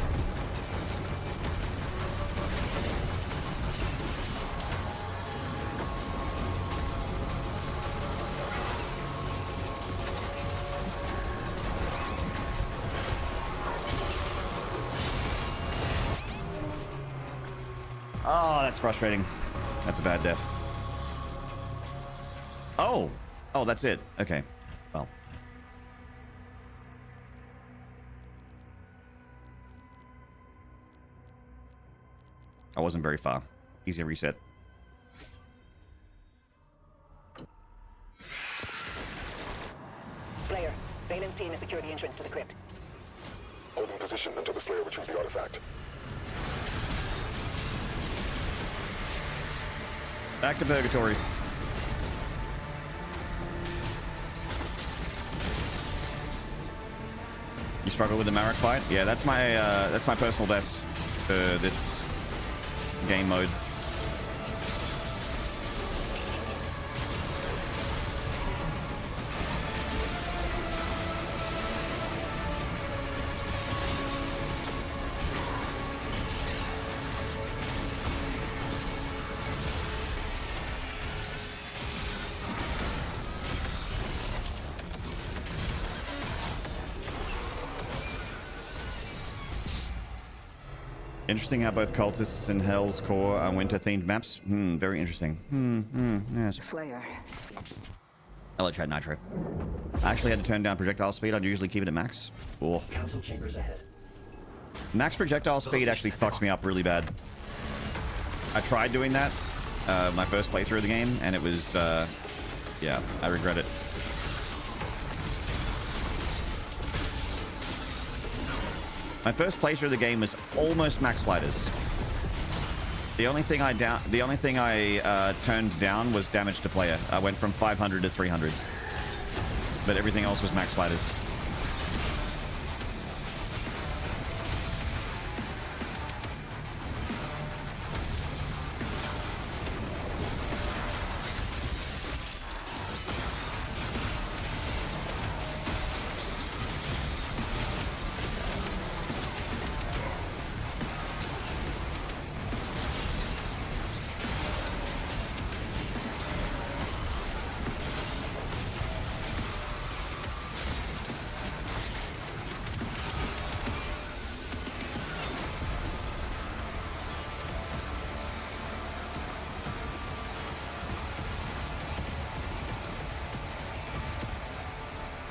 Speaker 1: Oh, that's frustrating. That's a bad death. Oh! Oh, that's it. Okay. Well. I wasn't very far. Easy reset.
Speaker 3: Slayer, Valen's team has secured the entrance to the crypt.
Speaker 2: Holding position until the Slayer retrieves the artifact.
Speaker 1: Back to Purgatory. You struggle with the Marek fight? Yeah, that's my personal best for this game mode. Interesting how both cultists and Hell's Core are winter-themed maps. Very interesting. Yes.
Speaker 7: Slayer.
Speaker 1: Hello, Chat Nitro. I actually had to turn down projectile speed. I'd usually keep it at max. Oh.
Speaker 5: Council chambers ahead.
Speaker 1: Max projectile speed actually fucks me up really bad. I tried doing that my first playthrough of the game, and it was, yeah, I regret it. My first playthrough of the game was almost max sliders. The only thing I turned down was damage to player. I went from 500 to 300, but everything else was max sliders.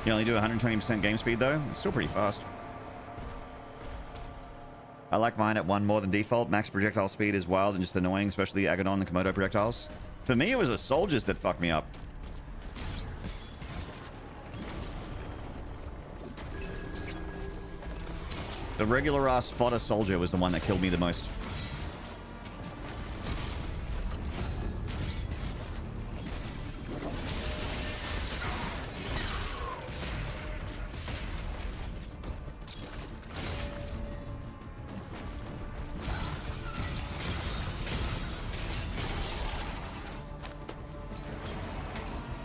Speaker 1: You only do 120% game speed though. It's still pretty fast. I like mine at 1 more than default. Max projectile speed is wild and just annoying, especially the Agadon and Komodo projectiles. For me, it was the soldiers that fucked me up. The regular ass fodder soldier was the one that killed me the most.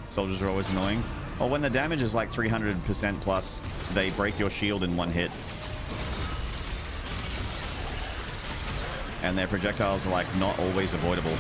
Speaker 1: Soldiers are always annoying. Well, when the damage is like 300% plus, they break your shield in 1 hit. And their projectiles are like not always avoidable.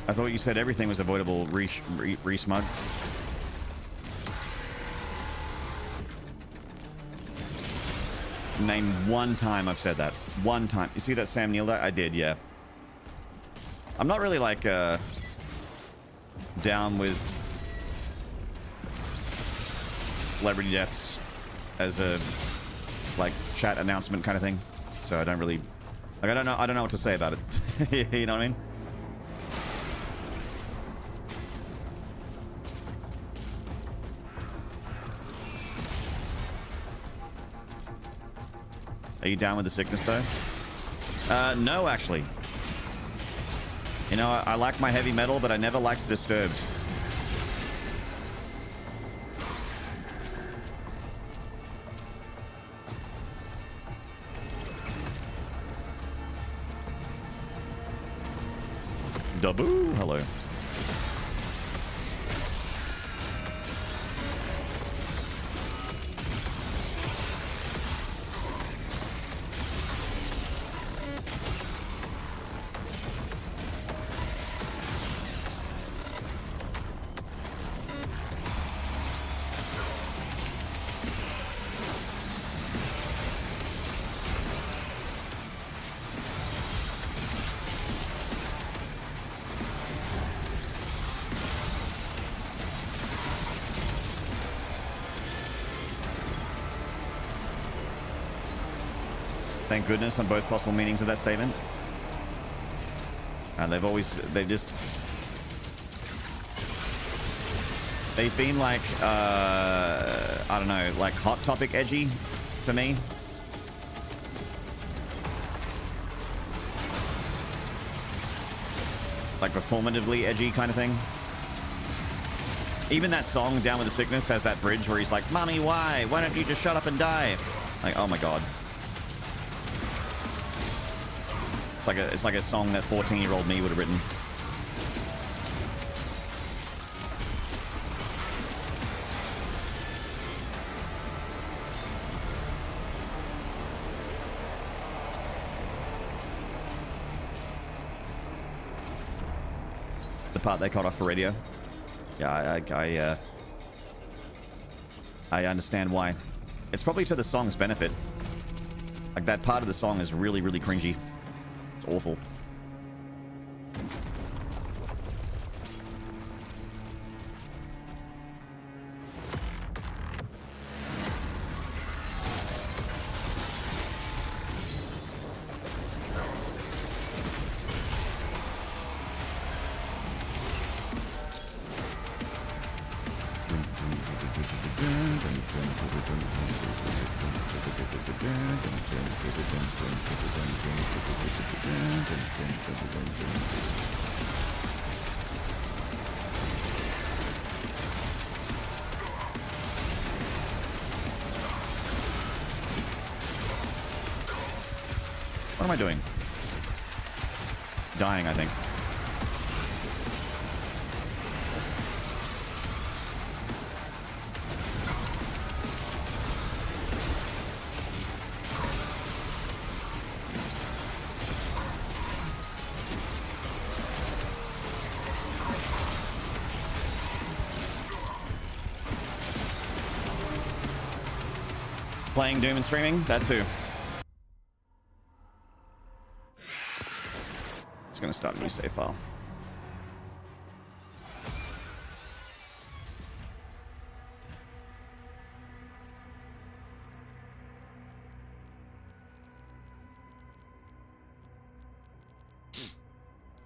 Speaker 1: I thought you said everything was avoidable, Re-Smug. Name 1 time I've said that. 1 time. You see that Sam Neill that? I did, yeah. I'm not really like down with celebrity deaths as a like chat announcement kind of thing. So I don't really like I don't know what to say about it. You know what I mean? Are you down with the sickness, though? No, actually. You know, I like my heavy metal, but I never liked Disturbed. Daboo, hello. Thank goodness on both possible meanings of that statement. And they've been like, I don't know, like Hot Topic edgy for me. Like performatively edgy kind of thing. Even that song, Down With The Sickness, has that bridge where he's like, Mommy, why? Why don't you just shut up and die? Like, oh my god. It's like a song that 14-year-old me would have written. The part they cut off for radio. Yeah, I understand why. It's probably to the song's benefit. Like that part of the song is really, really cringy. It's awful. What am I doing? Dying, I think. Playing Doom and streaming? That too. It's gonna start a new save file.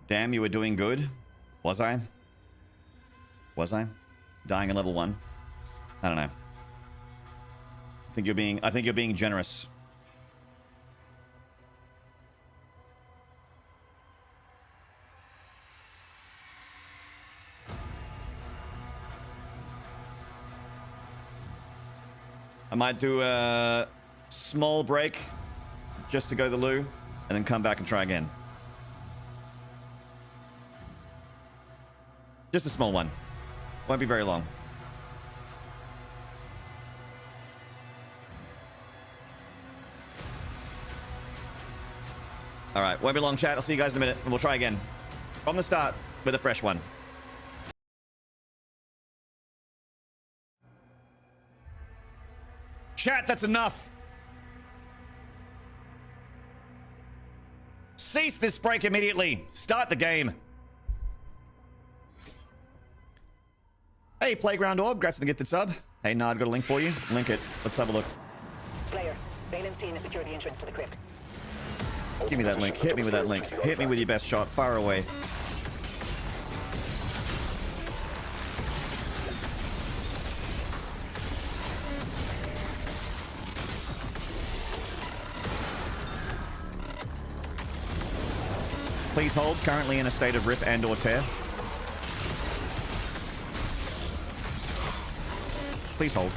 Speaker 1: Damn, you were doing good. Was I? Was I? Dying in level 1? I don't know. I think you're being generous. I might do a small break just to go to the loo and then come back and try again. Just a small one. Won't be very long. All right, won't be long, chat. I'll see you guys in a minute, and we'll try again from the start with a fresh one. Chat, that's enough. Cease this break immediately. Start the game. Hey, Playground Orb, congrats on the gifted sub. Hey, Nard, got a link for you. Link it. Let's have a look.
Speaker 3: Slayer, Valen's team has secured the entrance to the crypt.
Speaker 1: Give me that link. Hit me with that link. Hit me with your best shot. Fire away. Please hold. Currently in a state of rip and or tear. Please hold.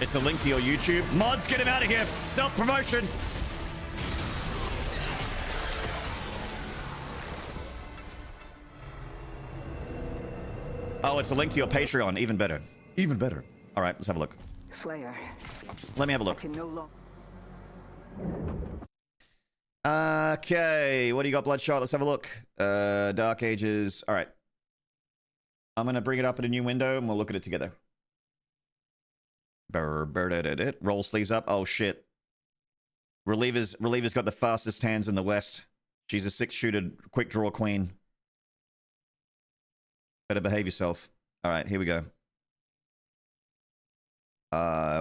Speaker 1: It's a link to your YouTube. Mods, get him out of here. Self-promotion. Oh, it's a link to your Patreon. Even better. Even better. All right, let's have a look.
Speaker 7: Slayer,
Speaker 1: Let me have a
Speaker 7: I
Speaker 1: look.
Speaker 7: can no longer...
Speaker 1: Okay, what do you got, Bloodshot? Let's have a look. Dark Ages. All right. I'm going to bring it up in a new window, and we'll look at it together. Roll sleeves up. Oh, shit. Reliever's got the fastest hands in the West. She's a 6-shooter, quick draw queen. Better behave yourself. All right, here we go.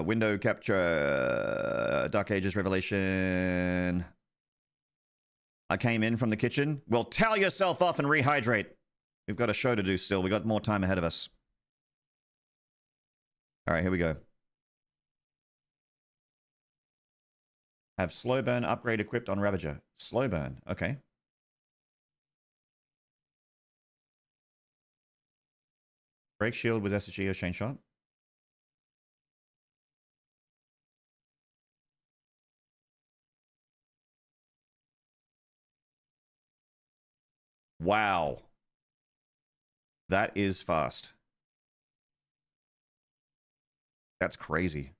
Speaker 1: Window capture. Dark Ages Revelation. I came in from the kitchen. Well, towel yourself off and rehydrate. We've got a show to do still. We got more time ahead of us. All right, here we go. Have slow burn upgrade equipped on Ravager. Slow burn. Okay. Break shield with SSG or chain shot. Wow. That is fast. That's crazy.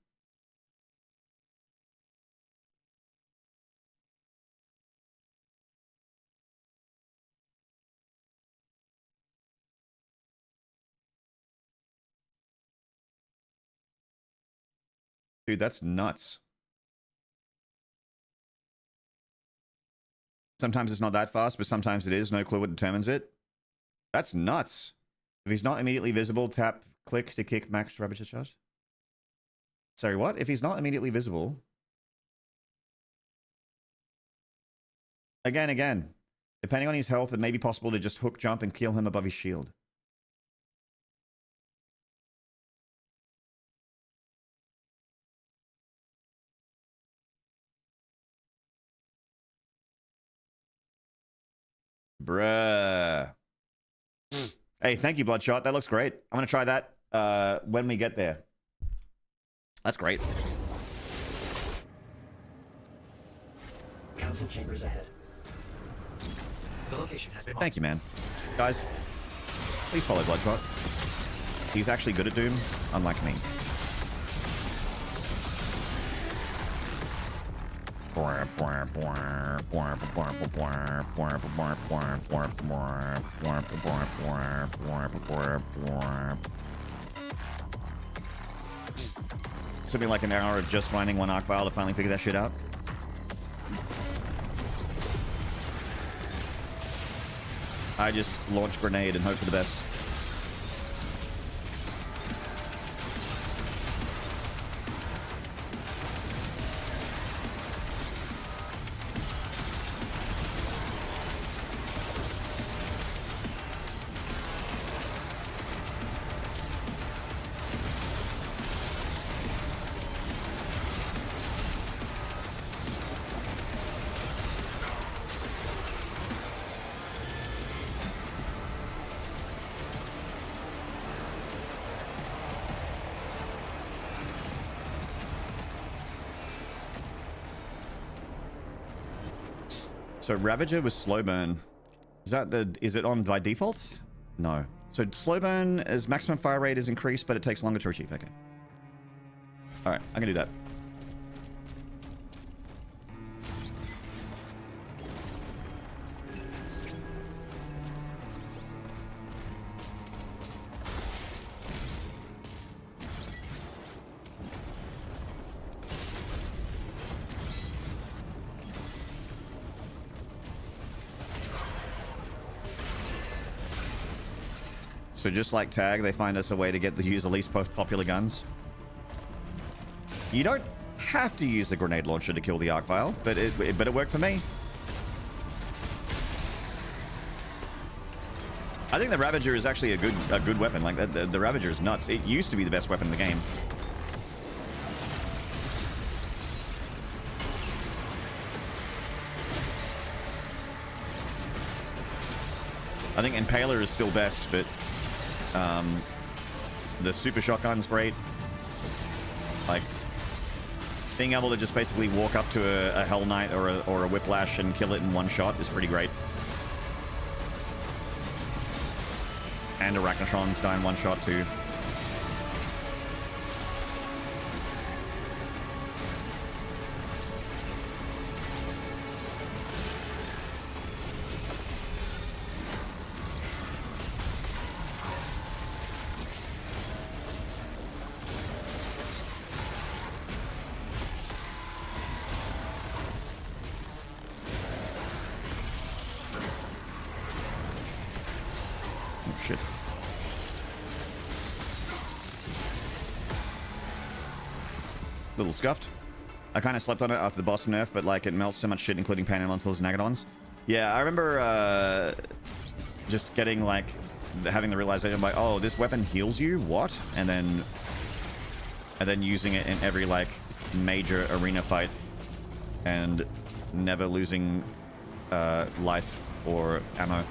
Speaker 1: Dude, that's nuts. Sometimes it's not that fast, but sometimes it is. No clue what determines it. That's nuts. If he's not immediately visible, tap, click to kick max Ravager charge. Sorry, what? If he's not immediately visible... Again. Depending on his health, it may be possible to just hook jump and kill him above his shield. Bruh. Hey, thank you, Bloodshot. That looks great. I'm gonna try that when we get there. That's great.
Speaker 5: Council chambers ahead. The location has been marked.
Speaker 1: Thank you, man. Guys, please follow Bloodshot. He's actually good at Doom, unlike me. It took me like an hour of just finding one arc vial to finally figure that shit out. I just launch grenade and hope for the best. So Ravager with slow burn. Is it on by default? No. So slow burn is maximum fire rate is increased, but it takes longer to achieve. Okay. Alright, I'm gonna do that. So just like Tag, they find us a way to use the least popular guns. You don't have to use the grenade launcher to kill the arc vial, but it worked for me. I think the Ravager is actually a good weapon. Like the Ravager is nuts. It used to be the best weapon in the game. I think Impaler is still best, but the super shotgun's great. Like being able to just basically walk up to a Hell Knight or a Whiplash and kill it in one shot is pretty great. And Arachnotrons die in one shot too. Shit. Little scuffed. I kind of slept on it after the boss nerf, but like it melts so much shit, including Pandemonstals and Agadons. Yeah, I remember just getting like having the realization like, oh, this weapon heals you? What? And then using it in every like major arena fight and never losing life or ammo.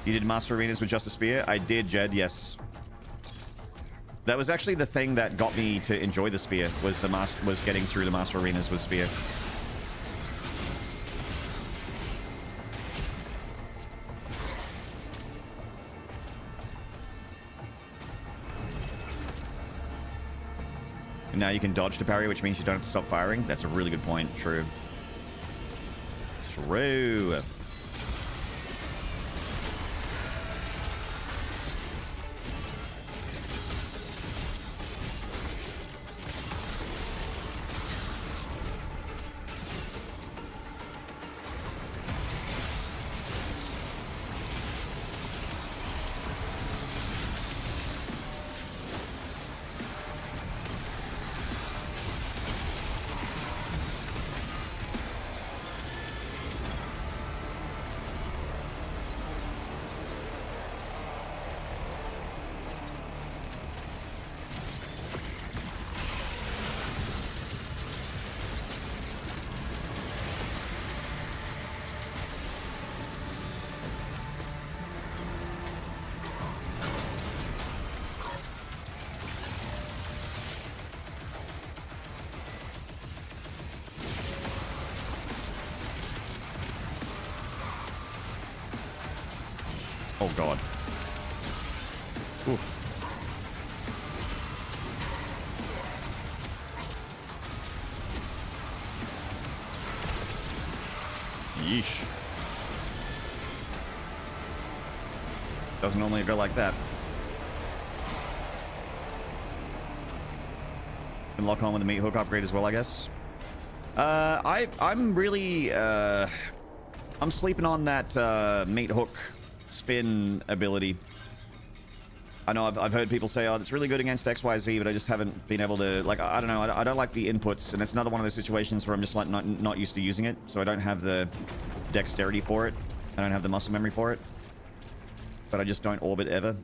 Speaker 1: You did Master Arenas with just a spear? I did, Jed, yes. That was actually the thing that got me to enjoy the spear, was getting through the Master Arenas with spear. And now you can dodge to parry, which means you don't have to stop firing. That's a really good point. True. True. Oh, God. Oof. Yeesh. Doesn't normally go like that. Can lock on with the meat hook upgrade as well, I guess. I'm really I'm sleeping on that meat hook spin ability. I know I've heard people say, oh, it's really good against XYZ, but I just haven't been able to, like, I don't know, I don't like the inputs, and it's another one of those situations where I'm just like not used to using it, so I don't have the dexterity for it. I don't have the muscle memory for it. But I just don't orbit ever.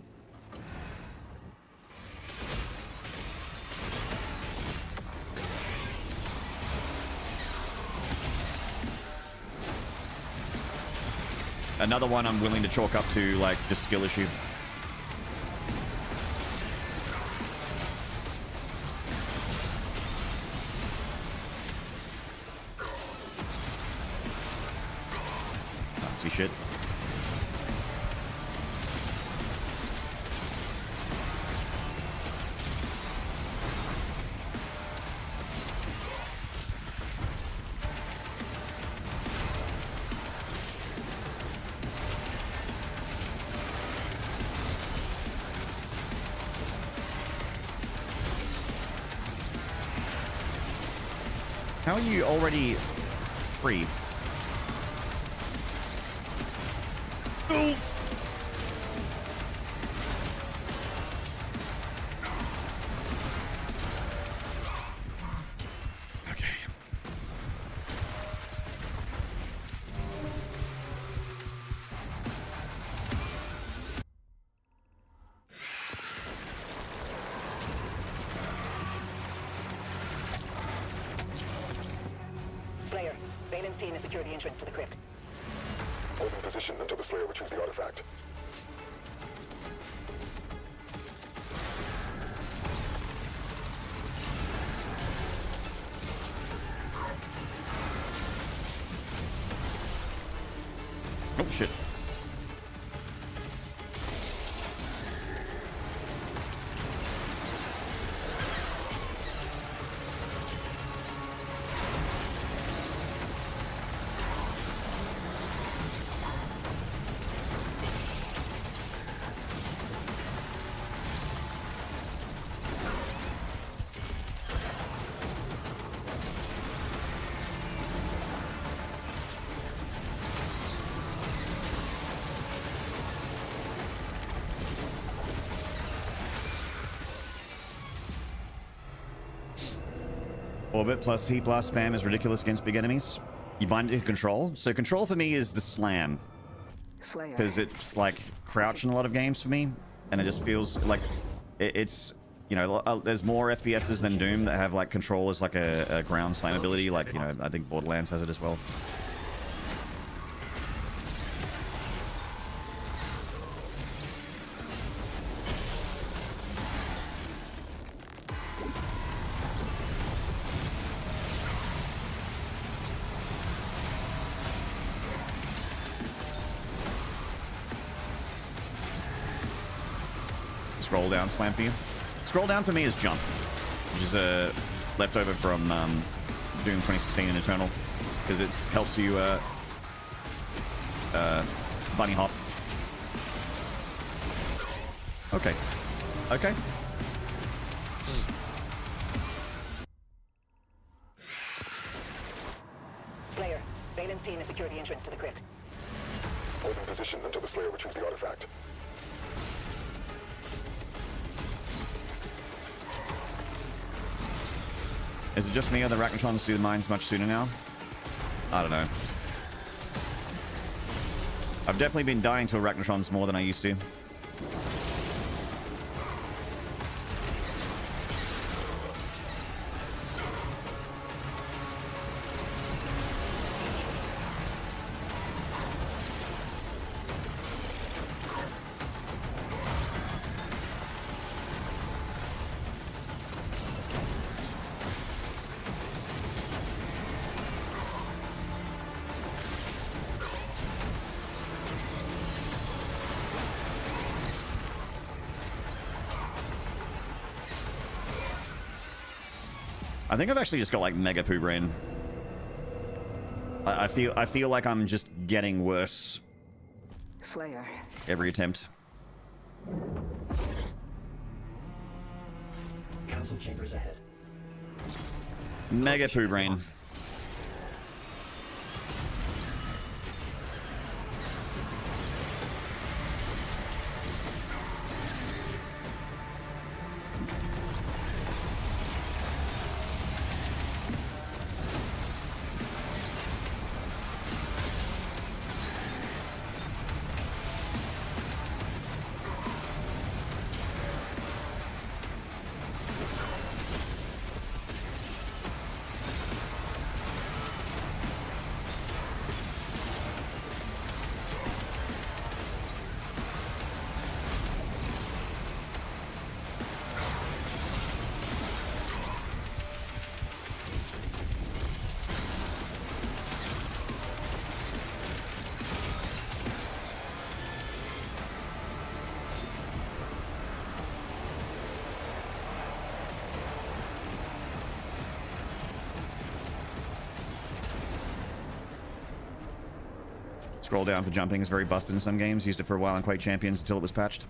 Speaker 1: Another one I'm willing to chalk up to, like, just skill issue. Can't see shit. How are you already free? Ooh. Okay.
Speaker 3: Slayer, Bane and Teen has secured the entrance to the crypt.
Speaker 2: Hold in position until the Slayer retrieves the artifact.
Speaker 1: Oh, shit. Orbit plus heat blast spam is ridiculous against big enemies. You bind it to control. So control for me is the slam.
Speaker 7: Slayer.
Speaker 1: Because it's like crouch in a lot of games for me. And it just feels like it's, you know, there's more FPSs than Doom that have like control as like a ground slam ability. Like, you know, I think Borderlands has it as well. Scroll down slam for you. Scroll down for me is jump, which is a leftover from Doom 2016 and Eternal, because it helps you bunny hop. Okay. Okay.
Speaker 3: Slayer, Bane and Teen has secured the entrance to the crypt.
Speaker 2: Hold in position until the Slayer retrieves the artifact.
Speaker 1: Is it just me or the Arachnotrons do the mines much sooner now? I don't know. I've definitely been dying to Arachnotrons more than I used to. I think I've actually just got like mega poo brain. I feel like I'm just getting worse
Speaker 7: Slayer.
Speaker 1: every attempt.
Speaker 5: Council chambers ahead.
Speaker 1: Mega poo brain. Scroll down for jumping is very busted in some games. Used it for a while in Quake Champions until it was patched.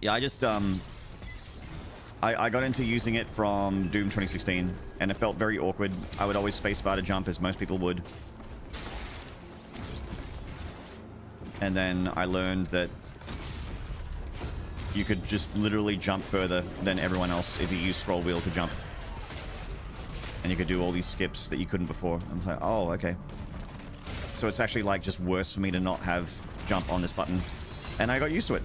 Speaker 1: Yeah, I just I got into using it from Doom 2016, and it felt very awkward. I would always spacebar to jump, as most people would. And then I learned that you could just literally jump further than everyone else if you use scroll wheel to jump. And you could do all these skips that you couldn't before. I was like, oh, okay. So it's actually like just worse for me to not have jump on this button. And I got used to it.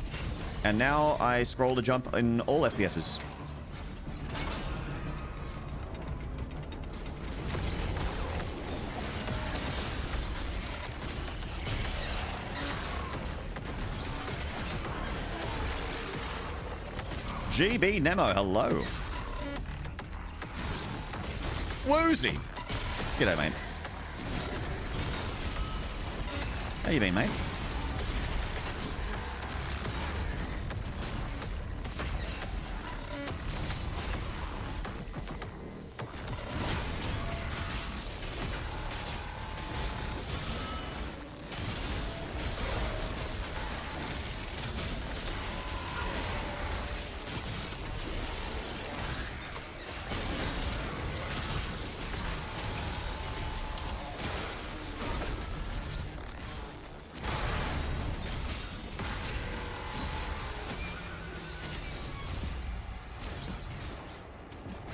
Speaker 1: And now I scroll to jump in all FPSs. GB Nemo, hello. Woozy. G'day, mate. How you been, mate?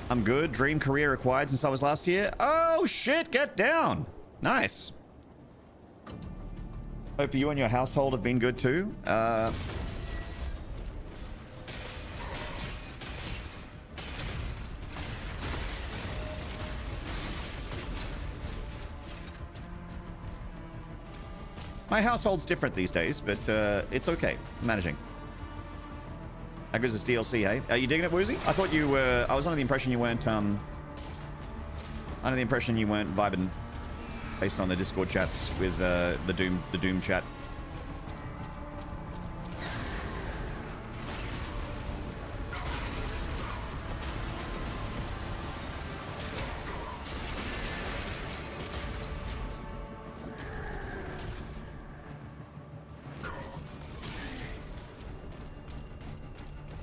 Speaker 1: I'm good. Dream career acquired since I was last here. Oh, shit. Get down. Nice. Hope you and your household have been good too. My household's different these days, but it's okay. I'm managing. How good is this DLC, hey? Are you digging it, Woozy? I thought you were... I was under the impression you weren't, vibing based on the Discord chats with, the Doom chat.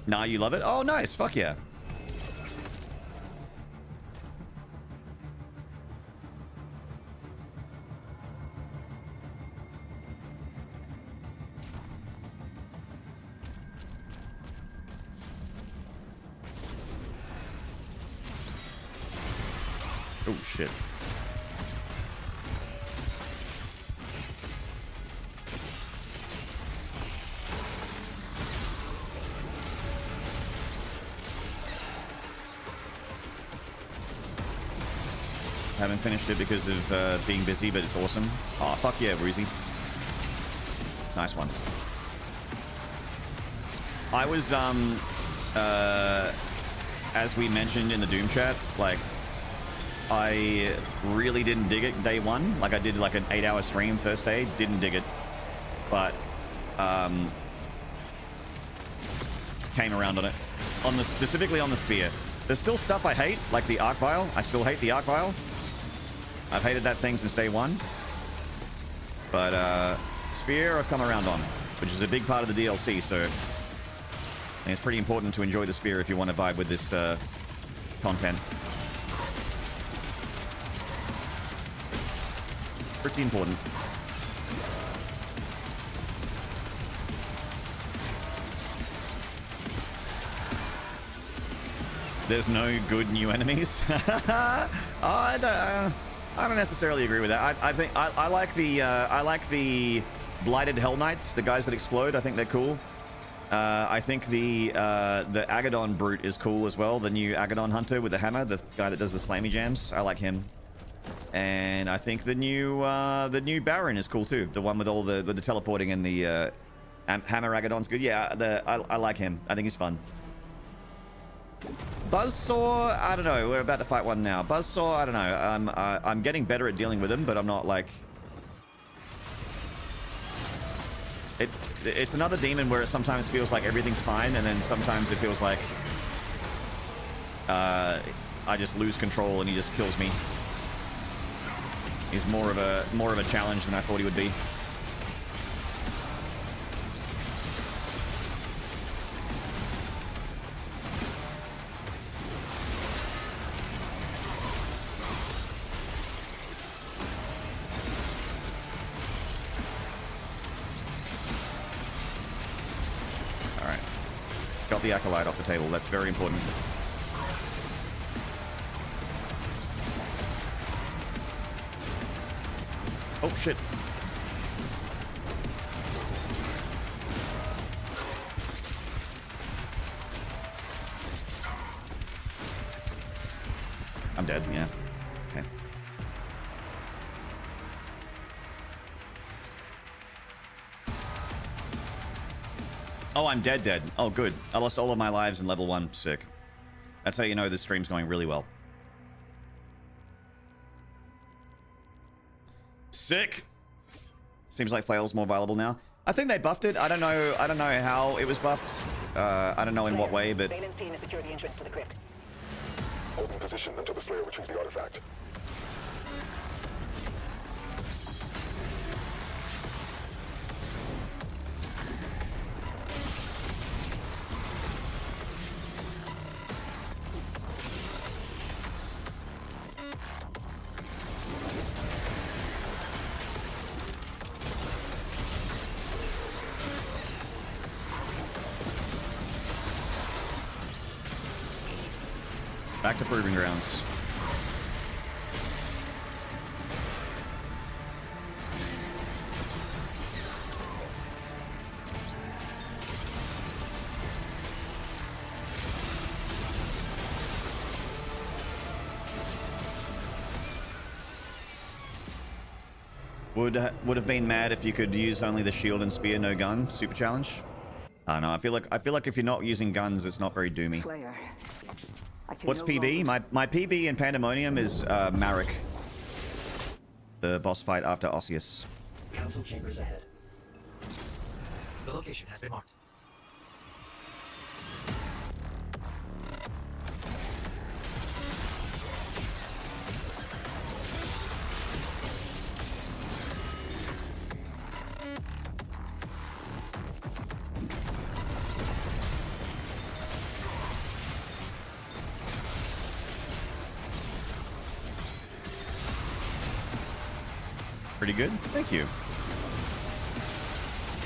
Speaker 1: Nah, you love it? Oh, nice. Fuck yeah. Oh, shit. Haven't finished it because of being busy, but it's awesome. Oh, fuck yeah, Woozy. Nice one. I was, as we mentioned in the Doom chat, like, I really didn't dig it day one. Like, I did like an 8-hour stream first day, didn't dig it. But, came around on it. Specifically on the spear. There's still stuff I hate, like the Arc Vial. I still hate the Arc Vial. I've hated that thing since day one. But Spear I've come around on, which is a big part of the DLC, so I think it's pretty important to enjoy the Spear if you want to vibe with this content. Pretty important. There's no good new enemies. I don't necessarily agree with that. I think I like the Blighted Hell Knights, the guys that explode. I think they're cool. I think the Agadon Brute is cool as well. The new Agadon Hunter with the hammer, the guy that does the slammy jams. I like him. And I think the new Baron is cool too. The one with all the teleporting and the hammer Agadon's good. Yeah, I like him. I think he's fun. Buzzsaw, I don't know. We're about to fight one now. Buzzsaw, I don't know. I'm getting better at dealing with him, but I'm not like. It's another demon where it sometimes feels like everything's fine, and then sometimes it feels like I just lose control and he just kills me. He's more of a challenge than I thought he would be. Got the Acolyte off the table. That's very important. Oh, shit. I'm dead, yeah. Okay. Oh, I'm dead. Oh, good. I lost all of my lives in level 1. Sick. That's how you know this stream's going really well. Sick. Seems like Flail's more viable now. I think they buffed it. I don't know how it was buffed. I don't know in what way, but
Speaker 3: Bail and Scene secure the entrance to the crypt.
Speaker 2: Hold in position until the Slayer retrieves the artifact.
Speaker 1: back to Proving Grounds. Would have been mad if you could use only the shield and spear, no gun. Super challenge. I don't know. I feel like if you're not using guns, it's not very doomy.
Speaker 7: Slayer.
Speaker 1: What's PB? My PB in Pandemonium is Marek, the boss fight after Osseous.
Speaker 5: Council chambers ahead. The location has been marked.
Speaker 1: Pretty good. Thank you.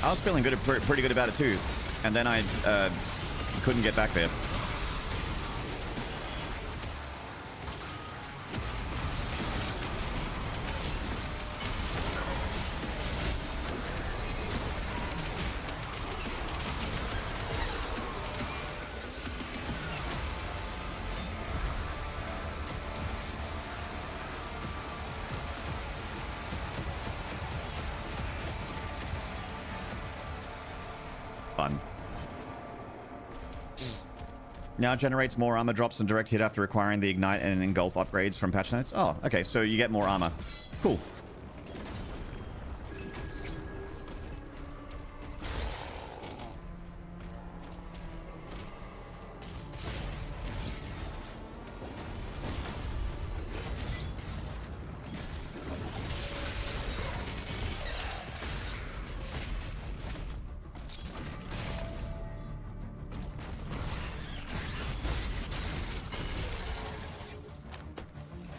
Speaker 1: I was feeling good, pretty good about it too, and then I couldn't get back there. Fun. Now generates more armor drops and direct hit after acquiring the ignite and engulf upgrades from patch notes. Oh, okay, so you get more armor. Cool.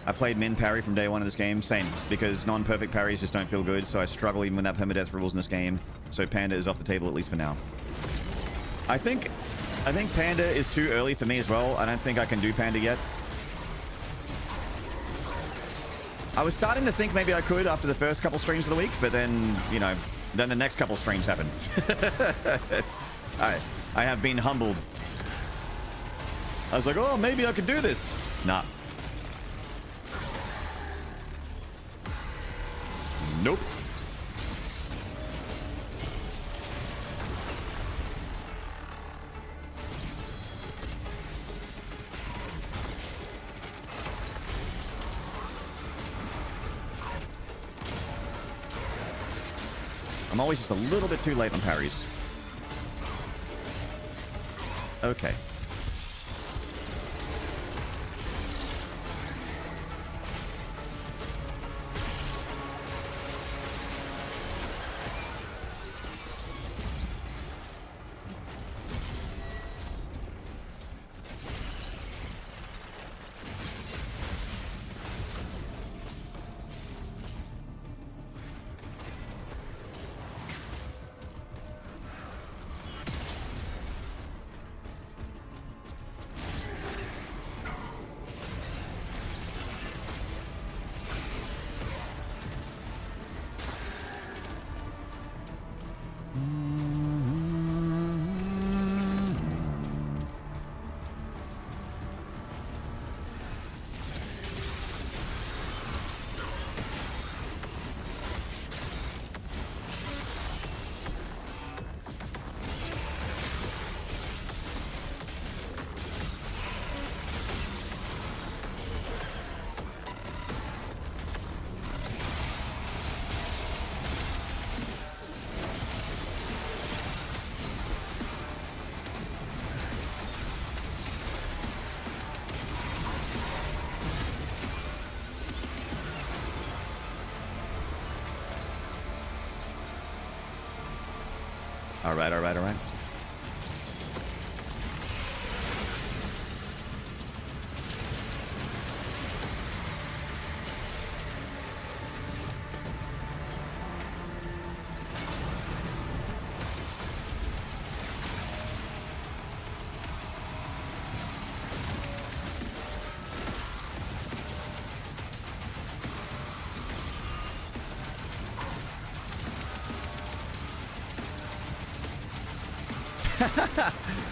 Speaker 1: I played min parry from day one of this game. Same, because non-perfect parries just don't feel good, so I struggle even without permadeath rules in this game. So Panda is off the table, at least for now. I think Panda is too early for me as well. I don't think I can do Panda yet. I was starting to think maybe I could after the first couple streams of the week, but then, you know, then the next couple streams happened. I have been humbled. I was like, oh, maybe I could do this. Nah. Nope. I'm always just a little bit too late on parries. Okay. All right, all right, all right.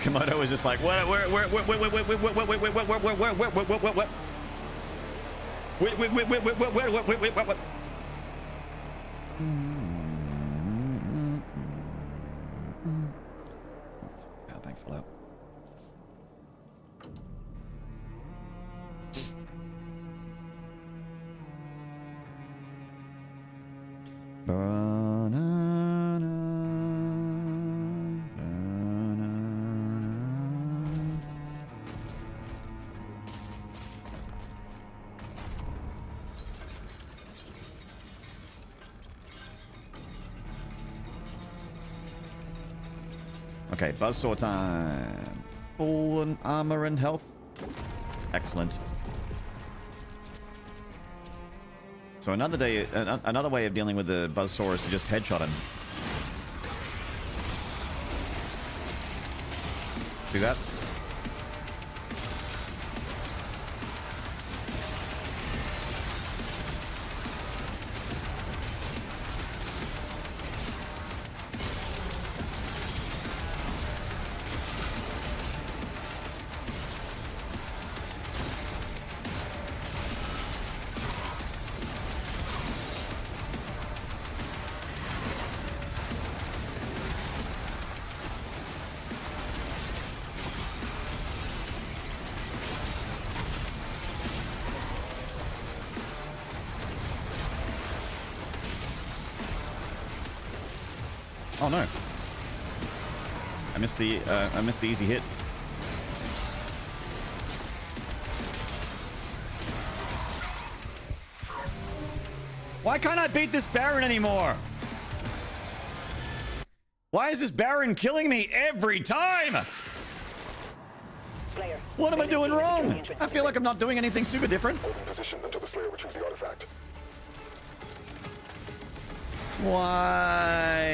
Speaker 1: Komodo was just like, what? Bank fell out. Okay, buzzsaw time. Full and armor and health. Excellent. So another way of dealing with the buzzsaw is to just headshot him. See that? Oh no! I missed the easy hit. Why can't I beat this Baron anymore? Why is this Baron killing me every time?
Speaker 3: Player,
Speaker 1: What am I doing wrong? I feel like I'm not doing anything super different.
Speaker 2: Hold in position until the Slayer retrieves the artifact.
Speaker 1: Why?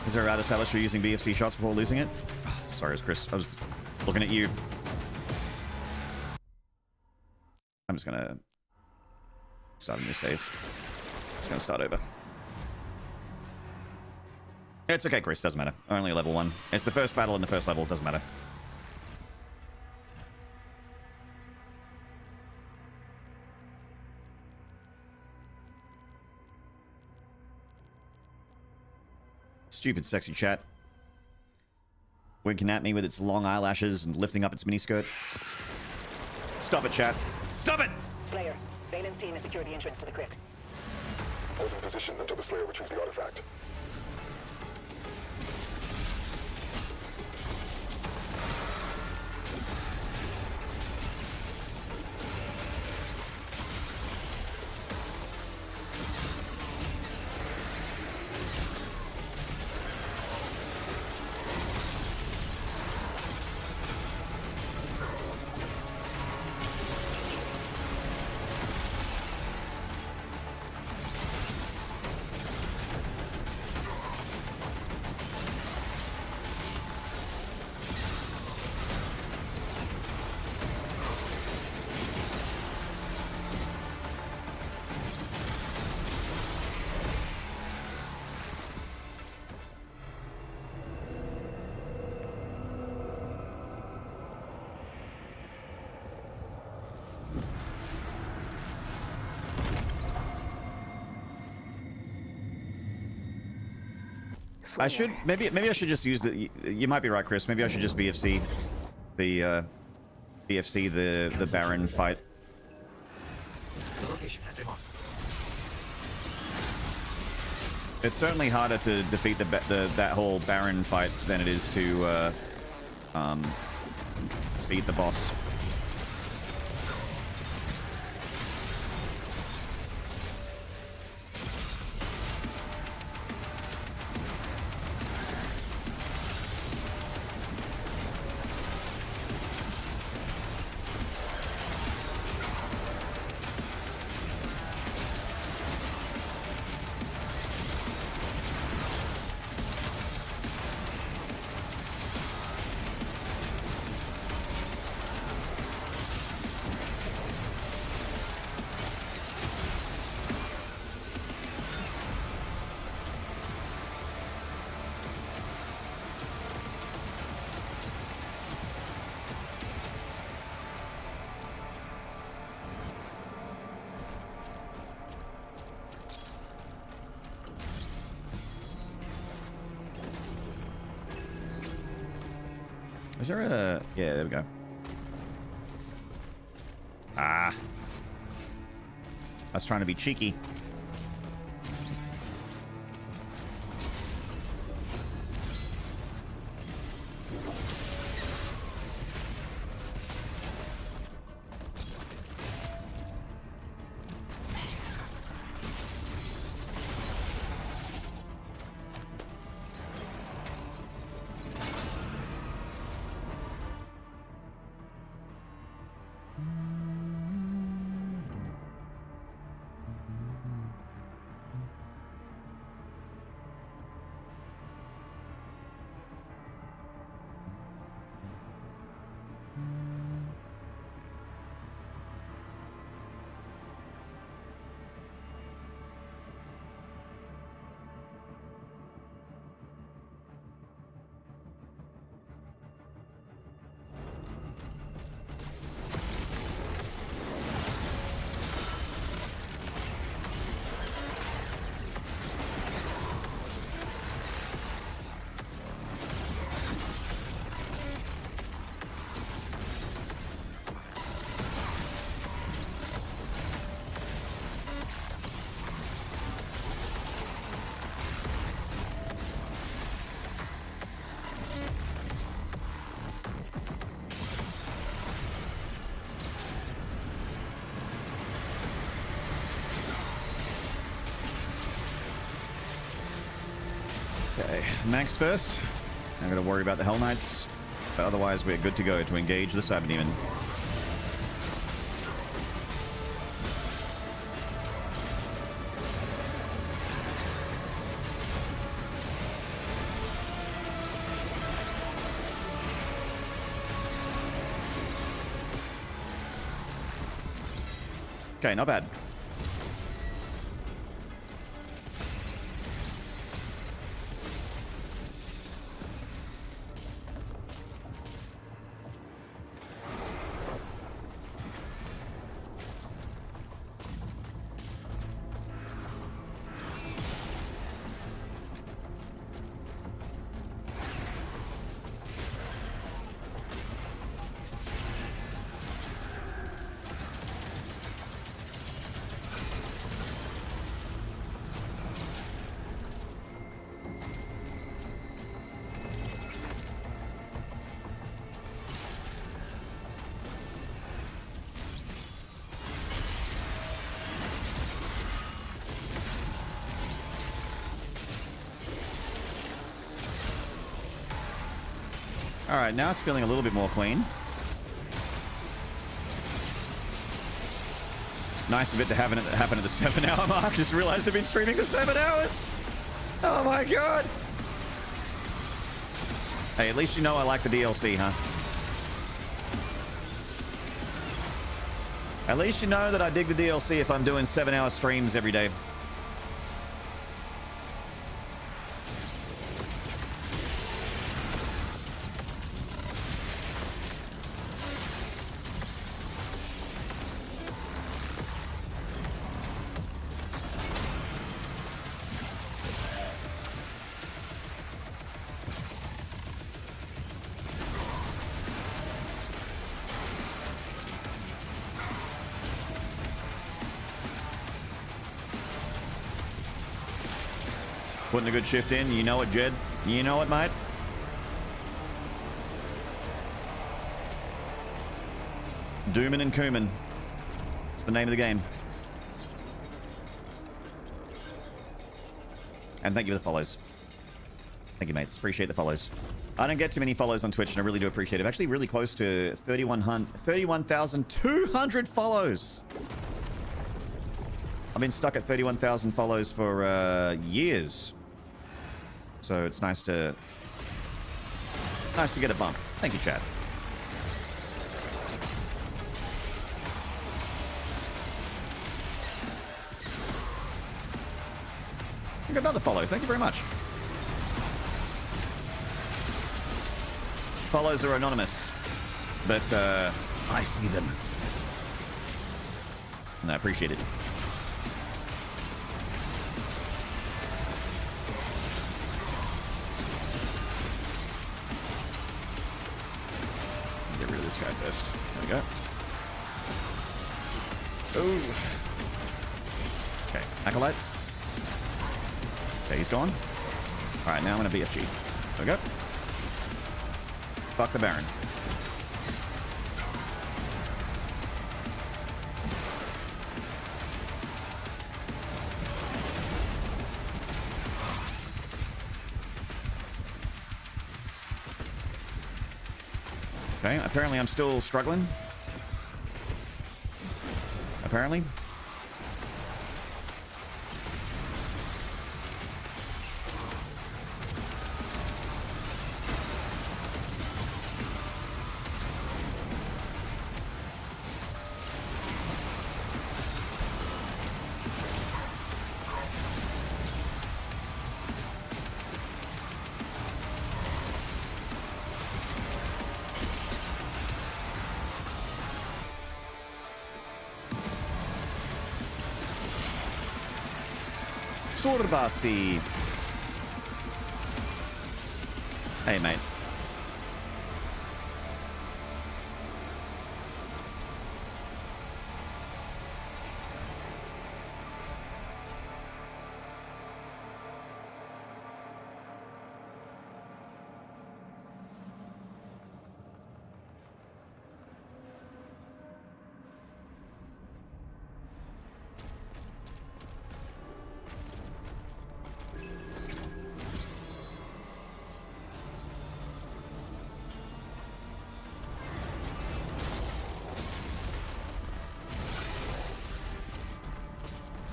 Speaker 1: Is there a route established for using BFC shots before losing it? Oh, sorry, it's Chris. I was looking at you. I'm just gonna start a new save. Just gonna start over. It's okay, Chris. Doesn't matter. Only level 1. It's the first battle in the first level. Doesn't matter. Stupid sexy chat. Winking at me with its long eyelashes and lifting up its miniskirt. Stop it, chat. Stop it!
Speaker 3: Slayer, Valen's team has secured the entrance to the crypt.
Speaker 2: Hold in position until the Slayer retrieves the artifact.
Speaker 1: I should maybe I should just use the. You might be right, Chris. Maybe I should just BFC the the Baron fight.
Speaker 5: The location has been marked.
Speaker 1: It's certainly harder to defeat that whole Baron fight than it is to beat the boss. Is there a... Yeah, there we go. Ah. I was trying to be cheeky. Okay, Max first. I'm going to worry about the Hell Knights, but otherwise we're good to go to engage the Cyber Demon. Okay, not bad. All right, now it's feeling a little bit more clean. Nice of it to happen at the 7-hour mark. Just realized I've been streaming for 7 hours. Oh my god. Hey, at least you know I like the DLC, huh? At least you know that I dig the DLC if I'm doing 7-hour streams every day. Putting a good shift in. You know it, Jed. You know it, mate. Doomin' and Coomin'. It's the name of the game. And thank you for the follows. Thank you, mates. Appreciate the follows. I don't get too many follows on Twitch, and I really do appreciate it. I'm actually really close to 31,200 follows. I've been stuck at 31,000 follows for years. So it's nice to get a bump. Thank you, Chad. I got another follow. Thank you very much. Follows are anonymous, but I see them. And I appreciate it. Get rid of this guy first. There we go. Oh. Okay, Acolyte. Okay, he's gone. Alright, now I'm gonna BFG. There we go. Fuck the Baron. Okay, apparently I'm still struggling. Apparently. Sorbasi. Hey, mate.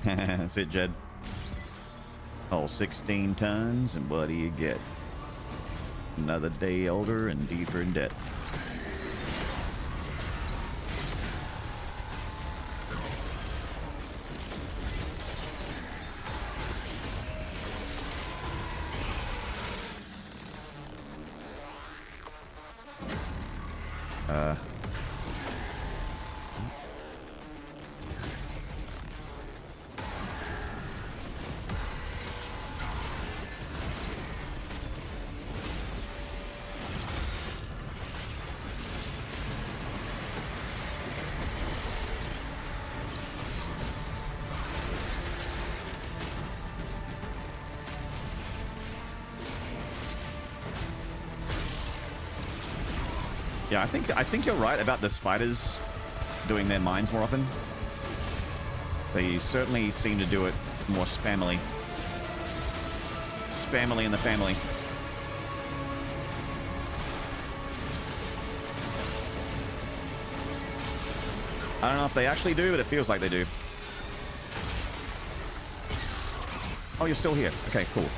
Speaker 1: That's it, Jed. Oh, 16 tons, and what do you get? Another day older and deeper in debt. Yeah, I think you're right about the spiders doing their mines more often. They certainly seem to do it more spammily. Spammily in the family. I don't know if they actually do, but it feels like they do. Oh, you're still here. Okay, cool.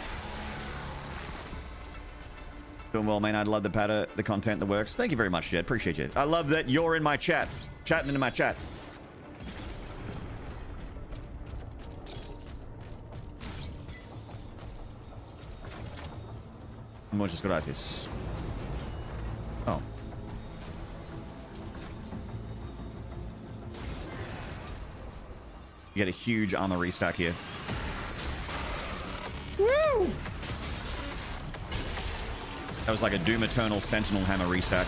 Speaker 1: Doing well, man. I love the content, the works. Thank you very much, Jed. Appreciate you. I love that you're in my chat. Chatting into my chat. Muchas gracias. Oh. You get a huge armor restack here. Woo! That was like a Doom Eternal Sentinel Hammer restack.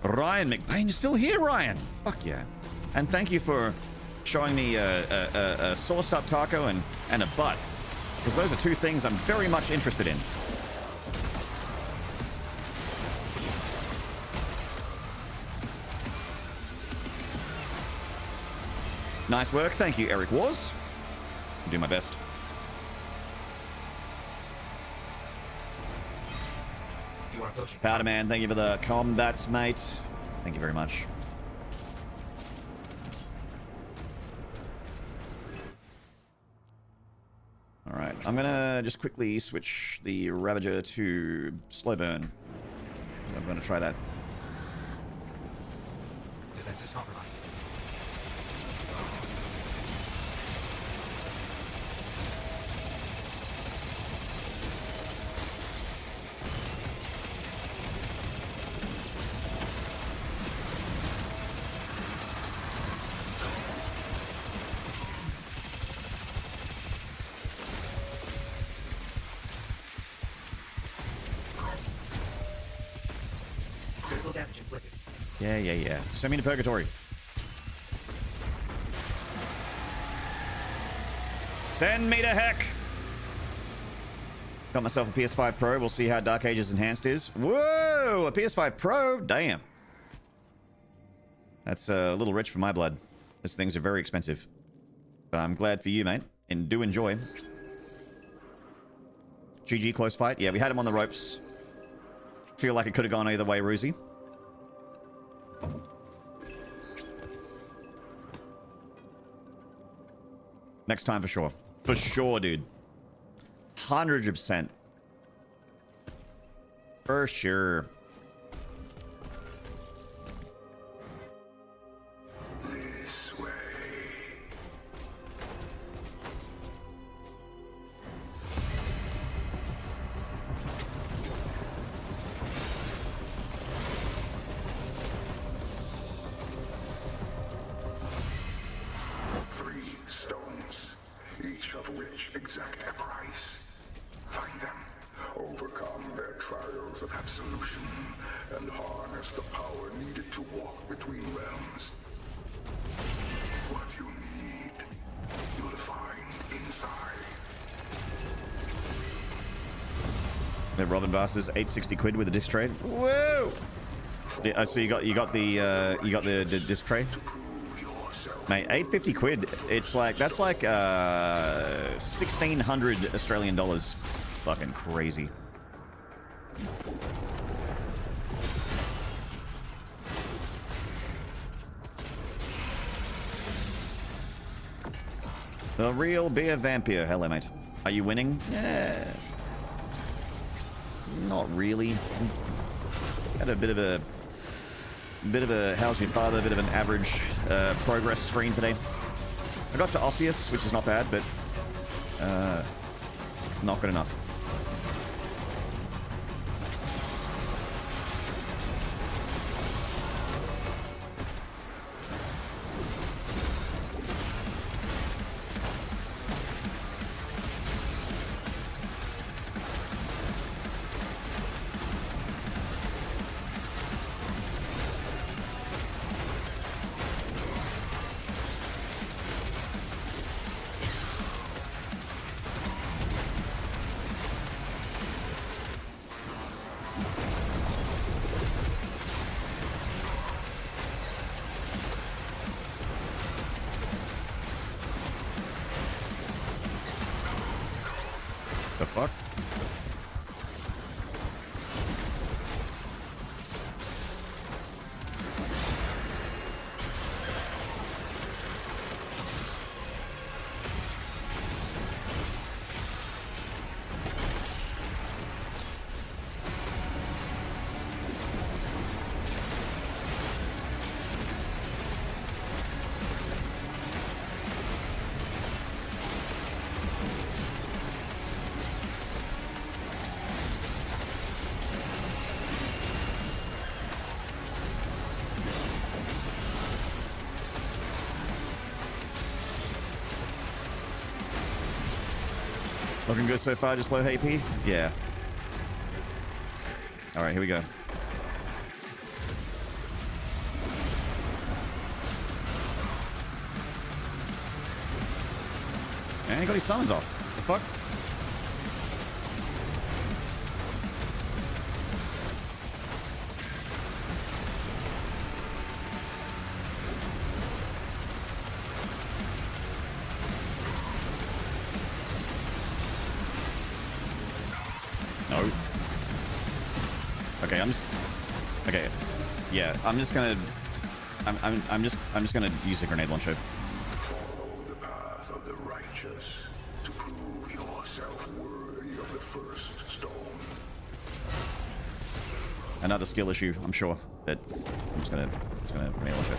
Speaker 1: Ryan McBain, you're still here, Ryan. Fuck yeah. And thank you for showing me a sauced up taco and a butt. Because those are two things I'm very much interested in. Nice work. Thank you, Eric Wars. I'll do my best. Powder Man, thank you for the combats, mate. Thank you very much. All right, I'm gonna just quickly switch the Ravager to slow burn. I'm gonna try that.
Speaker 5: Defense is compromised.
Speaker 1: Yeah. Send me to purgatory. Send me to heck. Got myself a PS5 Pro. We'll see how Dark Ages Enhanced is. Whoa, a PS5 Pro? Damn. That's a little rich for my blood. These things are very expensive. But I'm glad for you, mate. And do enjoy. GG, close fight. Yeah, we had him on the ropes. Feel like it could have gone either way, Roozy. Next time for sure. For sure, dude. 100%. For sure.
Speaker 2: This way. Stones, each of which exact a price. Find them, overcome their trials of absolution and harness the power needed to walk between realms. What you need, you'll find inside.
Speaker 1: The Robin Vass's 860 quid with a disc tray. Whoa! Yeah, so you got the disc tray, mate. 850 quid. It's like that's like 1,600 Australian dollars. Fucking crazy. The real beer vampire. Hello, mate. Are you winning? Yeah. Not really. Had a bit of a how's your father? A bit of an average progress screen today. I got to Osseous, which is not bad, but not good enough. The fuck? Looking good so far, just low AP? Yeah. Alright, here we go. And he got his summons off. The fuck? No. Okay, okay. Yeah, I'm just gonna use a grenade launcher.
Speaker 2: Follow the path of the righteous to prove yourself worthy of the first stone.
Speaker 1: Another skill issue, I'm sure, but I'm just gonna grenade launcher.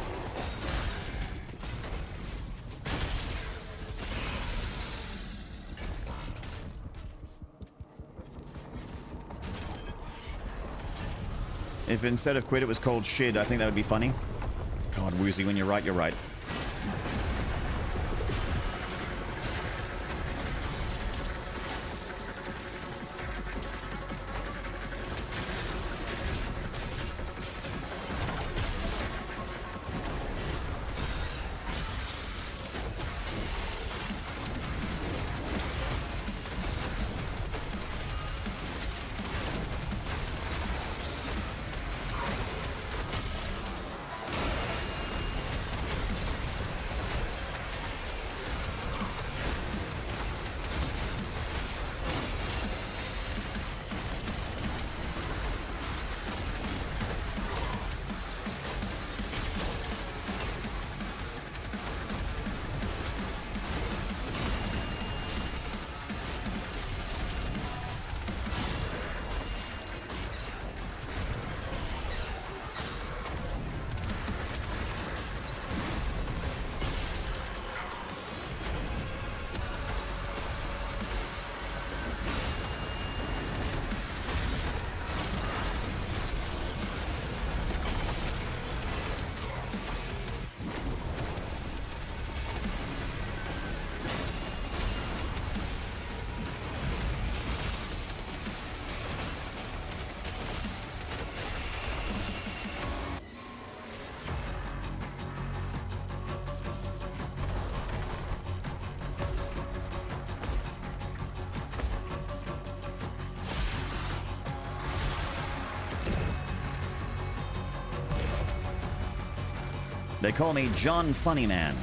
Speaker 1: If instead of quit it was called shit, I think that would be funny. God, Woozy, when you're right, you're right. They call me John Funnyman.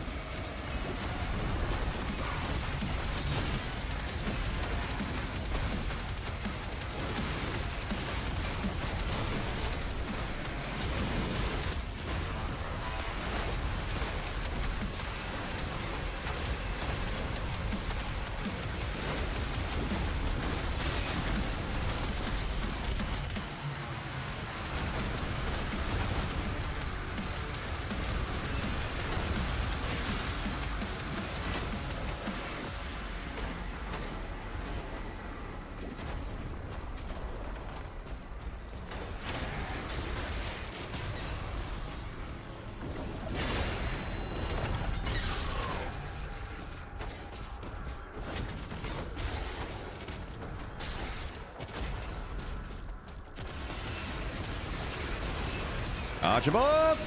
Speaker 1: Archibald!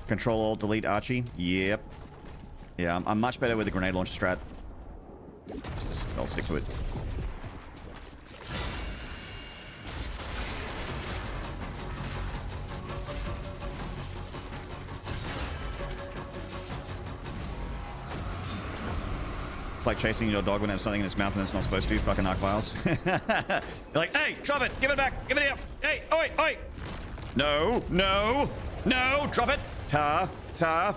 Speaker 1: Control Alt Delete Archie. Yep. Yeah, I'm much better with the grenade launcher strat. I'll stick to it. It's like chasing your dog when it has something in its mouth and it's not supposed to. Fucking arc vials. You're like, hey, drop it, give it back, give it here. Hey, oi, oi. No, no, no, drop it. Ta, ta.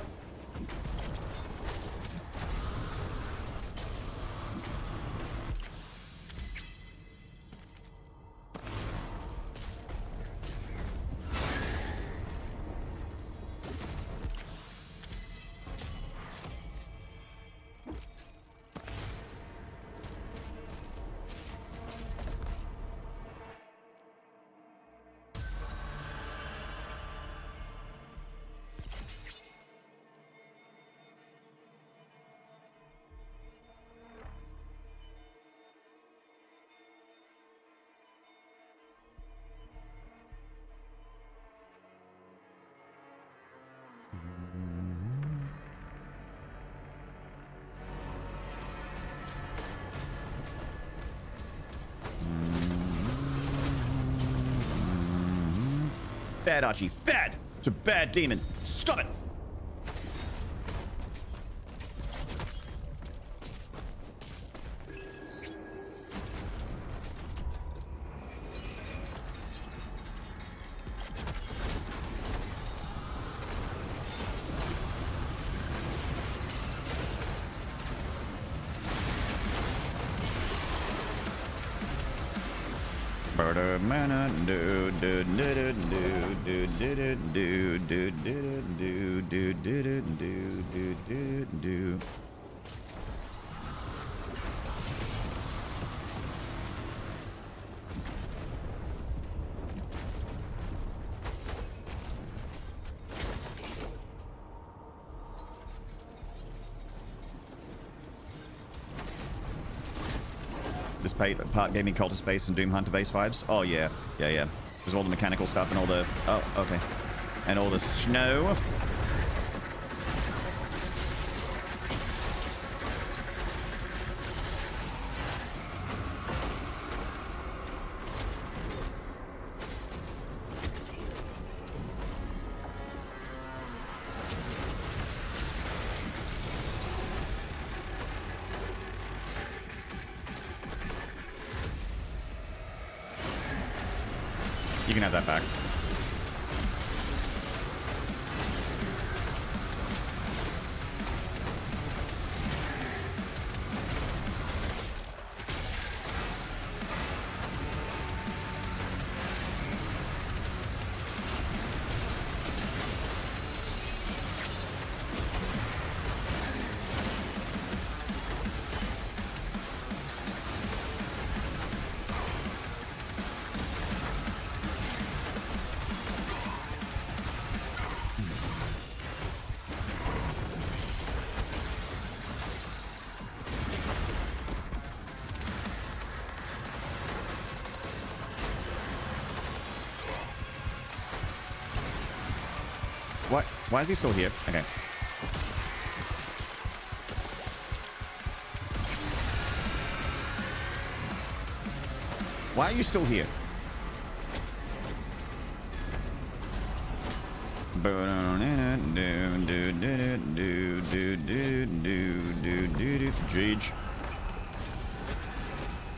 Speaker 1: Bad, Archie. Bad! It's a bad demon. Stop it! This part gave me Cultist Base and Doom Hunter Base vibes. Oh yeah, yeah, yeah. There's all the mechanical stuff and all the... Oh, okay. And all the snow. You can have that back. What? Why is he still here? Okay. Why are you still here? Jage.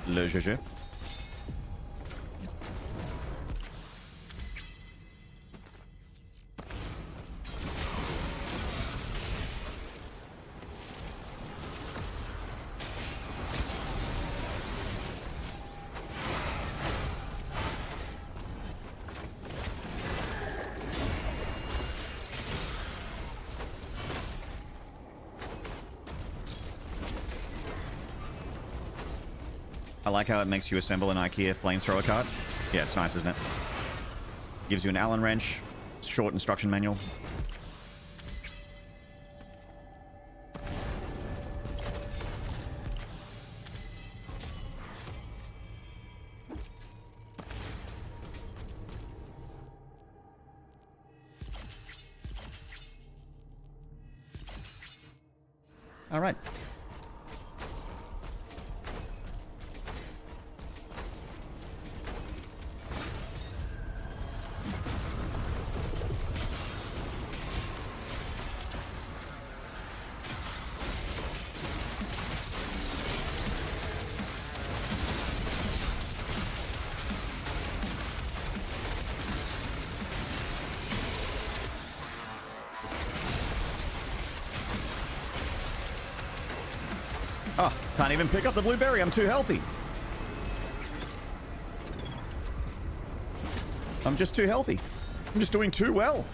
Speaker 1: Le GG. I like how it makes you assemble an IKEA flamethrower cart. Yeah, it's nice, isn't it? Gives you an Allen wrench, short instruction manual. All right. Oh, can't even pick up the blueberry. I'm too healthy. I'm just too healthy. I'm just doing too well.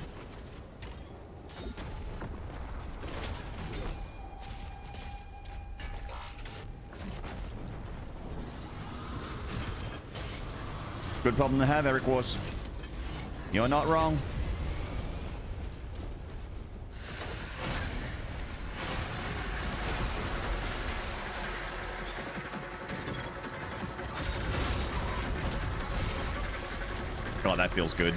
Speaker 1: Good problem to have, Eric Wars. You're not wrong. Oh, that feels good.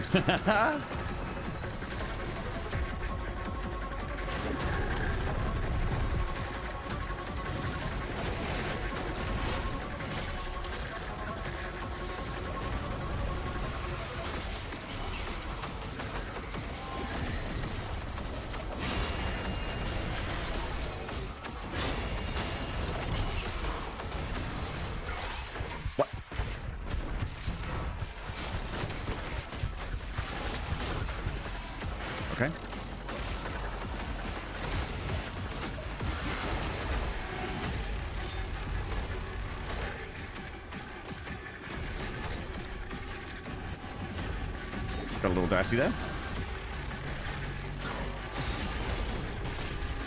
Speaker 1: What? Okay. Got a little dicey there.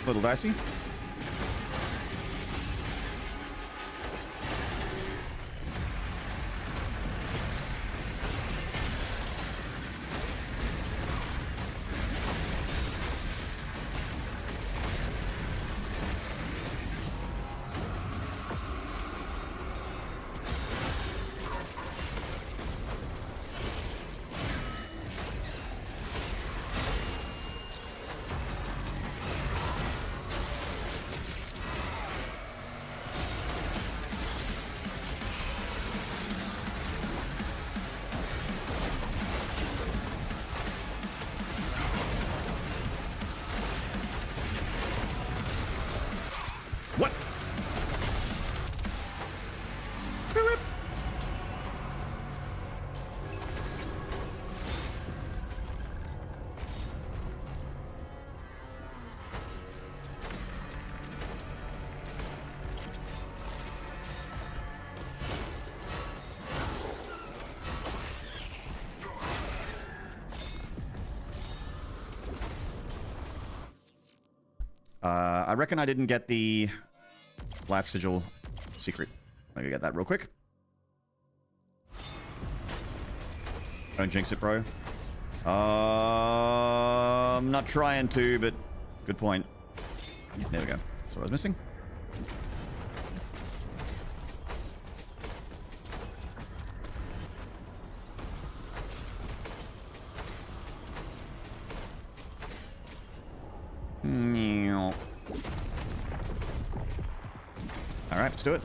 Speaker 1: A little dicey. What? I reckon I didn't get the Life Sigil secret. Let me get that real quick. Don't jinx it, bro. I'm not trying to, but good point. There we go. That's what I was missing. All right, let's do it.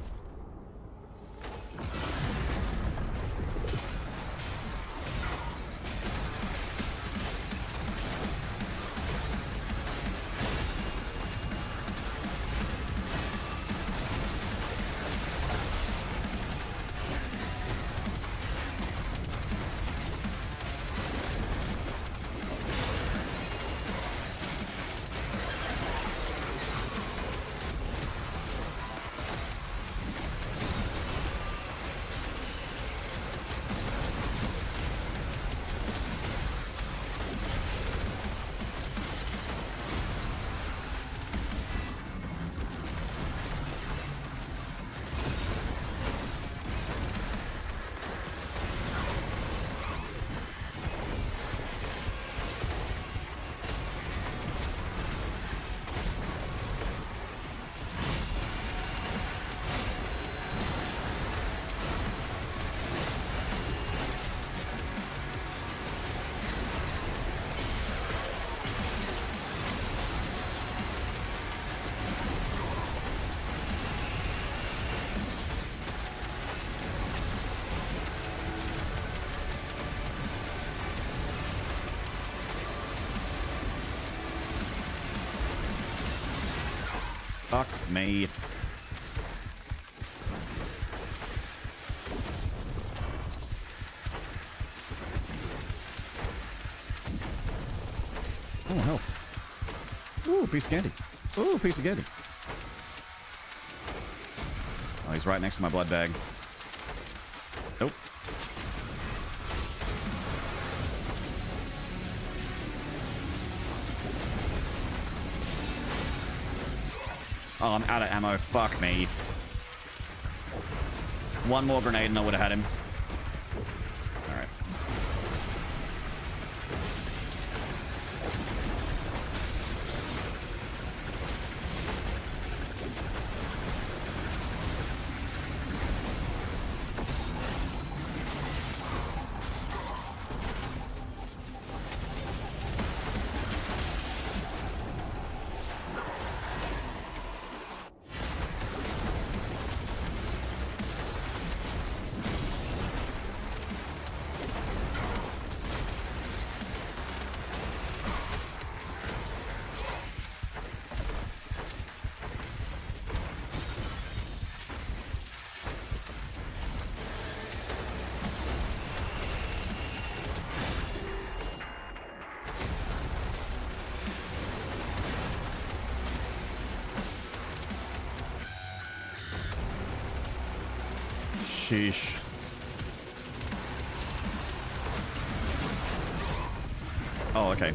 Speaker 1: Fuck me. Oh, hell. Ooh, piece of candy. Ooh, piece of candy. Oh, he's right next to my blood bag. Nope. Oh, I'm out of ammo. Fuck me. One more grenade and I would have had him. Alright. Sheesh. Oh, okay.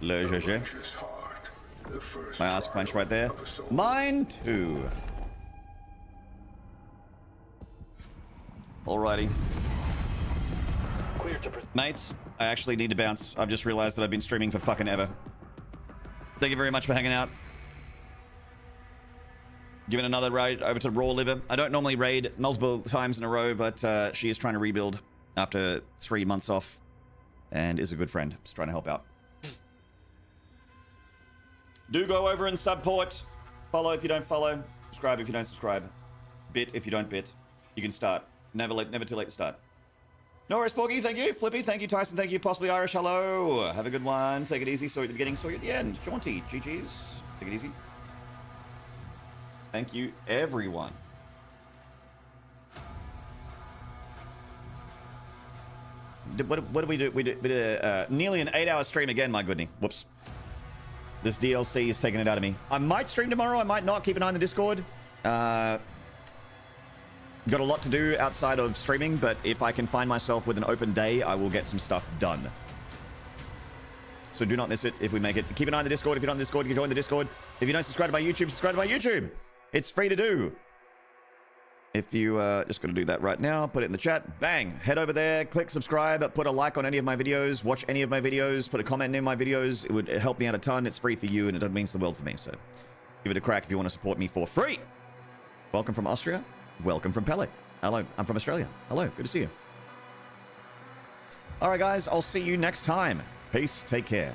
Speaker 1: Le GG. My ass clenched right there. Mine too. Alrighty. Mates, I actually need to bounce. I've just realized that I've been streaming for fucking ever. Thank you very much for hanging out. Giving another raid over to Raw Liver. I don't normally raid multiple times in a row, but she is trying to rebuild after 3 months off and is a good friend. Just trying to help out. Do go over and support. Follow if you don't follow. Subscribe if you don't subscribe. Bit if you don't bit. You can start. Never too late to start. Norris Porgy, thank you. Flippy, thank you. Tyson, thank you. Possibly Irish, hello. Have a good one. Take it easy. Saw you at the beginning, saw you at the end. Jaunty, GG's. Take it easy. Thank you, everyone. What did we do? We did nearly an 8-hour stream again, my goodness. Whoops. This DLC is taking it out of me. I might stream tomorrow. I might not. Keep an eye on the Discord. Got a lot to do outside of streaming, but if I can find myself with an open day, I will get some stuff done. So do not miss it if we make it. Keep an eye on the Discord. If you're not on the Discord, you can join the Discord. If you don't subscribe to my YouTube, subscribe to my YouTube. It's free to do. If you just going to do that right now, put it in the chat. Bang. Head over there, click subscribe, put a like on any of my videos, watch any of my videos, put a comment in my videos. It would help me out a ton. It's free for you, and it means the world for me. So give it a crack if you want to support me for free. Welcome from Austria. Welcome from Pele. Hello. I'm from Australia. Hello. Good to see you. All right, guys. I'll see you next time. Peace. Take care.